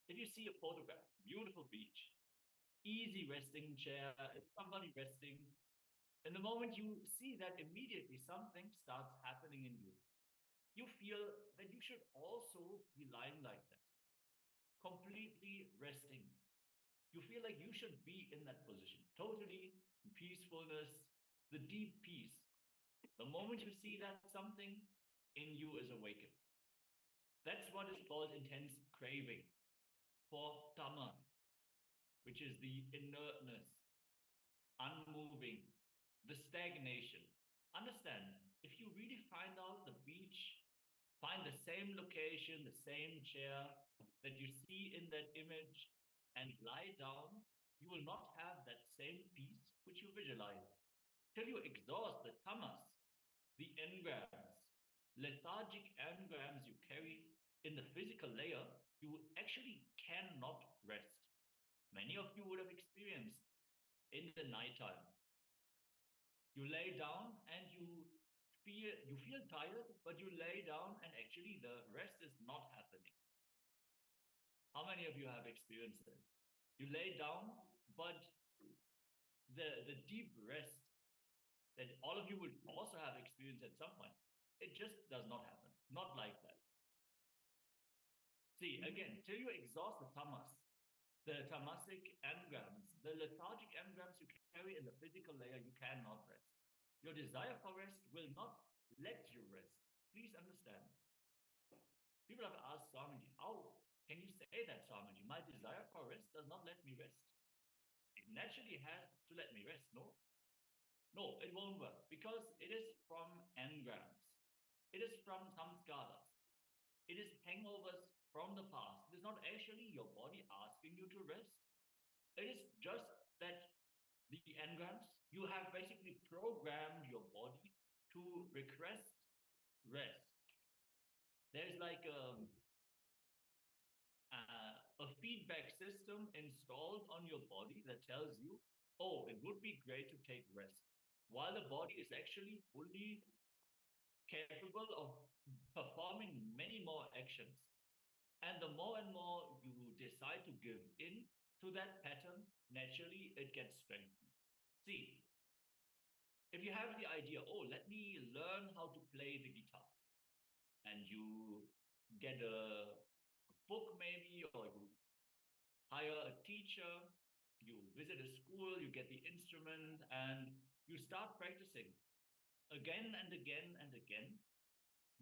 Speaker 5: if you see a photograph, beautiful beach, easy resting chair, somebody resting, and the moment you see that, immediately something starts happening in you. You feel that you should also be lying like that, completely resting. You feel like you should be in that position, totally peacefulness, the deep peace. The moment you see that, something in you is awakened. That's what is called intense craving for tamas, which is the inertness, unmoving, the stagnation. Understand, if you really find out the beach, find the same location, the same chair that you see in that image, and lie down, you will not have that same peace which you visualize. Till you exhaust the tamas, the engrams, lethargic engrams you carry in the physical layer, you actually cannot rest. Many of you would have experienced in the nighttime. You lay down and you feel tired, but you lay down and actually the rest is not happening. How many of you have experienced that? You lay down, but the deep rest that all of you would also have experienced at some point, it just does not happen. Not like that. See, again, till you exhaust the tamas, the tamasic engrams, the lethargic engrams you carry in the physical layer, you cannot rest. Your desire for rest will not let you rest. Please understand. People have asked Swamiji, how can you say that, Swamiji? My desire for rest does not let me rest. It naturally has to let me rest, no? No, it won't work because it is from engrams. It is from samskaras. It is hangovers from the past. It is not actually your body asking you to rest. It is just that the engrams, you have basically programmed your body to request rest. There's like a feedback system installed on your body that tells you, oh, it would be great to take rest, while the body is actually fully capable of performing many more actions. And the more and more you decide to give in to that pattern, naturally it gets strengthened. See, if you have the idea, oh, let me learn how to play the guitar, and you get a book maybe, or you hire a teacher, you visit a school, you get the instrument, and you start practicing again and again and again.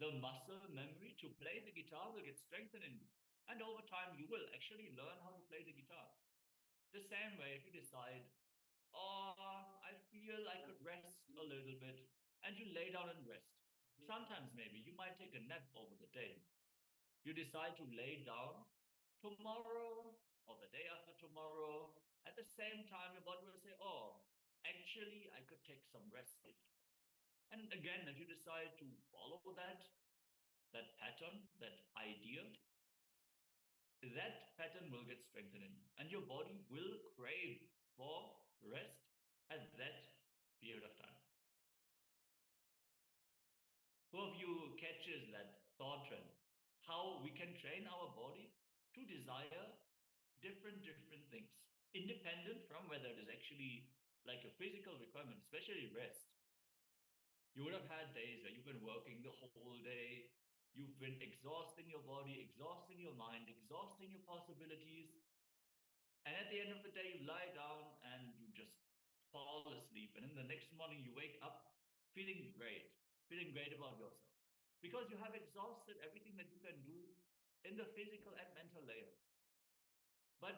Speaker 5: The muscle memory to play the guitar will get strengthened in you. And over time, you will actually learn how to play the guitar. The same way, if you decide, oh, I feel I could rest a little bit, and you lay down and rest. Sometimes maybe you might take a nap over the day. You decide to lay down tomorrow or the day after tomorrow. At the same time, your body will say, oh, actually, I could take some rest. And again, if you decide to follow that pattern, that idea, that pattern will get strengthened in you, and your body will crave for rest at that period of time. Who of you catches that thought trend? How we can train our body to desire different things, independent from whether it is actually like a physical requirement, especially rest. You would have had days where you've been working the whole day, you've been exhausting your body, exhausting your mind, exhausting your possibilities. And at the end of the day, you lie down and you just fall asleep. And in the next morning, you wake up feeling great about yourself, because you have exhausted everything that you can do in the physical and mental layer. But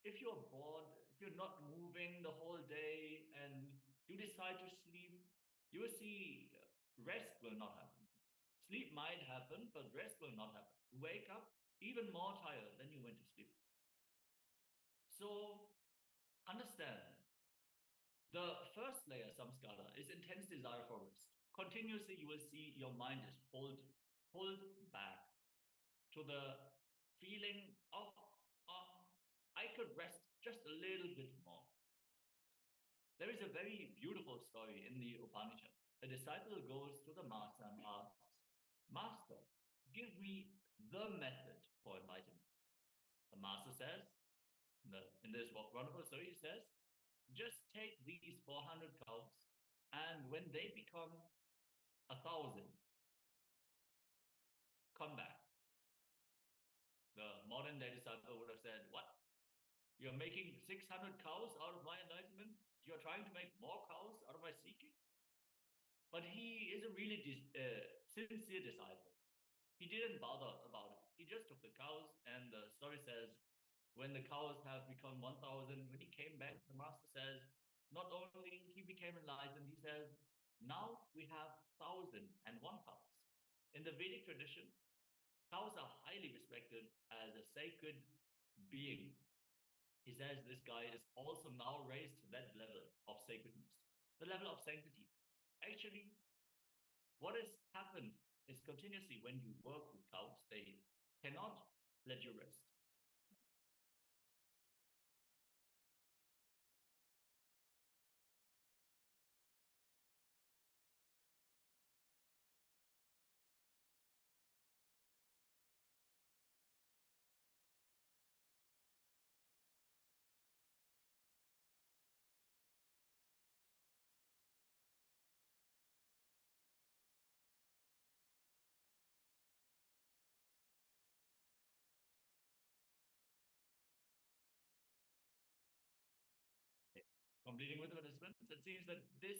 Speaker 5: if you're bored, if you're not moving the whole day and you decide to sleep, you will see rest will not happen. Sleep might happen, but rest will not happen. You wake up even more tired than you went to sleep. So understand, the first layer, samskara, is intense desire for rest. Continuously, you will see your mind is pulled back to the feeling of, I could rest just a little bit more. There is a very beautiful story in the Upanishad. A disciple goes to the master and asks, Master, give me the method for enlightenment. The master says, in this wonderful story, he says, just take these 400 cows, and when they become 1,000, come back. The modern day disciple would have said, what? You're making 600 cows out of my enlightenment? You're trying to make more cows out of my seeking? But he is a really sincere disciple. He didn't bother about it. He just took the cows, and the story says, when the cows have become 1,000, when he came back, the master says, not only he became enlightened, he says, now we have 1,001 cows. In the Vedic tradition, cows are highly respected as a sacred being. He says this guy is also now raised to that level of sacredness, the level of sanctity. Actually, what has happened is continuously when you work with cows, they cannot let you rest. Completing with the participants, it seems that this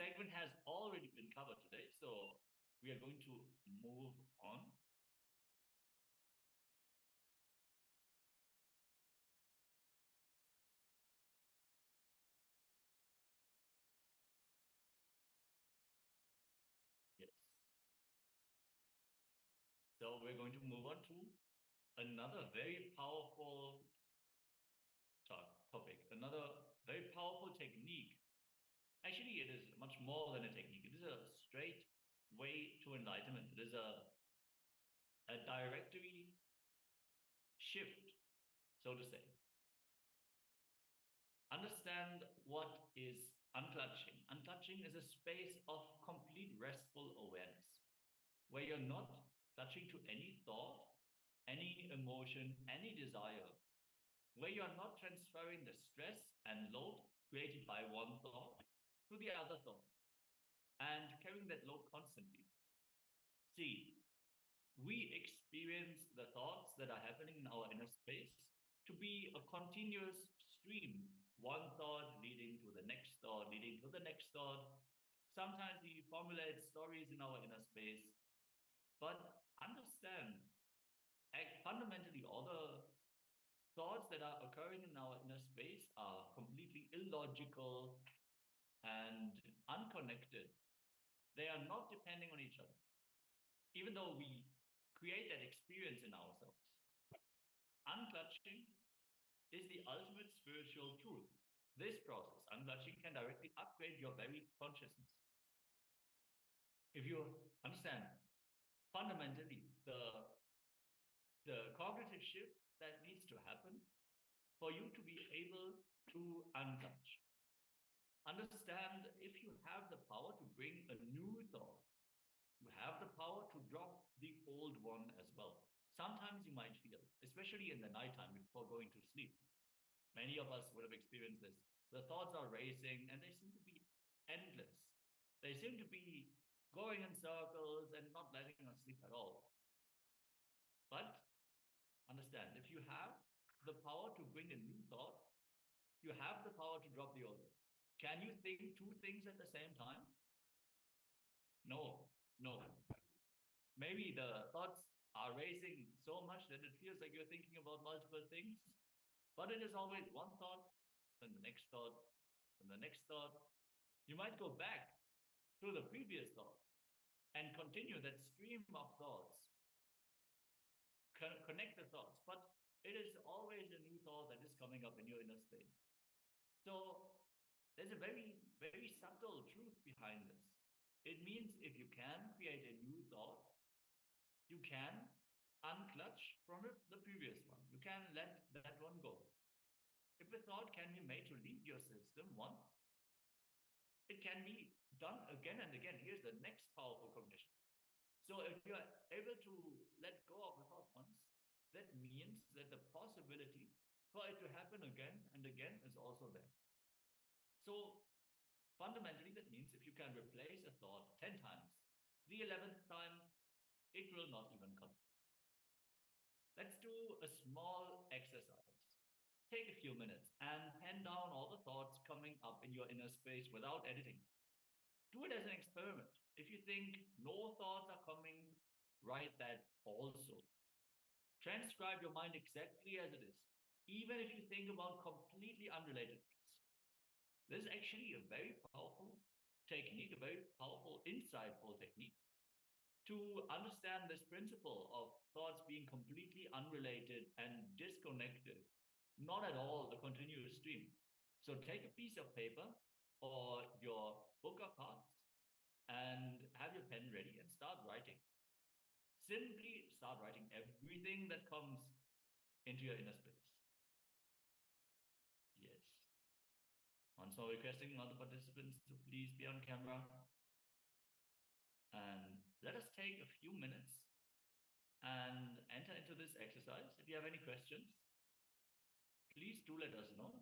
Speaker 5: segment has already been covered today, so we are going to move on. Yes. So we're going to move on to another very powerful topic, another very powerful technique. Actually, it is much more than a technique. It is a straight way to enlightenment. It is a directory shift, so to say. Understand what is unclutching. Unclutching is a space of complete restful awareness, where you're not touching to any thought, any emotion, any desire, where you are not transferring the stress and load created by one thought to the other thought, and carrying that load constantly. See, we experience the thoughts that are happening in our inner space to be a continuous stream, one thought leading to the next thought, leading to the next thought. Sometimes we formulate stories in our inner space, but understand, fundamentally, all the thoughts that are occurring in our inner space are completely illogical and unconnected. They are not depending on each other, even though we create that experience in ourselves. Unclutching is the ultimate spiritual truth. This process, unclutching, can directly upgrade your very consciousness. If you understand, fundamentally, the cognitive shift that needs to happen for you to be able to unclutch. Understand, if you have the power to bring a new thought, you have the power to drop the old one as well. Sometimes you might feel, especially in the nighttime before going to sleep, many of us would have experienced this. The thoughts are racing and they seem to be endless. They seem to be going in circles and not letting us sleep at all. But understand, if you have the power to bring a new thought, you have the power to drop the old one. Can you think two things at the same time? No. Maybe the thoughts are racing so much that it feels like you're thinking about multiple things, but it is always one thought, then the next thought, then the next thought. You might go back to the previous thought and continue that stream of thoughts. Connect the thoughts, but it is always a new thought that is coming up in your inner space. So there's a very, very subtle truth behind this. It means if you can create a new thought, you can unclutch from the previous one. You can let that one go. If a thought can be made to leave your system once, it can be done again and again. Here's the next powerful cognition. So if you are able to let go of the thought once, that means that the possibility for it to happen again and again is also there. So fundamentally, that means if you can replace a thought 10 times, the 11th time, it will not even come. Let's do a small exercise. Take a few minutes and pen down all the thoughts coming up in your inner space without editing. Do it as an experiment. If you think no thoughts are coming, write that also. Transcribe your mind exactly as it is, even if you think about completely unrelated things. This is actually a very powerful technique, a very powerful, insightful technique to understand this principle of thoughts being completely unrelated and disconnected, not at all a continuous stream. So take a piece of paper or your book of thoughts and have your pen ready and start writing. Simply start writing everything that comes into your inner space. Yes. Once more requesting all the participants to please be on camera. And let us take a few minutes and enter into this exercise. If you have any questions, please do let us know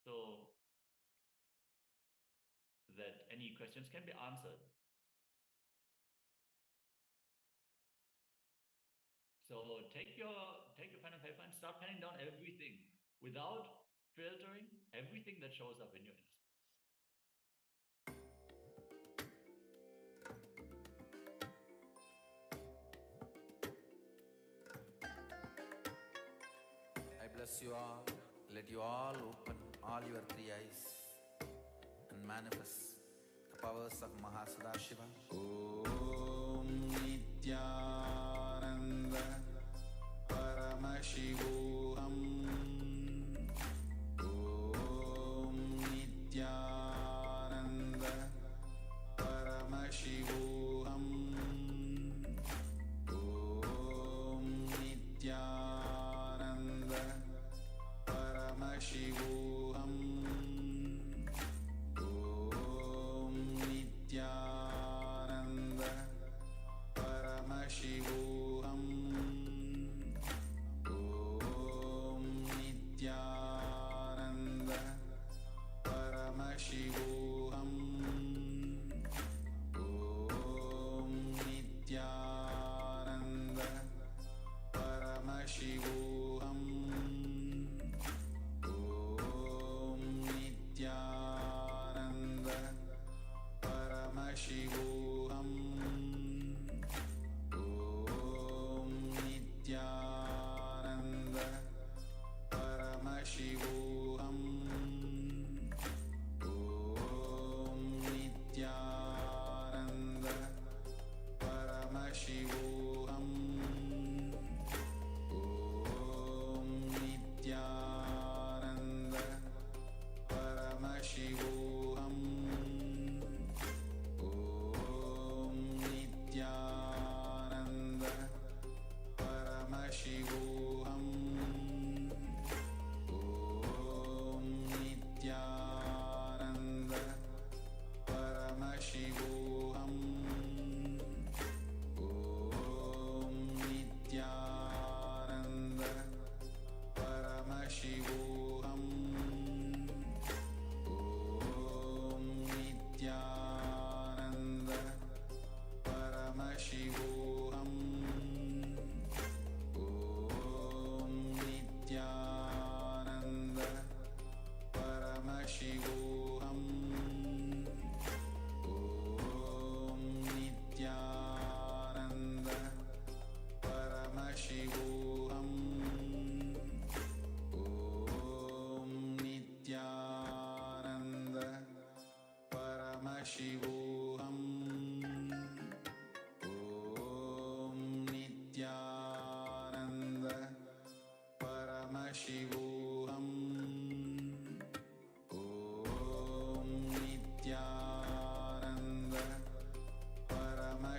Speaker 5: so that any questions can be answered. So take your pen and paper and start penning down everything without filtering everything that shows up in your inner space.
Speaker 2: I bless you all. Let you all open all your three eyes and manifest the powers of Mahasudashiva. Om Nithyananda Paramashivoham. Om Nithyananda Paramashivoham. Om Nithyananda Paramashivoham. Om Nithyananda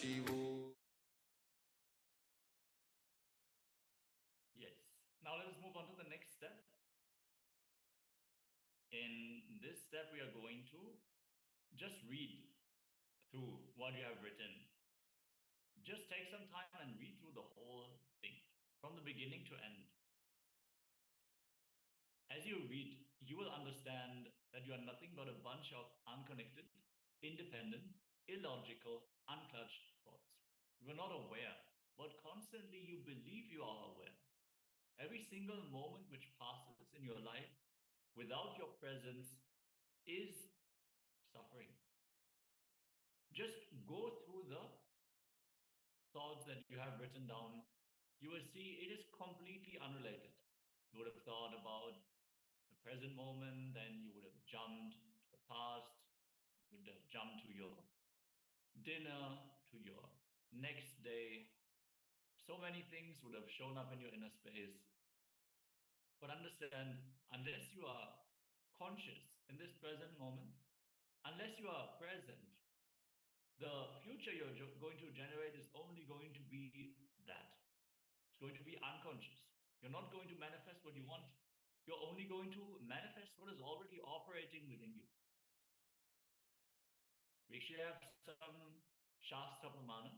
Speaker 2: Shivo.
Speaker 5: Yes. Now let us move on to the next step. In this step, we are going to just read through what you have written. Just take some time and read through the whole thing from the beginning to end. As you read, you will understand that you are nothing but a bunch of unconnected, independent, illogical, unclutched thoughts. You are not aware, but constantly you believe you are aware. Every single moment which passes in your life without your presence is suffering. Just go through the thoughts that you have written down. You will see it is completely unrelated. You would have thought about the present moment, then you would have jumped to the past, you would have jumped to your dinner, to your next day. So many things would have shown up in your inner space. But understand, unless you are conscious in this present moment, unless you are present, the future you're going to generate is only going to be that. It's going to be unconscious. You're not going to manifest what you want. You're only going to manifest what is already operating within you. We actually have some Shastra Pramana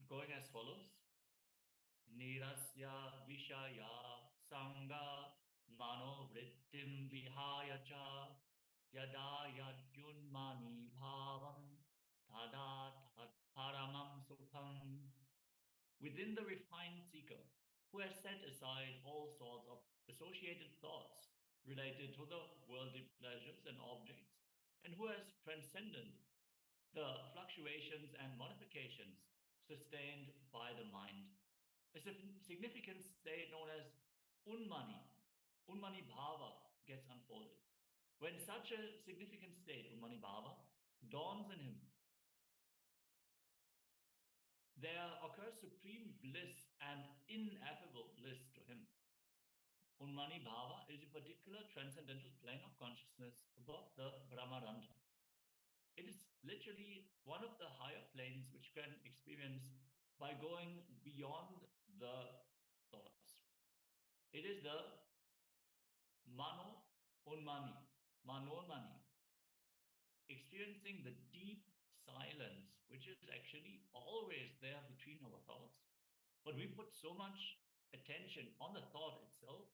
Speaker 5: going as follows. Nirasya Vishaya Sangha Mano Vrittim Vihaya Cha Yada Yadyunmani Bhavam Tada Tat Paramam Sukham. Within the refined seeker, who has set aside all sorts of associated thoughts related to the worldly pleasures and objects, and who has transcended the fluctuations and modifications sustained by the mind, a significant state known as Unmani Bhava gets unfolded. When such a significant state, Unmani Bhava, dawns in him, there occurs supreme bliss and ineffable bliss to him. Unmani Bhava is a particular transcendental plane of consciousness above the Brahmarandha. It is literally one of the higher planes which can experience by going beyond the thoughts. It is the Mano Unmani, Manonmani, experiencing the deep silence, which is actually always there between our thoughts. But we put so much attention on the thought itself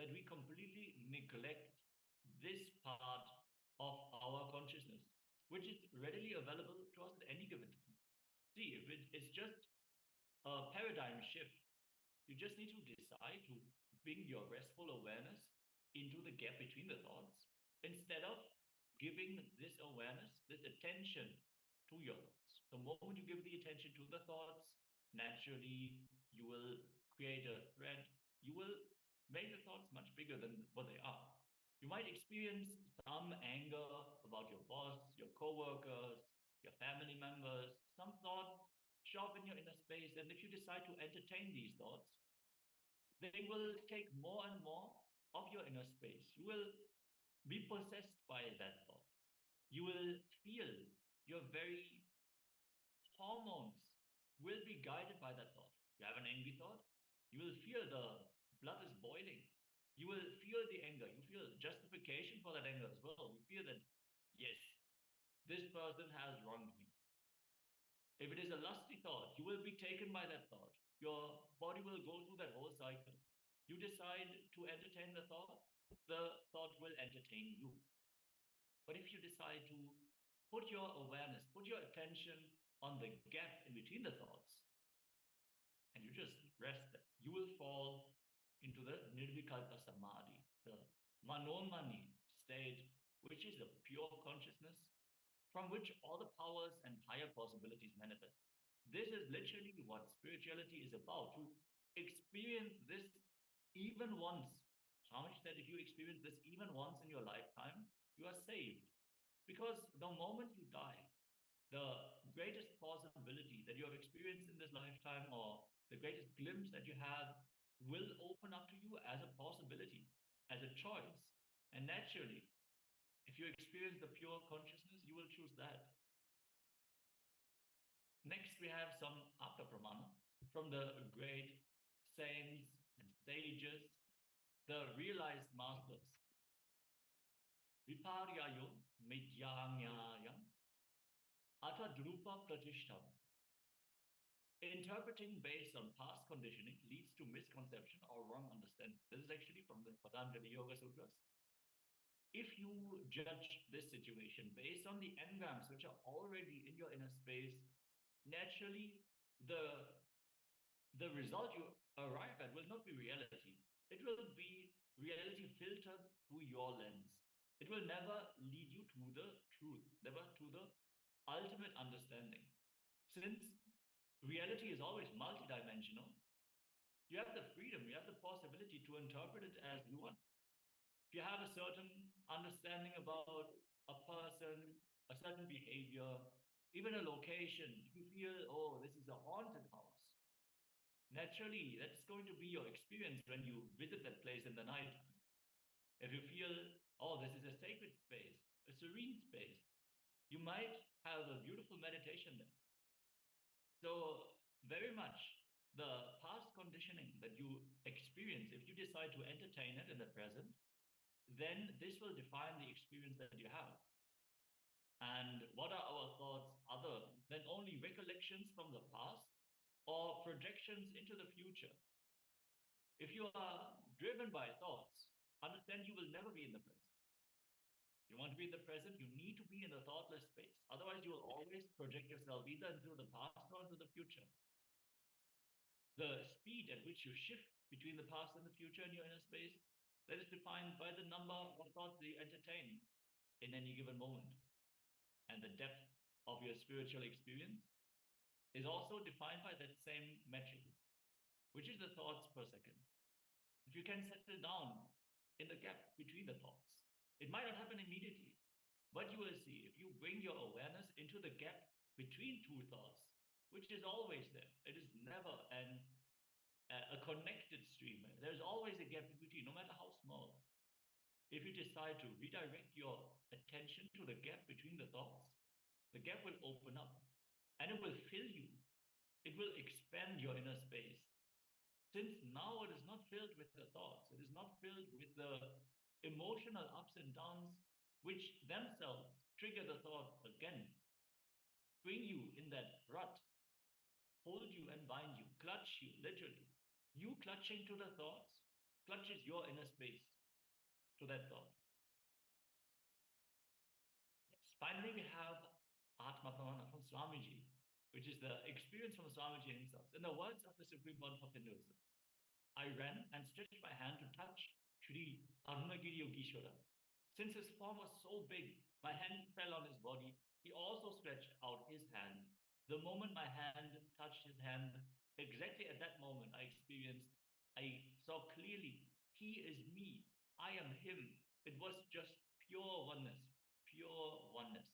Speaker 5: that we completely neglect this part of our consciousness, which is readily available to us at any given time. See, if it's just a paradigm shift, you just need to decide to bring your restful awareness into the gap between the thoughts instead of giving this awareness, this attention to your thoughts. The moment you give the attention to the thoughts, naturally you will create a thread. You will make the thoughts much bigger than what they are. You might experience some anger about your boss, your co-workers, your family members, some thought show up in your inner space. And if you decide to entertain these thoughts, they will take more and more of your inner space. You will be possessed by that thought. You will feel your very hormones will be guided by that thought. You have an angry thought, you will feel the blood is boiling. You will feel the anger. You feel justification for that anger as well. You feel that, yes, this person has wronged me. If it is a lusty thought, you will be taken by that thought. Your body will go through that whole cycle. You decide to entertain the thought will entertain you. But if you decide to put your awareness, put your attention on the gap in between the thoughts, and you just rest there, you will fall into the Nirvikalpa Samadhi, the Manonmani state, which is the pure consciousness from which all the powers and higher possibilities manifest. This is literally what spirituality is about, to experience this even once. Swami said, if you experience this even once in your lifetime, you are saved. Because the moment you die, the greatest possibility that you have experienced in this lifetime, or the greatest glimpse that you have, will open up to you as a possibility, as a choice. And naturally, if you experience the pure consciousness, you will choose that. Next, we have some Apta Pramana from the great saints and sages, the realized masters. Viparyayo Midyanyayam Ata Drupa Pratishtam. Interpreting based on past conditioning leads to misconception or wrong understanding. This is actually from the Patanjali Yoga Sutras. If you judge this situation based on the engrams which are already in your inner space, naturally the result you arrive at will not be reality. It will be reality filtered through your lens. It will never lead you to the truth, never to the ultimate understanding. Since reality is always multidimensional, you have the freedom, you have the possibility to interpret it as you want. If you have a certain understanding about a person, a certain behavior, even a location, if you feel, oh, this is a haunted house, naturally, that's going to be your experience when you visit that place in the night. If you feel, oh, this is a sacred space, a serene space, you might have a beautiful meditation there. So very much the past conditioning that you experience, if you decide to entertain it in the present, then this will define the experience that you have. And what are our thoughts other than only recollections from the past or projections into the future? If you are driven by thoughts, understand you will never be in the present. You want to be in the present, you need to be in the thoughtless space. Otherwise, you will always project yourself either into the past or into the future. The speed at which you shift between the past and the future in your inner space, that is defined by the number of thoughts that you entertain in any given moment. And the depth of your spiritual experience is also defined by that same metric, which is the thoughts per second. If you can settle down in the gap between the thoughts, it might not happen immediately, but you will see if you bring your awareness into the gap between two thoughts, which is always there. It is never a connected stream. There's always a gap in between, no matter how small. If you decide to redirect your attention to the gap between the thoughts, the gap will open up and it will fill you. It will expand your inner space. Since now it is not filled with the thoughts, it is not filled with the emotional ups and downs, which themselves trigger the thought again, bring you in that rut, hold you and bind you, clutch you, literally. You clutching to the thoughts clutches your inner space to that thought. Yes. Finally, we have Atma Pramana from Swamiji, which is the experience from Swamiji himself. In the words of the Supreme Pontiff of Hinduism, I ran and stretched my hand to touch Sri Arunagiri Yogeshwara. Since his form was so big, my hand fell on his body. He also stretched out his hand. The moment my hand touched his hand, exactly at that moment I saw clearly, he is me, I am him. It was just pure oneness, pure oneness.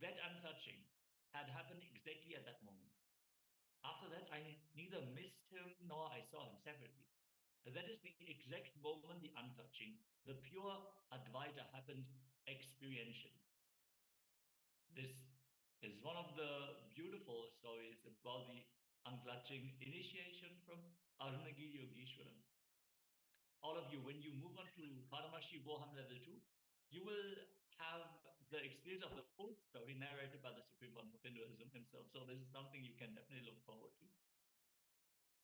Speaker 5: That untouching had happened exactly at that moment. After that, I neither missed him nor I saw him separately. That is the exact moment the untouching, the pure Advaita happened experientially. This is one of the beautiful stories about the unclutching initiation from Arunagiri Yogeshwaran. All of you, when you move on to Paramashivoham Level-2, you will have the experience of the full story narrated by the Supreme Pontiff of Hinduism himself. So this is something you can definitely look forward to.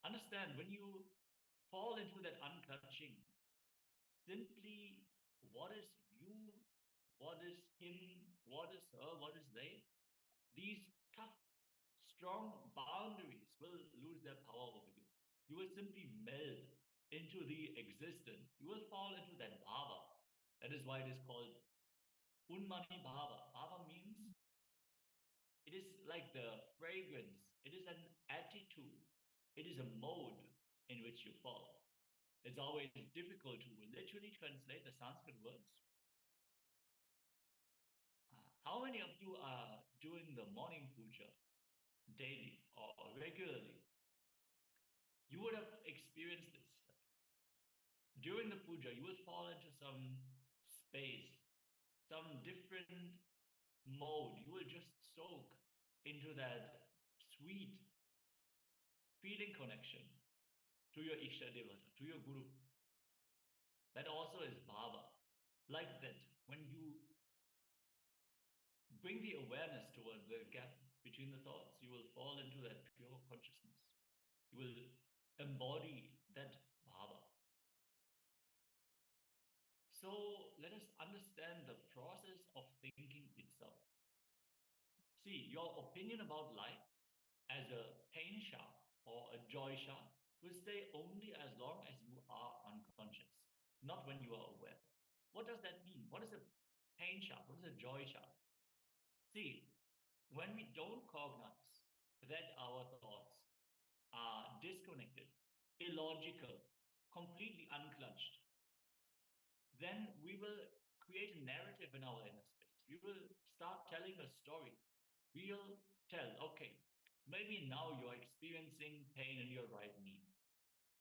Speaker 5: Understand, when you fall into that unclutching, simply what is you, what is him, what is her, what is they, these tough, strong boundaries will lose their power over you. You will simply meld into the existence. You will fall into that bhava. That is why it is called Unmani Bhava. Bhava means it is like the fragrance. It is an attitude. It is a mode in which you fall. It's always difficult to literally translate the Sanskrit words. How many of you are doing the morning puja daily or regularly? You would have experienced this. During the puja, you will fall into some space, some different mode. You will just soak into that sweet feeling connection to your Ishta Devata, to your Guru. That also is bhava. Like that, when you bring the awareness towards the gap between the thoughts, you will fall into that pure consciousness. You will embody that bhava. So let us understand the process of thinking itself. See, your opinion about life as a pain shaft or a joy shaft will stay only as long as you are unconscious, not when you are aware. What does that mean? What is a pain shaft? What is a joy shaft? See, when we don't cognize that our thoughts are disconnected, illogical, completely unclutched, then we will create a narrative in our inner space. We will start telling a story. We'll tell, okay, maybe now you're experiencing pain in your right knee.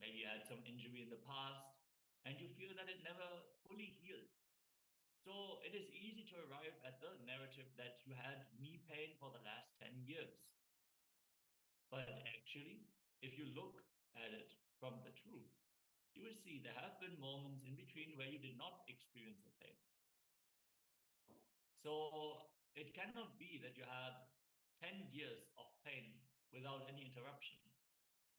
Speaker 5: Maybe you had some injury in the past and you feel that it never fully healed. So it is easy to arrive at the narrative that you had knee pain for the last 10 years. But actually, if you look at it from the truth, you will see there have been moments in between where you did not experience the pain. So it cannot be that you had 10 years of pain without any interruption.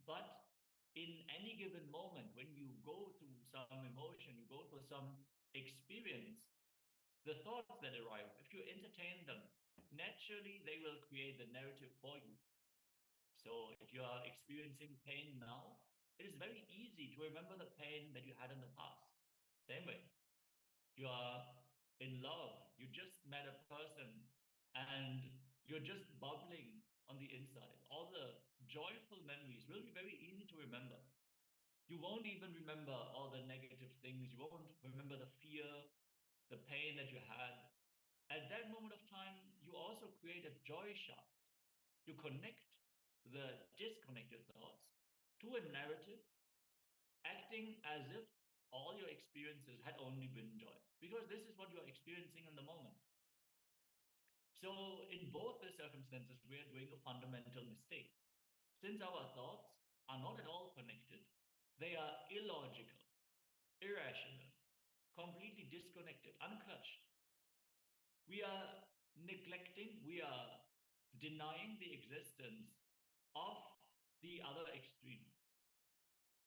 Speaker 5: But in any given moment, when you go through some emotion, you go through some experience, the thoughts that arrive, if you entertain them, naturally they will create the narrative for you. So if you are experiencing pain now, it is very easy to remember the pain that you had in the past. Same way, you are in love, you just met a person and you're just bubbling on the inside. All the joyful memories will be very easy to remember. You won't even remember all the negative things. You won't remember the fear, the pain that you had. At that moment of time, you also create a joy shaft. You connect the disconnected thoughts to a narrative, acting as if all your experiences had only been joy, because this is what you're experiencing in the moment. So in both the circumstances, we are doing a fundamental mistake. Since our thoughts are not at all connected, they are illogical, irrational, completely disconnected, unclutched. We are neglecting, we are denying the existence of the other extreme.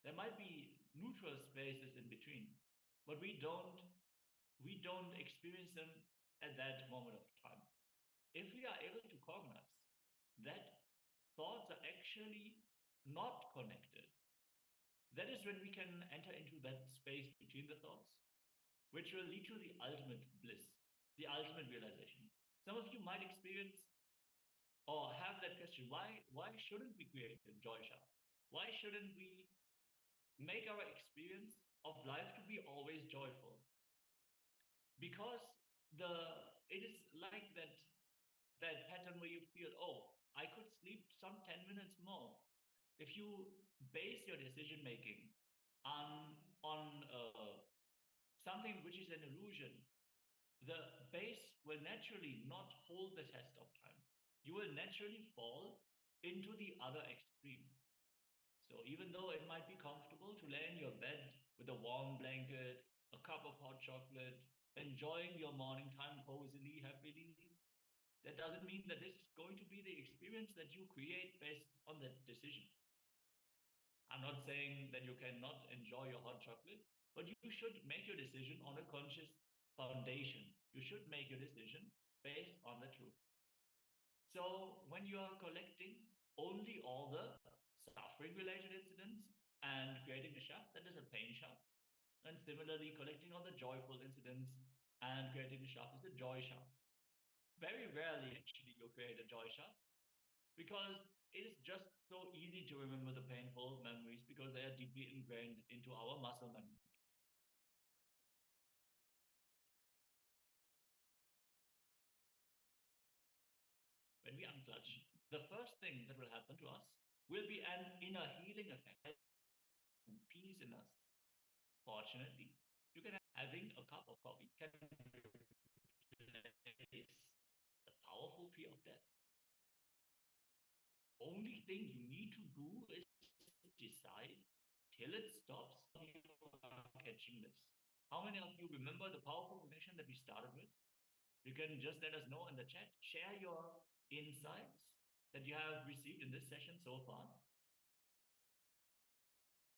Speaker 5: There might be neutral spaces in between, but we don't experience them at that moment of time. If we are able to cognize that thoughts are actually not connected, that is when we can enter into that space between the thoughts, which will lead to the ultimate bliss, the ultimate realization. Some of you might experience or have that question, why shouldn't we create a joy shaft? Why shouldn't we make our experience of life to be always joyful? Because it is like that pattern where you feel, oh, I could sleep some 10 minutes more. If you base your decision making on something which is an illusion, the base will naturally not hold the test of time. You will naturally fall into the other extreme. So even though it might be comfortable to lay in your bed with a warm blanket, a cup of hot chocolate, enjoying your morning time cozily, happily, that doesn't mean that this is going to be the experience that you create based on that decision. I'm not saying that you cannot enjoy your hot chocolate, but you should make your decision on a conscious foundation. You should make your decision based on the truth. So when you are collecting only all the suffering-related incidents and creating a shaft, that is a pain shaft. And similarly, collecting all the joyful incidents and creating a shaft is a joy shaft. Very rarely, actually, you create a joy shaft because it is just so easy to remember the painful memories because they are deeply ingrained into our muscle memory. When we unclutch, the first thing that will happen to us will be an inner healing effect, peace in us. Fortunately, you can having a cup of coffee can replace the powerful fear of death. only thing you need to do is decide till it stops. You are catching this. How many of you remember the powerful connection that we started with? You can just let us know in the chat. Share your insights that you have received in this session so far.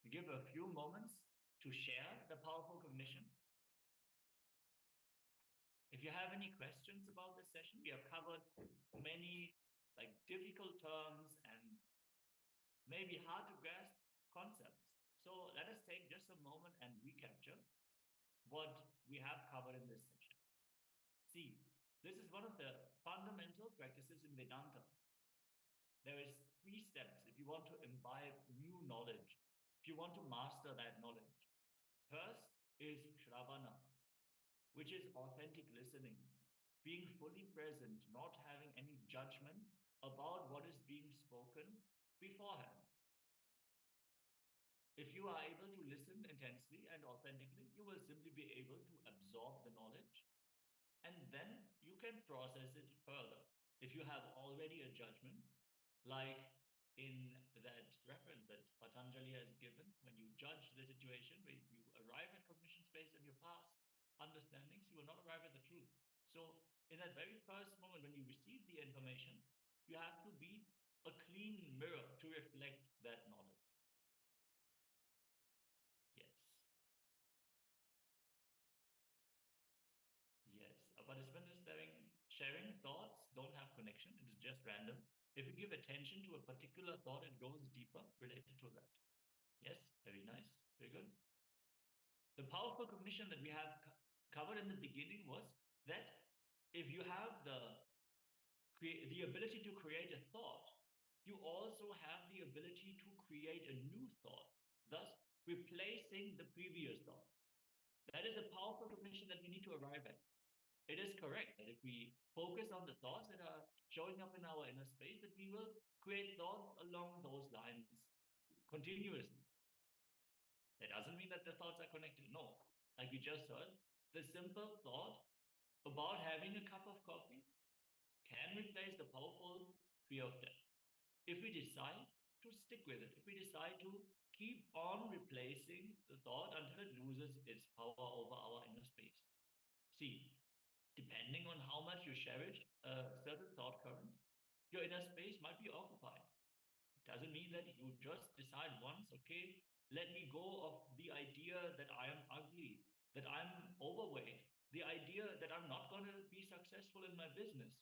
Speaker 5: Give a few moments to share the powerful cognition. If you have any questions about this session, we have covered many difficult terms and maybe hard to grasp concepts. So let us take just a moment and recapture what we have covered in this session. See, this is one of the fundamental practices in Vedanta. There is 3 steps if you want to imbibe new knowledge, if you want to master that knowledge. First is Shravana, which is authentic listening, being fully present, not having any judgment about what is being spoken beforehand. If you are able to listen intensely and authentically, you will simply be able to absorb the knowledge, and then you can process it further. If you have already a judgment, like in that reference that Patanjali has given, when you judge the situation, when you arrive at cognition based on your past understandings, you will not arrive at the truth. So in that very first moment when you receive the information, you have to be a clean mirror to reflect that knowledge. Yes. Yes. A participant is sharing thoughts don't have connection. It is just random. If you give attention to a particular thought, it goes deeper related to that. Yes, very nice. Very good. The powerful cognition that we have covered in the beginning was that if you have the ability to create a thought, you also have the ability to create a new thought, thus replacing the previous thought. That is a powerful cognition that we need to arrive at. It is correct that if we focus on the thoughts that are showing up in our inner space, that we will create thoughts along those lines continuously. That doesn't mean that the thoughts are connected. No. Like we just heard, the simple thought about having a cup of coffee can replace the powerful fear of death. If we decide to stick with it, if we decide to keep on replacing the thought until it loses its power over our inner space. See, depending on how much you cherish a certain thought current, your inner space might be occupied. It doesn't mean that you just decide once, okay, let me go of the idea that I am ugly, that I'm overweight, the idea that I'm not going to be successful in my business.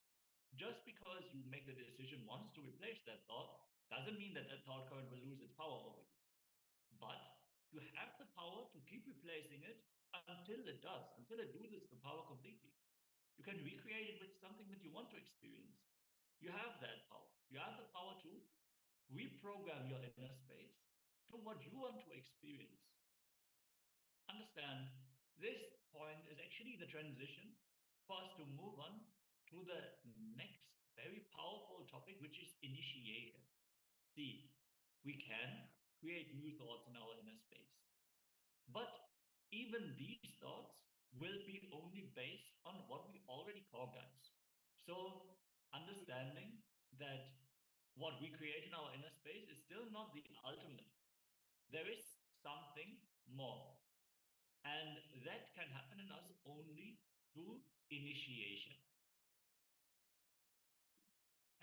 Speaker 5: Just because you make the decision once to replace that thought doesn't mean that that thought current will lose its power over you. But you have the power to keep replacing it until it does, until it loses the power completely. You can recreate it with something that you want to experience. You have that power. You have the power to reprogram your inner space to what you want to experience. Understand, this point is actually the transition for us to move on to the next very powerful topic, which is initiation. See, we can create new thoughts in our inner space. But even these thoughts will be only based on what we already cognize. So understanding that what we create in our inner space is still not the ultimate. There is something more. And that can happen in us only through initiation.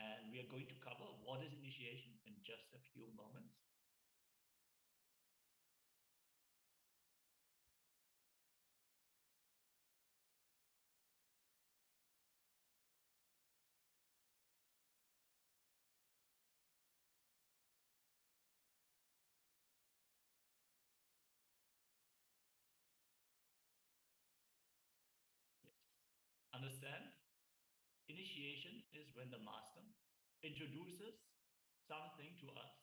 Speaker 5: And we are going to cover what is initiation in just a few moments. Understand? Initiation is when the master introduces something to us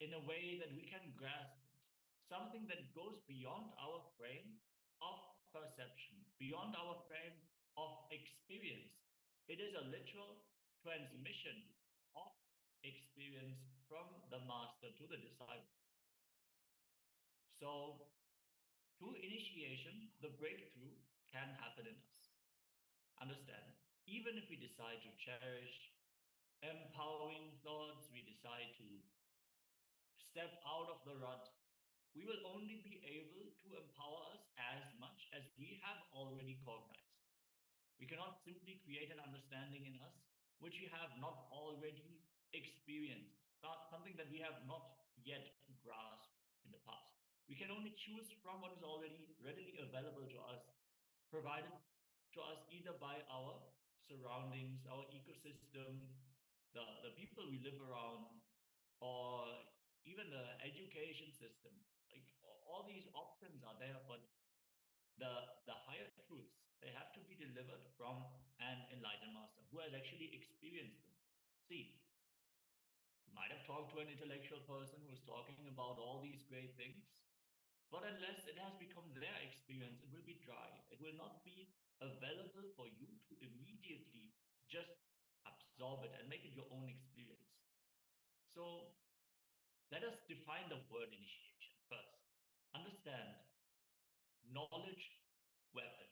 Speaker 5: in a way that we can grasp it, something that goes beyond our frame of perception, beyond our frame of experience. It is a literal transmission of experience from the master to the disciple. So, through initiation, the breakthrough can happen in us. Understand, even if we decide to cherish empowering thoughts, we decide to step out of the rut, we will only be able to empower us as much as we have already cognized. We cannot simply create an understanding in us which we have not already experienced, something that we have not yet grasped in the past. We can only choose from what is already readily available to us, provided to us either by our surroundings, our ecosystem, the people we live around, or even the education system. Like all these options are there, but the higher truths, they have to be delivered from an enlightened master who has actually experienced them. See, you might have talked to an intellectual person who is talking about all these great things, but unless it has become their experience, it will be dry. It will not be available for you to immediately just absorb it and make it your own experience. So let us define the word initiation first. Understand knowledge weapon.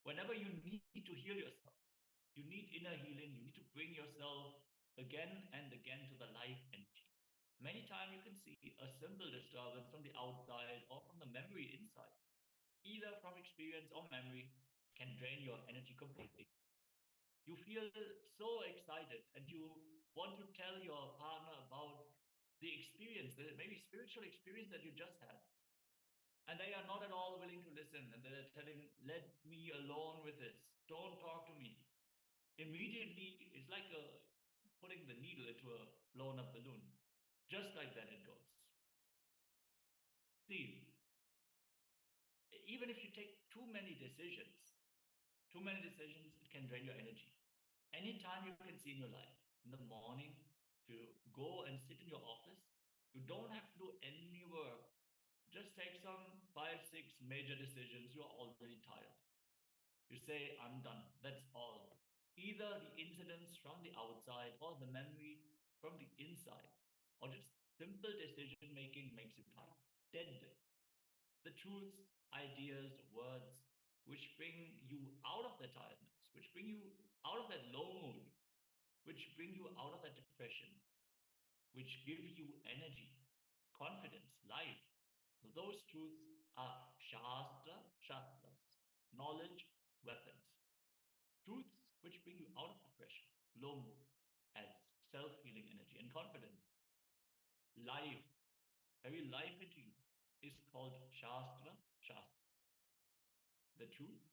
Speaker 5: Whenever you need to heal yourself, you need inner healing, you need to bring yourself again and again to the life energy. Many times you can see a simple disturbance from the outside or from the memory inside, either from experience or memory, can drain your energy completely. You feel so excited and you want to tell your partner about the experience, the maybe spiritual experience that you just had. And they are not at all willing to listen. And they're telling, let me alone with this. Don't talk to me. Immediately, it's like putting the needle into a blown up balloon. Just like that it goes. See, even if you take too many decisions, it can drain your energy. Anytime you can see in your life, in the morning, to go and sit in your office, you don't have to do any work. Just take some 5, 6 major decisions. You're already tired. You say, I'm done. That's all. Either the incidents from the outside or the memory from the inside, or just simple decision making makes you tired. Dead. The truths, ideas, words, which bring you out of the tiredness, which bring you out of that low mood, which bring you out of that depression, which give you energy, confidence, life. So those truths are shastras, knowledge, weapons. Truths which bring you out of depression, low mood, as self-healing energy and confidence. Life, very life into you, is called shastras. The truth,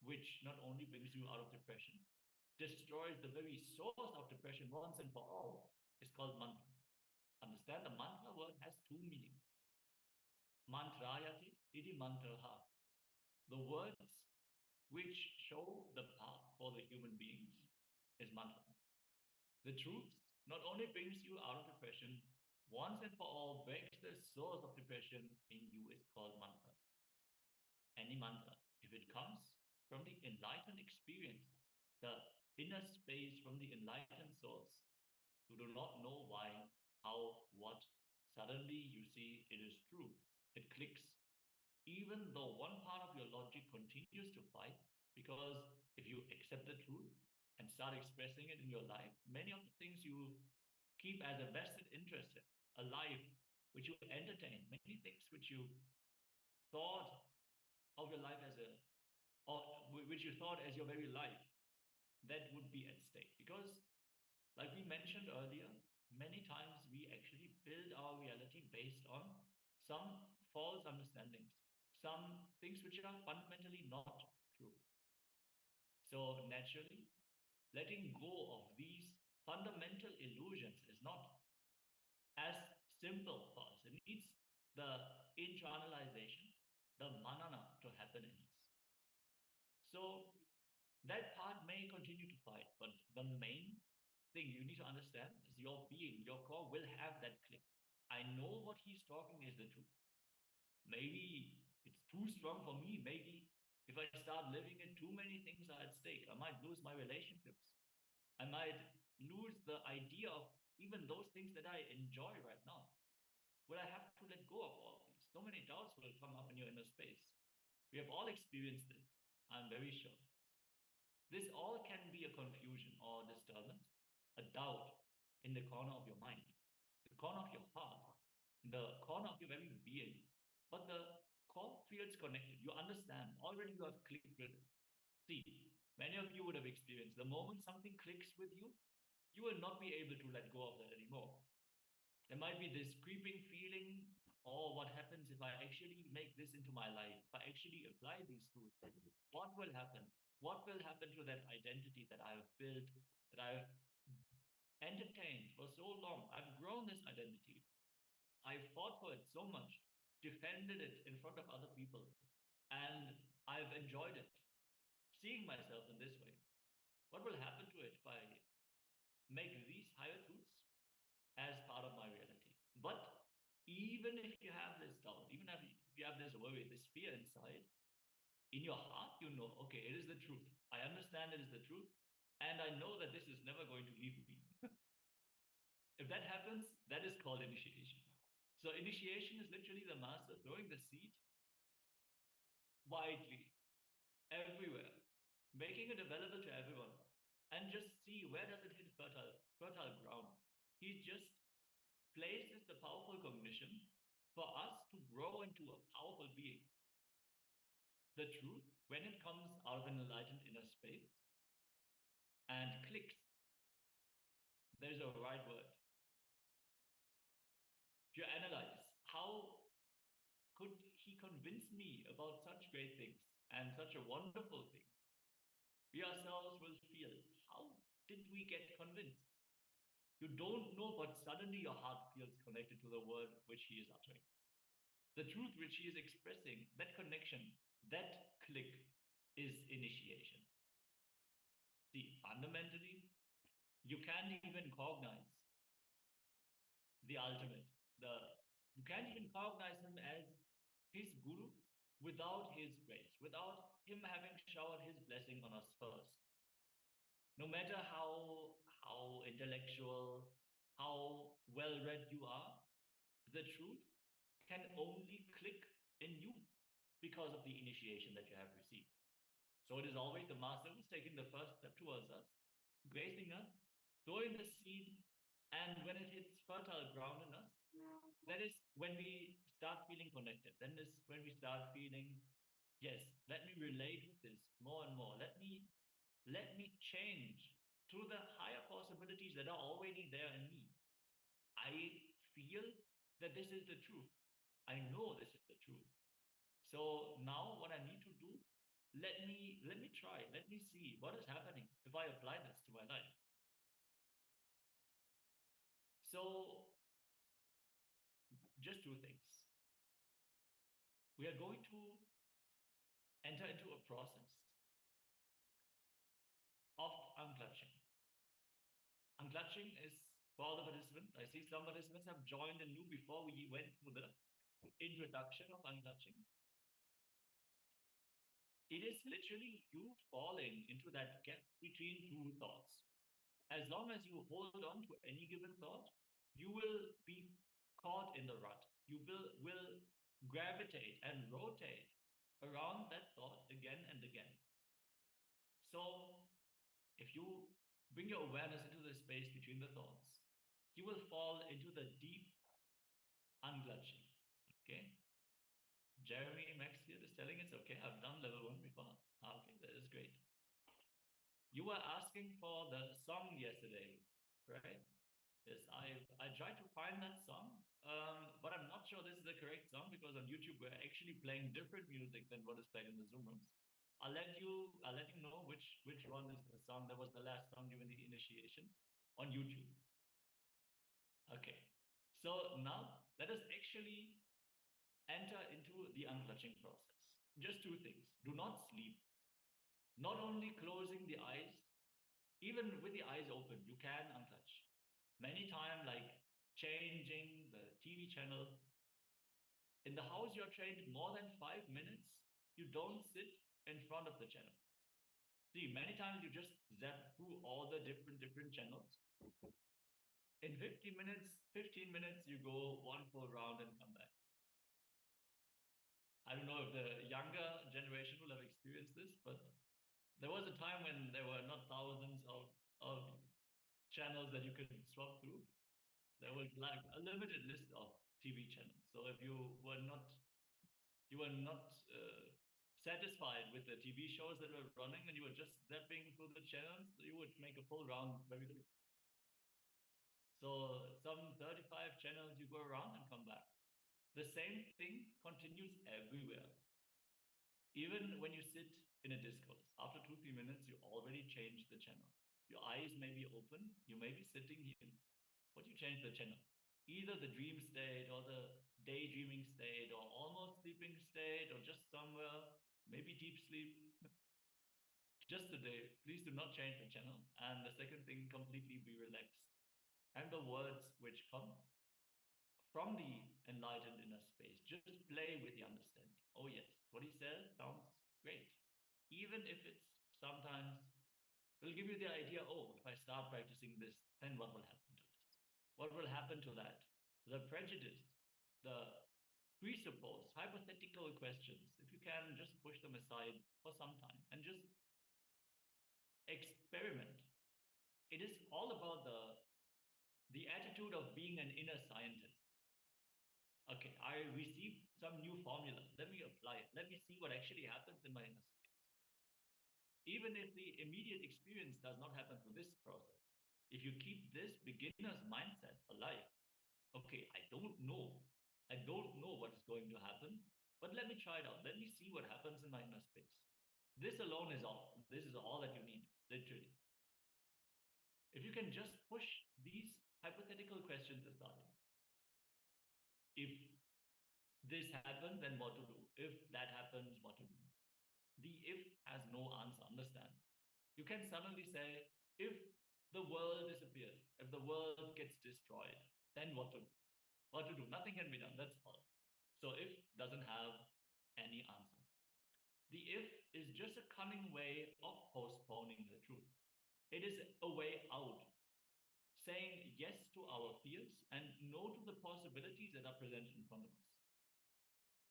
Speaker 5: which not only brings you out of depression, destroys the very source of depression once and for all, is called mantra. Understand, the mantra word has 2 meanings. Mantrayati iti mantraha. The words which show the path for the human beings is mantra. The truth not only brings you out of depression, once and for all breaks the source of depression in you is called mantra. Any mantra, if it comes from the enlightened experience, the inner space from the enlightened source, you do not know why, how, what, suddenly you see it is true. It clicks. Even though one part of your logic continues to fight, because if you accept the truth and start expressing it in your life, many of the things you keep as a vested interest in, a life which you entertain, many things which you thought of your life as or which you thought as your very life, that would be at stake. Because, like we mentioned earlier, many times we actually build our reality based on some false understandings, some things which are fundamentally not true. So naturally, letting go of these fundamental illusions is not as simple for us. It needs the internalization, the manana to happen in us. So that part may continue to fight, but the main thing you need to understand is your being, your core will have that click. I know what he's talking is the truth. Maybe it's too strong for me. Maybe if I start living it, too many things are at stake. I might lose my relationships. I might lose the idea of even those things that I enjoy right now. Will I have to let go of all of these? So many doubts will come up in your inner space. We have all experienced this, I'm very sure. This all can be a confusion or disturbance, a doubt in the corner of your mind, the corner of your heart, the corner of your very being. But the core feels connected. You understand. Already you have clicked with it. See, many of you would have experienced the moment something clicks with you, you will not be able to let go of that anymore. There might be this creeping feeling, oh, what happens if I actually make this into my life? If I actually apply these tools, what will happen? What will happen to that identity that I have built, that I've entertained for so long? I've grown this identity. I've fought for it so much, defended it in front of other people, and I've enjoyed it, seeing myself in this way. What will happen to it if I make these higher truths as part of my reality? But even if you have this doubt, even if you have this worry, this fear inside, in your heart, you know, okay, it is the truth. I understand it is the truth, and I know that this is never going to leave me. If that happens, that is called initiation. So initiation is literally the master throwing the seed widely, everywhere, making it available to everyone, and just see where does it hit fertile ground. He just places the powerful cognition for us to grow into a powerful being. The truth, when it comes out of an enlightened inner space and clicks, there's a right word. If you analyze, how could he convince me about such great things and such a wonderful thing? We ourselves will feel, how did we get convinced? You don't know, but suddenly your heart feels connected to the word which he is uttering. The truth which he is expressing, that connection, that click is initiation. See, fundamentally, you can't even cognize the ultimate. You can't even cognize him as his guru without his grace, without him having showered his blessing on us first. No matter how intellectual, how well-read you are, the truth can only click in you because of the initiation that you have received. So it is always the master who's taking the first step towards us, gracing us, throwing the seed, and when it hits fertile ground in us, that is when we start feeling connected. Then is when we start feeling, yes, let me relate with this more and more. Let me change to the higher possibilities that are already there in me. I feel that this is the truth. I know this is the truth. So now what I need to do, let me try, let me see what is happening if I apply this to my life. So just two things. We are going to enter into a process of unclutching. Unclutching is for all the participants. I see some participants have joined and knew before we went through the introduction of unclutching. It is literally you falling into that gap between two thoughts. As long as you hold on to any given thought, you will be caught in the rut. You will gravitate and rotate around that thought again and again. So if you bring your awareness into the space between the thoughts, you will fall into the deep unclutching. Okay? Jeremy Max here is telling it's okay. I've done level 1 before. Okay, that is great. You were asking for the song yesterday, right? Yes, I tried to find that song, but I'm not sure this is the correct song because on YouTube we're actually playing different music than what is played in the Zoom rooms. I'll let you know which one is the song that was the last song during the initiation on YouTube. Okay, so now let us actually enter into the unclutching process. Just two things. Do not sleep. Not only closing the eyes, even with the eyes open, you can unclutch. Many times, like changing the TV channel. In the house, you're trained more than 5 minutes. You don't sit in front of the channel. See, many times you just zap through all the different channels. In 15 minutes, you go one full round and come back. I don't know if the younger generation will have experienced this, but there was a time when there were not thousands of channels that you could swap through. There was like a limited list of TV channels. So if you were not satisfied with the TV shows that were running and you were just zapping through the channels, you would make a full round very quickly. So some 35 channels you go around and come back. The same thing continues everywhere. Even when you sit in a discourse, after 2-3 minutes, you already changed the channel. Your eyes may be open, you may be sitting here, but you change the channel. Either the dream state or the daydreaming state or almost sleeping state or just somewhere, maybe deep sleep. Just today, please do not change the channel. And the second thing, completely be relaxed. And the words which come from the enlightened inner space, just play with the understanding. Oh yes, what he says sounds great. Even if it's sometimes, will give you the idea, oh, if I start practicing this, then what will happen to this? What will happen to that? The prejudice, the presupposed, hypothetical questions, if you can just push them aside for some time and just experiment. It is all about the attitude of being an inner scientist. Okay, I received some new formula. Let me apply it. Let me see what actually happens in my inner space. Even if the immediate experience does not happen through this process, if you keep this beginner's mindset alive, okay, I don't know what is going to happen, but let me try it out. Let me see what happens in my inner space. This alone is all. This is all that you need, literally. If you can just push these hypothetical questions aside, if this happens, then what to do? If that happens, what to do? The if has no answer, understand? You can suddenly say, if the world disappears, if the world gets destroyed, then what to do? What to do? Nothing can be done, that's all. So if doesn't have any answer. The if is just a cunning way of postponing the truth. It is a way out, saying yes to our fears and no to the possibilities that are presented in front of us.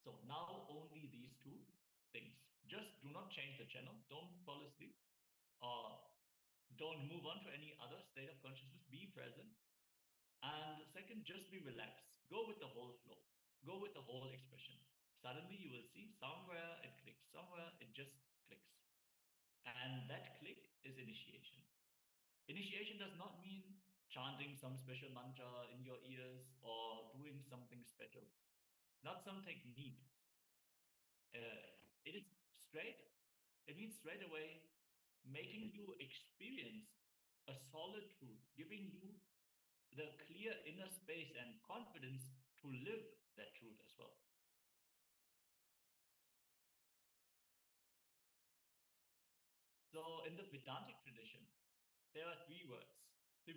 Speaker 5: So now only these two things. Just do not change the channel. Don't fall asleep. Don't move on to any other state of consciousness. Be present. And second, just be relaxed. Go with the whole flow. Go with the whole expression. Suddenly you will see somewhere it clicks. Somewhere it just clicks. And that click is initiation. Initiation does not mean chanting some special mantra in your ears or doing something special. Not some technique. It is straight. It means straight away making you experience a solid truth, giving you the clear inner space and confidence to live that truth as well. So in the Vedantic tradition, there are three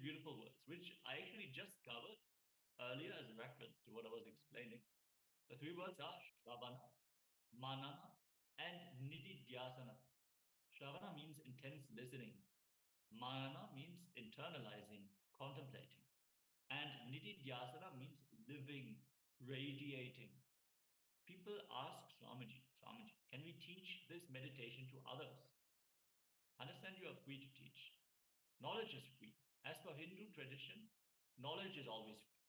Speaker 5: beautiful words, which I actually just covered earlier as a reference to what I was explaining. The three words are Shravana, Manana, and Nididhyasana. Shravana means intense listening. Manana means internalizing, contemplating. And Nididhyasana means living, radiating. People ask Swamiji, can we teach this meditation to others? Understand, you are free to teach. Knowledge is free. As per Hindu tradition, knowledge is always free.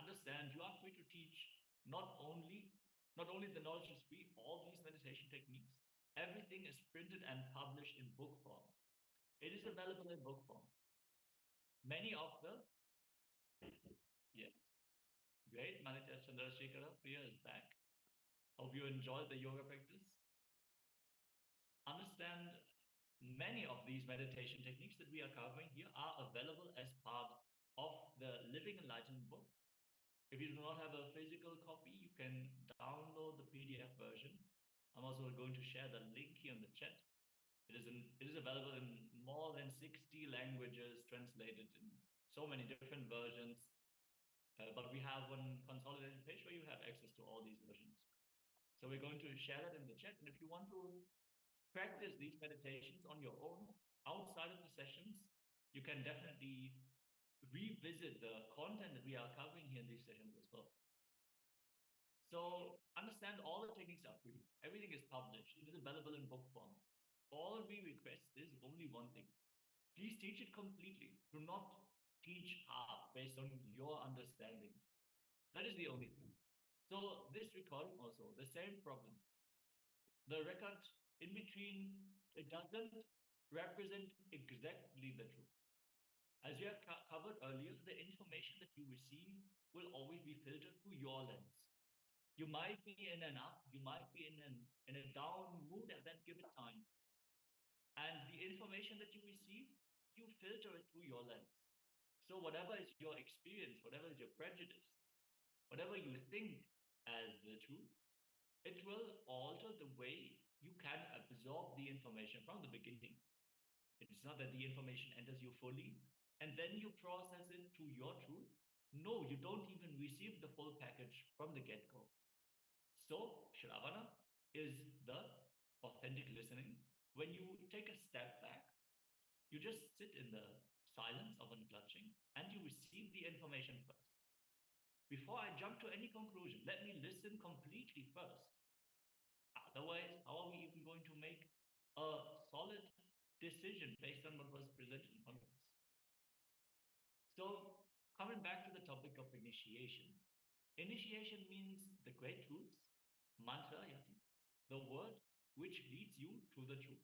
Speaker 5: Understand, you are free to teach not only the knowledge is free, all these meditation techniques, everything is printed and published in book form. It is available in book form. Many of the, yes, great, Manitya Chandrasekhara, Priya is back. Hope you enjoyed the yoga practice. Understand, many of these meditation techniques that we are covering here are available as part of the Living Enlightened book. If you do not have a physical copy, you can download the PDF version. I'm also going to share the link here in the chat. It is available in more than 60 languages, translated in so many different versions. But we have one consolidated page where you have access to all these versions. So we're going to share that in the chat. And if you want to practice these meditations on your own, outside of the sessions, you can definitely revisit the content that we are covering here in these sessions as well. So understand, all the techniques are free. Everything is published. It is available in book form. All we request is only one thing. Please teach it completely. Do not teach half based on your understanding. That is the only thing. So this recording also, the same problem. The record in between, it doesn't represent exactly the truth. As we have covered earlier, the information that you receive will always be filtered through your lens. You might be in an up, you might be in a down mood at that given time. And the information that you receive, you filter it through your lens. So whatever is your experience, whatever is your prejudice, whatever you think as the truth, it will alter the way you can absorb the information from the beginning. It's not that the information enters you fully and then you process it to your truth. No, you don't even receive the full package from the get-go. So Shravana is the authentic listening. When you take a step back, you just sit in the silence of unclutching and you receive the information first. Before I jump to any conclusion, let me listen completely first. Otherwise, how are we even going to make a solid decision based on what was presented in front of us? So, coming back to the topic of initiation. Initiation means the great truths, mantra yati, the word which leads you to the truth.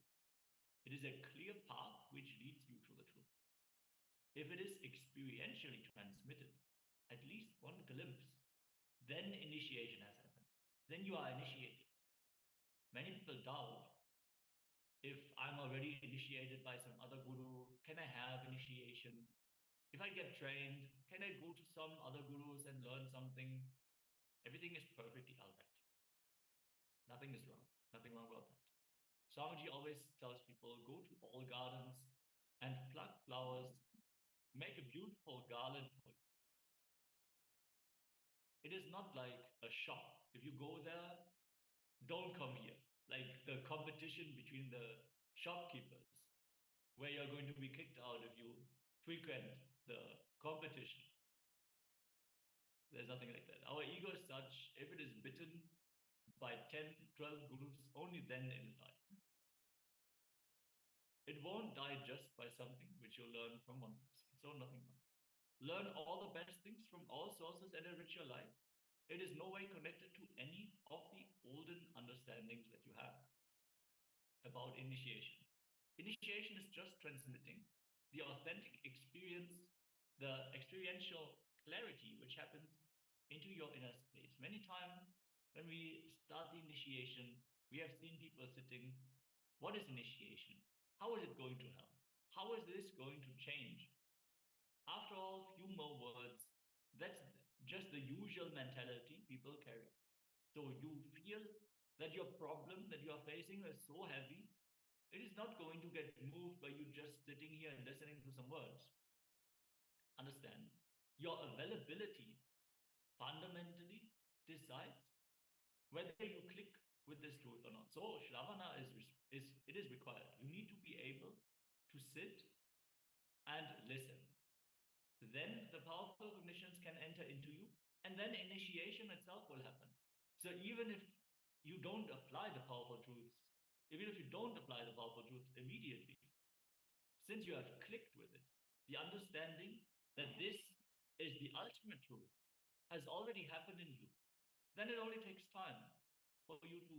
Speaker 5: It is a clear path which leads you to the truth. If it is experientially transmitted, at least one glimpse, then initiation has happened. Then you are initiated. Many people doubt if I'm already initiated by some other guru, can I have initiation? If I get trained, can I go to some other gurus and learn something? Everything is perfectly all right. Nothing is wrong. Nothing wrong about that. Swamiji always tells people, go to all gardens and pluck flowers, make a beautiful garland for you. It is not like a shop. If you go there, don't come here. Like the competition between the shopkeepers, where you're going to be kicked out if you frequent the competition. There's nothing like that. Our ego is such, if it is bitten by 10, 12 gurus, only then it will die. It won't die just by something which you learn from one person. So nothing wrong. Learn all the best things from all sources and enrich your life. It is no way connected to any of the olden understandings that you have about initiation. Initiation is just transmitting the authentic experience, the experiential clarity which happens into your inner space. Many times when we start the initiation, we have seen people sitting, what is initiation? How is it going to help? How is this going to change? After all, few more words, that's just the usual mentality people carry. So you feel that your problem that you are facing is so heavy, it is not going to get moved by you just sitting here and listening to some words. Understand, your availability fundamentally decides whether you click with this truth or not. So Shravana is required. You need to be able to sit and listen. Then the powerful cognitions can enter into you, and then initiation itself will happen. So even if you don't apply the powerful truths, even if you don't apply the powerful truths immediately, since you have clicked with it, the understanding that this is the ultimate truth has already happened in you, then it only takes time for you to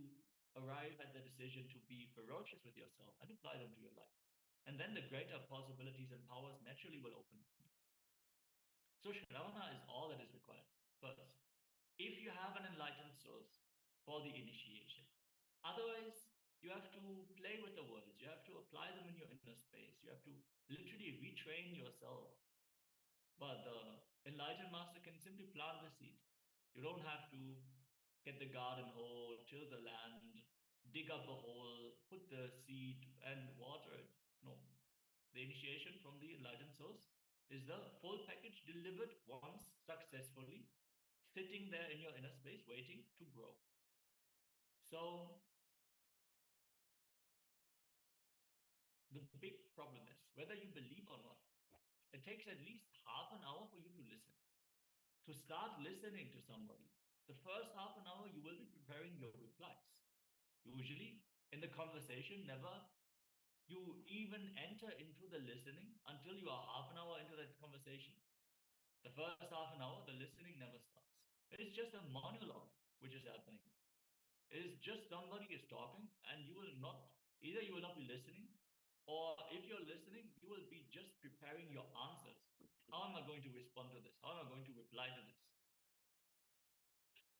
Speaker 5: arrive at the decision to be ferocious with yourself and apply them to your life. And then the greater possibilities and powers naturally will open. So Shravana is all that is required. First, if you have an enlightened source for the initiation. Otherwise, you have to play with the words. You have to apply them in your inner space. You have to literally retrain yourself. But the enlightened master can simply plant the seed. You don't have to get the garden hole, till the land, dig up a hole, put the seed and water it. No. The initiation from the enlightened source is the full package delivered once successfully, sitting there in your inner space, waiting to grow. So the big problem is, whether you believe or not, it takes at least half an hour for you to listen. To start listening to somebody, the first half an hour you will be preparing your replies. Usually in the conversation, never You even enter into the listening until you are half an hour into that conversation. The first half an hour, the listening never starts. It is just a monologue which is happening. It is just somebody is talking, and you will not, either you will not be listening, or if you're listening, you will be just preparing your answers. How am I going to respond to this? How am I going to reply to this?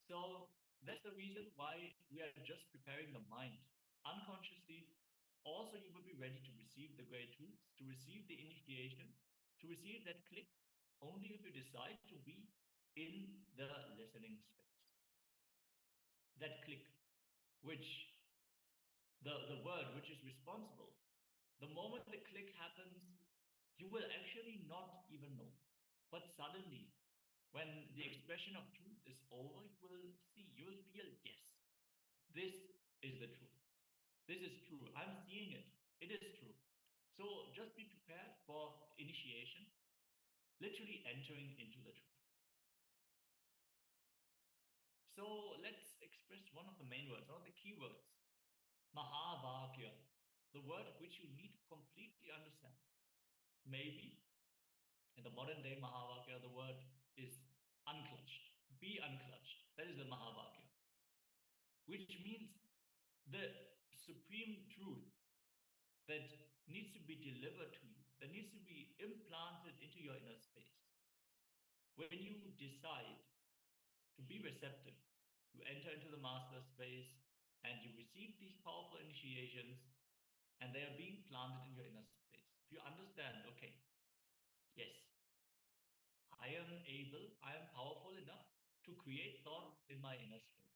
Speaker 5: So that's the reason why we are just preparing the mind. Unconsciously, also you will be ready to receive the great truths, to receive the initiation, to receive that click, only if you decide to be in the listening space. That click, which the word which is responsible, the moment the click happens, you will actually not even know. But suddenly, when the expression of truth is over, you will see, you will feel, yes, this is the truth. This is true. I'm seeing it. It is true. So just be prepared for initiation, literally entering into the truth. So let's express one of the main words, one of the key words, Mahavakya, the word which you need to completely understand. Maybe in the modern day Mahavakya, the word is unclutched. Be unclutched. That is the Mahavakya, which means the supreme truth that needs to be delivered to you, that needs to be implanted into your inner space. When you decide to be receptive, you enter into the master space and you receive these powerful initiations, and they are being planted in your inner space. If you understand, okay, yes, I am able, I am powerful enough to create thoughts in my inner space.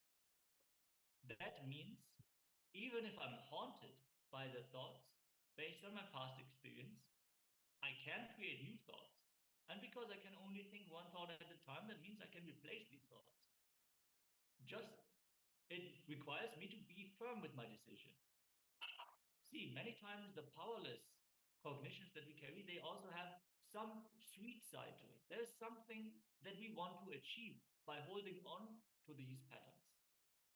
Speaker 5: That means even if I'm haunted by the thoughts based on my past experience, I can create new thoughts. And because I can only think one thought at a time, that means I can replace these thoughts. Just it requires me to be firm with my decision. See, many times the powerless cognitions that we carry, they also have some sweet side to it. There's something that we want to achieve by holding on to these patterns.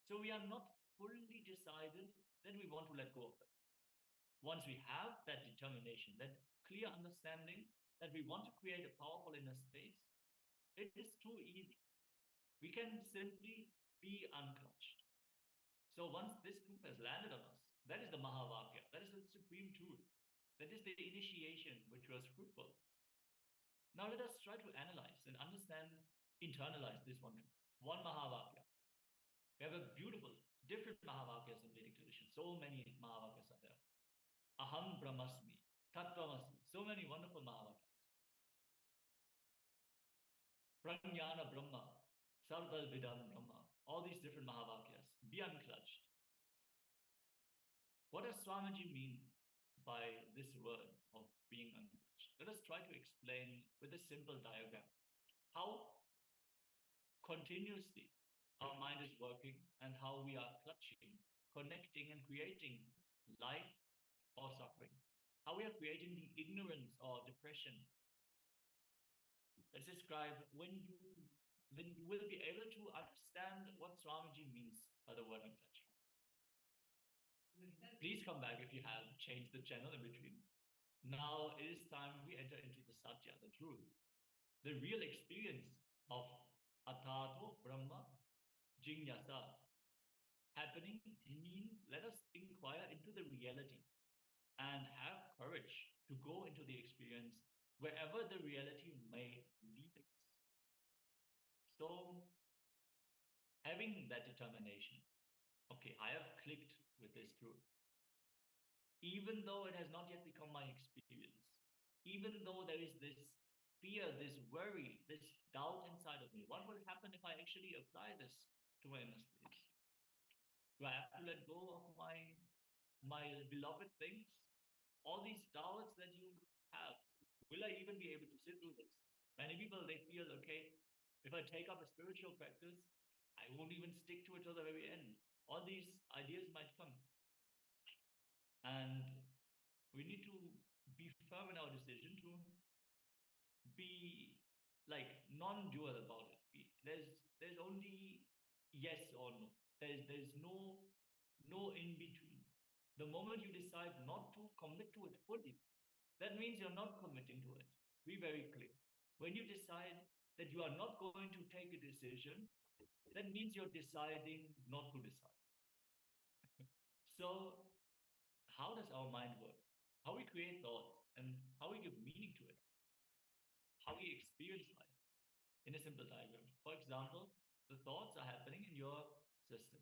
Speaker 5: So we are not fully decided that we want to let go of them. Once we have that determination, that clear understanding that we want to create a powerful inner space, it is too easy. We can simply be unclutched. So once this truth has landed on us, that is the Mahavakya, that is the supreme truth, that is the initiation which was fruitful. Now let us try to analyze and understand, internalize this one truth. One Mahavakya. We have a beautiful, different Mahavakyas in Vedic tradition. So many Mahavakyas are there. Aham Brahmasmi, Tattvamasmi, so many wonderful Mahavakyas. Prajnana Brahma, Sarval Vidam Brahma, all these different Mahavakyas. Be unclutched. What does Swamiji mean by this word of being unclutched? Let us try to explain with a simple diagram how continuously our mind is working and how we are clutching, connecting, and creating life or suffering. How we are creating the ignorance or depression. Let's describe when you will be able to understand what Swamiji means by the word unclutching. Please come back if you have changed the channel in between. Now it is time we enter into the Satya, the truth, the real experience of Atato Brahma Jignasa. Happening means let us inquire into the reality and have courage to go into the experience wherever the reality may lead us. So, having that determination, okay, I have clicked with this truth. Even though it has not yet become my experience, even though there is this fear, this worry, this doubt inside of me, what will happen if I actually apply this to my inner space? Do I have to let go of my beloved things? All these doubts that you have, will I even be able to sit through this? Many people, they feel, okay, if I take up a spiritual practice, I won't even stick to it till the very end. All these ideas might come. And we need to be firm in our decision to be like non-dual about it. There's only yes or no. There's no in between. The moment you decide not to commit to it fully, that means you're not committing to it. Be very clear. When you decide that you are not going to take a decision, that means you're deciding not to decide. So, how does our mind work? How we create thoughts and how we give meaning to it? How we experience life in a simple diagram. For example, the thoughts are happening in your system.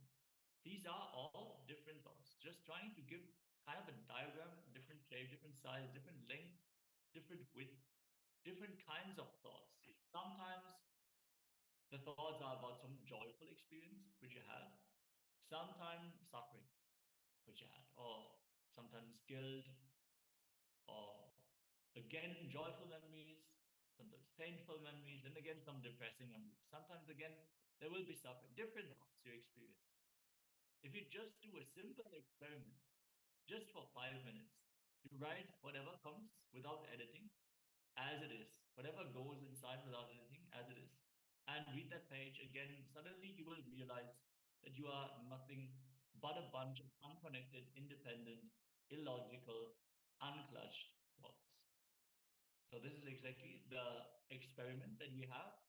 Speaker 5: These are all different thoughts. Just trying to give kind of a diagram, different shape, different size, different length, different width, different kinds of thoughts. Sometimes the thoughts are about some joyful experience which you had, sometimes suffering which you had, or sometimes guilt, or again joyful memories, sometimes painful memories, and again some depressing memories. Sometimes again there will be suffering, different thoughts you experience. If you just do a simple experiment, just for 5 minutes, you write whatever comes without editing as it is, whatever goes inside without editing as it is, and read that page again, suddenly you will realize that you are nothing but a bunch of unconnected, independent, illogical, unclutched thoughts. So this is exactly the experiment that we have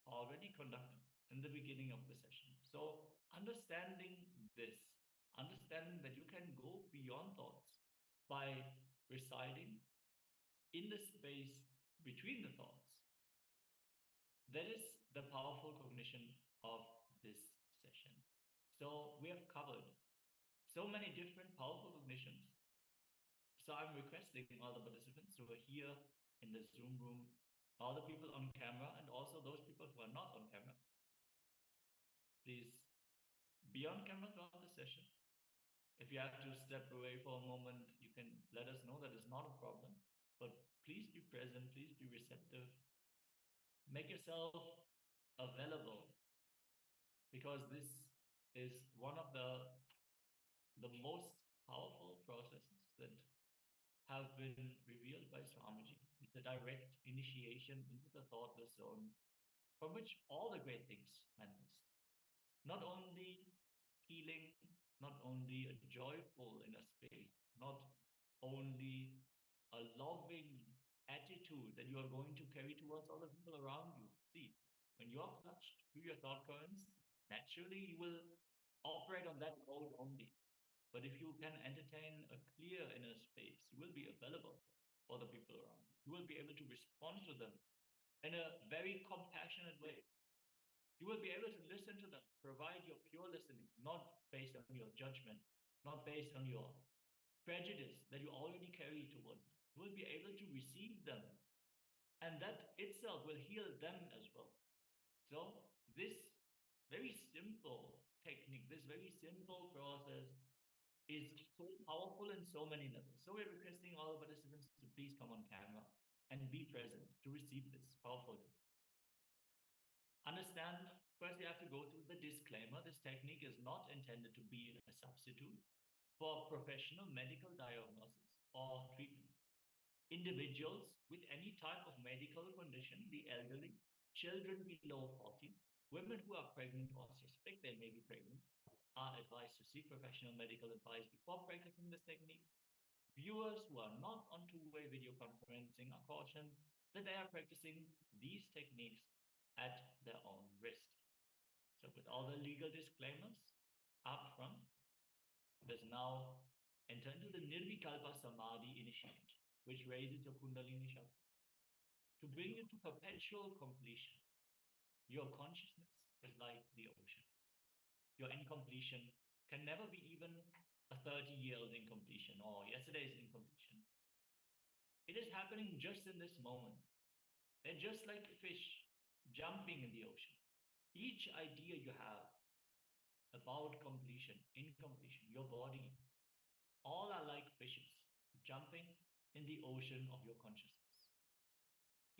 Speaker 5: already conducted in the beginning of the session. So understanding this, understanding that you can go beyond thoughts by residing in the space between the thoughts. That is the powerful cognition of this session. So we have covered so many different powerful cognitions. So I'm requesting all the participants who are here in the Zoom room, all the people on camera, and also those people who are not on camera, please be on camera throughout the session. If you have to step away for a moment, you can let us know. That is not a problem. But please be present, please be receptive. Make yourself available, because this is one of the most powerful processes that have been revealed by Swamiji. It's a direct initiation into the thoughtless zone from which all the great things manifest. Not only healing, not only a joyful inner space, not only a loving attitude that you are going to carry towards other people around you. See, when you are clutched to your thought currents, naturally you will operate on that mode only. But if you can entertain a clear inner space, you will be available for the people around you. You will be able to respond to them in a very compassionate way. You will be able to listen to them, provide your pure listening, not based on your judgment, not based on your prejudice that you already carry towards them. You will be able to receive them, and that itself will heal them as well. So this very simple technique, this very simple process is so powerful in so many levels. So we're requesting all the participants to please come on camera and be present to receive this powerful tool. Understand, first you have to go through the disclaimer. This technique is not intended to be a substitute for professional medical diagnosis or treatment. Individuals with any type of medical condition, the elderly, children below 40, women who are pregnant or suspect they may be pregnant, are advised to seek professional medical advice before practicing this technique. Viewers who are not on two-way video conferencing are cautioned that they are practicing these techniques at their own risk. So with all the legal disclaimers up front, let's now enter into the Nirvikalpa Samadhi initiate, which raises your Kundalini Chakra to bring you to perpetual completion. Your consciousness is like the ocean. Your incompletion can never be even a 30-year-old incompletion or yesterday's incompletion. It is happening just in this moment. They're just like fish jumping in the ocean. Each idea you have about completion, incompletion, your body, all are like fishes jumping in the ocean of your consciousness.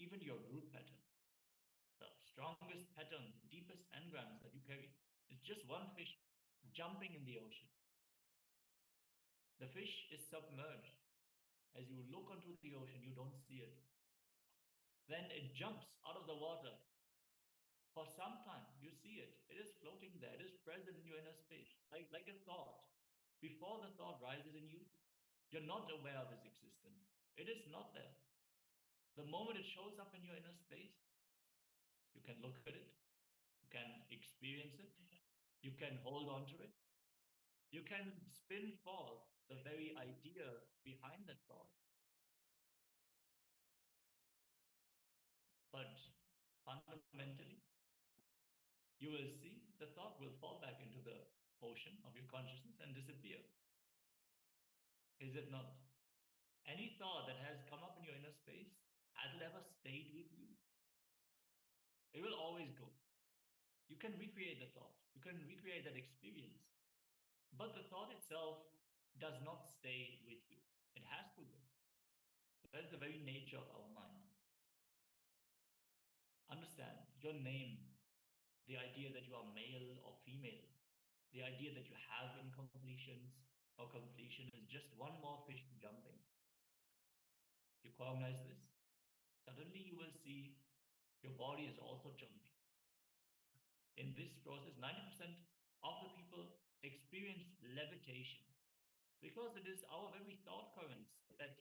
Speaker 5: Even your root pattern, the strongest pattern, the deepest engrams that you carry, is just one fish jumping in the ocean. The fish is submerged. As you look onto the ocean, you don't see it. Then it jumps out of the water. For some time, you see it. It is floating there. It is present in your inner space, like a thought. before the thought rises in you, you're not aware of its existence. It is not there. The moment it shows up in your inner space, you can look at it, you can experience it, you can hold on to it, you can spin forth the very idea behind that thought. But fundamentally, you will see the thought will fall back into the ocean of your consciousness and disappear. Is it not? Any thought that has come up in your inner space, has it ever stayed with you? It will always go. You can recreate the thought, you can recreate that experience, but the thought itself does not stay with you. It has to go. That is the very nature of our mind. Understand your name, the idea that you are male or female, the idea that you have incompletions or completion is just one more fish jumping. You cognize this. Suddenly you will see your body is also jumping. In this process, 90% of the people experience levitation because it is our very thought currents that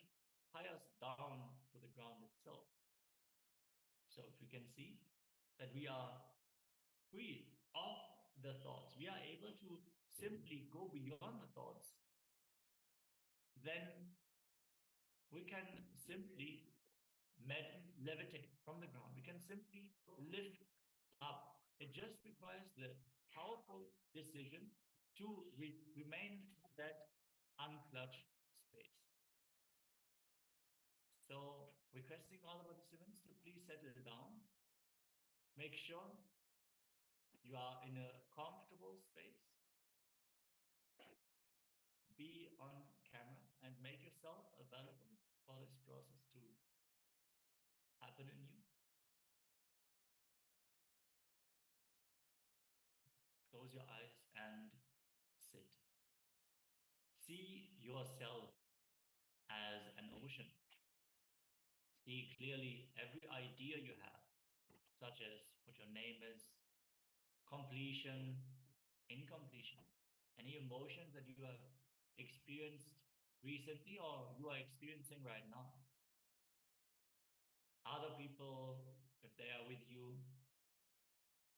Speaker 5: tie us down to the ground itself. So if we can see that we are free of the thoughts, we are able to simply go beyond the thoughts, then we can simply levitate from the ground. We can simply lift up. It just requires the powerful decision to remain in that unclutched space. So, requesting all the participants to please settle down. Make sure you are in a comfortable space. Be on camera and make yourself available for this process to happen in you. Close your eyes and sit. See yourself as an ocean. See clearly every idea you have, such as what your name is, completion, incompletion, any emotions that you have experienced recently or you are experiencing right now. Other people, if they are with you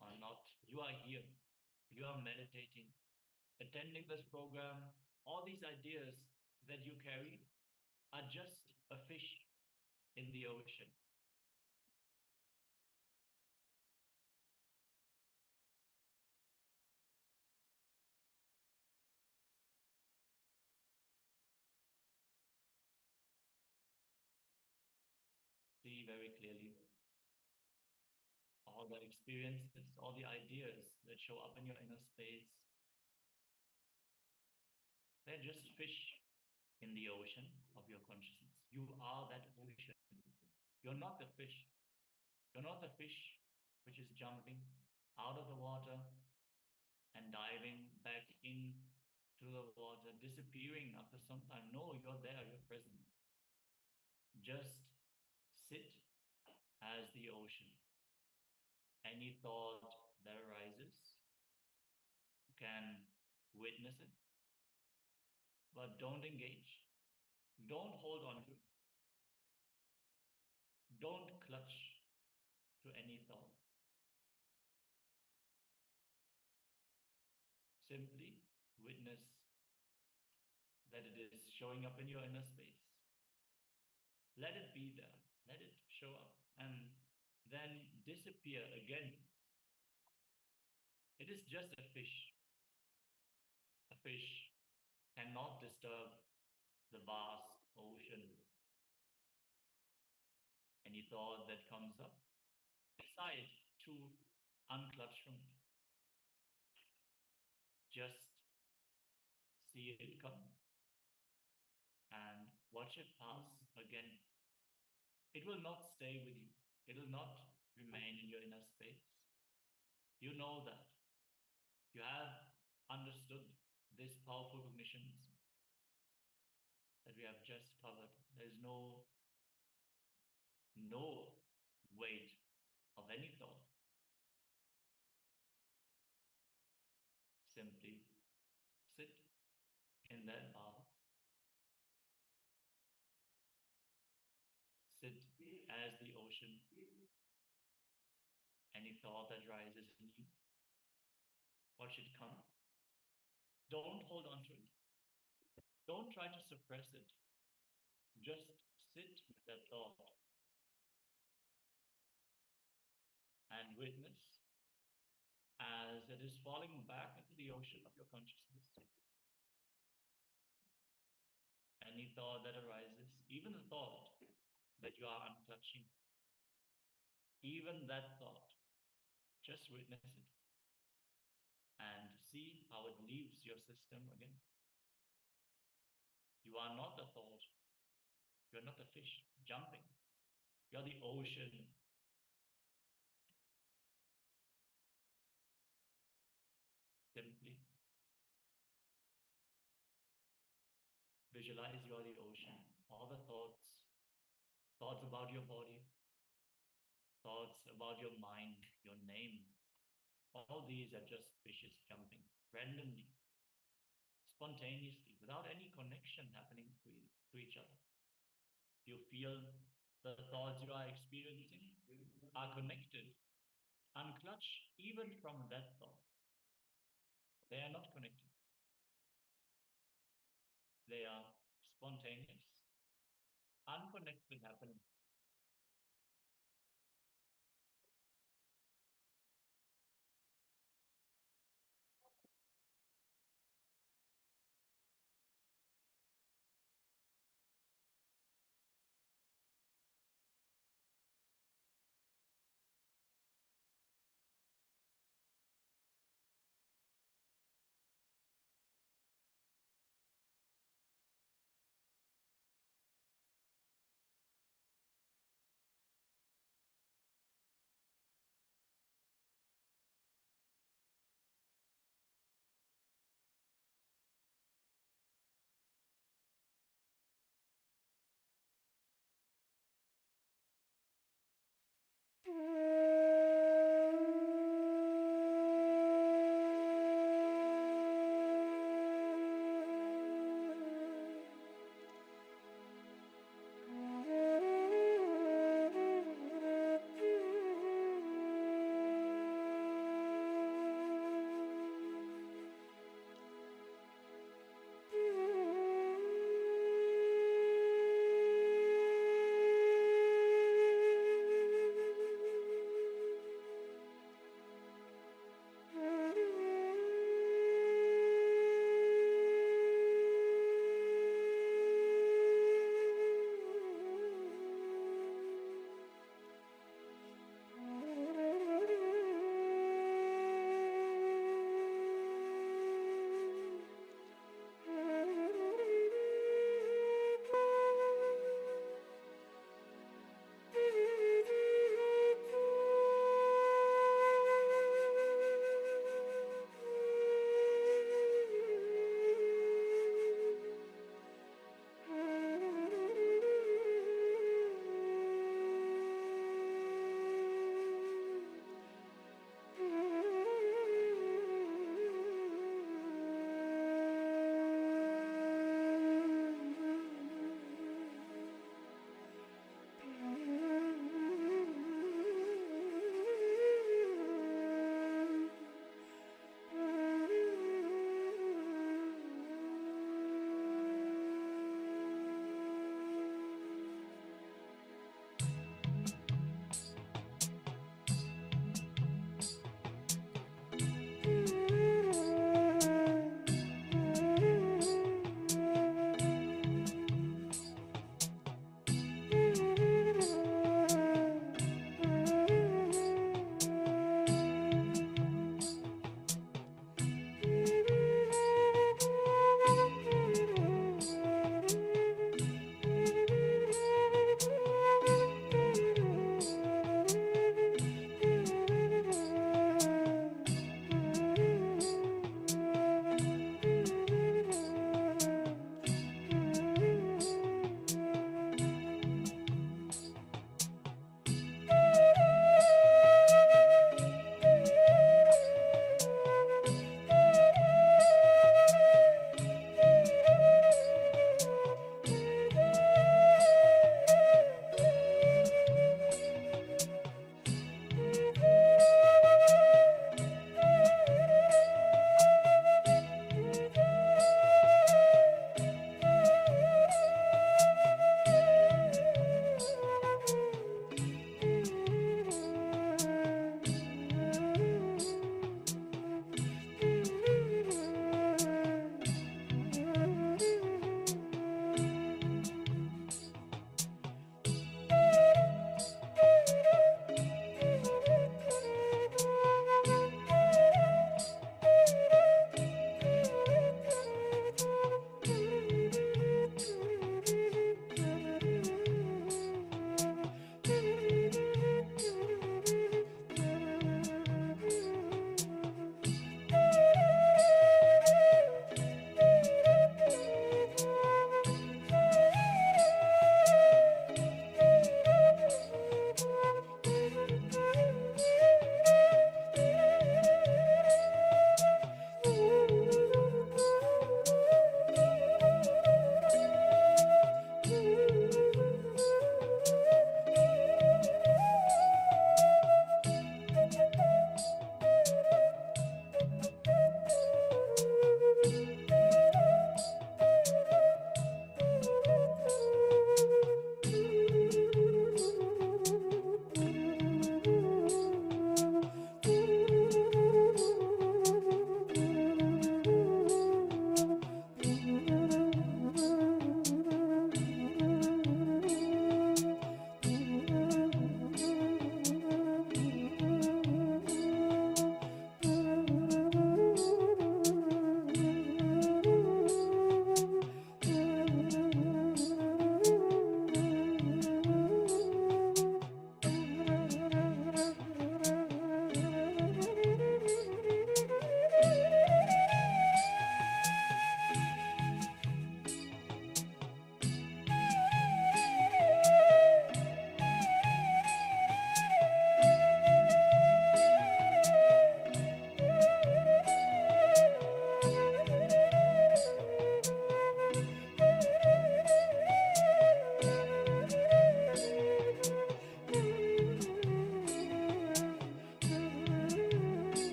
Speaker 5: or not, you are here. You are meditating, attending this program. All these ideas that you carry are just a fish in the ocean. See very clearly all the experiences, all the ideas that show up in your inner space. They're just fish in the ocean of your consciousness. You are that ocean. You're not the fish. You're not the fish which is jumping out of the water and diving back into the water, disappearing after some time. No, you're there, you're present. Just sit as the ocean. Any thought that arises, you can witness it, but don't engage. Don't hold on to it. Don't clutch to any thought. Simply witness that it is showing up in your inner space. Let it be there. Let it show up and then disappear again. It is just a fish. A fish cannot disturb the vast ocean. Any thought that comes up, decide to unclutch from it. Just see it come and watch it pass again. It will not stay with you. It will not remain in your inner space. You know that. You have understood these powerful cognitions that we have just covered. There is no weight of any thought. Simply sit in the ocean. Any thought that rises in you, what should come? Don't hold on to it. Don't try to suppress it. Just sit with that thought and witness as it is falling back into the ocean of your consciousness. Any thought that arises, even the thought that you are unclutching, even that thought, just witness it and see how it leaves your system again. You are not the thought. You are not the fish jumping. You are the ocean. Simply visualize you are the ocean. All the thoughts about your body, thoughts about your mind, your name, all these are just fishes jumping randomly, spontaneously, without any connection happening to each other. You feel the thoughts you are experiencing are connected. Unclutch even from that thought. They are not connected. They are spontaneous, unconnected happening.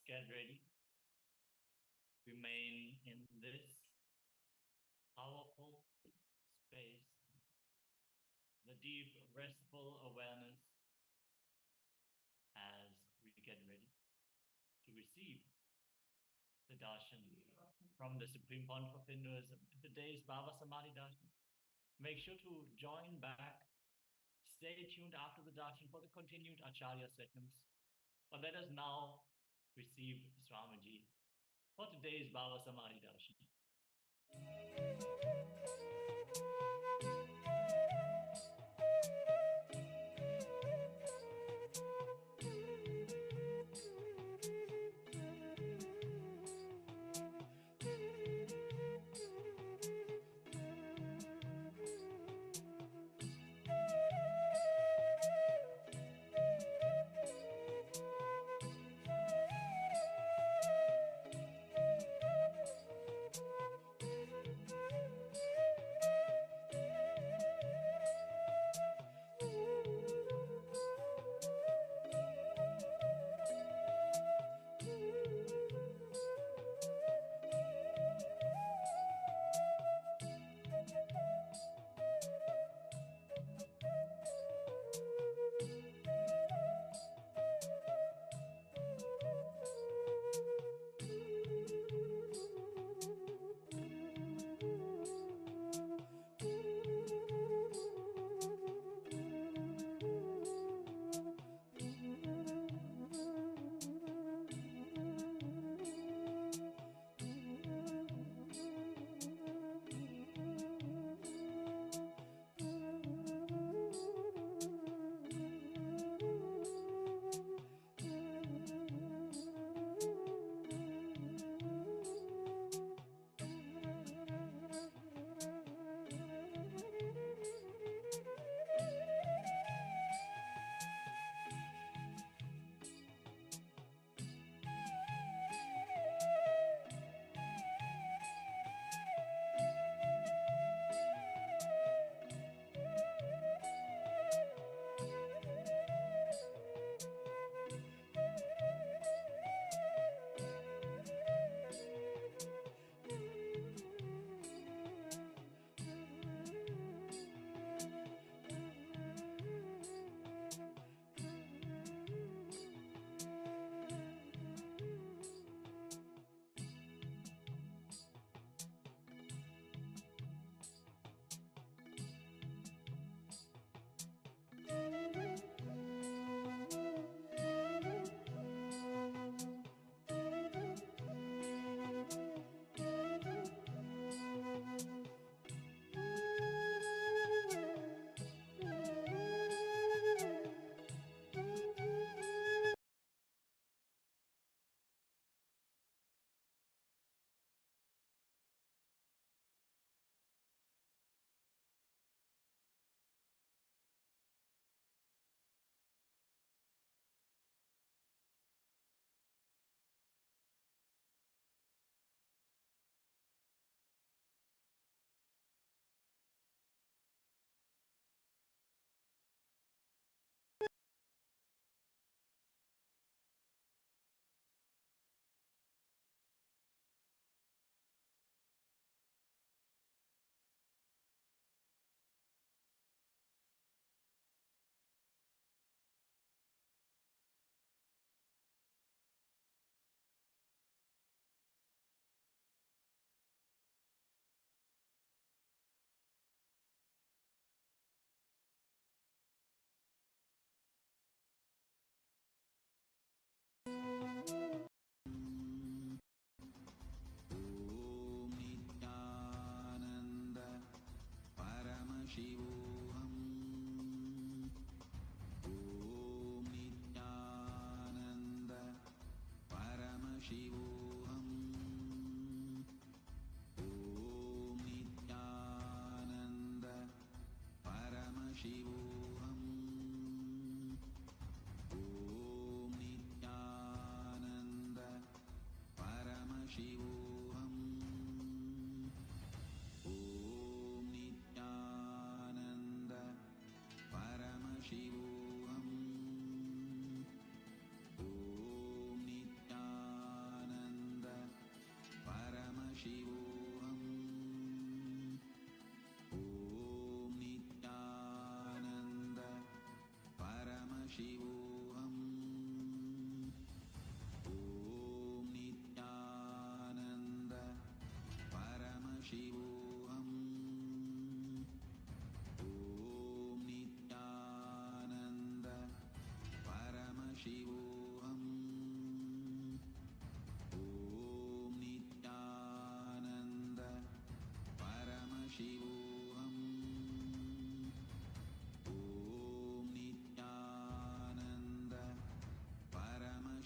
Speaker 5: get ready. Remain in this powerful space, the deep, restful awareness as we get ready to receive the darshan from the Supreme Pontiff of Hinduism, today's Bhava Samadhi darshan. Make sure to join back. Stay tuned after the darshan for the continued Acharya sequence. But let us now receive Swamiji for today's Bhava Samadhi darshan.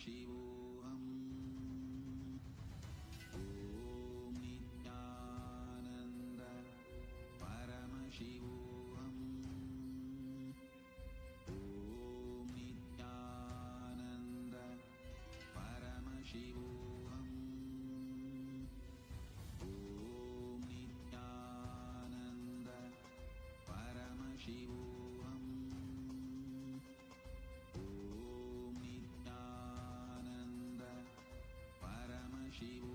Speaker 2: Paramashivoham Om Nithyananda Paramashivoham Om Nithyananda Paramashivoham Om Nithyananda Paramashivoham Om Nithyananda Paramashivoham